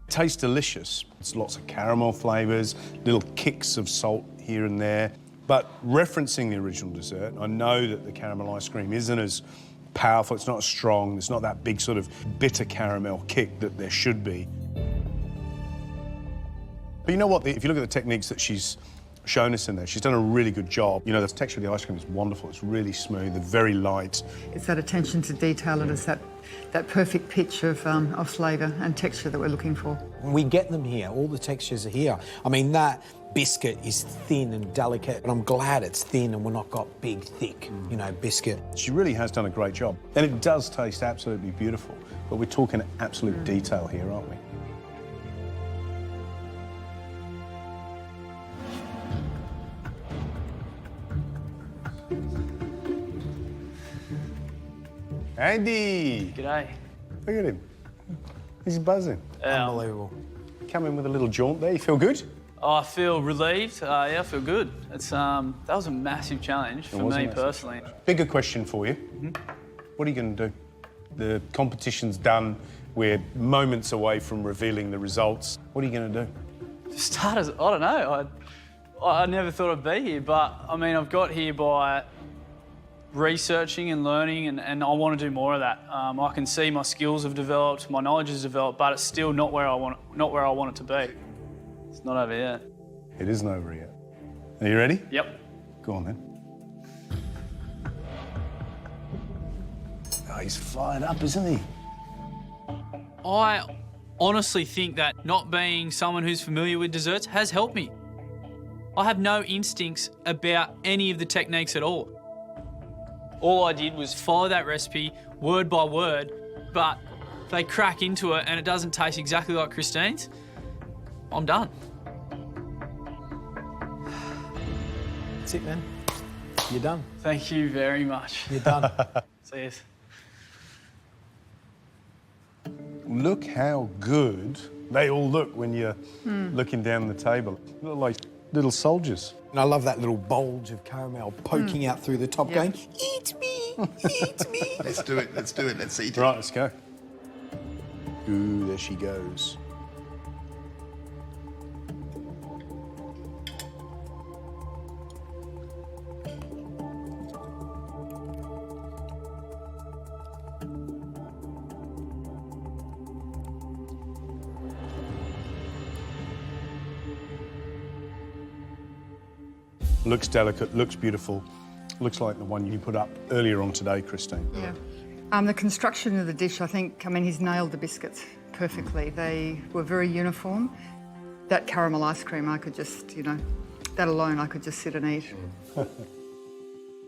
Tastes delicious. It's lots of caramel flavours, little kicks of salt here and there. But referencing the original dessert, I know that the caramel ice cream isn't as powerful, it's not as strong, it's not that big sort of bitter caramel kick that there should be. But you know what, if you look at the techniques that she's shown us in there, she's done a really good job. You know, the texture of the ice cream is wonderful, it's really smooth, very light. It's that attention to detail and it's that perfect pitch of flavour and texture that we're looking for. We get them here, all the textures are here. I mean, that biscuit is thin and delicate, and I'm glad it's thin and we're not got big, thick, you know, biscuit. She really has done a great job. And it does taste absolutely beautiful, but we're talking absolute detail here, aren't we? Andy! G'day. Look at him. He's buzzing. Unbelievable. Come in with a little jaunt there. You feel good? Oh, I feel relieved. Yeah, I feel good. It's that was a massive challenge for me personally. Bigger question for you. What are you going to do? The competition's done. We're moments away from revealing the results. What are you going to do? To start as, I don't know. I never thought I'd be here, but I mean, I've got here by researching and learning, and I want to do more of that. I can see my skills have developed, my knowledge has developed, but it's still not where I want it to be. It's not over yet. It isn't over yet. Are you ready? Yep. Go on then. Oh, he's fired up, isn't he? I honestly think that not being someone who's familiar with desserts has helped me. I have no instincts about any of the techniques at all. All I did was follow that recipe word by word, but they crack into it and it doesn't taste exactly like Christine's. I'm done. That's it, man. You're done. Thank you very much. You're done. See you. Look how good they all look when you're looking down the table. They look like little soldiers. And I love that little bulge of caramel poking out through the top going, eat me, eat me. Let's do it, let's eat it. Right, let's go. Ooh, there she goes. Looks delicate, looks beautiful. Looks like the one you put up earlier on today, Christine. Yeah. The construction of the dish, I think, I mean, he's nailed the biscuits perfectly. They were very uniform. That caramel ice cream, I could just, you know, that alone I could just sit and eat.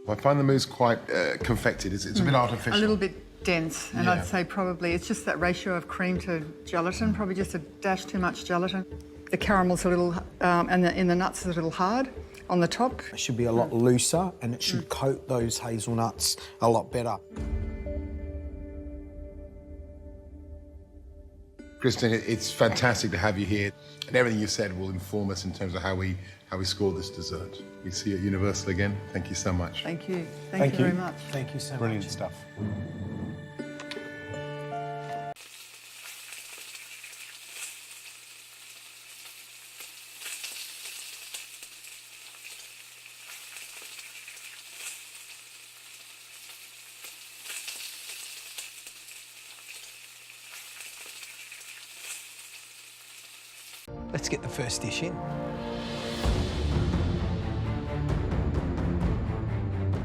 I find the mousse quite confected. It's a bit artificial. A little bit dense, and I'd say probably it's just that ratio of cream to gelatin, probably just a dash too much gelatin. The caramel's a little, and in the nuts is a little hard on the top. It should be a lot looser, and it should coat those hazelnuts a lot better. Christine, it's fantastic to have you here, and everything you said will inform us in terms of how we scored this dessert. We see you at Universal again. Thank you so much. Thank you. Thank you very much. Thank you so much. Brilliant stuff. Let's get the first dish in.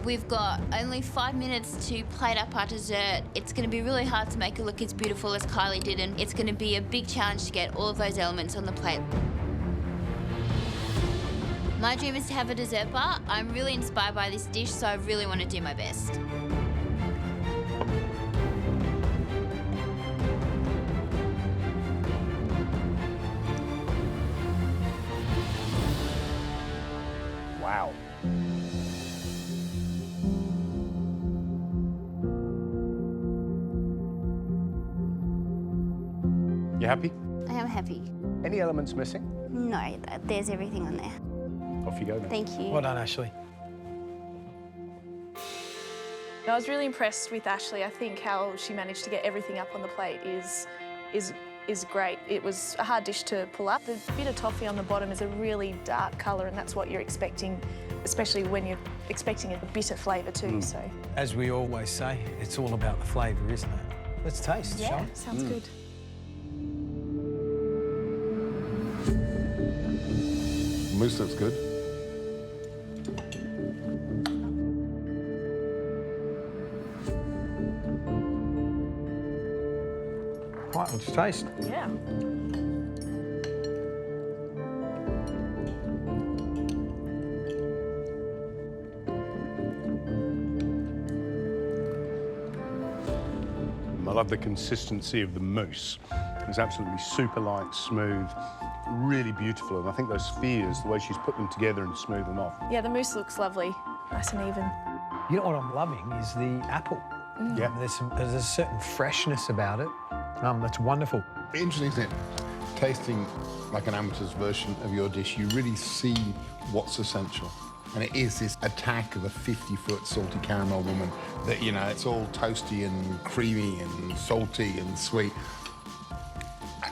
We've got only 5 minutes to plate up our dessert. It's going to be really hard to make it look as beautiful as Kylie did, and it's going to be a big challenge to get all of those elements on the plate. My dream is to have a dessert bar. I'm really inspired by this dish, so I really want to do my best. Wow. You happy? I am happy. Any elements missing? No, there's everything on there. Off you go then. Thank you. Well done, Ashley. I was really impressed with Ashley. I think how she managed to get everything up on the plate is great. It was a hard dish to pull up. The bit of toffee on the bottom is a really dark colour, and that's what you're expecting, especially when you're expecting a bitter flavour too. So, as we always say, it's all about the flavour, isn't it? Let's taste, yeah, shall we? sounds good. Mousse looks good. Right, let's taste. Yeah. I love the consistency of the mousse. It's absolutely super light, smooth, really beautiful. And I think those spheres, the way she's put them together and smooth them off. Yeah, the mousse looks lovely, nice and even. You know what I'm loving is the apple. Yeah. There's a certain freshness about it. That's wonderful. Interesting, isn't it? Tasting like an amateur's version of your dish, you really see what's essential. And it is this attack of a 50-foot salty caramel woman that, you know, it's all toasty and creamy and salty and sweet.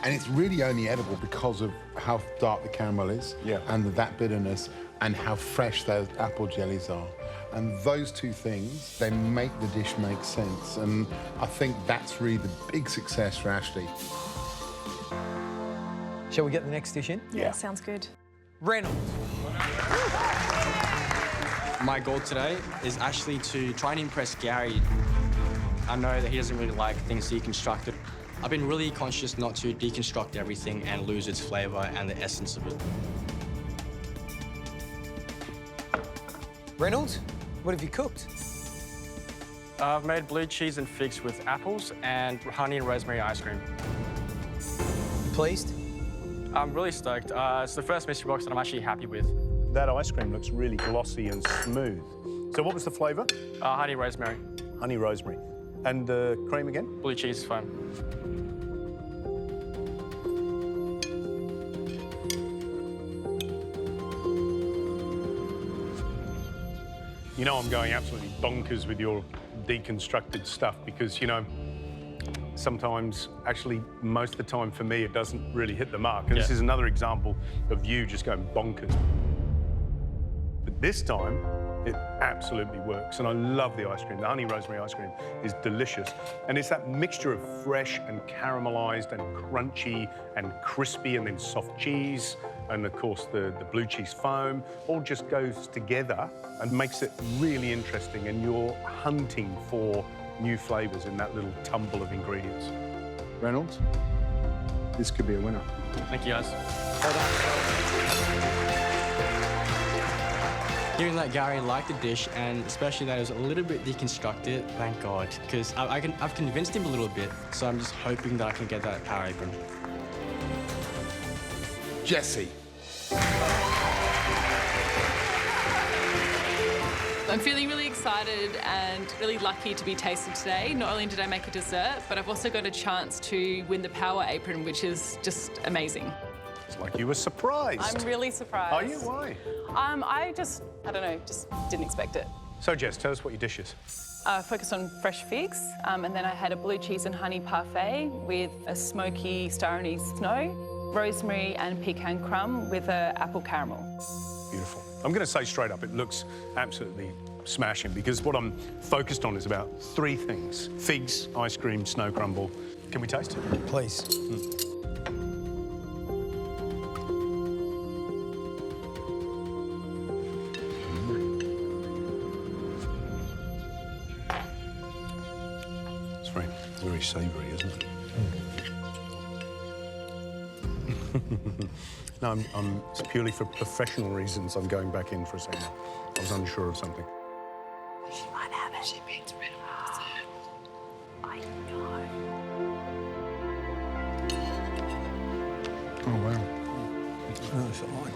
And it's really only edible because of how dark the caramel is and that bitterness and how fresh those apple jellies are. And those two things, they make the dish make sense. And I think that's really the big success for Ashley. Shall we get the next dish in? Yeah, sounds good. Reynold. My goal today is actually to try and impress Gary. I know that he doesn't really like things deconstructed. I've been really conscious not to deconstruct everything and lose its flavour and the essence of it. Reynold, what have you cooked? I've made blue cheese and figs with apples and honey and rosemary ice cream. Pleased? I'm really stoked. It's the first mystery box that I'm actually happy with. That ice cream looks really glossy and smooth. So what was the flavour? Honey rosemary. Honey rosemary. And the cream again? Blue cheese foam. You know I'm going absolutely bonkers with your deconstructed stuff because, you know, sometimes, actually, most of the time for me, it doesn't really hit the mark. And this is another example of you just going bonkers. But this time, it absolutely works. And I love the ice cream. The honey rosemary ice cream is delicious. And it's that mixture of fresh and caramelized and crunchy and crispy and then soft cheese. and of course the blue cheese foam all just goes together and makes it really interesting, and you're hunting for new flavours in that little tumble of ingredients. Reynold, this could be a winner. Thank you, guys. Well done. Hearing that Gary liked the dish, and especially that it was a little bit deconstructed, thank God, because I've convinced him a little bit, so I'm just hoping that I can get that power apron. Jessie. I'm feeling really excited and really lucky to be tasted today. Not only did I make a dessert, but I've also got a chance to win the power apron, which is just amazing. It's like you were surprised. I'm really surprised. Are you? Why? I don't know, just didn't expect it. So, Jess, tell us what your dish is. Focused on fresh figs, and then I had a blue cheese and honey parfait with a smoky star anise snow, rosemary and pecan crumb with an apple caramel. Beautiful. I'm going to say straight up, it looks absolutely smashing, because what I'm focused on is about 3 things: figs, ice cream, snow crumble. Can we taste it? Please. It's very savoury, isn't it? No, it's purely for professional reasons I'm going back in for a second. I was unsure of something. She might have it. She beats red wine. I know. Oh, wow. Oh, it's like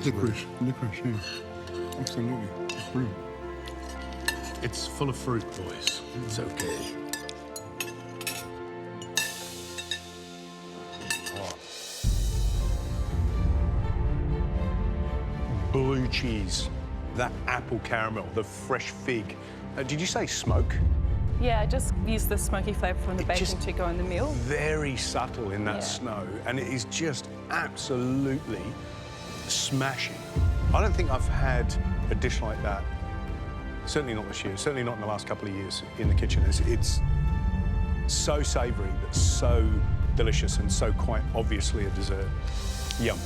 licorice, yeah. Absolutely. It's brilliant. It's full of fruit, boys. It's okay. Blue cheese, that apple caramel, the fresh fig. Did you say smoke? Yeah, I just used the smoky flavour from the bacon to go in the meal. Very subtle in that snow, and it is just absolutely smashing. I don't think I've had a dish like that, certainly not this year, certainly not in the last couple of years in the kitchen. It's so savoury, but so delicious, and so quite obviously a dessert. Yum.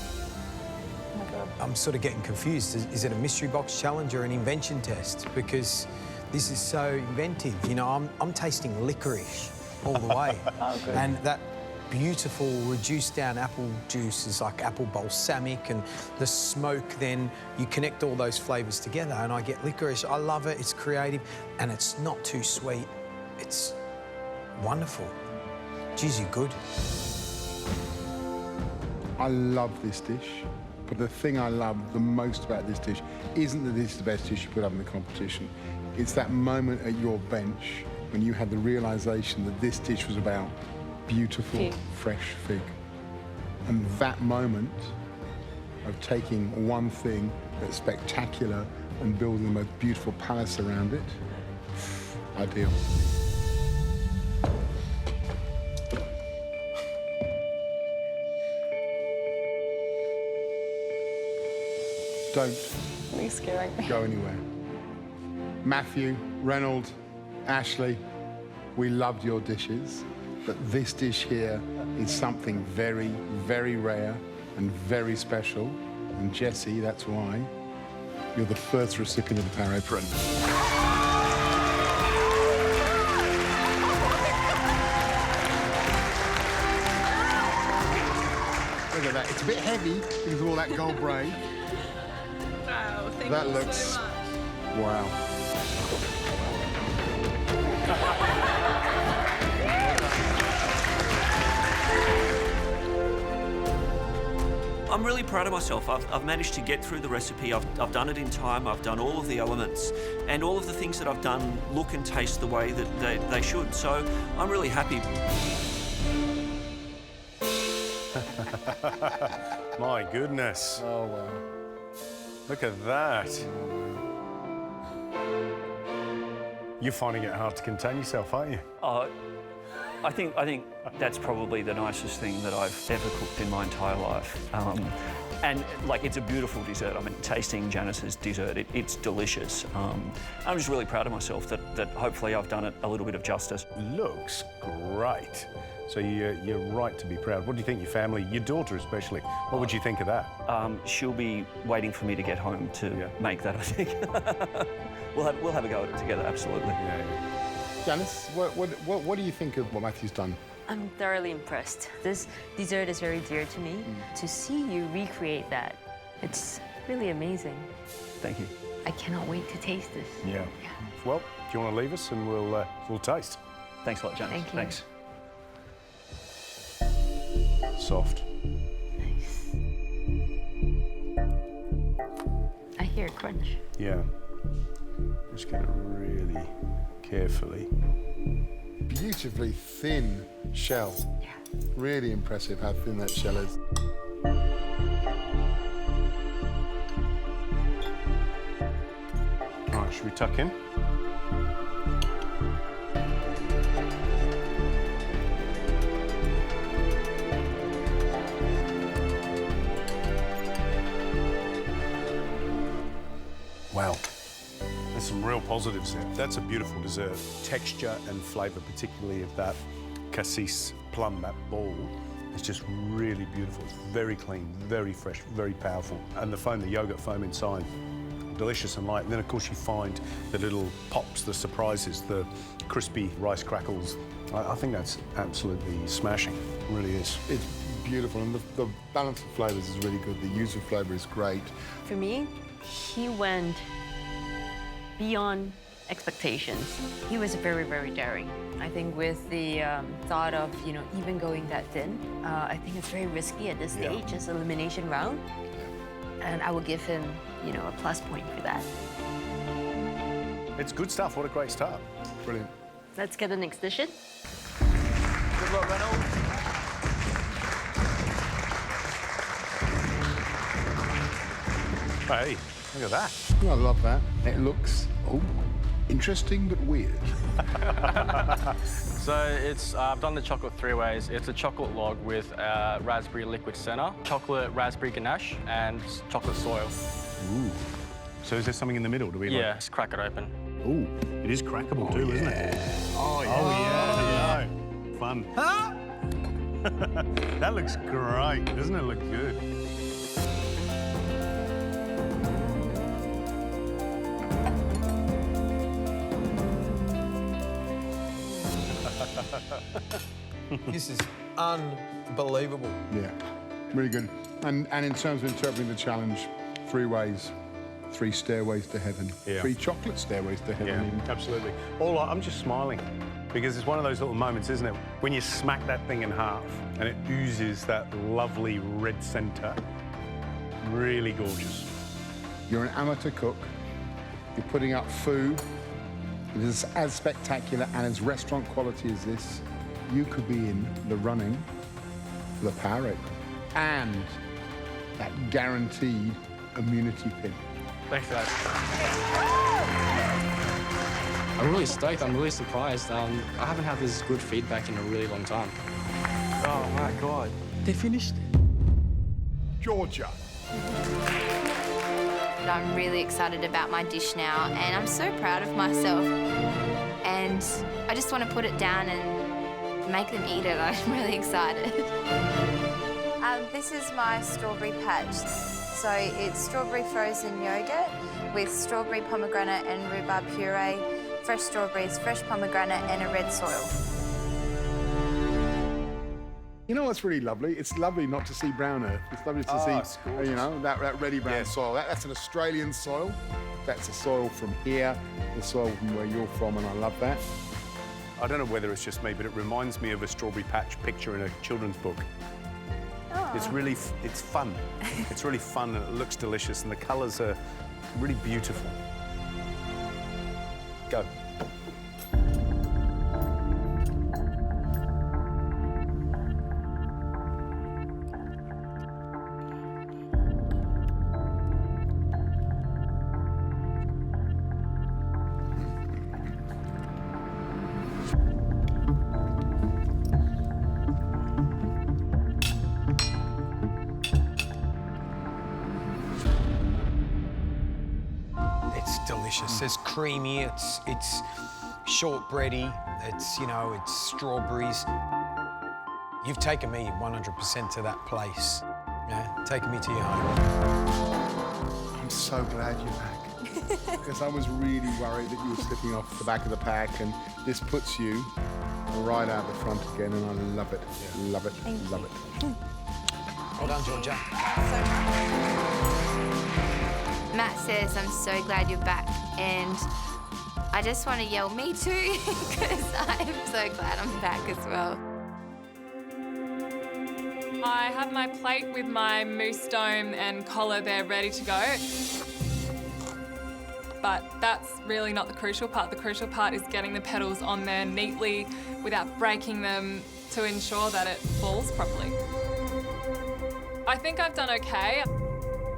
I'm sort of getting confused. Is it a mystery box challenge or an invention test? Because this is so inventive. You know, I'm tasting licorice all the way. Oh, good. And that beautiful reduced down apple juice is like apple balsamic, and the smoke, then you connect all those flavours together and I get licorice. I love it, it's creative, and it's not too sweet. It's wonderful. Geez, you're good. I love this dish. But the thing I love the most about this dish isn't that this is the best dish you put up in the competition. It's that moment at your bench when you had the realisation that this dish was about beautiful, fresh fig. And that moment of taking one thing that's spectacular and building the most beautiful palace around it, ideal. Don't Really scaring me. go anywhere. Matthew, Reynold, Ashley, we loved your dishes, but this dish here is something very, very rare and very special. And Jessie, that's why you're the first recipient of the Power Apron. Look at that. It's a bit heavy because of all that gold braid. Wow, thank That you looks... so much. Wow. I'm really proud of myself. I've managed to get through the recipe. I've done it in time. I've done all of the elements, and all of the things that I've done look and taste the way that they should. So I'm really happy. My goodness. Oh, wow. Look at that. You're finding it hard to contain yourself, aren't you? I think that's probably the nicest thing that I've ever cooked in my entire life. And like, it's a beautiful dessert. I mean, tasting Janice's dessert, it's delicious. I'm just really proud of myself that hopefully I've done it a little bit of justice. Looks great. So you're right to be proud. What do you think, your family, your daughter especially, what would you think of that? She'll be waiting for me to get home to make that, I think. we'll have a go at it together, absolutely. Janice, what do you think of what Matthew's done? I'm thoroughly impressed. This dessert is very dear to me. To see you recreate that, it's really amazing. Thank you. I cannot wait to taste this. Yeah. Well, do you want to leave us and we'll taste? Thanks a lot, James. Thank you. Thanks. Soft. Nice. I hear a crunch. Yeah. Just get it really carefully. Beautifully thin shell. Yeah. Really impressive how thin that shell is. All right, should we tuck in? Wow. There's some real positives there. That's a beautiful dessert. Texture and flavour, particularly of that cassis plum, that ball, is just really beautiful. It's very clean, very fresh, very powerful. And the foam, the yogurt foam inside, delicious and light. And then, of course, you find the little pops, the surprises, the crispy rice crackles. I think that's absolutely smashing. It really is. It's beautiful, and the balance of flavours is really good. The yuzu flavour is great. For me, he went beyond expectations. He was very, very daring. I think with the thought of, even going that thin, I think it's very risky at this stage as elimination round. And I will give him, a plus point for that. It's good stuff. What a great start. Brilliant. Let's get the next dish in. Good luck, Reynold. Hey, look at that. I love that. It looks, interesting but weird. So I've done the chocolate three ways. It's a chocolate log with raspberry liquid center, chocolate raspberry ganache, and chocolate soil. Ooh. So is there something in the middle? Do we Yeah, just crack it open. Ooh, it is crackable too, isn't it? Oh, yeah. Oh, yeah. Fun. That looks great. Doesn't it look good? This is unbelievable. Yeah, really good. And in terms of interpreting the challenge, 3 ways, 3 stairways to heaven. Yeah. 3 chocolate stairways to heaven. Yeah, even. absolutely. I'm just smiling because it's one of those little moments, isn't it? When you smack that thing in half and it oozes that lovely red centre. Really gorgeous. You're an amateur cook. You're putting up food that is as spectacular and as restaurant quality as this. You could be in the running for the Power Apron and that guaranteed immunity pin. Thanks, guys. I'm really stoked. I'm really surprised. I haven't had this good feedback in a really long time. Oh my God. They finished. Georgia. I'm really excited about my dish now, and I'm so proud of myself. And I just want to put it down and make them eat it. I'm really excited. This is my strawberry patch. So it's strawberry frozen yogurt with strawberry pomegranate and rhubarb puree, fresh strawberries, fresh pomegranate, and a red soil. You know what's really lovely? It's lovely not to see brown earth. It's lovely to see, that ready brown soil. That's an Australian soil. That's a soil from here, the soil from where you're from, and I love that. I don't know whether it's just me, but it reminds me of a strawberry patch picture in a children's book. It's fun. It's really fun and it looks delicious and the colours are really beautiful. Go. Delicious. It's creamy. It's shortbready. It's it's strawberries. You've taken me 100% to that place. Yeah, taking me to your home. I'm so glad you're back. Because I was really worried that you were slipping off the back of the pack, and this puts you right out the front again, and I love it. Love it. Love it. Well done, Georgia. Matt says, I'm so glad you're back, and I just want to yell, me too, because I'm so glad I'm back as well. I have my plate with my mousse dome and collar there ready to go. But that's really not the crucial part. The crucial part is getting the petals on there neatly without breaking them to ensure that it falls properly. I think I've done okay.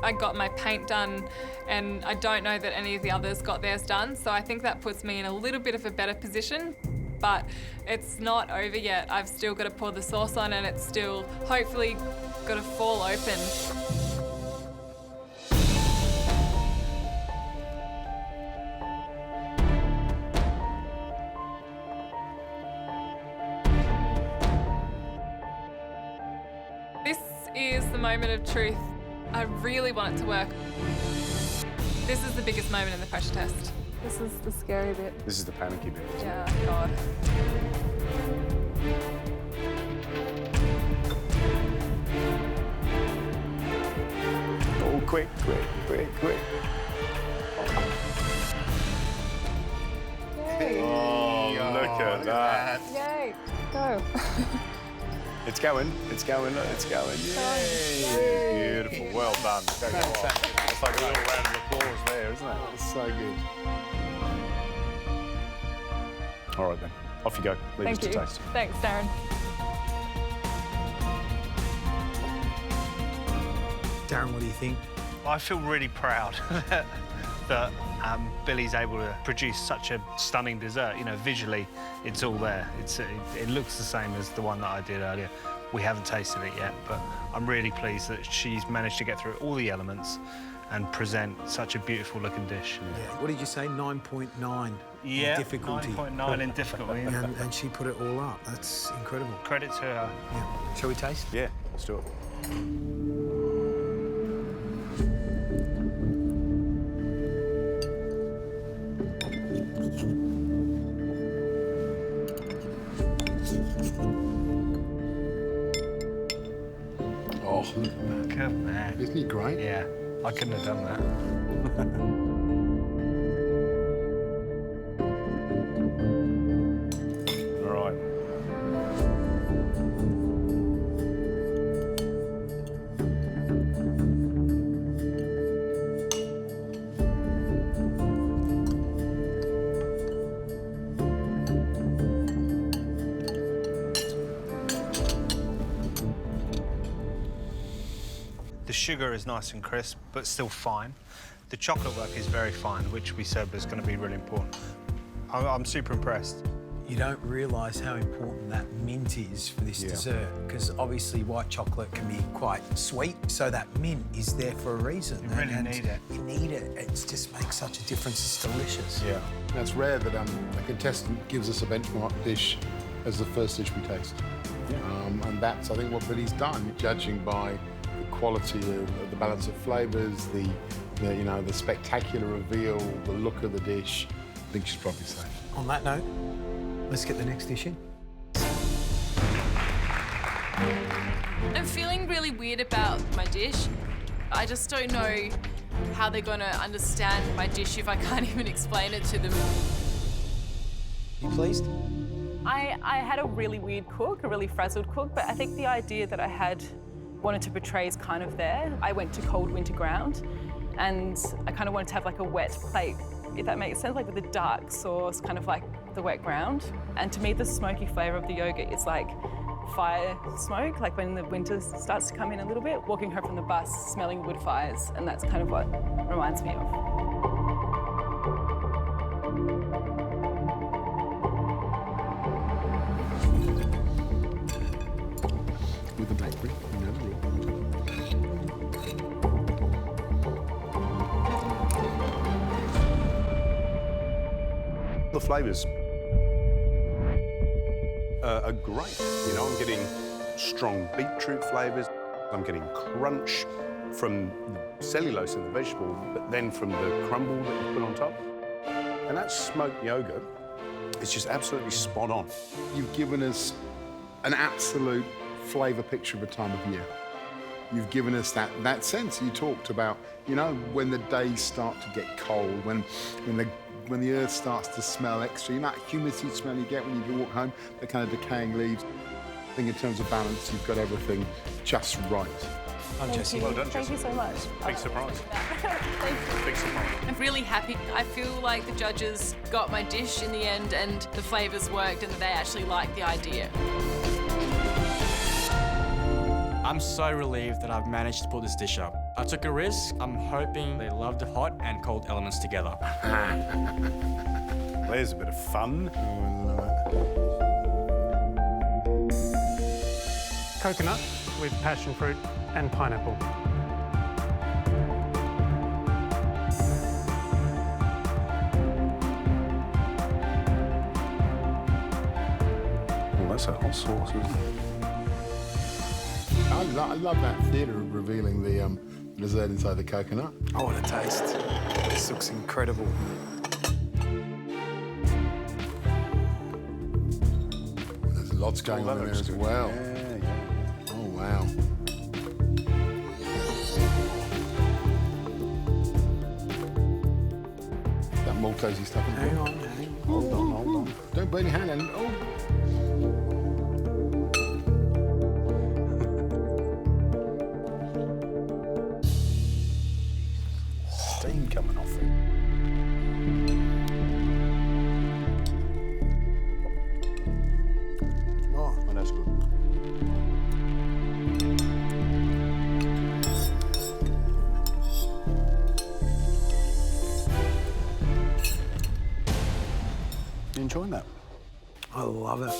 I got my paint done, and I don't know that any of the others got theirs done, so I think that puts me in a little bit of a better position. But it's not over yet. I've still got to pour the sauce on, and it's still hopefully got to fall open. This is the moment of truth. I really want it to work. This is the biggest moment in the pressure test. This is the scary bit. This is the panicky bit. Yeah, God. Oh, quick. Yay. Oh, look at that. Yay, go. It's going. Yay. Beautiful. Well done. It's like a little round of applause there, isn't it? That's so good. All right, then. Off you go. Leave us to taste. Thanks, Darren. Darren, what do you think? I feel really proud that Billy's able to produce such a stunning dessert. You know, visually, it's all there. It looks the same as the one that I did earlier. We haven't tasted it yet, but I'm really pleased that she's managed to get through all the elements and present such a beautiful looking dish. Yeah. What did you say? 9.9 Yeah, in difficulty. 9.9 in difficulty. and she put it all up. That's incredible. Credit to her. Yeah. Shall we taste? Yeah, let's do it. Oh, Good man. Isn't he great? Yeah, I couldn't have done that. All right. The sugar is nice and crisp, but still fine. The chocolate work is very fine, which we said was going to be really important. I'm super impressed. You don't realise how important that mint is for this dessert, because obviously white chocolate can be quite sweet, so that mint is there for a reason. You really need it. You need it. It just makes such a difference. It's delicious. Yeah. And it's rare that a contestant gives us a benchmark dish as the first dish we taste. Yeah. And that's, I think, what Billy's done, judging by the quality of the balance of flavours, the spectacular reveal, the look of the dish. I think she's probably safe. On that note, let's get the next dish in. I'm feeling really weird about my dish. I just don't know how they're going to understand my dish if I can't even explain it to them. You pleased? I had a really weird cook, a really frazzled cook, but I think the idea that I had wanted to portray is kind of there. I went to cold winter ground, and I kind of wanted to have like a wet plate, if that makes sense, like with the dark sauce, kind of like the wet ground. And to me, the smoky flavour of the yogurt is like fire smoke, like when the winter starts to come in a little bit, walking home from the bus, smelling wood fires, and that's kind of what reminds me of. With the bakery, you know the rule. The flavours are great. You know, I'm getting strong beetroot flavours. I'm getting crunch from the cellulose in the vegetable, but then from the crumble that you put on top. And that smoked yogurt is just absolutely spot on. You've given us an absolute flavour picture of a time of year. You've given us that sense. You talked about, you know, when the days start to get cold, when the earth starts to smell extra, you know, that humidity smell you get when you walk home, the kind of decaying leaves. I think in terms of balance, you've got everything just right. Thank you. Well done, Thank Jessie. you so much. Big surprise. Thank you. Big surprise. I'm really happy. I feel like the judges got my dish in the end and the flavours worked and they actually liked the idea. I'm so relieved that I've managed to put this dish up. I took a risk. I'm hoping they love the hot and cold elements together. There's a bit of fun. Coconut with passion fruit and pineapple. Oh, that's a hot sauce, isn't it? I love that theatre of revealing the dessert inside the coconut. Oh, what a taste. This looks incredible. There's lots going on in there as well. Yeah, yeah. Oh, wow. That Maltesey stuff in there. Hang on. Hold on. Don't burn your hand. And, oh. Steam coming off it. Oh, that's good. You enjoying that? I love it.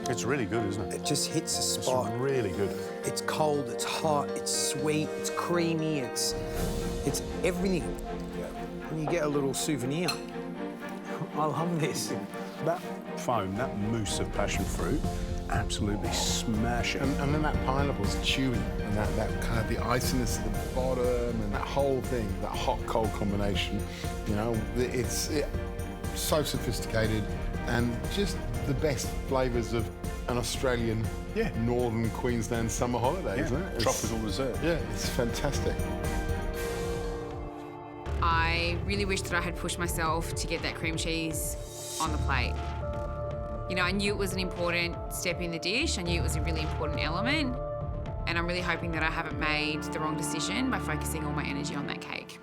It's really good, isn't it? It just hits the spot. It's really good. It's cold, it's hot, it's sweet, it's creamy, it's everything. And you get a little souvenir. I love this. That foam, that mousse of passion fruit, absolutely smash it. And then that pineapple's chewy, and that kind of the iciness at the bottom, and that whole thing, that hot-cold combination, you know, it's so sophisticated, and just the best flavours of an Australian, northern Queensland summer holiday, isn't it? Tropical dessert. Yeah, it's fantastic. I really wish that I had pushed myself to get that cream cheese on the plate. You know, I knew it was an important step in the dish. I knew it was a really important element. And I'm really hoping that I haven't made the wrong decision by focusing all my energy on that cake.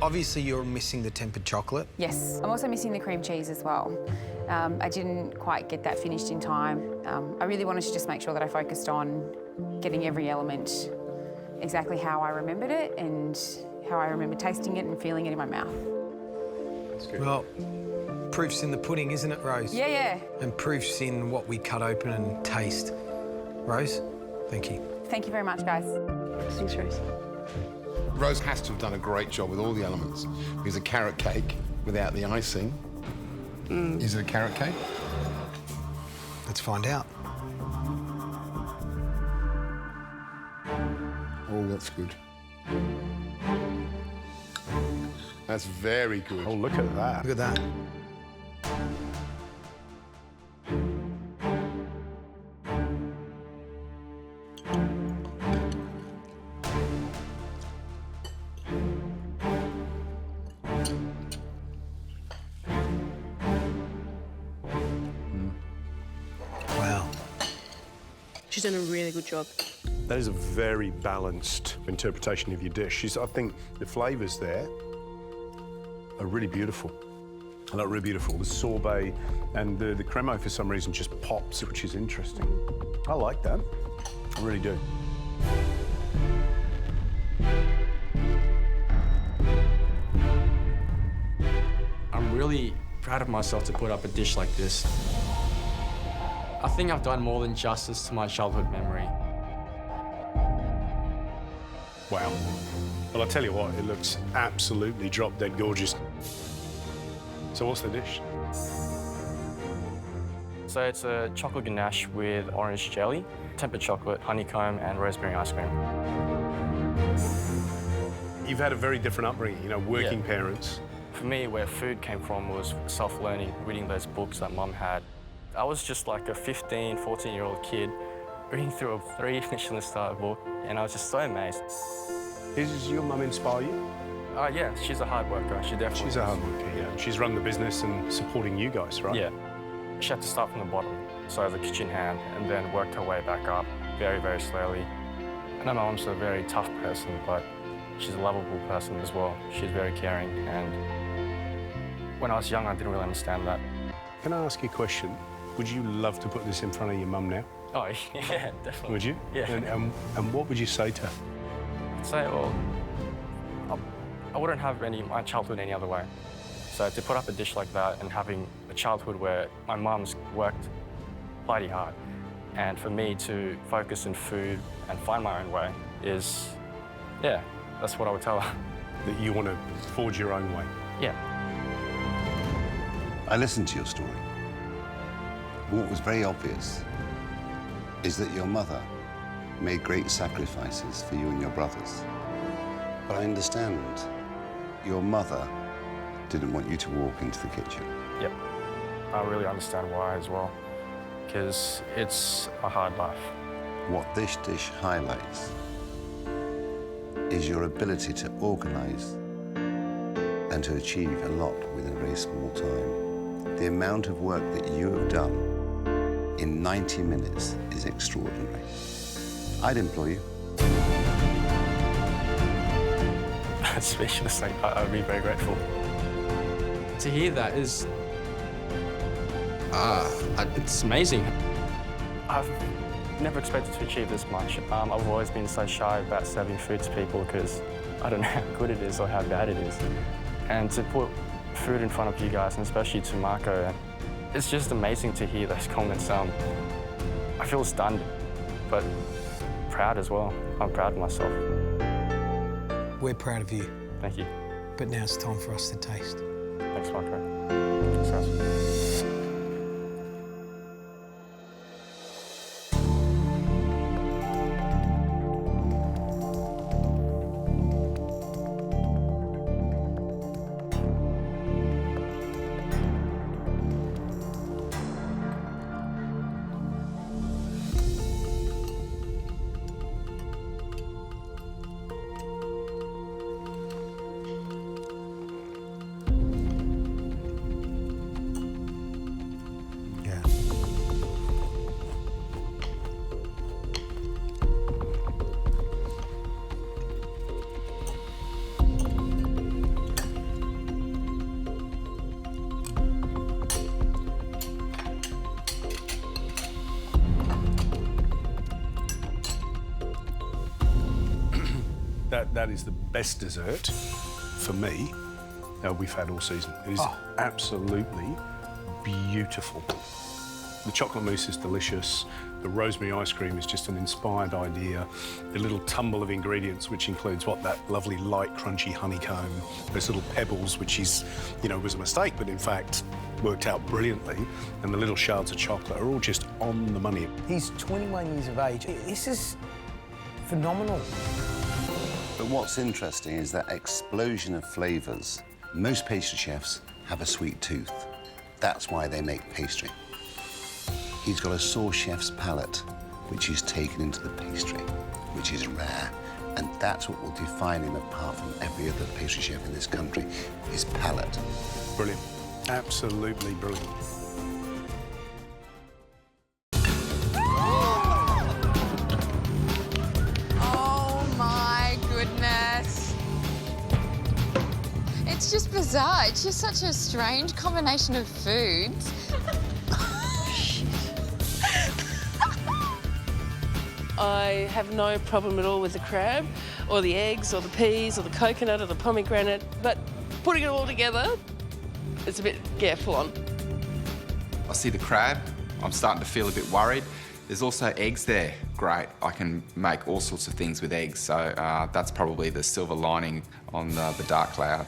Obviously, you're missing the tempered chocolate. Yes, I'm also missing the cream cheese as well. I didn't quite get that finished in time. I really wanted to just make sure that I focused on getting every element exactly how I remembered it and how I remember tasting it and feeling it in my mouth. That's good. Well, proof's in the pudding, isn't it, Rose? Yeah, yeah. And proof's in what we cut open and taste. Rose, thank you. Thank you very much, guys. Thanks, Rose. Rose has to have done a great job with all the elements, because a carrot cake without the icing, is it a carrot cake? Let's find out. Oh, that's good. That's very good. Oh, look at that. Look at that. Wow. She's done a really good job. That is a very balanced interpretation of your dish. I think the flavours there are really beautiful. I look really beautiful. The sorbet and the cremo, for some reason, just pops, which is interesting. I like that. I really do. I'm really proud of myself to put up a dish like this. I think I've done more than justice to my childhood memory. Wow. Well, I'll tell you what, it looks absolutely drop-dead gorgeous. So what's the dish? So it's a chocolate ganache with orange jelly, tempered chocolate, honeycomb, and rosemary ice cream. You've had a very different upbringing, you know, working parents. For me, where food came from was self-learning, reading those books that Mum had. I was just like a 15, 14-year-old kid reading through a 3 Michelin-star book, and I was just so amazed. Does your mum inspire you? Yeah, she's a hard worker. She definitely She's a hard worker, yeah. She's run the business and supporting you guys, right? Yeah. She had to start from the bottom, so as a kitchen hand, and then worked her way back up very, very slowly. I know my mum's a very tough person, but she's a lovable person as well. She's very caring, and when I was young, I didn't really understand that. Can I ask you a question? Would you love to put this in front of your mum now? Oh, yeah, definitely. Would you? Yeah. And what would you say to her? I'd say, well, I wouldn't have my childhood any other way. So to put up a dish like that and having a childhood where my mum's worked bloody hard, and for me to focus on food and find my own way is, yeah, that's what I would tell her. That you want to forge your own way? Yeah. I listened to your story. What was very obvious is that your mother made great sacrifices for you and your brothers. But I understand your mother didn't want you to walk into the kitchen. Yep. I really understand why as well, because it's a hard life. What this dish highlights is your ability to organize and to achieve a lot within a very small time. The amount of work that you have done in 90 minutes is extraordinary. I'd employ you. Speechless, I'd be very grateful. To hear that is, it's amazing. I've never expected to achieve this much. I've always been so shy about serving food to people because I don't know how good it is or how bad it is. And to put food in front of you guys, and especially to Marco, it's just amazing to hear those comments. I feel stunned, but proud as well. I'm proud of myself. We're proud of you. Thank you. But now it's time for us to taste. Thanks, Marco. Thanks, guys. That is the best dessert, for me, we've had all season. It is absolutely beautiful. The chocolate mousse is delicious. The rosemary ice cream is just an inspired idea. The little tumble of ingredients, which includes that lovely light, crunchy honeycomb, those little pebbles, which is, was a mistake, but in fact worked out brilliantly. And the little shards of chocolate are all just on the money. He's 21 years of age. This is phenomenal. But what's interesting is that explosion of flavours. Most pastry chefs have a sweet tooth. That's why they make pastry. He's got a sauce chef's palate, which he's taken into the pastry, which is rare. And that's what will define him apart from every other pastry chef in this country, his palate. Brilliant. Absolutely brilliant. It's just bizarre. It's just such a strange combination of foods. I have no problem at all with the crab, or the eggs, or the peas, or the coconut, or the pomegranate, but putting it all together, it's a bit, full on. I see the crab, I'm starting to feel a bit worried. There's also eggs there. Great, I can make all sorts of things with eggs, so that's probably the silver lining on the dark cloud.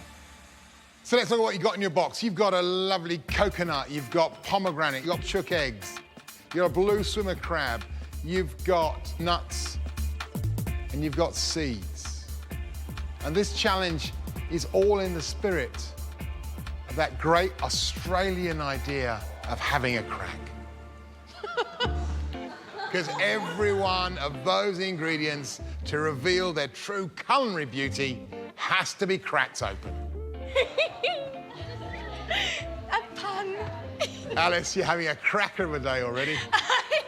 So let's look at what you got in your box. You've got a lovely coconut, you've got pomegranate, you've got chook eggs, you've got a blue swimmer crab, you've got nuts, and you've got seeds. And this challenge is all in the spirit of that great Australian idea of having a crack. Because every one of those ingredients to reveal their true culinary beauty has to be cracked open. A pun. Alice, you're having a cracker of a day already. I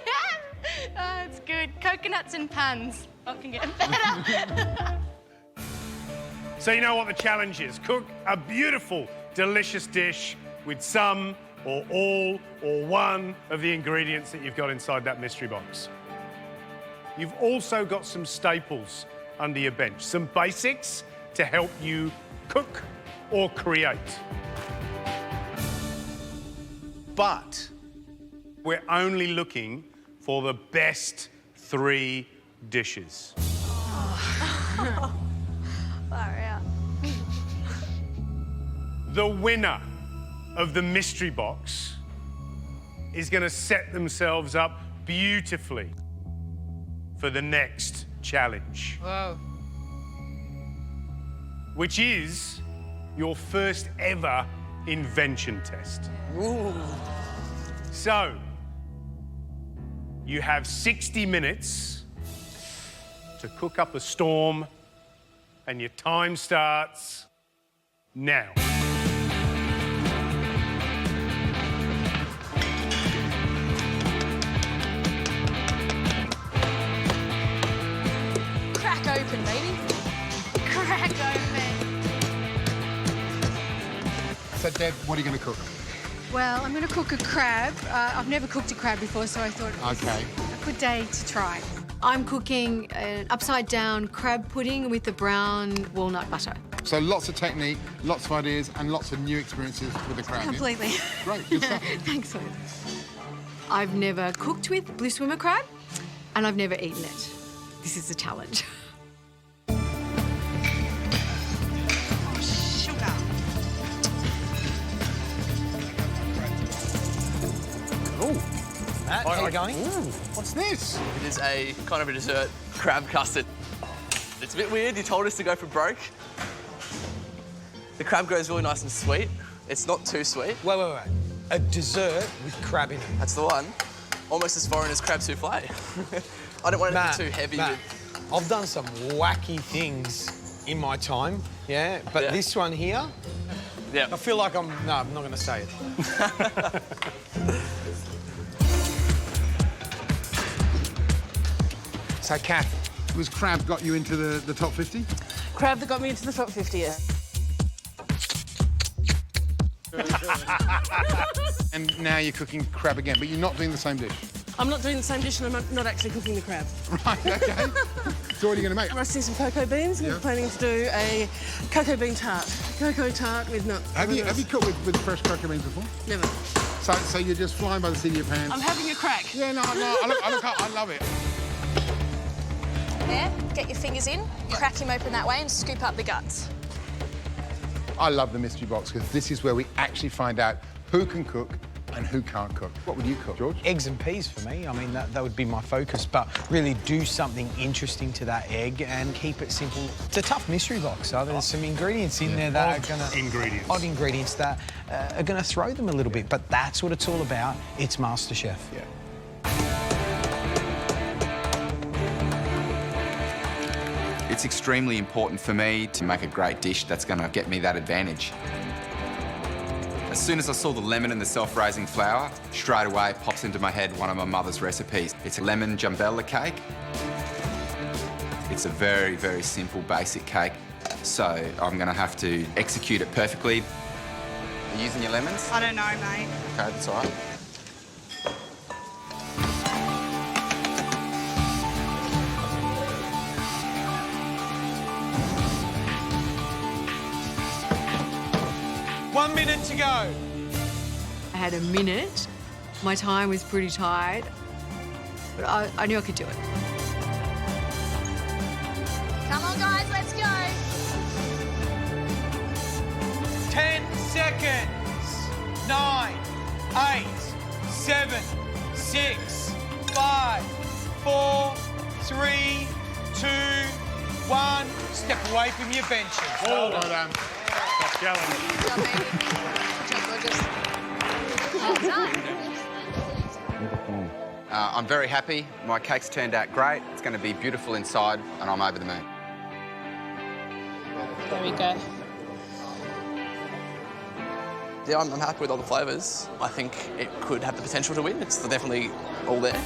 am. Oh, it's good. Coconuts and puns. I can get better. So you know what the challenge is. Cook a beautiful, delicious dish with some or all or one of the ingredients that you've got inside that mystery box. You've also got some staples under your bench, some basics to help you cook or create. But we're only looking for the best 3 dishes. Far out. The winner of the mystery box is going to set themselves up beautifully for the next challenge. Whoa. Which is your first ever invention test. Ooh. So, you have 60 minutes to cook up a storm, and your time starts now. Crack open, baby. Crack open. So, Deb, what are you going to cook? Well, I'm going to cook a crab. I've never cooked a crab before, so I thought it was a good day to try. I'm cooking an upside-down crab pudding with the brown walnut butter. So lots of technique, lots of ideas, and lots of new experiences with the crab. Completely. Yeah? Great, good stuff. Thanks, Liz. I've never cooked with blue swimmer crab, and I've never eaten it. This is a challenge. Matt, how you going? What's this? It is a kind of a dessert crab custard. It's a bit weird. You told us to go for broke. The crab goes really nice and sweet. It's not too sweet. Wait. A dessert with crab in it. That's the one. Almost as foreign as crab souffle. I don't want it to be too heavy. Matt, I've done some wacky things in my time, yeah? But this one here, I feel like I'm not going to say it. So, Kath, was crab got you into the top 50? Crab that got me into the top 50, yeah. And now you're cooking crab again, but you're not doing the same dish. I'm not doing the same dish and I'm not actually cooking the crab. Right, OK. So what are you going to make? I'm roasting some cocoa beans and I'm planning to do a cocoa bean tart. Cocoa tart with nuts. Have you cooked with fresh cocoa beans before? Never. So you're just flying by the seat of your pants? I'm having a crack. Yeah, no, I love it. There, get your fingers in, crack him open that way and scoop up the guts. I love the mystery box because this is where we actually find out who can cook and who can't cook. What would you cook, George? Eggs and peas for me. I mean, that would be my focus, but really do something interesting to that egg and keep it simple. It's a tough mystery box, so there's some ingredients in there that are going to... Odd ingredients that are going to throw them a little bit, but that's what it's all about. It's MasterChef. Yeah. It's extremely important for me to make a great dish that's going to get me that advantage. As soon as I saw the lemon and the self-raising flour, straight away pops into my head one of my mother's recipes. It's a lemon jambella cake. It's a very, very simple, basic cake. So I'm going to have to execute it perfectly. Are you using your lemons? I don't know, mate. Okay, that's all right. One minute to go. I had a minute. My time was pretty tight. but I knew I could do it. Come on, guys, let's go. 10 seconds. 9, 8, 7, 6, 5, 4, 3, 2, 1. Step away from your benches. Well done. Tough challenge. Well done. I'm very happy. My cake's turned out great. It's going to be beautiful inside, and I'm over the moon. There we go. Yeah, I'm happy with all the flavours. I think it could have the potential to win. It's definitely all there.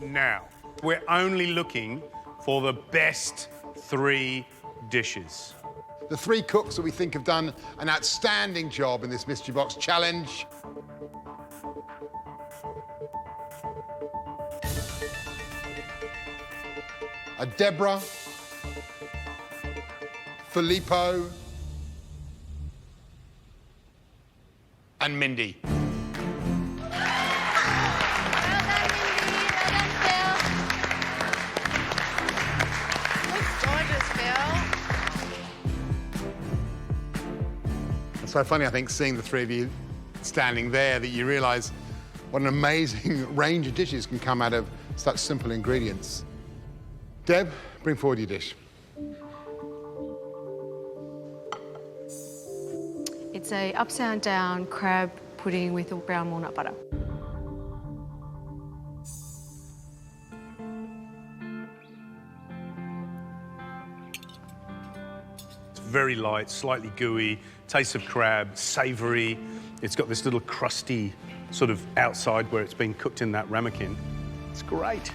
Now, we're only looking for the best 3 dishes. The 3 cooks that we think have done an outstanding job in this mystery box challenge. Are Deborah, Filippo, and Mindy. It's so funny, I think, seeing the 3 of you standing there, that you realise what an amazing range of dishes can come out of such simple ingredients. Deb, bring forward your dish. It's a upside down crab pudding with a brown walnut butter. It's very light, slightly gooey, taste of crab, savoury. It's got this little crusty sort of outside where it's been cooked in that ramekin. It's great.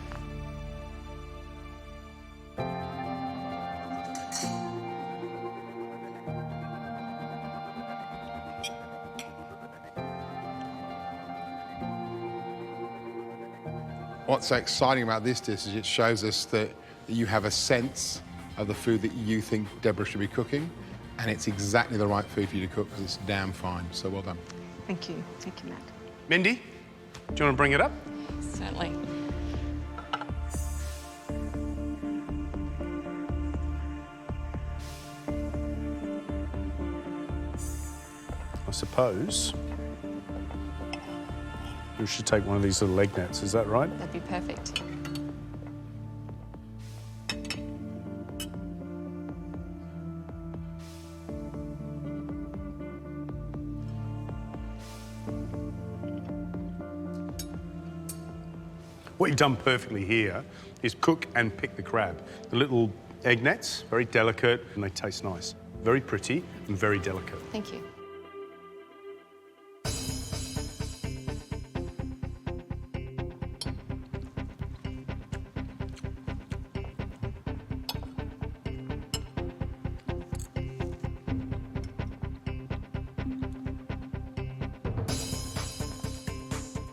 What's so exciting about this dish is it shows us that you have a sense of the food that you think Deborah should be cooking, and it's exactly the right food for you to cook because it's damn fine. So well done. Thank you, Matt. Mindy, do you want to bring it up? Certainly. I suppose we should take one of these little egg nets, is that right? That'd be perfect. What you've done perfectly here is cook and pick the crab. The little egg nets, very delicate, and they taste nice. Very pretty and very delicate. Thank you.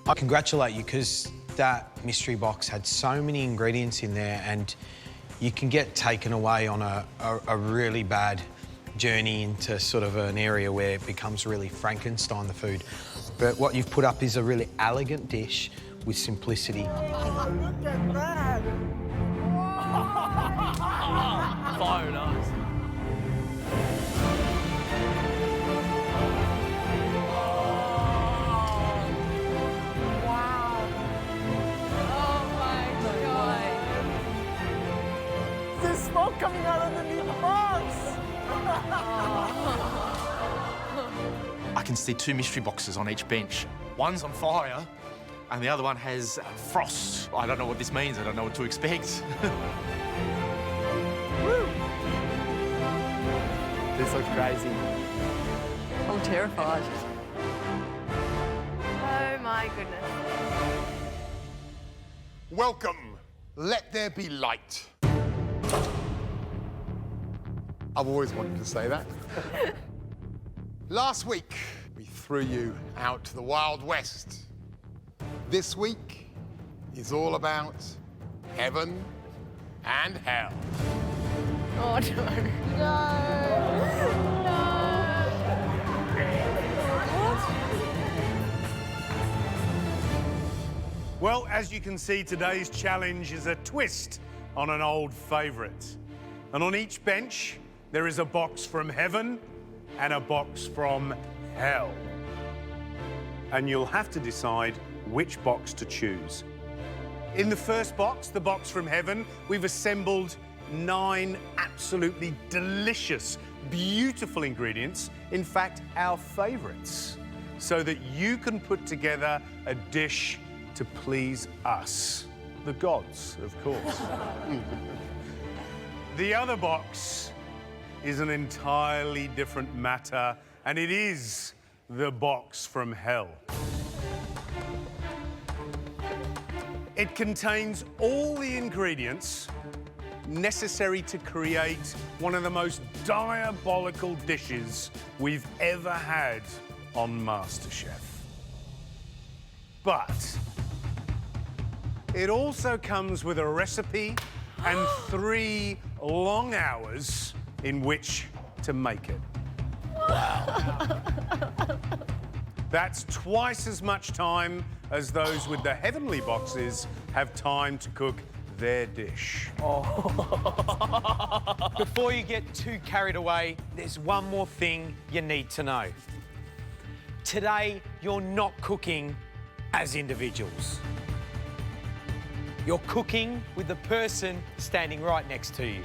I congratulate you because that mystery box had so many ingredients in there, and you can get taken away on a really bad journey into sort of an area where it becomes really Frankenstein, the food. But what you've put up is a really elegant dish with simplicity. Look at that! Fire nice. Smoke coming out underneath the box! I can see 2 mystery boxes on each bench. One's on fire, and the other one has frost. I don't know what this means. I don't know what to expect. This looks crazy. I'm terrified. Oh my goodness. Welcome. Let there be light. I've always wanted to say that. Last week, we threw you out to the Wild West. This week is all about heaven and hell. Oh, no. Well, as you can see, today's challenge is a twist on an old favourite. And on each bench, there is a box from heaven and a box from hell. And you'll have to decide which box to choose. In the first box, the box from heaven, we've assembled 9 absolutely delicious, beautiful ingredients, in fact, our favourites, so that you can put together a dish to please us, the gods, of course. The other box is an entirely different matter, and it is the box from hell. It contains all the ingredients necessary to create one of the most diabolical dishes we've ever had on MasterChef. But it also comes with a recipe and 3 long hours in which to make it. Wow. That's twice as much time as those with the heavenly boxes have time to cook their dish. Before you get too carried away, there's one more thing you need to know. Today, you're not cooking as individuals. You're cooking with the person standing right next to you.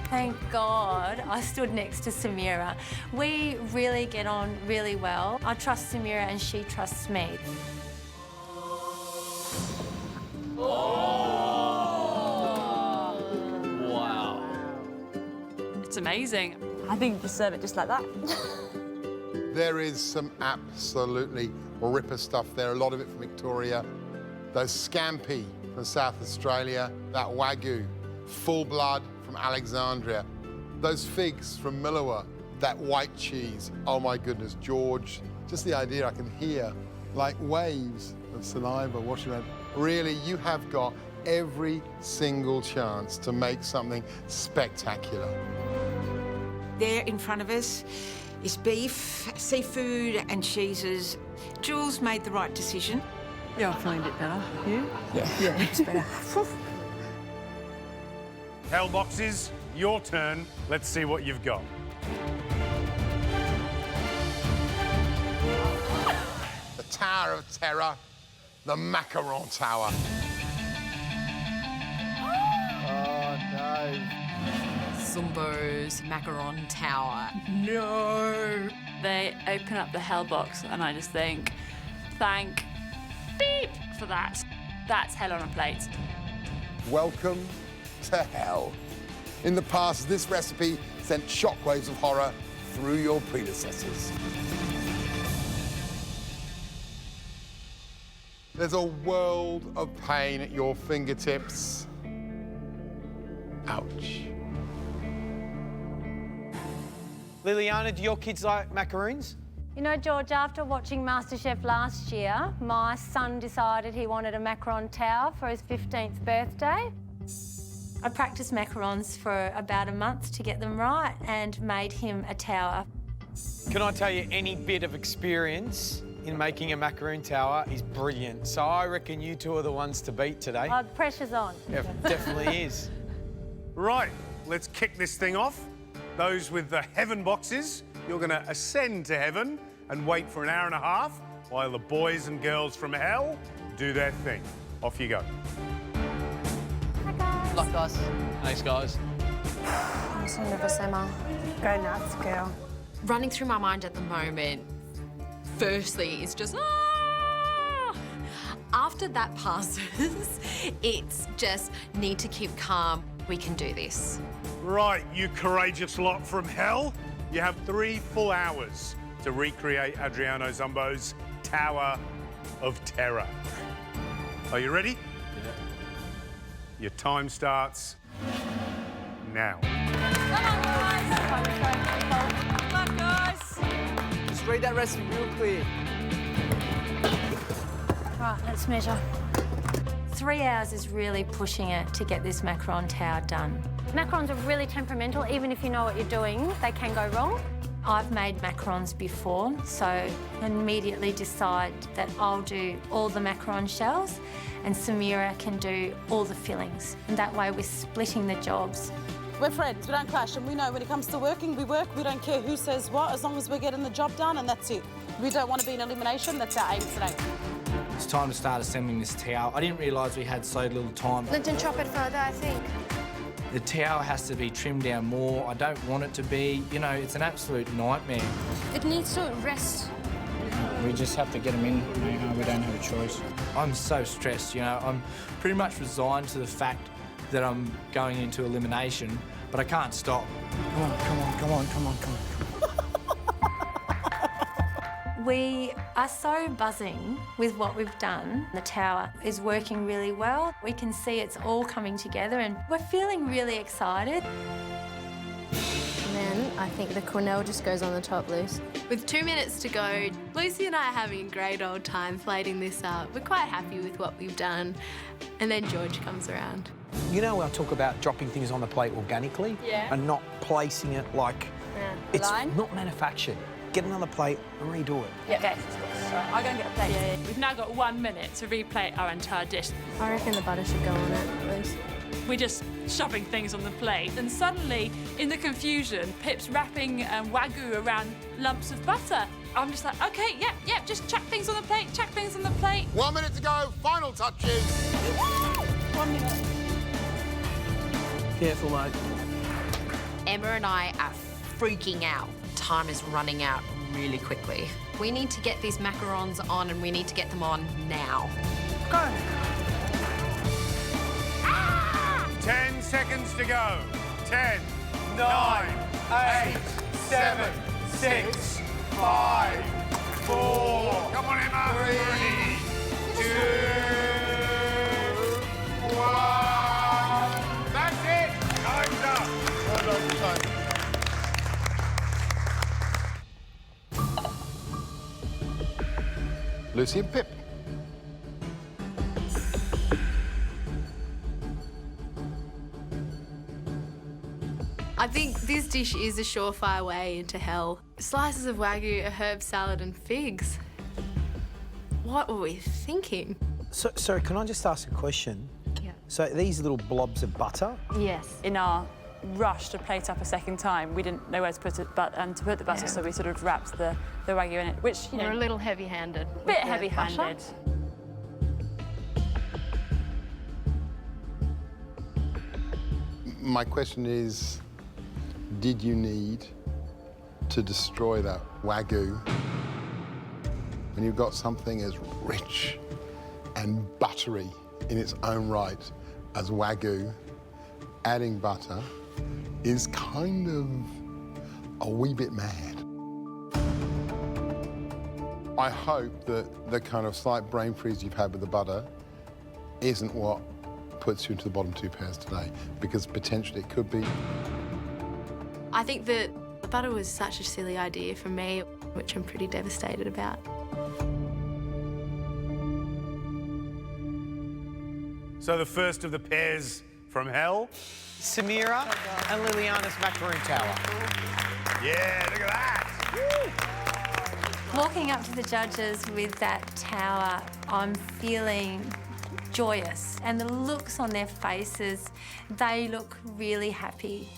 Thank God I stood next to Samira. We really get on really well. I trust Samira and she trusts me. Wow. It's amazing. I think you serve it just like that. There is some absolutely ripper stuff there, a lot of it from Victoria. Those scampi from South Australia, that Wagyu, full blood from Alexandria, those figs from Milawa, that white cheese. Oh my goodness, George, just the idea I can hear like waves of saliva washing around. Really, you have got every single chance to make something spectacular. There in front of us is beef, seafood and cheeses. Jules made the right decision. Yeah, I find it better. You? Yeah, it's better. Hell boxes, your turn. Let's see what you've got. The Tower of Terror, the Macaron Tower. Oh, no. Zumbo's Macaron Tower. No. They open up the hell box and I just think, thank beep for that. That's hell on a plate. Welcome to hell. In the past, this recipe sent shockwaves of horror through your predecessors. There's a world of pain at your fingertips. Ouch. Liliana, do your kids like macaroons? You know, George, after watching MasterChef last year, my son decided he wanted a macaron tower for his 15th birthday. I practiced macarons for about a month to get them right and made him a tower. Can I tell you, any bit of experience in making a macaroon tower is brilliant. So I reckon you two are the ones to beat today. Oh, the pressure's on. Yeah, definitely is. Right, let's kick this thing off. Those with the heaven boxes, you're going to ascend to heaven and wait for an hour and a half while the boys and girls from hell do their thing. Off you go. Hi, guys. Luck, guys. Thanks, guys. I'm so nervous, Emma. Go nuts, girl. Running through my mind at the moment, firstly, it's just, ah! After that passes, it's just need to keep calm. We can do this. Right, you courageous lot from hell. You have 3 full hours to recreate Adriano Zumbo's Tower of Terror. Are you ready? Yeah. Your time starts now. Come on, guys. Just read that recipe real clear. Right, let's measure. 3 hours is really pushing it to get this macaron tower done. Macarons are really temperamental. Even if you know what you're doing, they can go wrong. I've made macarons before, so I immediately decide that I'll do all the macaron shells and Samira can do all the fillings. And that way we're splitting the jobs. We're friends, we don't clash, and we know when it comes to working, we work. We don't care who says what, as long as we're getting the job done, and that's it. We don't want to be in elimination, that's our aim today. It's time to start assembling this tower. I didn't realise we had so little time. Linton, chop it further, I think. The tower has to be trimmed down more. I don't want it to be, you know, it's an absolute nightmare. It needs to rest. We just have to get them in, you know, we don't have a choice. I'm so stressed, you know. I'm pretty much resigned to the fact that I'm going into elimination, but I can't stop. Come on, come on, come on, come on, come on. We are so buzzing with what we've done. The tower is working really well. We can see it's all coming together and we're feeling really excited. And then I think the cornell just goes on the top loose. With 2 minutes to go, Lucy and I are having a great old time plating this up. We're quite happy with what we've done. And then George comes around. You know, I talk about dropping things on the plate organically and not placing it like it's not manufactured. Get another plate and redo it. Yeah. Okay. I'll go and get a plate. Yeah. We've now got 1 minute to replate our entire dish. I reckon the butter should go on it, please. We're just shoving things on the plate, and suddenly, in the confusion, Pip's wrapping Wagyu around lumps of butter. I'm just like, OK, yep, just chuck things on the plate, chuck things on the plate. 1 minute to go, final touches. 1 minute. Careful, mate. Emma and I are freaking out. Time is running out really quickly. We need to get these macarons on and we need to get them on now. Go. 10 seconds to go. 10, 9, 8, 7, 6, 5, 4. Come on, Emma. 3, 2, 1. That's it. Time's up. Well done, time. Lucy and Pip. I think this dish is a surefire way into hell. Slices of Wagyu, a herb salad and figs. What were we thinking? So, sorry, can I just ask a question? Yeah. So these little blobs of butter? Yes. In our rush to plate up a second time, we didn't know where to put it, to put the butter, so we sort of wrapped the Wagyu in it, which, you know... We're a little heavy-handed. Bit heavy-handed. My question is, did you need to destroy that Wagyu when you've got something as rich and buttery in its own right as Wagyu? Adding butter is kind of a wee bit mad. I hope that the kind of slight brain freeze you've had with the butter isn't what puts you into the bottom 2 pairs today, because potentially it could be. I think that the butter was such a silly idea for me, which I'm pretty devastated about. So the first of the pairs from hell. Samira and Liliana's macaroon tower. Yeah, look at that. Walking up to the judges with that tower, I'm feeling joyous. And the looks on their faces, they look really happy.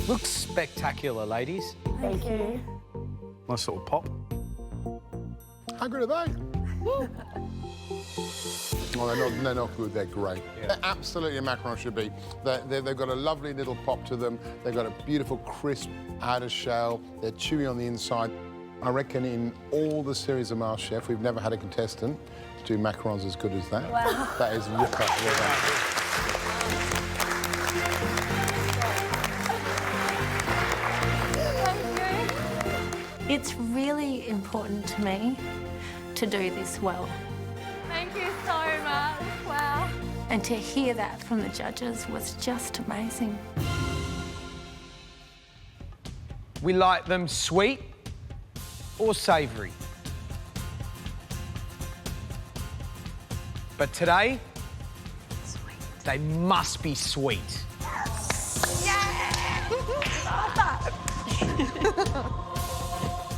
Looks spectacular, ladies. Thank you. Nice little pop. How good are they? Oh, they're not good, they're great. Yeah. They're absolutely a macaron should be. They've got a lovely little pop to them. They've got a beautiful crisp outer shell. They're chewy on the inside. I reckon in all the series of MasterChef, we've never had a contestant do macarons as good as that. Wow. That is ripper. Well done. It's really important to me to do this well. Thank you so much. Wow. And to hear that from the judges was just amazing. We like them sweet or savoury. But today, They must be sweet.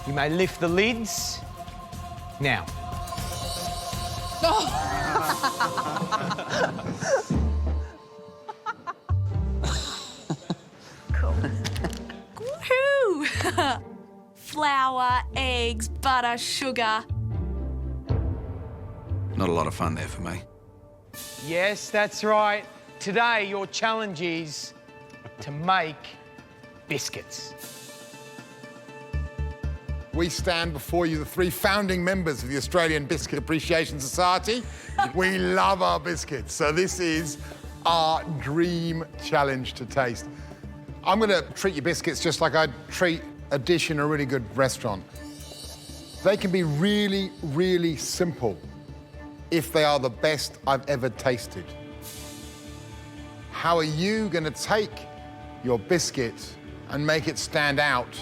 You may lift the lids. Now. Cool. Woohoo! Flour, eggs, butter, sugar. Not a lot of fun there for me. Yes, that's right. Today, your challenge is to make biscuits. We stand before you, the 3 founding members of the Australian Biscuit Appreciation Society. We love our biscuits, so this is our dream challenge to taste. I'm gonna treat your biscuits just like I'd treat a dish in a really good restaurant. They can be really, really simple if they are the best I've ever tasted. How are you gonna take your biscuit and make it stand out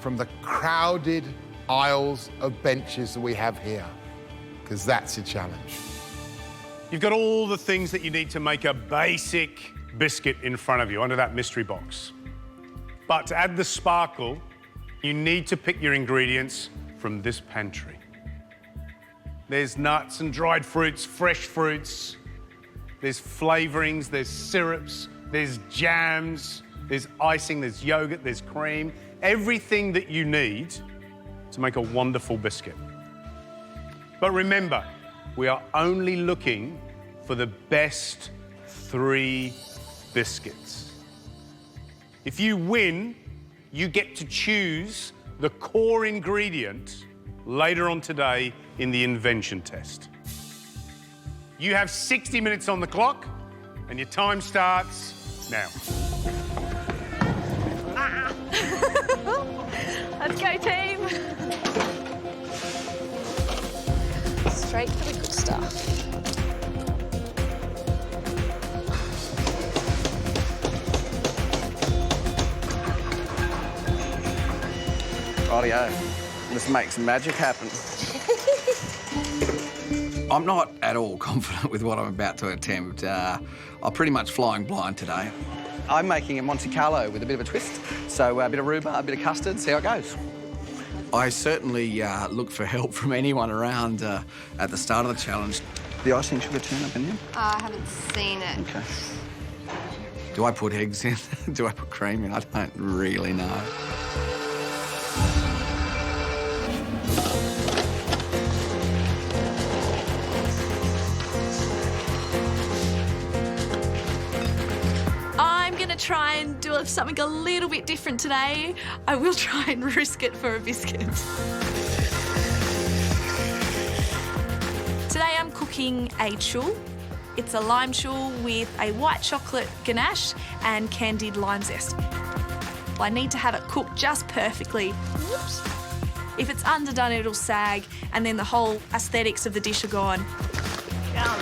from the crowded aisles of benches that we have here? Because that's your challenge. You've got all the things that you need to make a basic biscuit in front of you under that mystery box. But to add the sparkle, you need to pick your ingredients from this pantry. There's nuts and dried fruits, fresh fruits, there's flavourings, there's syrups, there's jams, there's icing, there's yogurt, there's cream. Everything that you need to make a wonderful biscuit. But remember, we are only looking for the best 3 biscuits. If you win, you get to choose the core ingredient later on today in the Invention test. You have 60 minutes on the clock, and your time starts now. Let's go, team. Straight for the good stuff. Rightio, let's make some magic happen. I'm not at all confident with what I'm about to attempt. I'm pretty much flying blind today. I'm making a Monte Carlo with a bit of a twist. So a bit of rhubarb, a bit of custard, see how it goes. I certainly look for help from anyone around at the start of the challenge. The icing sugar turn up in there? I haven't seen it. Okay. Do I put eggs in? Do I put cream in? I don't really know. Try and do something a little bit different today. I will try and risk it for a biscuit. Today I'm cooking a choux. It's a lime choux with a white chocolate ganache and candied lime zest. I need to have it cooked just perfectly. Whoops. If it's underdone, it'll sag, and then the whole aesthetics of the dish are gone. Yum.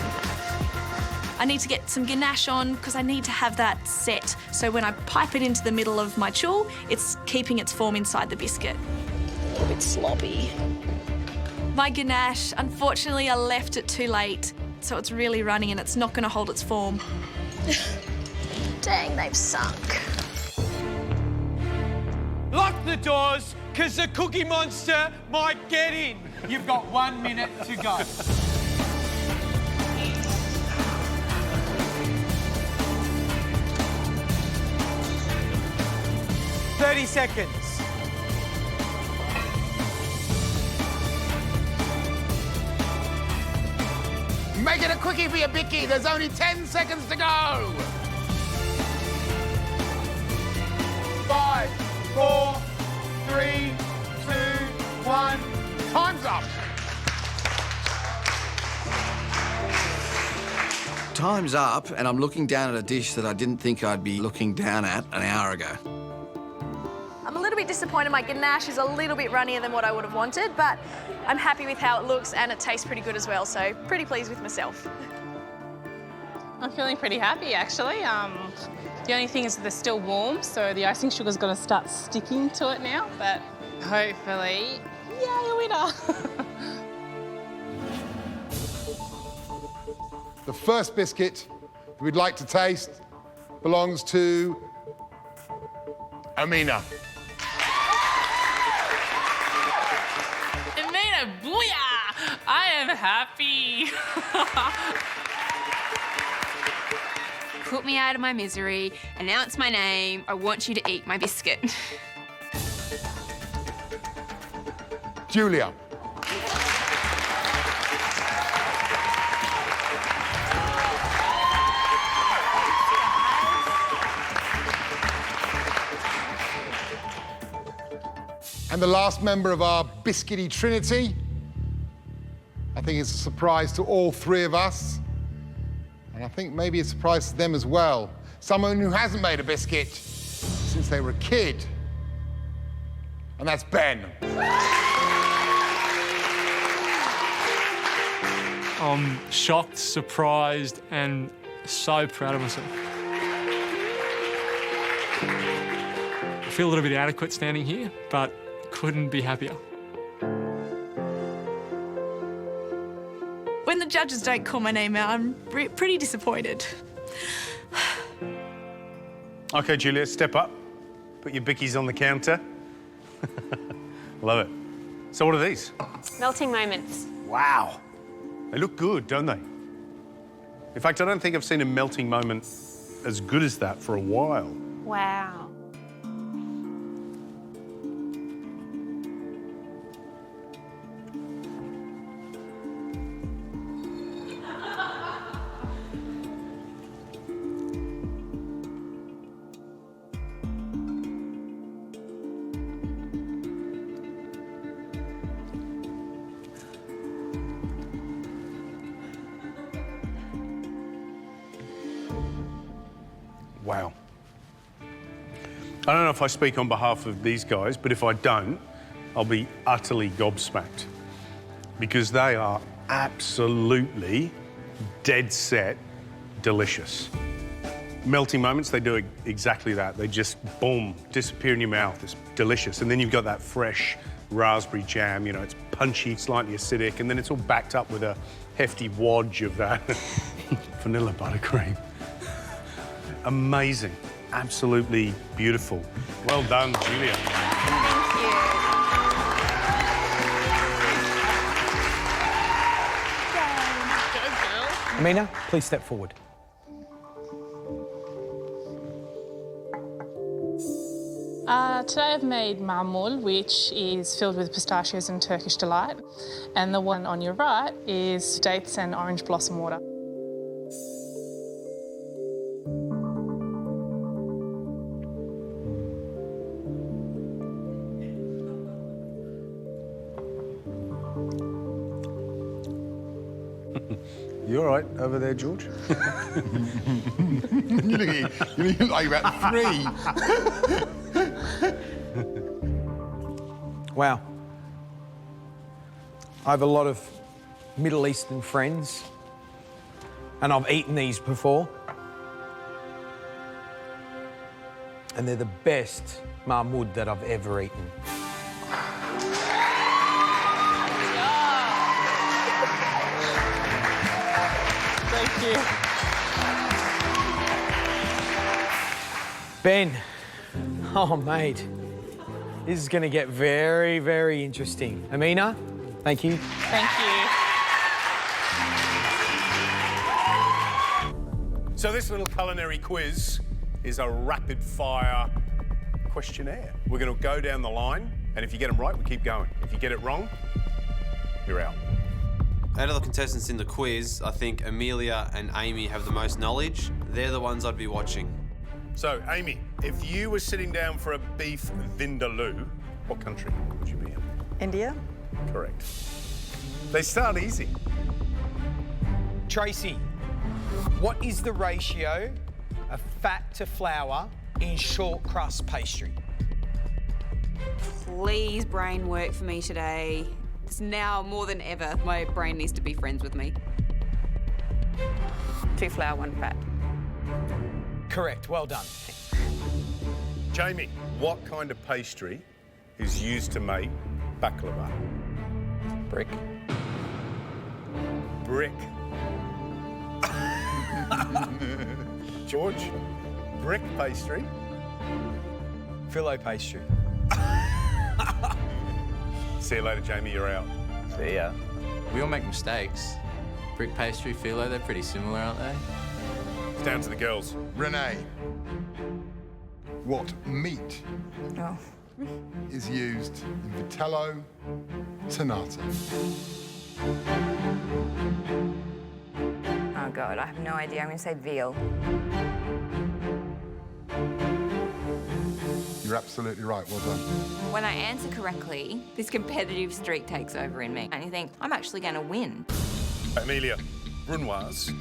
I need to get some ganache on because I need to have that set. So when I pipe it into the middle of my choux, it's keeping its form inside the biscuit. A little bit sloppy. My ganache, unfortunately, I left it too late. So it's really runny and it's not going to hold its form. Dang, they've sunk. Lock the doors, because the Cookie Monster might get in. You've got 1 minute to go. 30 seconds. Make it a quickie for your Bicky. There's only 10 seconds to go. 5, 4, 3, 2, 1. Time's up. Time's up, and I'm looking down at a dish that I didn't think I'd be looking down at an hour ago. I'm a little bit disappointed. My ganache is a little bit runnier than what I would have wanted, but I'm happy with how it looks and it tastes pretty good as well, so pretty pleased with myself. I'm feeling pretty happy, actually. The only thing is that they're still warm, so the icing sugar's going to start sticking to it now, but hopefully, yay, a winner. The first biscuit we'd like to taste belongs to Amina. Amina, booyah! I am happy. Put me out of my misery, announce my name. I want you to eat my biscuit. Julia. And the last member of our biscuity trinity, I think it's a surprise to all three of us. And I think maybe a surprise to them as well. Someone who hasn't made a biscuit since they were a kid. And that's Ben. I'm shocked, surprised, and so proud of myself. I feel a little bit inadequate standing here, but couldn't be happier. When the judges don't call my name out, I'm pretty disappointed. OK, Julia, step up. Put your bickies on the counter. Love it. So what are these? Melting moments. Wow. They look good, don't they? In fact, I don't think I've seen a melting moment as good as that for a while. Wow. Wow. I don't know if I speak on behalf of these guys, but if I don't, I'll be utterly gobsmacked because they are absolutely dead set delicious. Melting moments, they do exactly that. They just, boom, disappear in your mouth. It's delicious. And then you've got that fresh raspberry jam, you know, it's punchy, slightly acidic, and then it's all backed up with a hefty wadge of that vanilla buttercream. Amazing. Absolutely beautiful. Well done, Julia. Thank you. Amina, please step forward. Today I've made marmul, which is filled with pistachios and Turkish delight. And the one on your right is dates and orange blossom water. You all right over there, George? You look like you're about 3. Wow. I have a lot of Middle Eastern friends, and I've eaten these before. And they're the best mahmoud that I've ever eaten. Thank you. Ben, oh mate, this is going to get very, very interesting. Amina, thank you. Thank you. So this little culinary quiz is a rapid-fire questionnaire. We're going to go down the line, and if you get them right, we keep going. If you get it wrong, you're out. Out of the contestants in the quiz, I think Amelia and Amy have the most knowledge. They're the ones I'd be watching. So, Amy, if you were sitting down for a beef vindaloo, what country would you be in? India. Correct. They start easy. Tracy, what is the ratio of fat to flour in short crust pastry? Please, brain, work for me today. It's now more than ever. My brain needs to be friends with me. 2 flour, 1 fat. Correct, well done. Jamie, what kind of pastry is used to make baklava? Brick. Brick. George, brick pastry. Filo pastry. See you later, Jamie, you're out. See ya. We all make mistakes. Brick pastry, phyllo, they're pretty similar, aren't they? It's down to the girls. Renee, what meat Oh. is used in vitello tonata? Oh God, I have no idea. I'm going to say veal. You're absolutely right. Well done. When I answer correctly, this competitive streak takes over in me. And you think, I'm actually going to win. Amelia, brunoise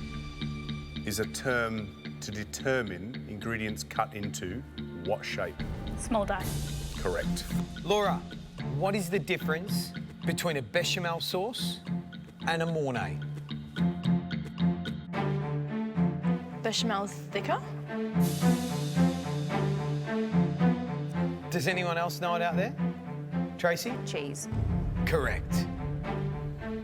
is a term to determine ingredients cut into what shape? Small die. Correct. Laura, what is the difference between a bechamel sauce and a mornay? Bechamel's thicker. Does anyone else know it out there? Tracy? Cheese. Correct.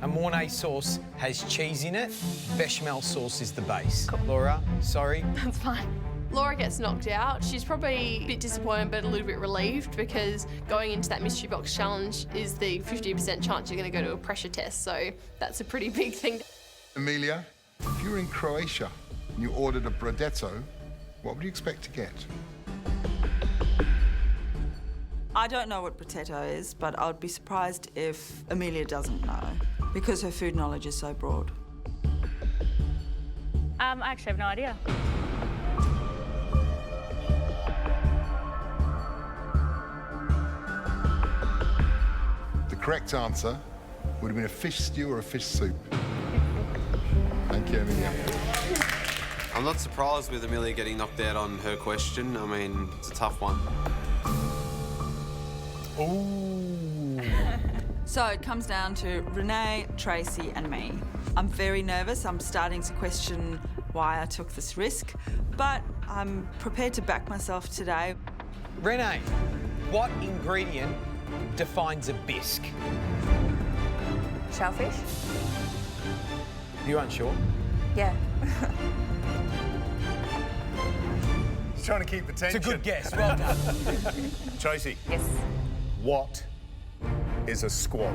A mornay sauce has cheese in it. Bechamel sauce is the base. Cool. Laura, sorry. That's fine. Laura gets knocked out. She's probably a bit disappointed but a little bit relieved because going into that mystery box challenge is the 50% chance you're going to go to a pressure test, so that's a pretty big thing. Amelia, if you were in Croatia and you ordered a brodetto, what would you expect to get? I don't know what potato is, but I would be surprised if Amelia doesn't know, because her food knowledge is so broad. I actually have no idea. The correct answer would have been a fish stew or a fish soup. Thank you, Amelia. I'm not surprised with Amelia getting knocked out on her question. I mean, it's a tough one. Ooh. So it comes down to Renee, Tracy and me. I'm very nervous. I'm starting to question why I took this risk, but I'm prepared to back myself today. Renee, what ingredient defines a bisque? Shellfish? You unsure? Yeah. He's trying to keep the tension. It's a good guess, well done. Tracy. Yes. What is a squab?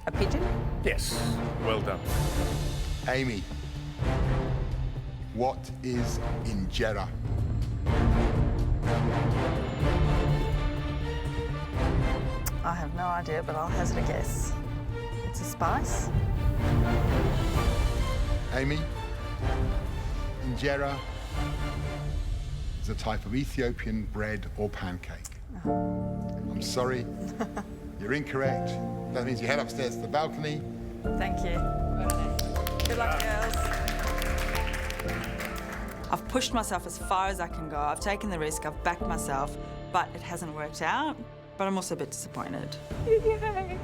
A pigeon? Yes. Well done. Amy, what is injera? I have no idea, but I'll hazard a guess. It's a spice. Amy, injera is a type of Ethiopian bread or pancake. I'm sorry, you're incorrect. That means you head upstairs to the balcony. Thank you. Good luck, girls. I've pushed myself as far as I can go. I've taken the risk, I've backed myself, but it hasn't worked out. But I'm also a bit disappointed. Yay!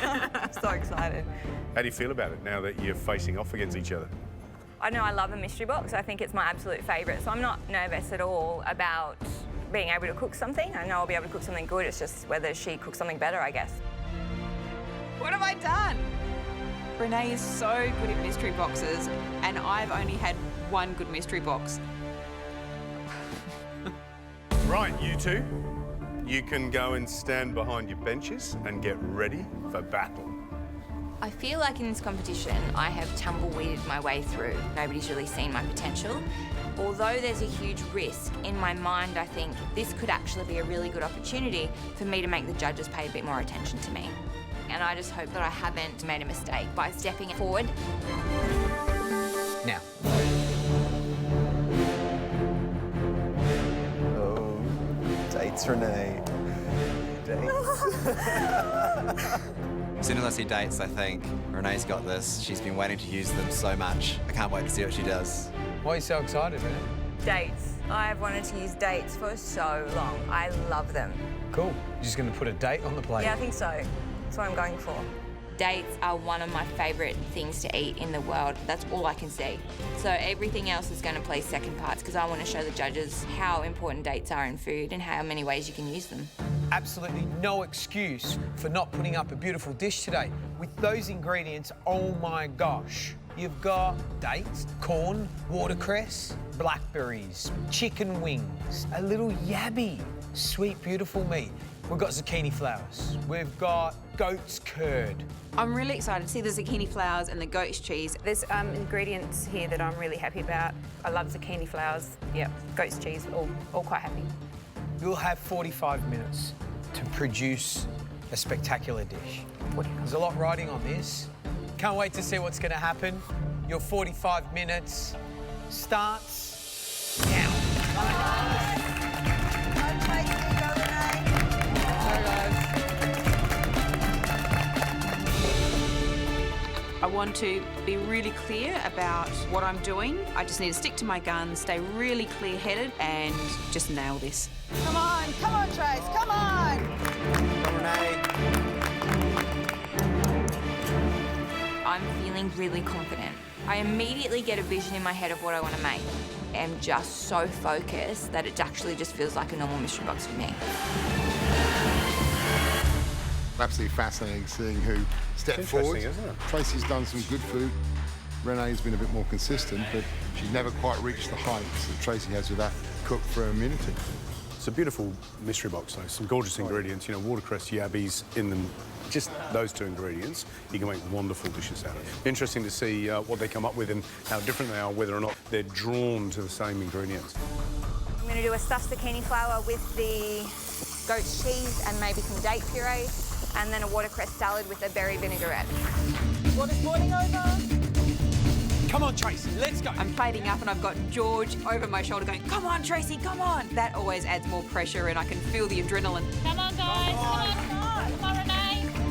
I'm so excited. How do you feel about it now that you're facing off against each other? I know I love a mystery box. I think it's my absolute favourite, so I'm not nervous at all about being able to cook something. I know I'll be able to cook something good. It's just whether she cooks something better, I guess. What have I done? Renee is so good at mystery boxes, and I've only had one good mystery box. Right, you two. You can go and stand behind your benches and get ready for battle. I feel like in this competition, I have tumbleweeded my way through. Nobody's really seen my potential. Although there's a huge risk, in my mind, I think this could actually be a really good opportunity for me to make the judges pay a bit more attention to me. And I just hope that I haven't made a mistake by stepping forward. Now. Oh, dates, Renee. Dates. As soon as I see dates, I think Renee's got this. She's been waiting to use them so much. I can't wait to see what she does. Why are you so excited, Renee? Dates. I've wanted to use dates for so long. I love them. Cool. You're just going to put a date on the plate? Yeah, I think so. That's what I'm going for. Dates are one of my favourite things to eat in the world. That's all I can see. So everything else is going to play second parts because I want to show the judges how important dates are in food and how many ways you can use them. absolutely no excuse for not putting up a beautiful dish today. With those ingredients, oh my gosh. You've got dates, corn, watercress, blackberries, chicken wings, a little yabby, sweet, beautiful meat. We've got zucchini flowers. We've got goat's curd. I'm really excited to see the zucchini flowers and the goat's cheese. There's ingredients here that I'm really happy about. I love zucchini flowers, yeah, goat's cheese, all quite happy. You'll have 45 minutes to produce a spectacular dish. There's a lot riding on this. Can't wait to see what's going to happen. Your 45 minutes starts now. I want to be really clear about what I'm doing. I just need to stick to my guns, stay really clear-headed and just nail this. Come on, Trace, come on! I'm feeling really confident. I immediately get a vision in my head of what I want to make. I'm just so focused that it actually just feels like a normal mystery box for me. Absolutely fascinating seeing who stepped forward. Isn't it? Tracy's done some good food. Renee's been a bit more consistent, but she's never quite reached the heights that Tracy has with that cook for a immunity. It's a beautiful mystery box, though. Some gorgeous ingredients, you know, watercress, yabbies in them. Just those two ingredients, you can make wonderful dishes out of. Interesting to see what they come up with and how different they are, whether or not they're drawn to the same ingredients. I'm going to do a stuffed zucchini flower with the goat's cheese and maybe some date puree, and then a watercress salad with a berry vinaigrette. Water's boiling over. Come on, Tracy, let's go. I'm plating up and I've got George over my shoulder going, come on, Tracy, come on. That always adds more pressure and I can feel the adrenaline. Come on, guys. Come on, Renee.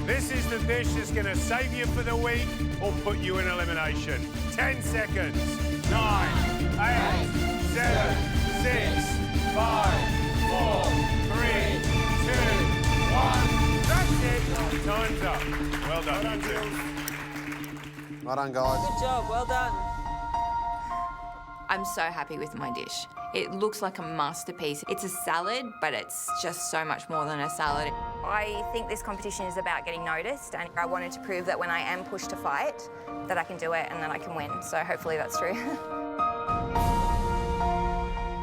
This is the dish that's going to save you for the week or put you in elimination. 10 seconds. 9, 8, 7, 6, 5, 4, 3, 2, 1. That's it. Time's up. Well done, you two. Well done, guys. Good job, well done. I'm so happy with my dish. It looks like a masterpiece. It's a salad, but it's just so much more than a salad. I think this competition is about getting noticed, and I wanted to prove that when I am pushed to fight, that I can do it and that I can win. So hopefully that's true.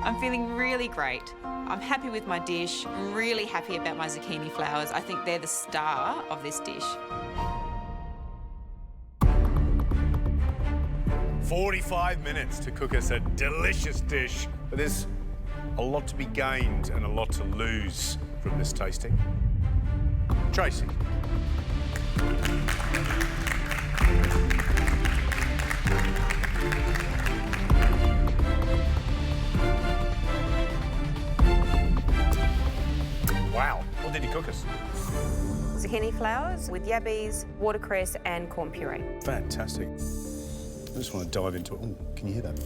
I'm feeling really great. I'm happy with my dish. I'm really happy about my zucchini flowers. I think they're the star of this dish. 45 minutes to cook us a delicious dish. But there's a lot to be gained and a lot to lose from this tasting. Tracy. Wow, what did he cook us? Zucchini flowers with yabbies, watercress and corn puree. Fantastic. I just want to dive into it. Oh, can you hear that?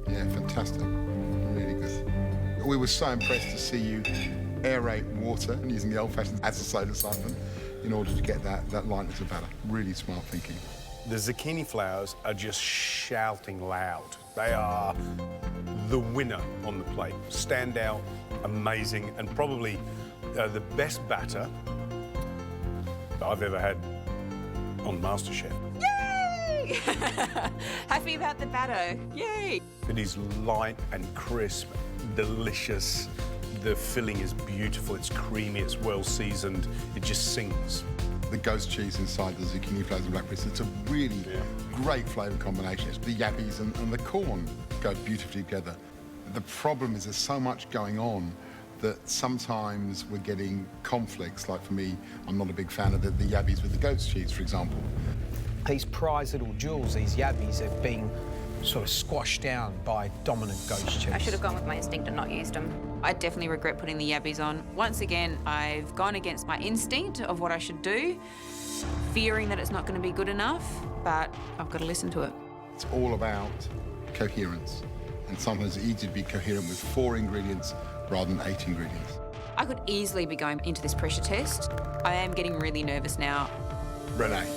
Yeah, fantastic. Really good. We were so impressed to see you aerate water and using the old-fashioned as a soda siphon in order to get that lightness of batter. Really smart thinking. The zucchini flowers are just shouting loud. They are the winner on the plate. Stand out, amazing, and probably the best batter that I've ever had on MasterChef. Yay! Happy about the batter. Yay! It is light and crisp, delicious. The filling is beautiful, it's creamy, it's well seasoned, it just sings. The ghost cheese inside the zucchini flowers and blackberries, it's a really great flavour combination. It's the yabbies and the corn go beautifully together. The problem is there's so much going on that sometimes we're getting conflicts. Like for me, I'm not a big fan of the yabbies with the goat's cheese, for example. These prized little jewels, these yabbies, have been sort of squashed down by dominant goat's cheese. I should have gone with my instinct and not used them. I definitely regret putting the yabbies on. Once again, I've gone against my instinct of what I should do, fearing that it's not going to be good enough, but I've got to listen to it. It's all about coherence. And sometimes it's easy to be coherent with 4 ingredients rather than 8 ingredients. I could easily be going into this pressure test. I am getting really nervous now. Renee.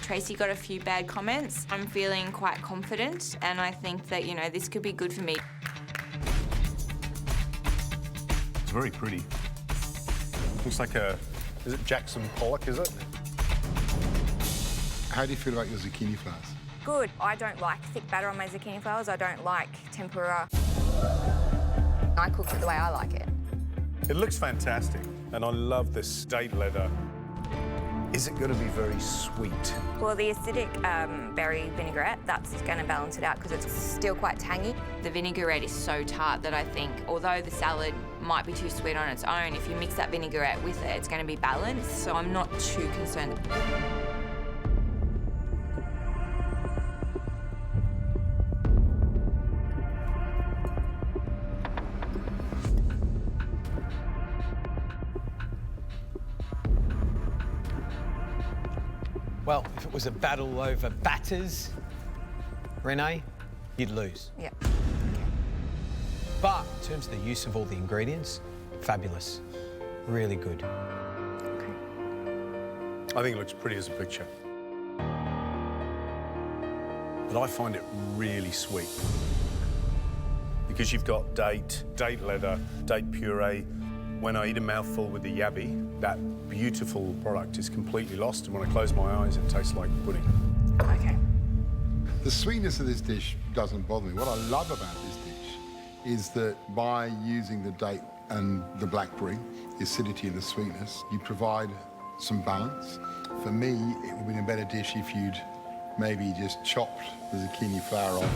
Tracy got a few bad comments. I'm feeling quite confident, and I think that, you know, this could be good for me. very pretty. Looks like a, is it Jackson Pollock, is it? How do you feel about your zucchini flowers? Good. I don't like thick batter on my zucchini flowers. I don't like tempura. I cook it the way I like it. It looks fantastic, and I love this date leather. Is it going to be very sweet? Well, the acidic berry vinaigrette, that's going to balance it out because it's still quite tangy. The vinaigrette is so tart that I think, although the salad might be too sweet on its own, if you mix that vinaigrette with it, it's going to be balanced, so I'm not too concerned. Well, if it was a battle over batters, Renee, you'd lose. Yeah. But in terms of the use of all the ingredients, fabulous. Really good. I think it looks pretty as a picture. But I find it really sweet. Because you've got date leather, date puree. When I eat a mouthful with the yabby, that beautiful product is completely lost, and when I close my eyes, it tastes like pudding. Okay. The sweetness of this dish doesn't bother me. What I love about this dish is that by using the date and the blackberry, the acidity and the sweetness, you provide some balance. For me, it would have been a better dish if you'd maybe just chopped the zucchini flour off,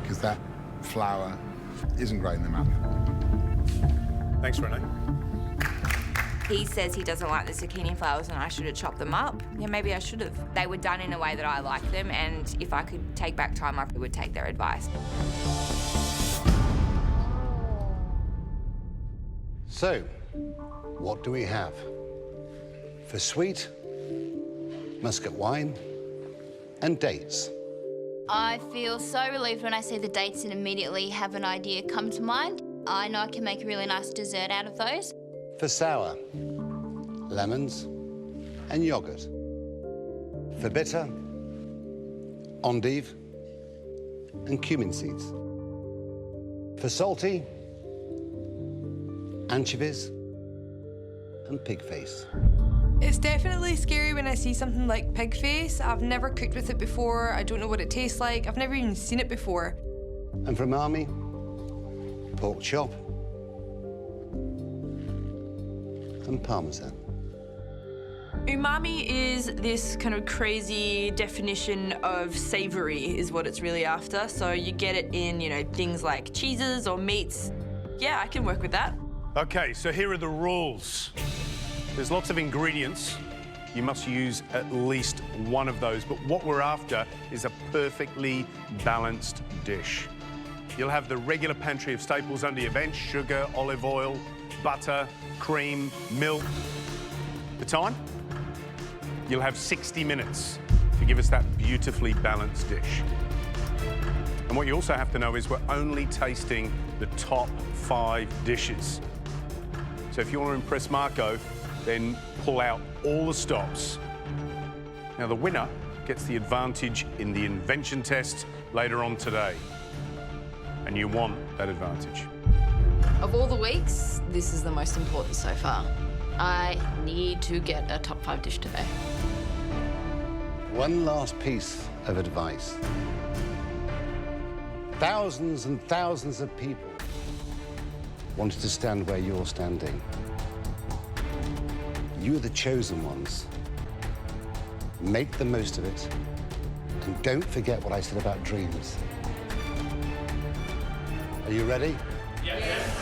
because that flour isn't great in the mouth. Thanks, Renee. He says he doesn't like the zucchini flowers and I should have chopped them up. Yeah, maybe I should have. They were done in a way that I like them, and if I could take back time, I would take their advice. So, what do we have? For sweet, muscat wine and dates. I feel so relieved when I see the dates and immediately have an idea come to mind. I know I can make a really nice dessert out of those. For sour, lemons and yogurt. For bitter, endive and cumin seeds. For salty, anchovies and pig face. It's definitely scary when I see something like pig face. I've never cooked with it before. I don't know what it tastes like. I've never even seen it before. And for umami, pork chop and parmesan. Umami is this kind of crazy definition of savoury is what it's really after. So you get it in, you know, things like cheeses or meats. Yeah, I can work with that. Okay, so here are the rules. There's lots of ingredients. You must use at least one of those, but what we're after is a perfectly balanced dish. You'll have the regular pantry of staples under your bench: sugar, olive oil, butter, cream, milk. The time? You'll have 60 minutes to give us that beautifully balanced dish. And what you also have to know is we're only tasting the top 5 dishes. So if you want to impress Marco, then pull out all the stops. Now, the winner gets the advantage in the Invention test later on today. And you want that advantage. Of all the weeks, this is the most important so far. I need to get a top 5 dish today. One last piece of advice. Thousands and thousands of people wanted to stand where you're standing. You are the chosen ones. Make the most of it. And don't forget what I said about dreams. Are you ready? Yes.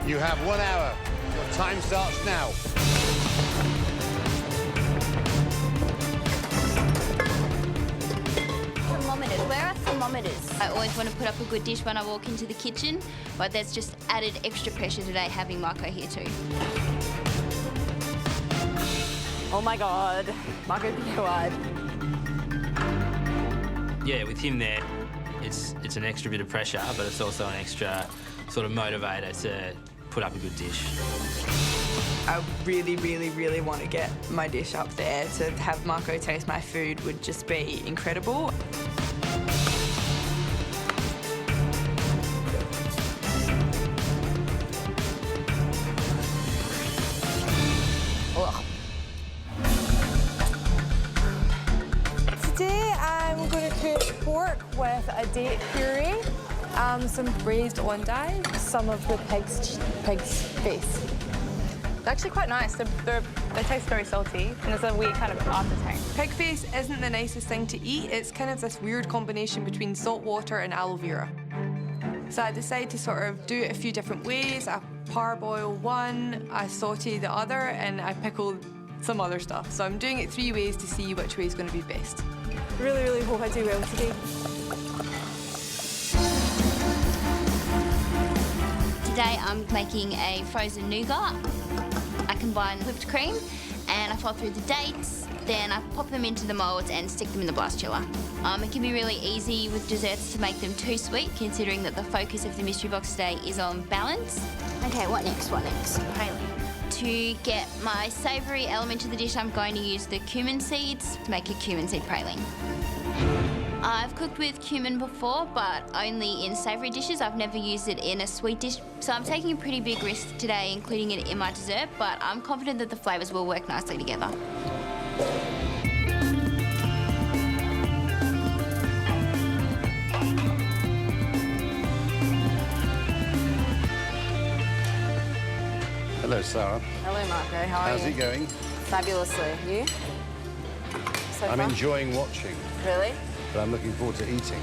You have 1 hour. Your time starts now. Thermometers. Where are thermometers? I always want to put up a good dish when I walk into the kitchen, but there's just added extra pressure today having Marco here too. Oh my God, Marco Pirouard. Yeah, with him there, it's an extra bit of pressure, but it's also an extra sort of motivator to put up a good dish. I really, really, really want to get my dish up there. To have Marco taste my food would just be incredible. pork with a date puree, some braised endive, some of the pig's face. They're actually quite nice. They taste very salty, and there's a weird kind of aftertaste. Pig face isn't the nicest thing to eat. It's kind of this weird combination between salt water and aloe vera. So I decided to sort of do it a few different ways. I parboil one, I saute the other, and I pickle some other stuff. So I'm doing it 3 ways to see which way is going to be best. Really, really hope I do well today. Today I'm making a frozen nougat. I combine whipped cream and I fold through the dates, then I pop them into the moulds and stick them in the blast chiller. It can be really easy with desserts to make them too sweet, considering that the focus of the mystery box today is on balance. Okay, what next? Praline. To get my savoury element to the dish, I'm going to use the cumin seeds to make a cumin seed praline. I've cooked with cumin before, but only in savoury dishes. I've never used it in a sweet dish. So I'm taking a pretty big risk today, including it in my dessert, but I'm confident that the flavours will work nicely together. Hello, Sarah. Hello, Marco. How are you? How's it going? Fabulously. You? So I'm far? enjoying watching, Really? but I'm looking forward to eating.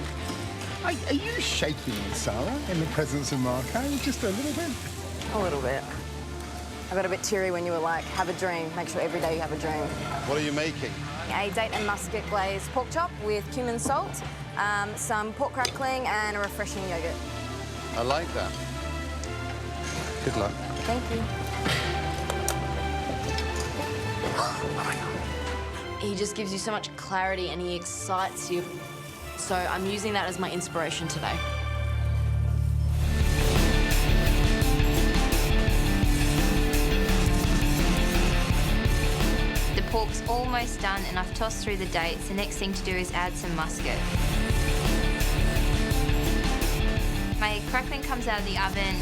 Are you shaking, Sarah, in the presence of Marco? Just a little bit? A little bit. I got a bit teary when you were like, have a dream. Make sure every day you have a dream. What are you making? A date and muscat glazed pork chop with cumin salt, some pork crackling, and a refreshing yogurt. I like that. Good luck. Thank you. He just gives you so much clarity and he excites you. So I'm using that as my inspiration today. The pork's almost done and I've tossed through the dates. The next thing to do is add some muscat. My crackling comes out of the oven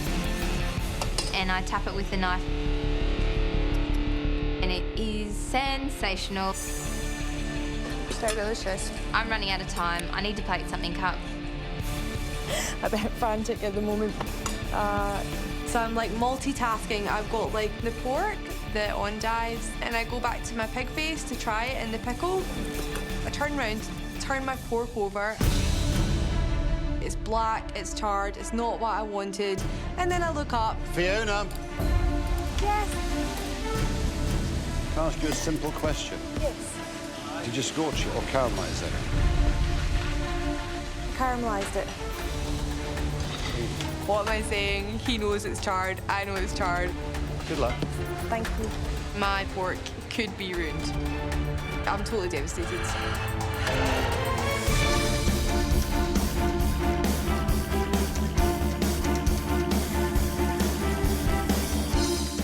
and I tap it with the knife. And it is sensational. So delicious. I'm running out of time. I need to plate something up. A bit frantic at the moment. So I'm like multitasking. I've got like the pork, the endives, and I go back to my pig face to try it in the pickle. I turn around, turn my pork over. It's black, it's charred, it's not what I wanted. And then I look up. Fiona, Yes. can I ask you a simple question? Yes. Did you scorch it or caramelise it? Caramelised it. What am I saying? He knows it's charred, I know it's charred. Good luck. Thank you. My pork could be ruined. I'm totally devastated.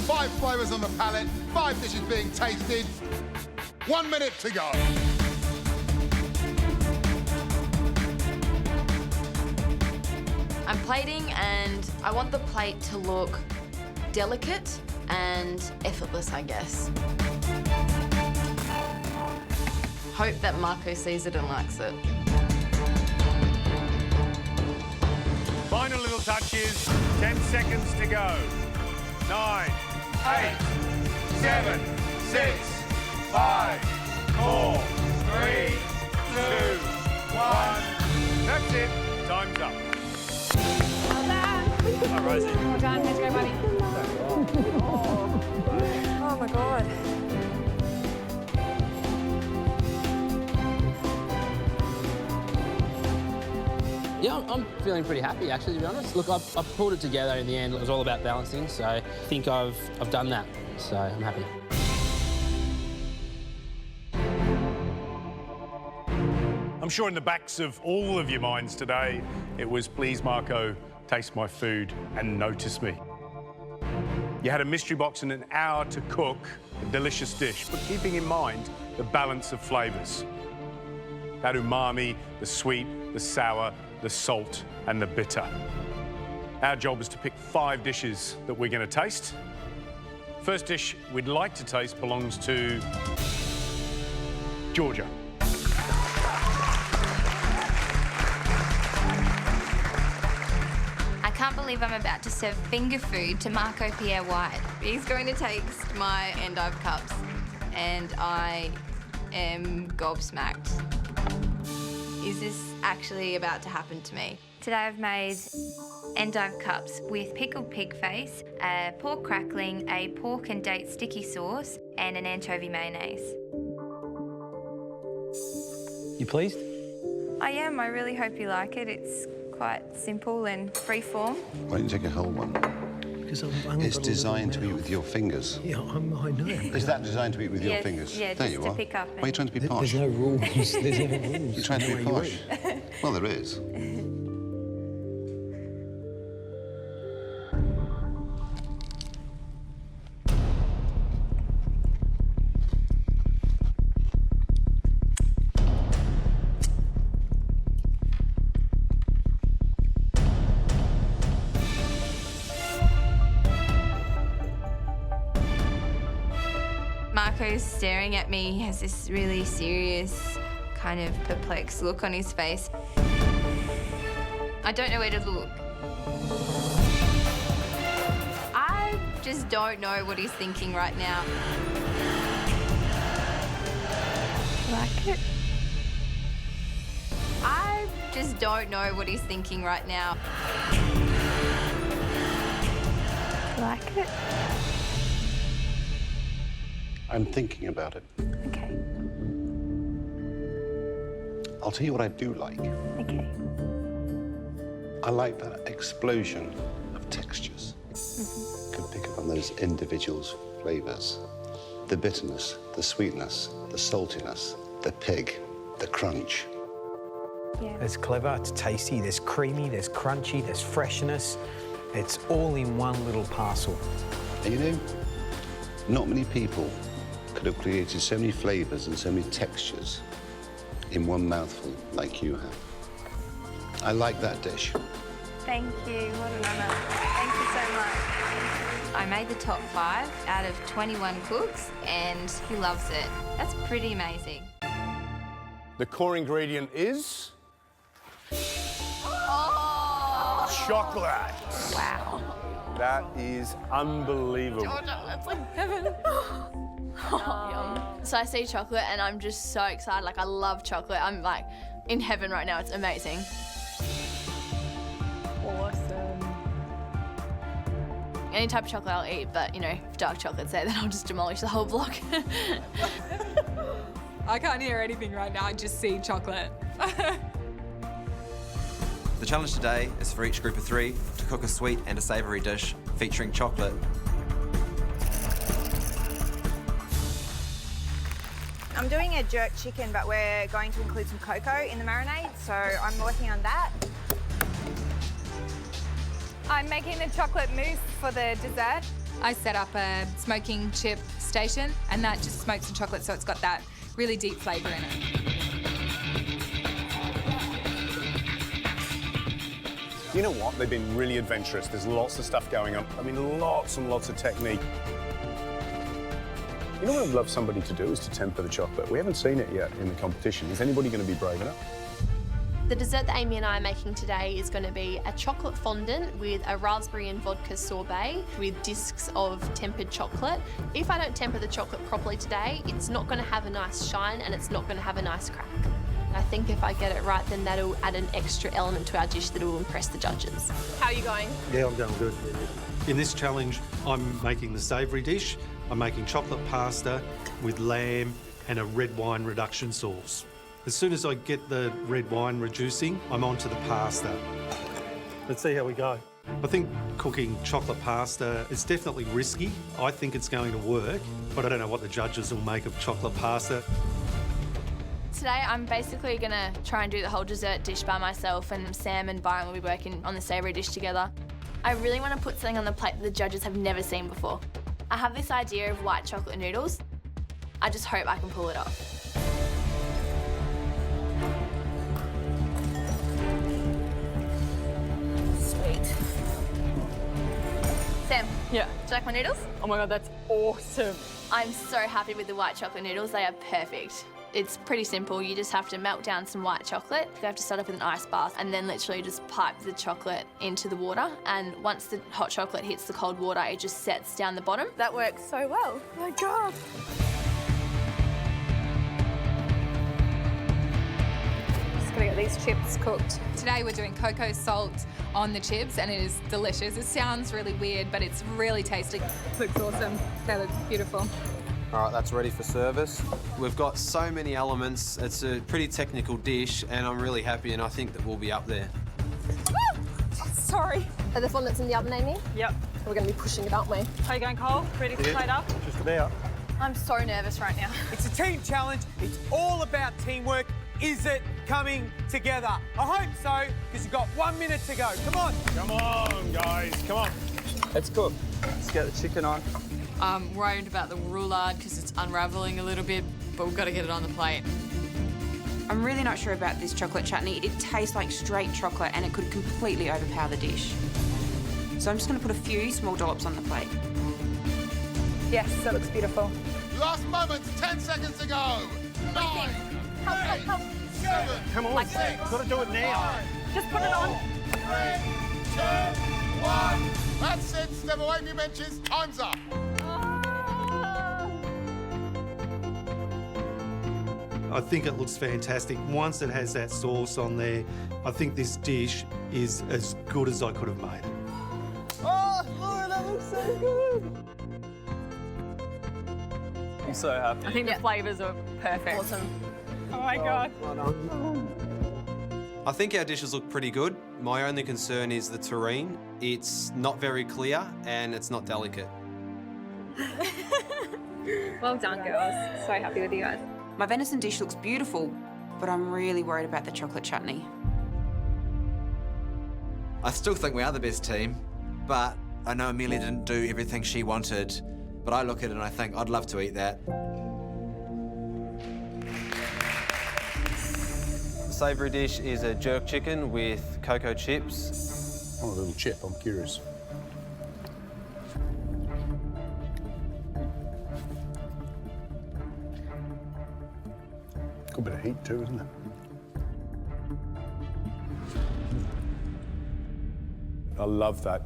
5 flavours on the palette, 5 dishes being tasted. 1 minute to go. I'm plating and I want the plate to look delicate and effortless, I guess. Hope that Marco sees it and likes it. Final little touches, 10 seconds to go. 9, 8, 7, 6, 5, 4, 3, 2, 1. That's it. Time's up. Well done. Hi, Rosie. Well done. How's it going, buddy? Oh my God. Yeah, I'm feeling pretty happy, actually, to be honest. Look, I've pulled it together in the end. It was all about balancing, so I think I've done that, so I'm happy. I'm sure in the backs of all of your minds today, it was please, Marco, taste my food and notice me. You had a mystery box and an hour to cook a delicious dish, but keeping in mind the balance of flavours. That umami, the sweet, the sour, the salt and the bitter. Our job is to pick 5 dishes that we're going to taste. First dish we'd like to taste belongs to Georgia. can't believe I'm about to serve finger food to Marco Pierre White. He's going to taste my endive cups, and I am gobsmacked. Is this actually about to happen to me? Today I've made endive cups with pickled pig face, a pork crackling, a pork and date sticky sauce, and an anchovy mayonnaise. You pleased? I am. I really hope you like it. It's quite simple and free form. Why don't you take a whole one? Because It's designed to eat with your fingers. Yeah, I know. Is that designed to eat with your Yes, fingers? yeah, There just you to are. pick up Why are you trying to be posh? There's no rules. There's no rules. You're trying to be No way posh. you Well, there is. Marco's staring at me. He has this really serious, kind of perplexed look on his face. I don't know where to look. I just don't know what he's thinking right now. Like it? I just don't know what he's thinking right now. Like it? I'm thinking about it. Okay. I'll tell you what I do like. Okay. I like that explosion of textures. Can pick up on those individuals' flavours. The bitterness, the sweetness, the saltiness, the pig, the crunch. It's clever, it's tasty, there's creamy, there's crunchy, there's freshness. It's all in one little parcel. And you know, not many people could have created so many flavours and so many textures in one mouthful like you have. I like that dish. Thank you. What an honour. Thank you so much. I made the top 5 out of 21 cooks, and he loves it. That's pretty amazing. The core ingredient is Oh! chocolate. Wow. That is unbelievable. That's like heaven. So I see chocolate and I'm just so excited. Like, I love chocolate. I'm like in heaven right now. It's amazing. Awesome. Any type of chocolate I'll eat, but you know, if dark chocolate's there, then I'll just demolish the whole block. I can't hear anything right now. I just see chocolate. The challenge today is for each group of 3 to cook a sweet and a savoury dish featuring chocolate. I'm doing a jerk chicken, but we're going to include some cocoa in the marinade, so I'm working on that. I'm making the chocolate mousse for the dessert. I set up a smoking chip station, and that just smokes the chocolate, so it's got that really deep flavour in it. You know what? They've been really adventurous. There's lots of stuff going on. I mean, lots and lots of technique. You know what I'd love somebody to do is to temper the chocolate. We haven't seen it yet in the competition. Is anybody going to be brave enough? The dessert that Amy and I are making today is going to be a chocolate fondant with a raspberry and vodka sorbet with discs of tempered chocolate. If I don't temper the chocolate properly today, it's not going to have a nice shine and it's not going to have a nice crack. I think if I get it right, then that'll add an extra element to our dish that will impress the judges. How are you going? Yeah, I'm going good. In this challenge, I'm making the savoury dish. I'm making chocolate pasta with lamb and a red wine reduction sauce. As soon as I get the red wine reducing, I'm on to the pasta. Let's see how we go. I think cooking chocolate pasta is definitely risky. I think it's going to work, but I don't know what the judges will make of chocolate pasta. Today I'm basically going to try and do the whole dessert dish by myself, and Sam and Byron will be working on the savoury dish together. I really want to put something on the plate that the judges have never seen before. I have this idea of white chocolate noodles. I just hope I can pull it off. Sweet. Sam. Yeah. Do you like my noodles? Oh my God, that's awesome. I'm so happy with the white chocolate noodles. They are perfect. It's pretty simple. You just have to melt down some white chocolate. You have to start off with an ice bath and then literally just pipe the chocolate into the water. And once the hot chocolate hits the cold water, it just sets down the bottom. That works so well. Oh my God. Just gonna get these chips cooked. Today we're doing cocoa salt on the chips and it is delicious. It sounds really weird, but it's really tasty. Looks awesome. They look beautiful. All right, that's ready for service. We've got so many elements. It's a pretty technical dish, and I'm really happy, and I think that we'll be up there. Sorry. Are the fondants in the oven, Amy? Yep. We're going to be pushing it, aren't we? How you going, Cole? Ready to plate up? Just about. I'm so nervous right now. It's a team challenge. It's all about teamwork. Is it coming together? I hope so, because you've got 1 minute to go. Come on. Come on, guys. Come on. Let's cook. Let's get the chicken on. I'm worried about the roulade because it's unravelling a little bit, but we've got to get it on the plate. I'm really not sure about this chocolate chutney. It tastes like straight chocolate and it could completely overpower the dish. So I'm just going to put a few small dollops on the plate. Yes, that looks beautiful. Last moments, 10 seconds to go. 9, 8, 7, Come on, got to do it now. Just put it on. 3, 2, 1. That's it. Step away from your benches. Time's up. I think it looks fantastic. Once it has that sauce on there, I think this dish is as good as I could have made it. Oh, Laura, that looks so good. I'm so happy. I think the flavours are perfect. Awesome. Oh my God. I think our dishes look pretty good. My only concern is the terrine. It's not very clear and it's not delicate. Well done, girls. So happy with you guys. My venison dish looks beautiful, but I'm really worried about the chocolate chutney. I still think we are the best team, but I know Amelia didn't do everything she wanted, but I look at it and I think I'd love to eat that. The savoury dish is a jerk chicken with cocoa chips. Oh, a little chip. I'm curious. Got a bit of heat too, isn't it? I love that,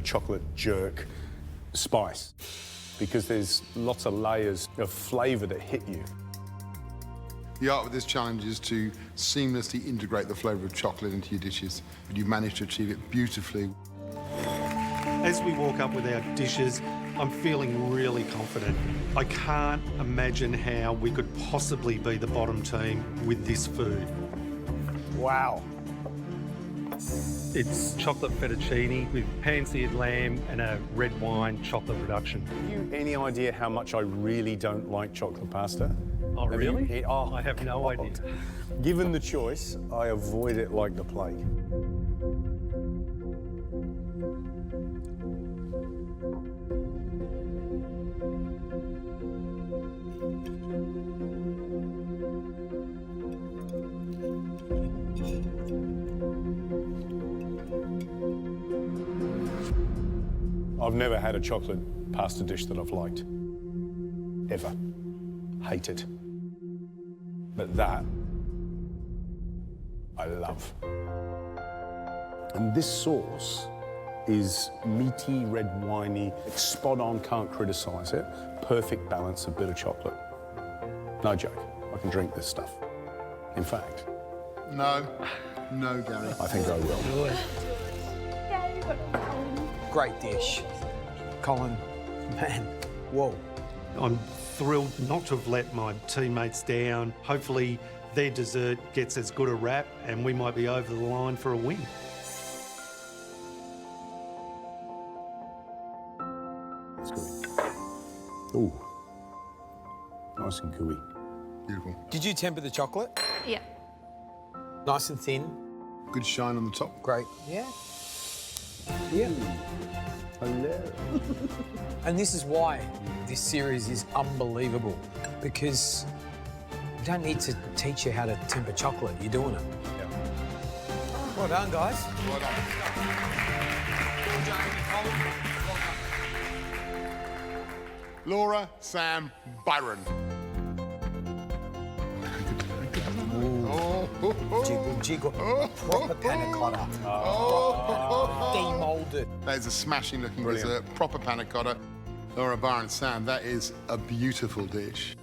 chocolate jerk spice because there's lots of layers of flavour that hit you. The art with this challenge is to seamlessly integrate the flavour of chocolate into your dishes, but you've managed to achieve it beautifully. As we walk up with our dishes, I'm feeling really confident. I can't imagine how we could possibly be the bottom team with this food. Wow. It's chocolate fettuccine with pan-seared lamb and a red wine chocolate reduction. Have you any idea how much I really don't like chocolate pasta? Oh, Have really? you- I have no idea. Given the choice, I avoid it like the plague. I've never had a chocolate pasta dish that I've liked. Ever. Hate it. But that, I love. And this sauce is meaty, red winey, it's spot on, can't criticise it. Perfect balance of bitter chocolate. No joke, I can drink this stuff. In fact, No, Gary. I think I will. Great dish. Colin, man, whoa. I'm thrilled not to have let my teammates down. Hopefully their dessert gets as good a rap and we might be over the line for a win. It's good. Ooh, nice and gooey. Beautiful. Did you temper the chocolate? Yeah. Nice and thin. Good shine on the top. Great. Yeah. Yeah. Hello. And this is why this series is unbelievable, because you don't need to teach you how to temper chocolate. You're doing it. Yeah. Well done, guys. Well done. Laura, Sam, Byron. Jiggle, jiggle. Proper panna cotta. Demoulded. That is a smashing looking dessert. Proper panna cotta. Laura, Byron, Sam, that is a beautiful dish.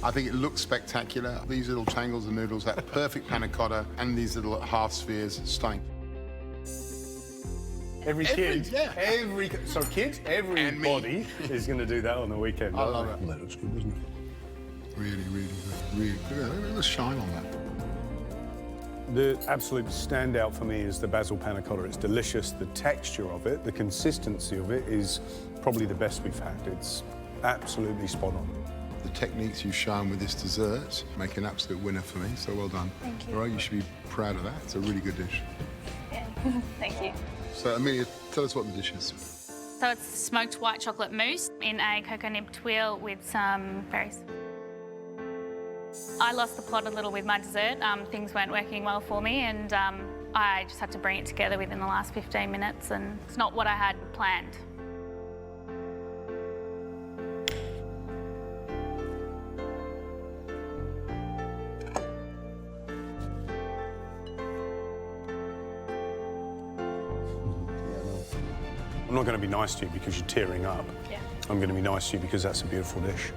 I think it looks spectacular. These little tangles of noodles, that perfect panna cotta, and these little half spheres, stunning. Everybody is going to do that on the weekend. I love it. That looks good, doesn't it? Really, really good. Really good. Look at the shine on that. The absolute standout for me is the basil panna cotta. It's delicious. The texture of it, the consistency of it is probably the best we've had. It's absolutely spot on. The techniques you've shown with this dessert make an absolute winner for me, so well done. Thank you. All right, you should be proud of that. It's a really good dish. Yeah. Thank you. So, Amelia, tell us what the dish is. So it's smoked white chocolate mousse in a cocoa nib tuile with some berries. I lost the plot a little with my dessert. Things weren't working well for me, and I just had to bring it together within the last 15 minutes, and it's not what I had planned. I'm not going to be nice to you because you're tearing up. Yeah. I'm going to be nice to you because that's a beautiful dish.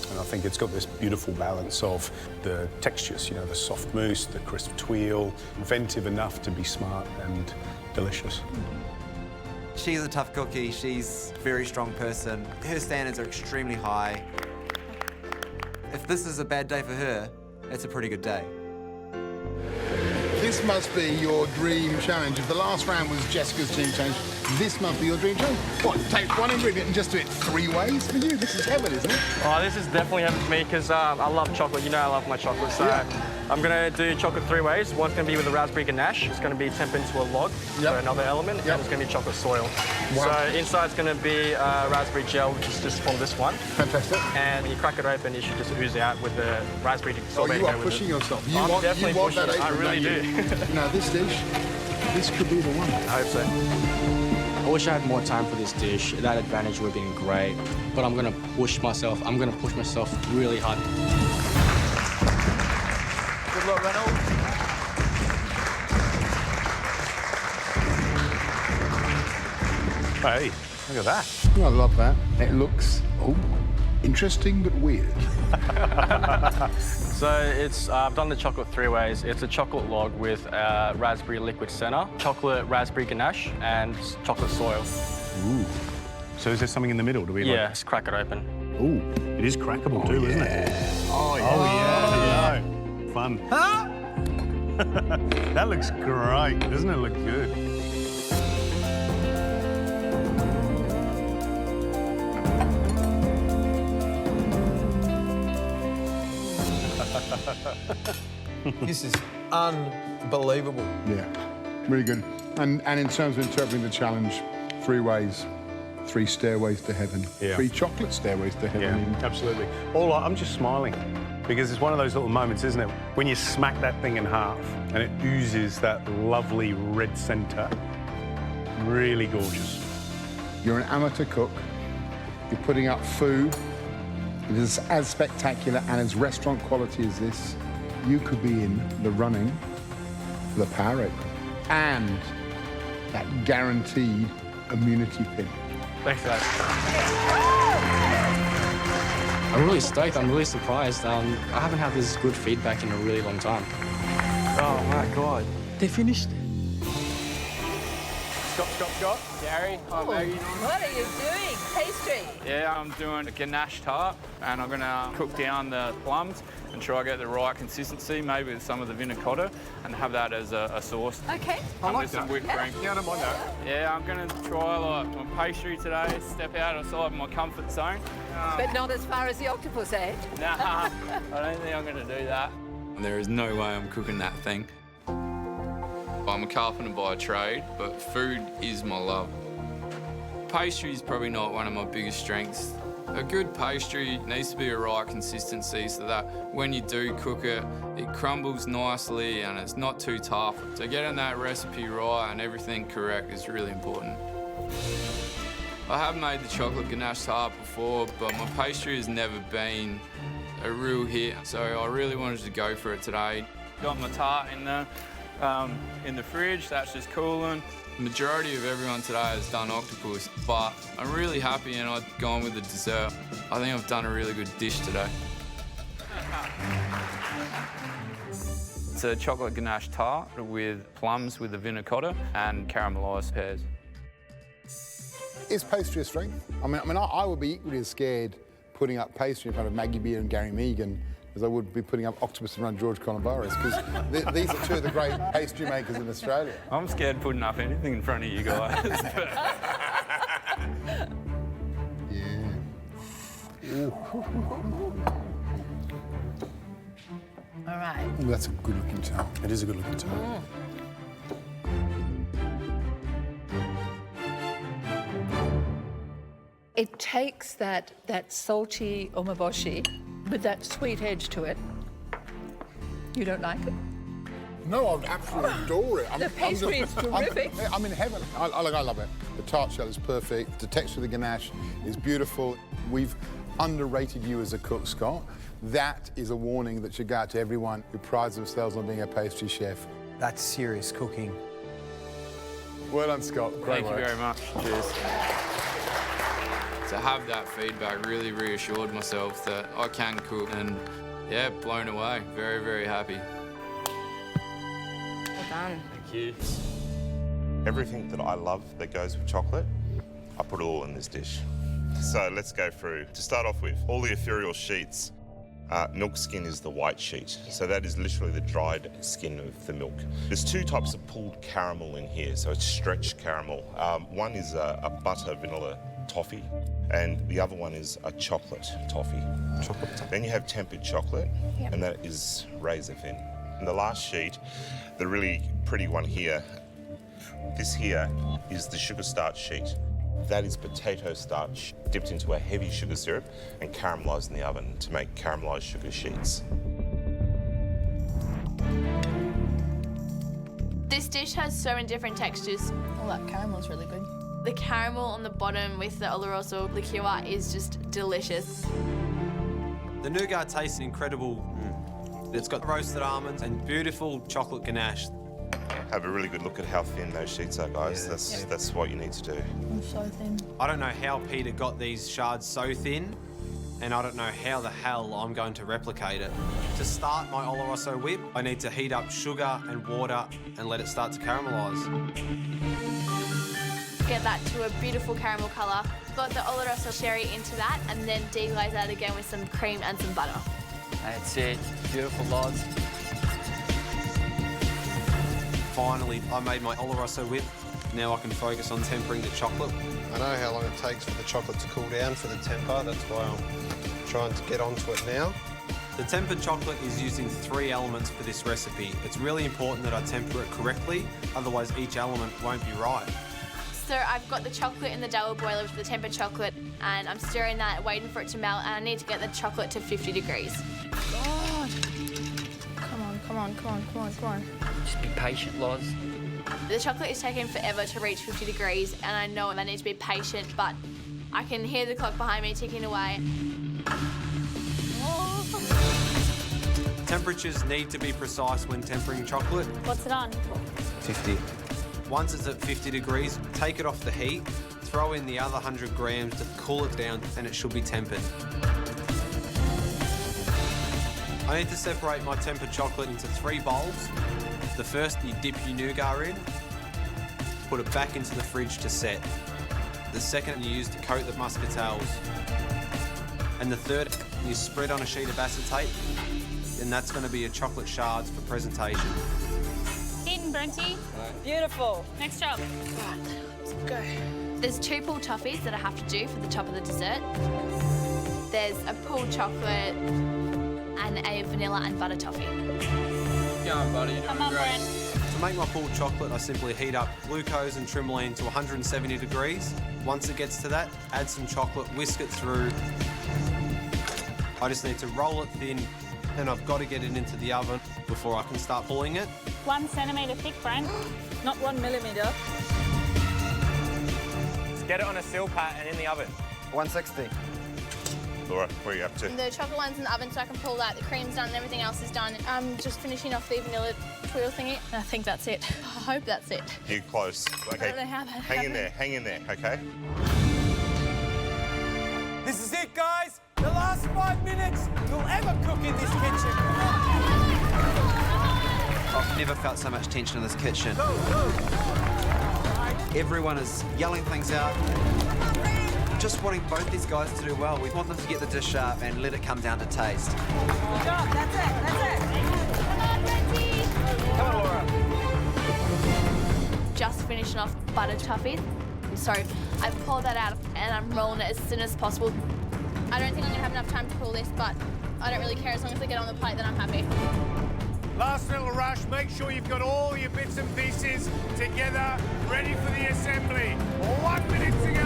And I think it's got this beautiful balance of the textures, you know, the soft mousse, the crisp tuile, inventive enough to be smart and delicious. She's a tough cookie. She's a very strong person. Her standards are extremely high. If this is a bad day for her, it's a pretty good day. This must be your dream challenge. If the last round was Jessica's dream challenge, this must be your dream challenge. What, take one ingredient and just do it 3 ways? For you, this is heaven, isn't it? Oh, this is definitely heaven for me because I love chocolate. You know I love my chocolate, so I'm going to do chocolate 3 ways. One's going to be with a raspberry ganache. It's going to be tempered into a log for another element, and it's going to be chocolate soil. Wow. So inside's going to be raspberry gel, which is just from this one. Fantastic. And when you crack it open, it should just ooze out with the raspberry sorbet. You are pushing yourself. You I'm want, definitely you want pushing that it. I apron, really do. Now, this dish, this could be the one. I hope so. I wish I had more time for this dish. That advantage would have been great. But I'm going to push myself. I'm going to push myself really hard. Good luck, Reynold. Hey, look at that. I love that. It looks, interesting but weird. So it's I've done the chocolate 3 ways. It's a chocolate log with raspberry liquid center, chocolate raspberry ganache, and chocolate soil. Ooh. So is there something in the middle? Do we? Yeah, just crack it open. Ooh, it is crackable too, isn't it? Oh yeah. Fun. Huh? That looks great. Doesn't it look good? This is unbelievable. Yeah, really good. And in terms of interpreting the challenge, 3 ways, 3 stairways to heaven. Yeah. 3 chocolate stairways to heaven. Yeah, absolutely. I'm just smiling because it's one of those little moments, isn't it? When you smack that thing in half and it oozes that lovely red centre. Really gorgeous. You're an amateur cook. You're putting up food that is as spectacular and as restaurant quality as this. You could be in the running for the Power Apron and that guaranteed immunity pin. Thanks, guys. I'm really stoked. I'm really surprised. I haven't had this good feedback in a really long time. Oh my God. They finished. Scott. Gary, hi Maggie. What are you doing? Pastry? Yeah, I'm doing a ganache tart, and I'm gonna cook down the plums and try to get the right consistency, maybe with some of the vinacotta, and have that as a sauce. Okay. I like some whipped cream. Yeah, I don't mind that. Yeah, I'm gonna try my pastry today, step outside my comfort zone. But not as far as the octopus ate. Nah, I don't think I'm gonna do that. There is no way I'm cooking that thing. I'm a carpenter by trade, but food is my love. Pastry is probably not one of my biggest strengths. A good pastry needs to be a right consistency so that when you do cook it, it crumbles nicely and it's not too tough. So getting that recipe right and everything correct is really important. I have made the chocolate ganache tart before, but my pastry has never been a real hit, so I really wanted to go for it today. Got my tart in the fridge, that's just cooling. The majority of everyone today has done octopus, but I'm really happy and I've gone with the dessert. I think I've done a really good dish today. It's a chocolate ganache tart with plums with the vinacotta and caramelised pears. Is pastry a strength? I mean, I would be equally as scared putting up pastry in front of Maggie Beer and Gary Mehigan as I would be putting up octopus in front of George Calombaris, because these are two of the great pastry makers in Australia. I'm scared putting up anything in front of you guys. Yeah. All right. Ooh, that's a good-looking tart. It is a good-looking tart. It takes that salty umeboshi with that sweet edge to it. You don't like it? No, I would absolutely adore it. The pastry is terrific. I'm in heaven. I love it. The tart shell is perfect. The texture of the ganache is beautiful. We've underrated you as a cook, Scott. That is a warning that should go out to everyone who prides themselves on being a pastry chef. That's serious cooking. Well done, Scott. Great Thank work. you very much. Cheers. To have that feedback really reassured myself that I can cook, and yeah, blown away. Very, very happy. Well done. Thank you. Everything that I love that goes with chocolate, I put it all in this dish. So let's go through. To start off with, all the ethereal sheets. Milk skin is the white sheet. So that is literally the dried skin of the milk. There's two types of pulled caramel in here, so it's stretched caramel. One is a butter vanilla toffee, and the other one is a chocolate toffee. Then you have tempered chocolate, and that is razor thin. And the last sheet, the really pretty one here, this here is the sugar starch sheet. That is potato starch dipped into a heavy sugar syrup and caramelised in the oven to make caramelised sugar sheets. This dish has so many different textures. Oh, that caramel's really good. The caramel on the bottom with the Oloroso liqueur is just delicious. The nougat tastes incredible. It's got roasted almonds and beautiful chocolate ganache. Have a really good look at how thin those sheets are, guys. That's what you need to do. I'm so thin. I don't know how Peter got these shards so thin, and I don't know how the hell I'm going to replicate it. To start my Oloroso whip, I need to heat up sugar and water and let it start to caramelise. Get that to a beautiful caramel colour. Got the Oloroso sherry into that, and then deglaze that again with some cream and some butter. That's it. Beautiful, lads. Finally, I made my Oloroso whip. Now I can focus on tempering the chocolate. I know how long it takes for the chocolate to cool down for the temper. That's why I'm trying to get onto it now. The tempered chocolate is using 3 elements for this recipe. It's really important that I temper it correctly, otherwise each element won't be right. So I've got the chocolate in the double boiler with the tempered chocolate, and I'm stirring that, waiting for it to melt, and I need to get the chocolate to 50 degrees. God. Come on. Just be patient, Loz. The chocolate is taking forever to reach 50 degrees, and I know I need to be patient, but I can hear the clock behind me ticking away. Temperatures need to be precise when tempering chocolate. What's it on? 50. Once it's at 50 degrees, take it off the heat, throw in the other 100 grams to cool it down, and it should be tempered. I need to separate my tempered chocolate into 3 bowls. The first, you dip your nougat in, put it back into the fridge to set. The second, you use to coat the muscatels. And the third, you spread on a sheet of acetate, and that's going to be your chocolate shards for presentation. Eaten, Brenty. Beautiful. Next job. Right, let's go. There's 2 pulled toffees that I have to do for the top of the dessert. There's a pulled chocolate and a vanilla and butter toffee. Go on, buddy. You're doing great. To make my pulled chocolate, I simply heat up glucose and trimline to 170 degrees. Once it gets to that, add some chocolate, whisk it through. I just need to roll it thin, and I've got to get it into the oven before I can start pulling it. 1 centimetre thick, Brent. Not 1 millimetre. Get it on a steel pat and in the oven. 160. Laura, what are you up to? The chocolate one's in the oven so I can pull that. The cream's done and everything else is done. I'm just finishing off the vanilla twirl thingy. I think that's it. I hope that's it. You're close. Okay. I don't know how that hang in there, okay? This is it, guys. The last 5 minutes you'll ever cook in this kitchen. I've never felt so much tension in this kitchen. Everyone is yelling things out. Just wanting both these guys to do well. We want them to get the dish up and let it come down to taste. Good job. That's it. Come on, Laura. Just finishing off butter toffee. So I've pulled that out and I'm rolling it as soon as possible. I don't think I'm gonna have enough time to pull this, but I don't really care. As long as I get on the plate, then I'm happy. Last little rush, make sure you've got all your bits and pieces together, ready for the assembly. 1 minute to go.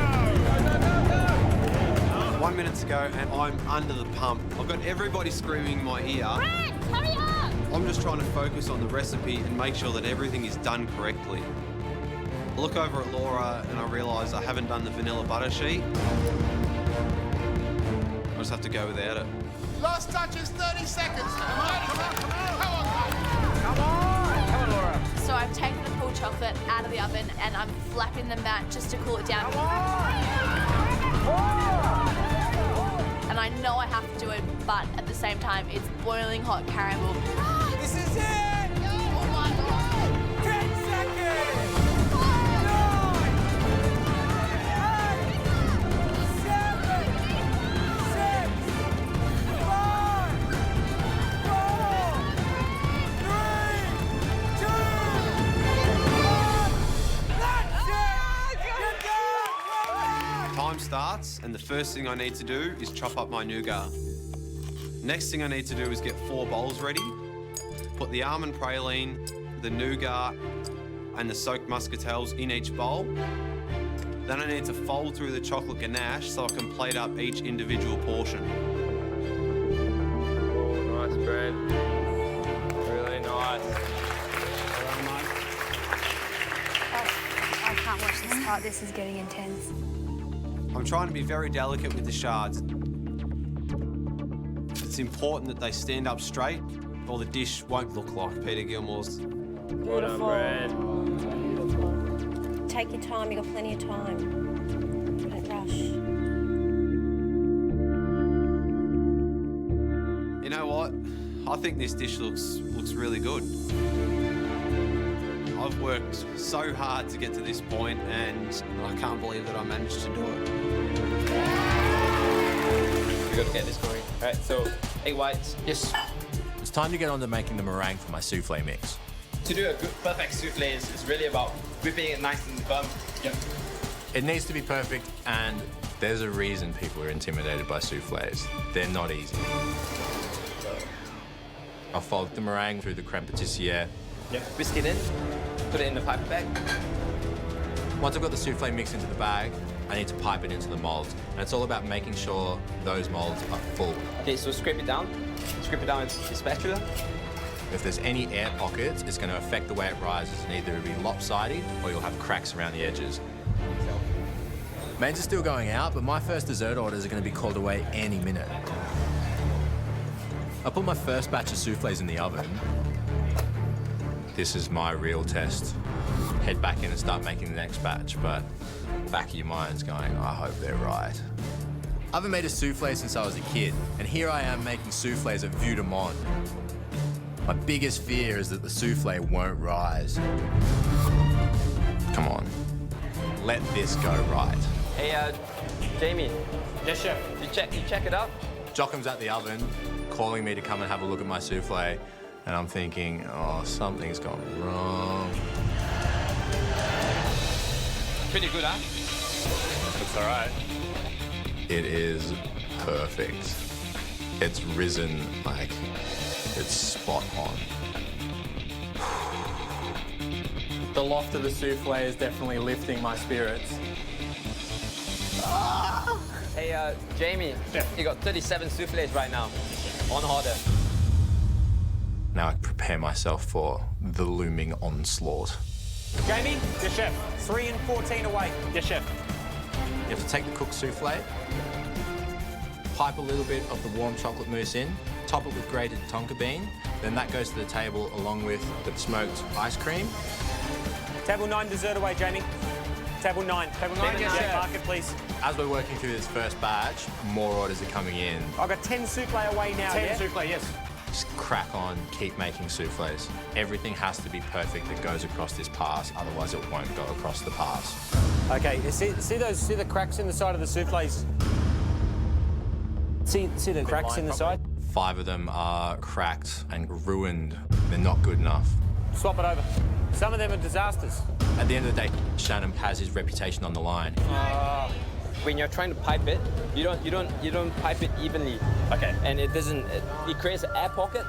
1 minute to go and I'm under the pump. I've got everybody screaming in my ear. Brett, hurry up! I'm just trying to focus on the recipe and make sure that everything is done correctly. I look over at Laura and I realise I haven't done the vanilla butter sheet. I just have to go without it. Last touch is 30 seconds. Come on. Come on, Laura. So I've taken the full chocolate out of the oven and I'm flapping the mat just to cool it down. And I know I have to do it, but at the same time, it's boiling hot caramel. This is it. Oh my God. 10 seconds. 9, 8, 7, 6, 5, 4, 3, 2. Time starts and the first thing I need to do is chop up my nougat. Next thing I need to do is get 4 bowls ready. Put the almond praline, the nougat and the soaked muscatels in each bowl. Then I need to fold through the chocolate ganache so I can plate up each individual portion. Oh, nice bread. Really nice. I can't watch this part. This is getting intense. I'm trying to be very delicate with the shards. It's important that they stand up straight or the dish won't look like Peter Gilmore's. Well done, bread. Take your time, you've got plenty of time. Don't rush. You know what? I think this dish looks really good. I've worked so hard to get to this point and I can't believe that I managed to do it. We've got to get this going. All right, so 8 whites. Yes. It's time to get on to making the meringue for my souffle mix. To do a good, perfect souffle is really about whipping it nice and firm. Yep. It needs to be perfect, and there's a reason people are intimidated by souffles. They're not easy. I'll fold the meringue through the creme patissiere. Yep. Whisk it in, put it in the pipe bag. Once I've got the souffle mix into the bag, I need to pipe it into the molds. And it's all about making sure those molds are full. Okay, so scrape it down. Scrape it down with the spatula. If there's any air pockets, it's going to affect the way it rises and either it'll be lopsided or you'll have cracks around the edges. Mains are still going out, but my first dessert orders are going to be called away any minute. I put my first batch of souffles in the oven. This is my real test. Head back in and start making the next batch, but back of your mind's going, I hope they're right. I haven't made a souffle since I was a kid, and here I am making souffles at vue de monde. My biggest fear is that the souffle won't rise. Come on, let this go right. Hey, Jamie. Yes, chef. You check it out? Jockum's at the oven, calling me to come and have a look at my souffle, and I'm thinking, oh, something's gone wrong. Pretty good, huh? Looks all right. It is perfect. It's risen like it's spot on. The loft of the souffle is definitely lifting my spirits. Hey, Jamie, you got 37 souffles right now on order. Now I prepare myself for the looming onslaught. Jamie, yes, chef. 3 and 14 away. Yes, chef. You have to take the cooked souffle, pipe a little bit of the warm chocolate mousse in, top it with grated tonka bean, then that goes to the table along with the smoked ice cream. Table 9 dessert away, Jamie. Table 9. Table 9, Yes, chef. mark it, please. As we're working through this first batch, more orders are coming in. I've got 10 souffle away now, 10 yeah? souffle, yes. Just crack on, keep making souffles. Everything has to be perfect that goes across this pass, otherwise it won't go across the pass. Okay, see the cracks in the side of the souffles? See the cracks in the side? 5 of them are cracked and ruined. They're not good enough. Swap it over. Some of them are disasters. At the end of the day, Shannon has his reputation on the line. When you're trying to pipe it, you don't pipe it evenly. Okay. And it doesn't. It creates an air pocket.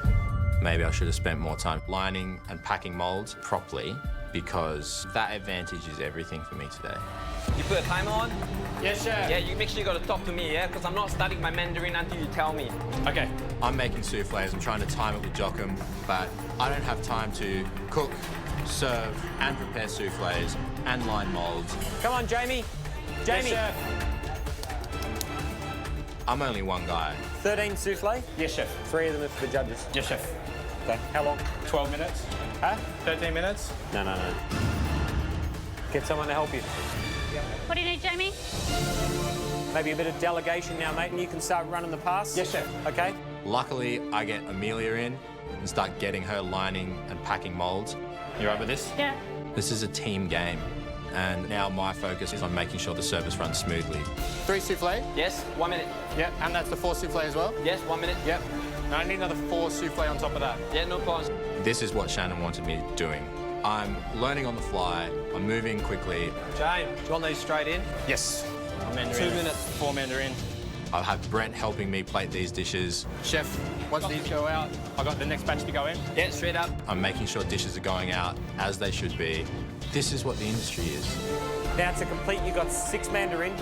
Maybe I should have spent more time lining and packing molds properly, because that advantage is everything for me today. You put a timer on? Yes, sir. Yeah, you make sure you got to talk to me, yeah? Because I'm not studying my Mandarin until you tell me. Okay. I'm making souffles, I'm trying to time it with Jochum, but I don't have time to cook, serve, and prepare souffles and line molds. Come on, Jamie. Jamie. Yes, chef. I'm only one guy. 13 souffle? Yes, chef. 3 of them are for the judges. Yes, chef. Okay. How long? 12 minutes. Huh? 13 minutes. No. Get someone to help you. What do you need, Jamie? Maybe a bit of delegation now, mate, and you can start running the pass. Yes, chef. Okay. Luckily, I get Amelia in and start getting her lining and packing molds. You right with this? Yeah. This is a team game, and now my focus is on making sure the service runs smoothly. 3 souffle. Yes, 1 minute. Yep, and that's the 4 souffle as well? Yes, 1 minute. Yep. And I need another 4 souffle on top of that. Yeah, no problems. This is what Shannon wanted me doing. I'm learning on the fly, I'm moving quickly. Jane, do you want these straight in? Yes. 2 minutes before Mandarin. I'll have Brent helping me plate these dishes. Chef, once these go out, I got the next batch to go in. Yeah, straight up. I'm making sure dishes are going out as they should be. This is what the industry is. Now to complete, you got 6 Mandarin.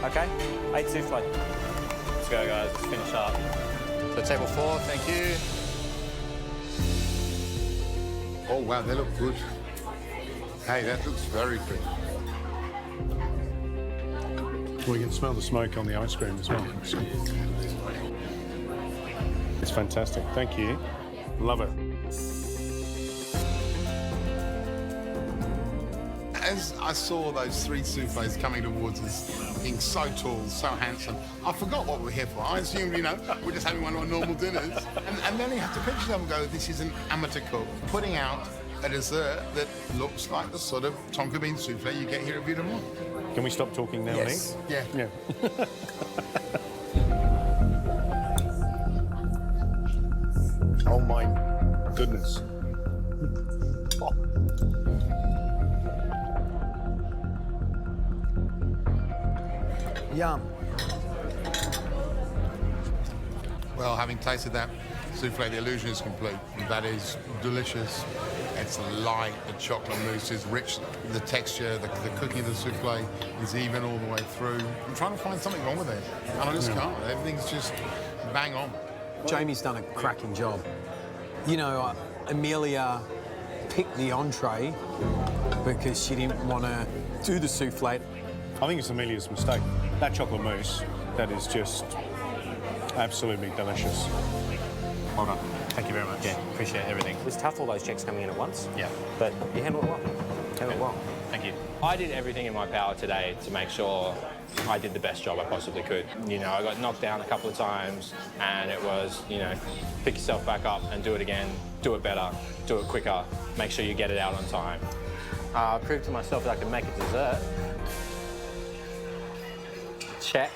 Okay. 8 souffle. Let's go, guys. Let's finish up. So table 4, thank you. Oh, wow, they look good. Hey, that looks very good. We can smell the smoke on the ice cream as well. It's fantastic. Thank you. Love it. As I saw those 3 souffles coming towards us, being so tall, so handsome, I forgot what we're here for. I assumed, we're just having one of our normal dinners. And then you have to picture them and go, this is an amateur cook putting out a dessert that looks like the sort of tonka bean souffle you get here at Vita Mall. Can we stop talking now, Yes. Nick? Yeah. Oh my goodness. Yum. Well, having tasted that souffle, the illusion is complete. That is delicious. It's light, the chocolate mousse is rich, the texture, the cooking of the souffle is even all the way through. I'm trying to find something wrong with it, and I just can't. Everything's just bang on. Jamie's done a cracking job. Amelia picked the entree because she didn't want to do the souffle. I think it's Amelia's mistake. That chocolate mousse, that is just absolutely delicious. Well done. Thank you very much. Yeah, appreciate everything. It was tough, all those checks coming in at once. Yeah. But you handled it well. Thank you. I did everything in my power today to make sure I did the best job I possibly could. I got knocked down a couple of times, and it was, pick yourself back up and do it again, do it better, do it quicker, make sure you get it out on time. I proved to myself that I could make a dessert. Check.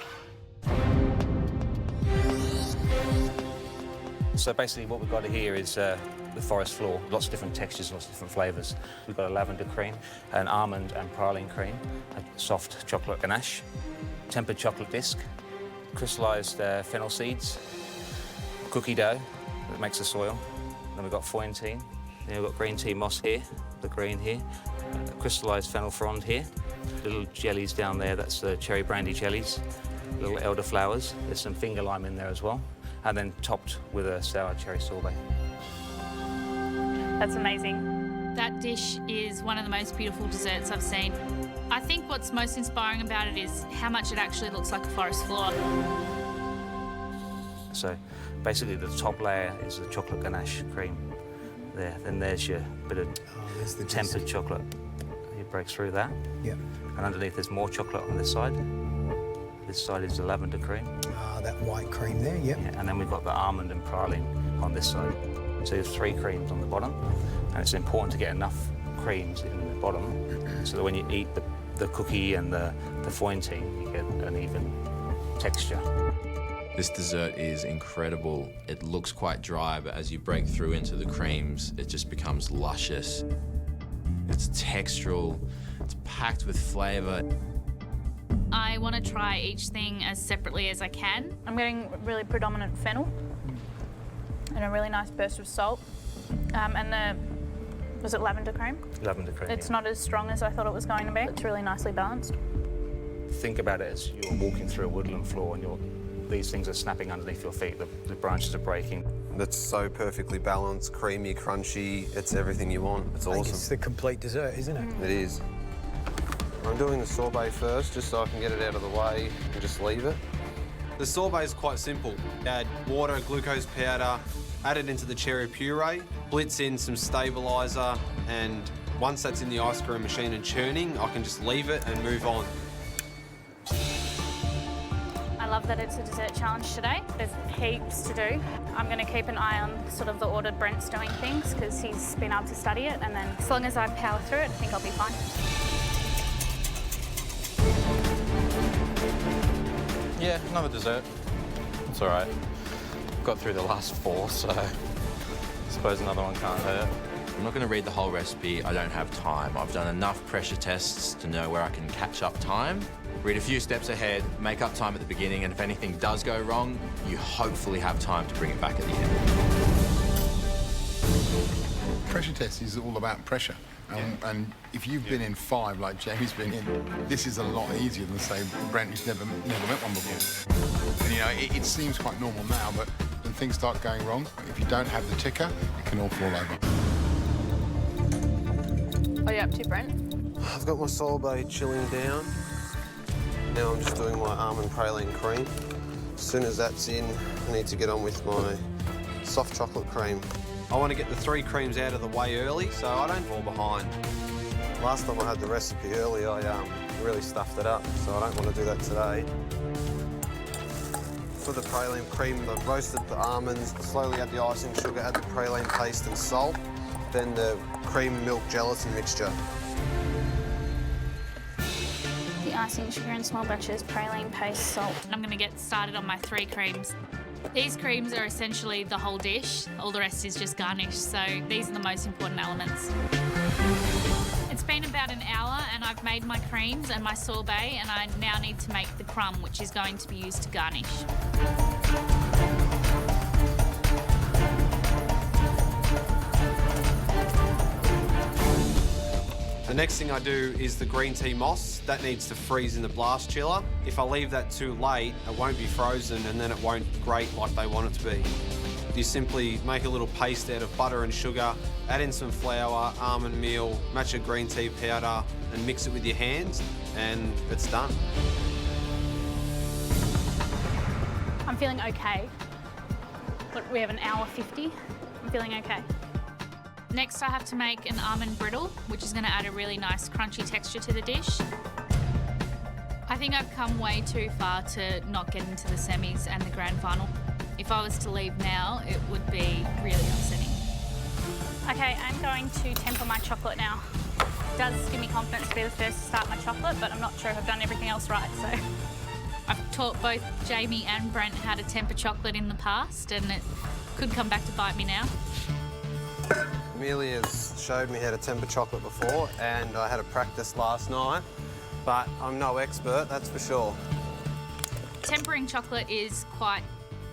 So basically what we've got here is the forest floor, lots of different textures, lots of different flavours. We've got a lavender cream, an almond and praline cream, a soft chocolate ganache, tempered chocolate disc, crystallised fennel seeds, cookie dough that makes the soil. Then we've got foyantine. Then we've got green tea moss here, the green here, crystallised fennel frond here, little jellies down there, that's the cherry brandy jellies, little elderflowers. There's some finger lime in there as well, and then topped with a sour cherry sorbet. That's amazing. That dish is one of the most beautiful desserts I've seen. I think what's most inspiring about it is how much it actually looks like a forest floor. So basically the top layer is the chocolate ganache cream there. Then there's your bit of tempered chocolate. You break through that. Yeah. And underneath there's more chocolate on this side. This side is the lavender cream. Ah, that white cream there, yep. Yeah, and then we've got the almond and praline on this side. So there's 3 creams on the bottom. And it's important to get enough creams in the bottom so that when you eat the cookie and the fondant, you get an even texture. This dessert is incredible. It looks quite dry, but as you break through into the creams, it just becomes luscious. It's textural, it's packed with flavour. I want to try each thing as separately as I can. I'm getting really predominant fennel and a really nice burst of salt. And was it lavender cream? Lavender cream, It's yeah. not as strong as I thought it was going to be. It's really nicely balanced. Think about it as you're walking through a woodland floor and these things are snapping underneath your feet, the branches are breaking. It's so perfectly balanced, creamy, crunchy. It's everything you want. It's awesome. It's the complete dessert, isn't it? It is. I'm doing the sorbet first, just so I can get it out of the way and just leave it. The sorbet is quite simple. Add water, glucose powder, add it into the cherry puree, blitz in some stabiliser, and once that's in the ice cream machine and churning, I can just leave it and move on. I love that it's a dessert challenge today. There's heaps to do. I'm going to keep an eye on sort of the order Brent's doing things because he's been able to study it, and then as long as I power through it, I think I'll be fine. Yeah, another dessert. It's all right. Got through the last 4, so I suppose another one can't hurt. I'm not going to read the whole recipe. I don't have time. I've done enough pressure tests to know where I can catch up time. Read a few steps ahead, make up time at the beginning, and if anything does go wrong, you hopefully have time to bring it back at the end. Pressure test is all about pressure. And if you've been in 5, like Jamie's been in, this is a lot easier than, say, Brent, who's never met one before. And, you know, it seems quite normal now, but when things start going wrong, if you don't have the ticker, it can all fall over. What are you up to, Brent? I've got my sorbet chilling down. Now I'm just doing my almond praline cream. As soon as that's in, I need to get on with my soft chocolate cream. I want to get the 3 creams out of the way early so I don't fall behind. Last time I had the recipe early, I really stuffed it up, so I don't want to do that today. For the praline cream, I've roasted the almonds, slowly add the icing sugar, add the praline paste and salt, then the cream milk gelatin mixture. The icing, sugar and small batches, praline paste, salt. I'm going to get started on my 3 creams. These creams are essentially the whole dish. All the rest is just garnish, so these are the most important elements. It's been about an hour and I've made my creams and my sorbet, and I now need to make the crumb, which is going to be used to garnish. The next thing I do is the green tea moss. That needs to freeze in the blast chiller. If I leave that too late, it won't be frozen and then it won't grate like they want it to be. You simply make a little paste out of butter and sugar, add in some flour, almond meal, match a green tea powder and mix it with your hands and it's done. I'm feeling okay. But we have an hour 50. I'm feeling okay. Next, I have to make an almond brittle, which is going to add a really nice crunchy texture to the dish. I think I've come way too far to not get into the semis and the grand final. If I was to leave now, it would be really upsetting. Okay, I'm going to temper my chocolate now. It does give me confidence to be the first to start my chocolate, but I'm not sure if I've done everything else right, so. I've taught both Jamie and Brent how to temper chocolate in the past, and it could come back to bite me now. Amelia's showed me how to temper chocolate before, and I had a practice last night, but I'm no expert, that's for sure. Tempering chocolate is quite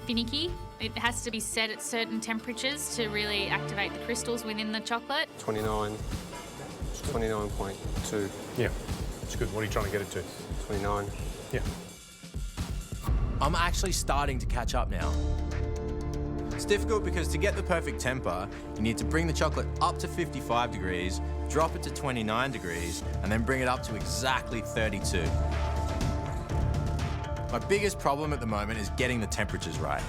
finicky. It has to be set at certain temperatures to really activate the crystals within the chocolate. 29.2. Yeah, that's good. What are you trying to get it to? 29. Yeah. I'm actually starting to catch up now. It's difficult because to get the perfect temper, you need to bring the chocolate up to 55 degrees, drop it to 29 degrees, and then bring it up to exactly 32. My biggest problem at the moment is getting the temperatures right.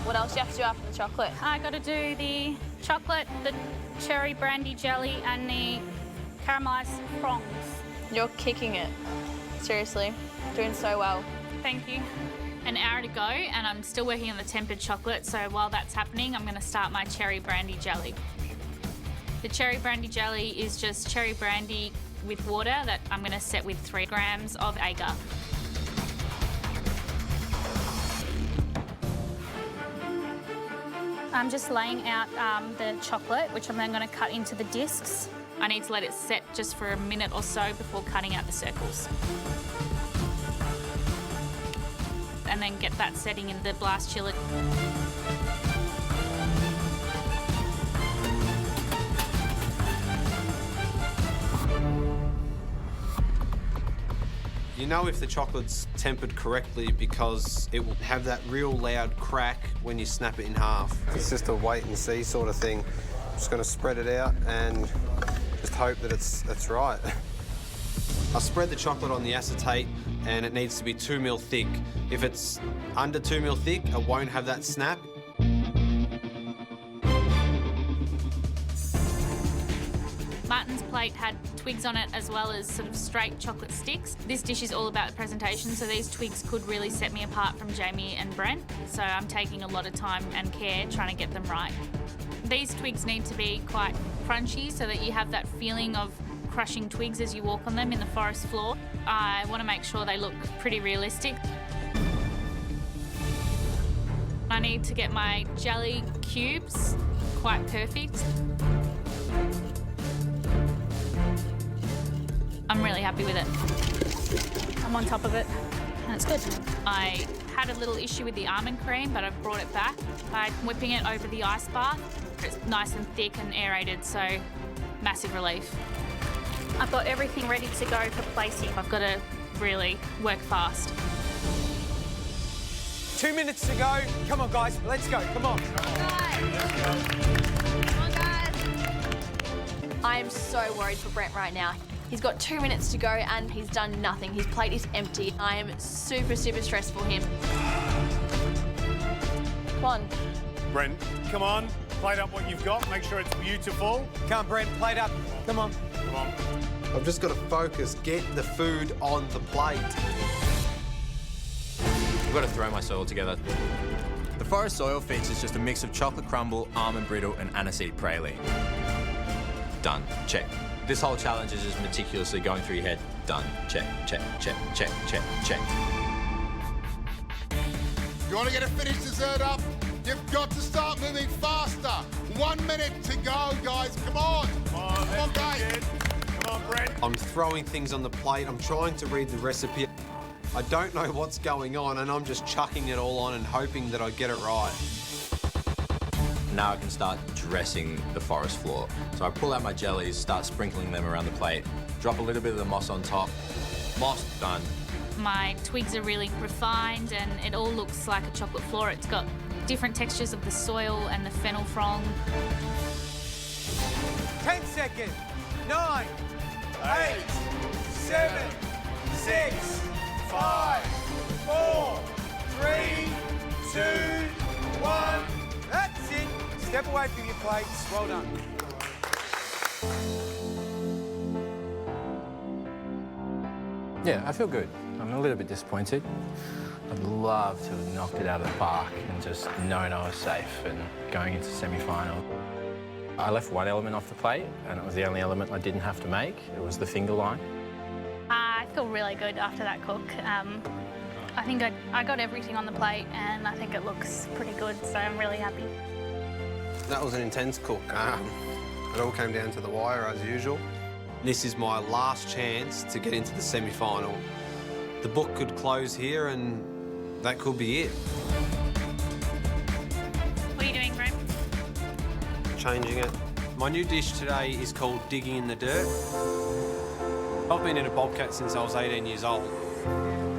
What else do you have to do after the chocolate? I got to do the chocolate, the cherry brandy jelly, and the caramelised prongs. You're kicking it. Seriously, doing so well. Thank you. An hour to go, and I'm still working on the tempered chocolate, so while that's happening, I'm going to start my cherry brandy jelly. The cherry brandy jelly is just cherry brandy with water that I'm going to set with 3 grams of agar. I'm just laying out the chocolate, which I'm then going to cut into the discs. I need to let it set just for a minute or so before cutting out the circles. And then get that setting in the blast chiller. You know if the chocolate's tempered correctly because it will have that real loud crack when you snap it in half. It's just a wait and see sort of thing. I'm just going to spread it out and just hope that it's right. I spread the chocolate on the acetate and it needs to be 2 mil thick. If it's under 2 mil thick, it won't have that snap. Martin's plate had twigs on it as well as sort of straight chocolate sticks. This dish is all about the presentation, so these twigs could really set me apart from Jamie and Brent. So I'm taking a lot of time and care trying to get them right. These twigs need to be quite crunchy so that you have that feeling of crushing twigs as you walk on them in the forest floor. I want to make sure they look pretty realistic. I need to get my jelly cubes quite perfect. I'm really happy with it. I'm on top of it, and it's good. I had a little issue with the almond cream, but I've brought it back by whipping it over the ice bath. It's nice and thick and aerated, so massive relief. I've got everything ready to go for placing. I've got to really work fast. 2 minutes to go. Come on, guys, let's go. Come on. I am so worried for Brent right now. He's got 2 minutes to go and he's done nothing. His plate is empty. I am super, super stressed for him. Come on. Brent, come on. Plate up what you've got. Make sure it's beautiful. Come on, Brent, plate up. Come on. Come on. I've just got to focus, get the food on the plate. I've got to throw my soil together. The forest soil features just a mix of chocolate crumble, almond brittle, and aniseed praline. Done. Check. This whole challenge is just meticulously going through your head. Done. Check, check, check, check, check, check. If you want to get a finished dessert up, you've got to start moving faster. 1 minute to go, guys. Come on. Come on, guys. Come on, Brent. I'm throwing things on the plate. I'm trying to read the recipe. I don't know what's going on, and I'm just chucking it all on and hoping that I get it right. Now I can start dressing the forest floor. So I pull out my jellies, start sprinkling them around the plate, drop a little bit of the moss on top. Moss, done. My twigs are really refined and it all looks like a chocolate floor. It's got different textures of the soil and the fennel frond. 10 seconds. 9, 8, 7, 6, 5, 4, 3, 2, 1. That's it. Step away from your plates. Well done. Yeah, I feel good. I'm a little bit disappointed. I'd love to have knocked it out of the park and just known I was safe and going into semi-final. I left one element off the plate, and it was the only element I didn't have to make. It was the finger line. I feel really good after that cook. I think I got everything on the plate and I think it looks pretty good, so I'm really happy. That was an intense cook. It all came down to the wire as usual. This is my last chance to get into the semi-final. The book could close here and that could be it. What are you doing, Brent? Changing it. My new dish today is called Digging in the Dirt. I've been in a bobcat since I was 18 years old.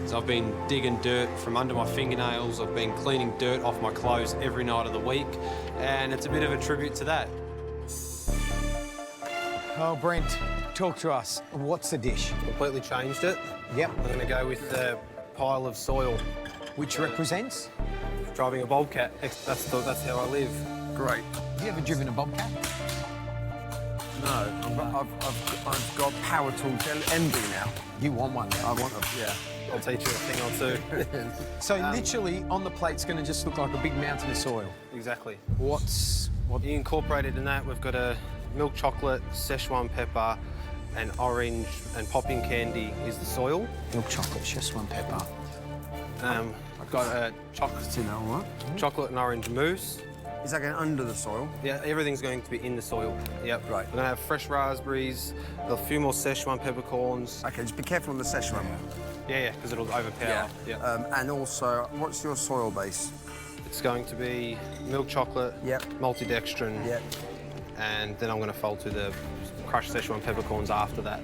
So I've been digging dirt from under my fingernails. I've been cleaning dirt off my clothes every night of the week, and it's a bit of a tribute to that. Oh, Brent, talk to us. What's the dish? Completely changed it. Yep. I'm going to go with the pile of soil. Which represents? Driving a bobcat. That's how I live. Great. Have you ever driven a bobcat? No, I've got power tools envy now. You want one? I want a, yeah. I'll teach you a thing or two. So literally on the plate's going to just look like a big mountain of soil. Exactly. What you incorporated in that? We've got a milk chocolate, Szechuan pepper, and orange and popping candy is the soil. Milk chocolate, Szechuan pepper. I've got a chocolate and orange mousse. Is that going under the soil? Yeah, everything's going to be in the soil. Yep. Right. We're going to have fresh raspberries, a few more Szechuan peppercorns. Okay, just be careful on the Szechuan. Yeah, because it'll overpower. Yeah. And also, what's your soil base? It's going to be milk chocolate, multidextrin, and then I'm going to fold to the crushed Szechuan peppercorns after that.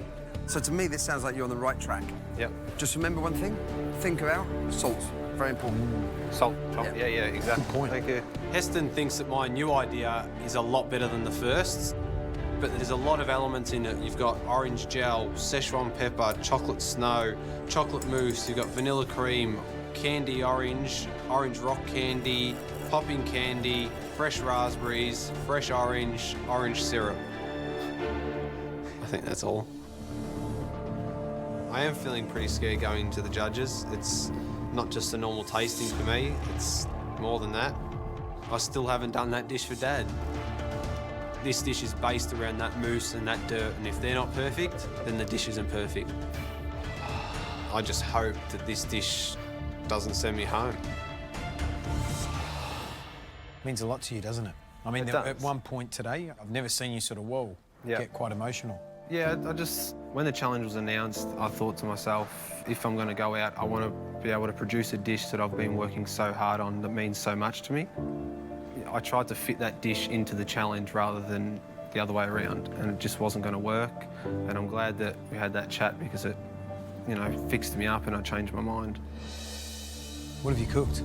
So to me, this sounds like you're on the right track. Yep. Just remember one thing, think about salt. Very important. Salt, chocolate, yeah, exactly. Good point. Thank you. Heston thinks that my new idea is a lot better than the first, but there's a lot of elements in it. You've got orange gel, Szechuan pepper, chocolate snow, chocolate mousse, you've got vanilla cream, candy orange, orange rock candy, popping candy, fresh raspberries, fresh orange, orange syrup. I think that's all. I am feeling pretty scared going to the judges. It's not just a normal tasting for me, it's more than that. I still haven't done that dish for Dad. This dish is based around that mousse and that dirt, and if they're not perfect, then the dish isn't perfect. I just hope that this dish doesn't send me home. Means a lot to you, doesn't it? I mean, at one point today, I've never seen you sort of, get quite emotional. Yeah, when the challenge was announced, I thought to myself, if I'm going to go out, I want to be able to produce a dish that I've been working so hard on that means so much to me. I tried to fit that dish into the challenge rather than the other way around, and it just wasn't going to work. And I'm glad that we had that chat because it, fixed me up and I changed my mind. What have you cooked?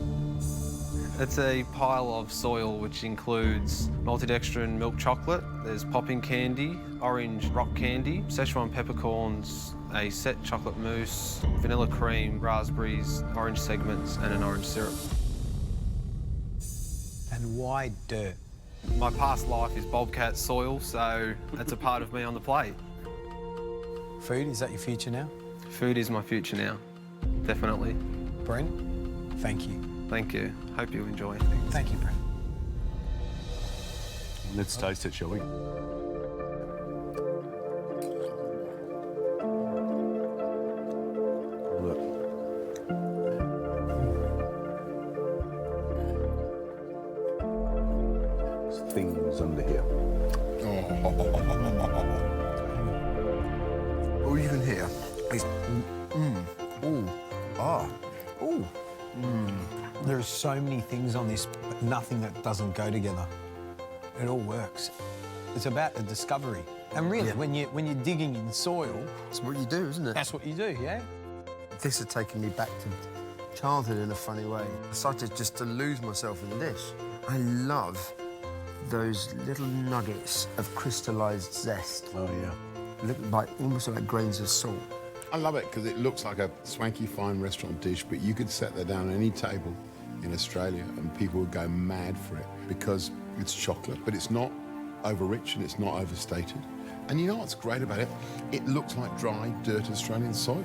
It's a pile of soil which includes multidextrin milk chocolate, there's popping candy, orange rock candy, Szechuan peppercorns, a set chocolate mousse, vanilla cream, raspberries, orange segments, and an orange syrup. And why dirt? My past life is bobcat soil, so that's a part of me on the plate. Food, is that your future now? Food is my future now, definitely. Brent, thank you. Thank you. Hope you enjoy. Thank you, Brent. Let's taste it, shall we? Look. There's things under here. All you can hear is There are so many things on this, but nothing that doesn't go together. It all works. It's about a discovery. And really, when you're digging in soil... That's what you do, isn't it? That's what you do, yeah? This has taken me back to childhood in a funny way. I started just to lose myself in this. I love those little nuggets of crystallised zest. Oh, yeah. Look like, almost like grains of salt. I love it because it looks like a swanky, fine restaurant dish, but you could set that down on any table in Australia and people would go mad for it because it's chocolate, but it's not over-rich and it's not overstated. And you know what's great about it? It looks like dry, dirty Australian soil.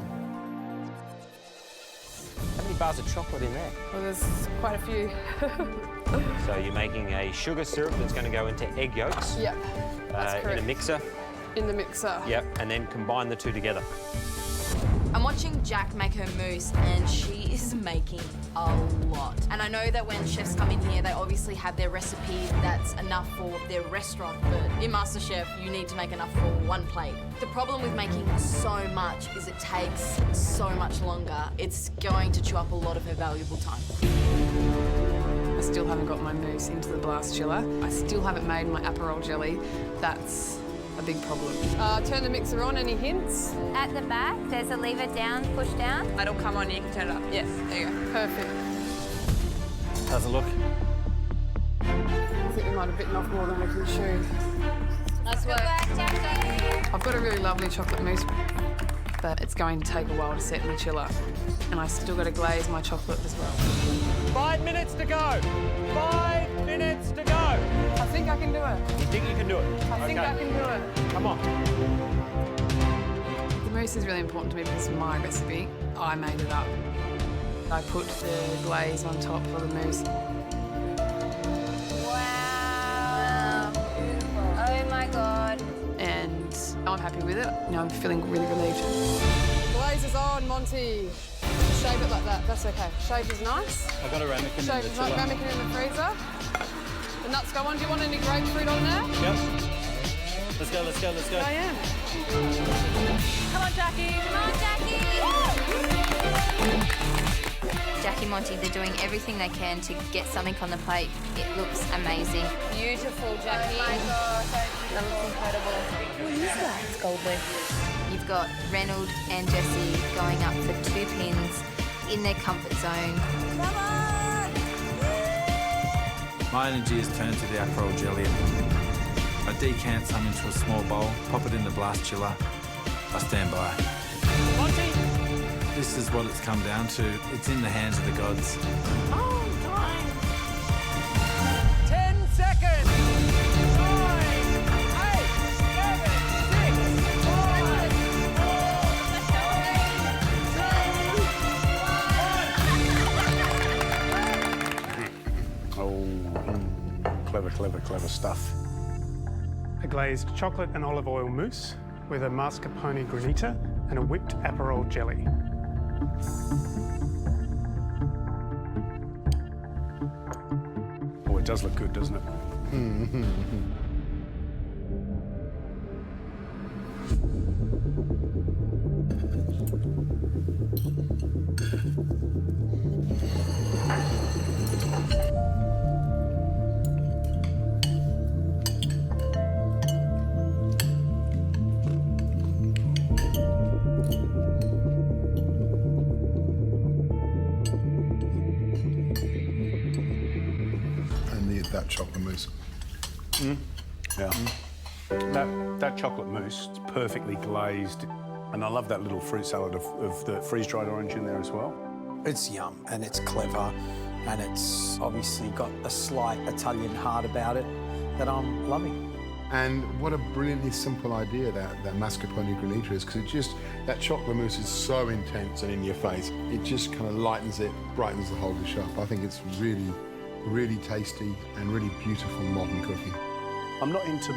How many bars of chocolate in there? Well, there's quite a few. So you're making a sugar syrup that's going to go into egg yolks. Yep, that's correct. In a mixer. In the mixer. Yep, and then combine the two together. I'm watching Jack make her mousse and she is making a lot. And I know that when chefs come in here, they obviously have their recipe that's enough for their restaurant, but in MasterChef, you need to make enough for one plate. The problem with making so much is it takes so much longer. It's going to chew up a lot of her valuable time. I still haven't got my mousse into the blast chiller. I still haven't made my Aperol jelly. That's a big problem. Turn the mixer on, any hints? At the back, there's a lever down, push down. It'll come on, you can turn it up. Yes, there you go. Perfect. How's it look? I think we might have bitten off more than we can chew. Nice work, Jackie. I've got a really lovely chocolate mousse, but it's going to take a while to set in the chiller. And I still got to glaze my chocolate as well. 5 minutes to go. 5 minutes to go. I think I can do it. You think you can do it? I think I can do it. Come on. The mousse is really important to me because it's my recipe. I made it up. I put the glaze on top of the mousse. Wow. Oh my God. And I'm happy with it. You know, I'm feeling really relieved. Glaze is on, Monty. Shave it like that. That's okay. Shaved is nice. I've got a ramekin in the Shaved chiller. ramekin in the freezer. The nuts go on. Do you want any grapefruit on there? Yep. Let's go, let's go, let's go. I am. Come on, Jackie. Come on, Jackie. Jackie, Monty, they're doing everything they can to get something on the plate. It looks amazing. Beautiful, Jackie. Oh my God, so That looks incredible. What is that? It's gold leaf. You've got Reynold and Jessie going up for 2 pins in their comfort zone. Come on! My energy is turned to the Aperol jelly. I decant some into a small bowl, pop it in the blast chiller. I stand by. Monty! This is what it's come down to. It's in the hands of the gods. Oh, time. 10 seconds. 9, 8, 7, 6, 5, 4, 3, 2, 1. Oh, clever, clever, clever stuff. A glazed chocolate and olive oil mousse with a mascarpone granita and a whipped Aperol jelly. Oh, it does look good, doesn't it? That chocolate mousse. Yeah. That chocolate mousse is perfectly glazed, and I love that little fruit salad of the freeze-dried orange in there as well. It's yum, and it's clever, and it's obviously got a slight Italian heart about it that I'm loving. And what a brilliantly simple idea that mascarpone granita is, because it just, that chocolate mousse is so intense and in your face. It just kind of lightens it, brightens the whole dish up. I think it's really, really tasty and really beautiful modern cooking. I'm not into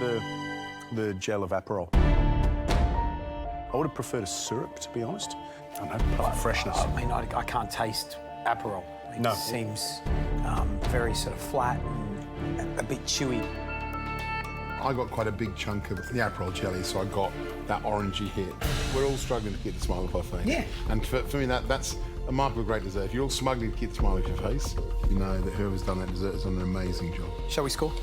the gel of Aperol. I would have preferred a syrup, to be honest. I don't know, like freshness. I mean, I can't taste Aperol. It seems very sort of flat and a bit chewy. I got quite a big chunk of the Aperol jelly, so I got that orangey hit. We're all struggling to keep the smile off our face. Yeah. And for me, that's a mark of a great dessert. If you're all struggling to keep the smile off your face, you know that whoever's done that dessert has done an amazing job. Shall we score?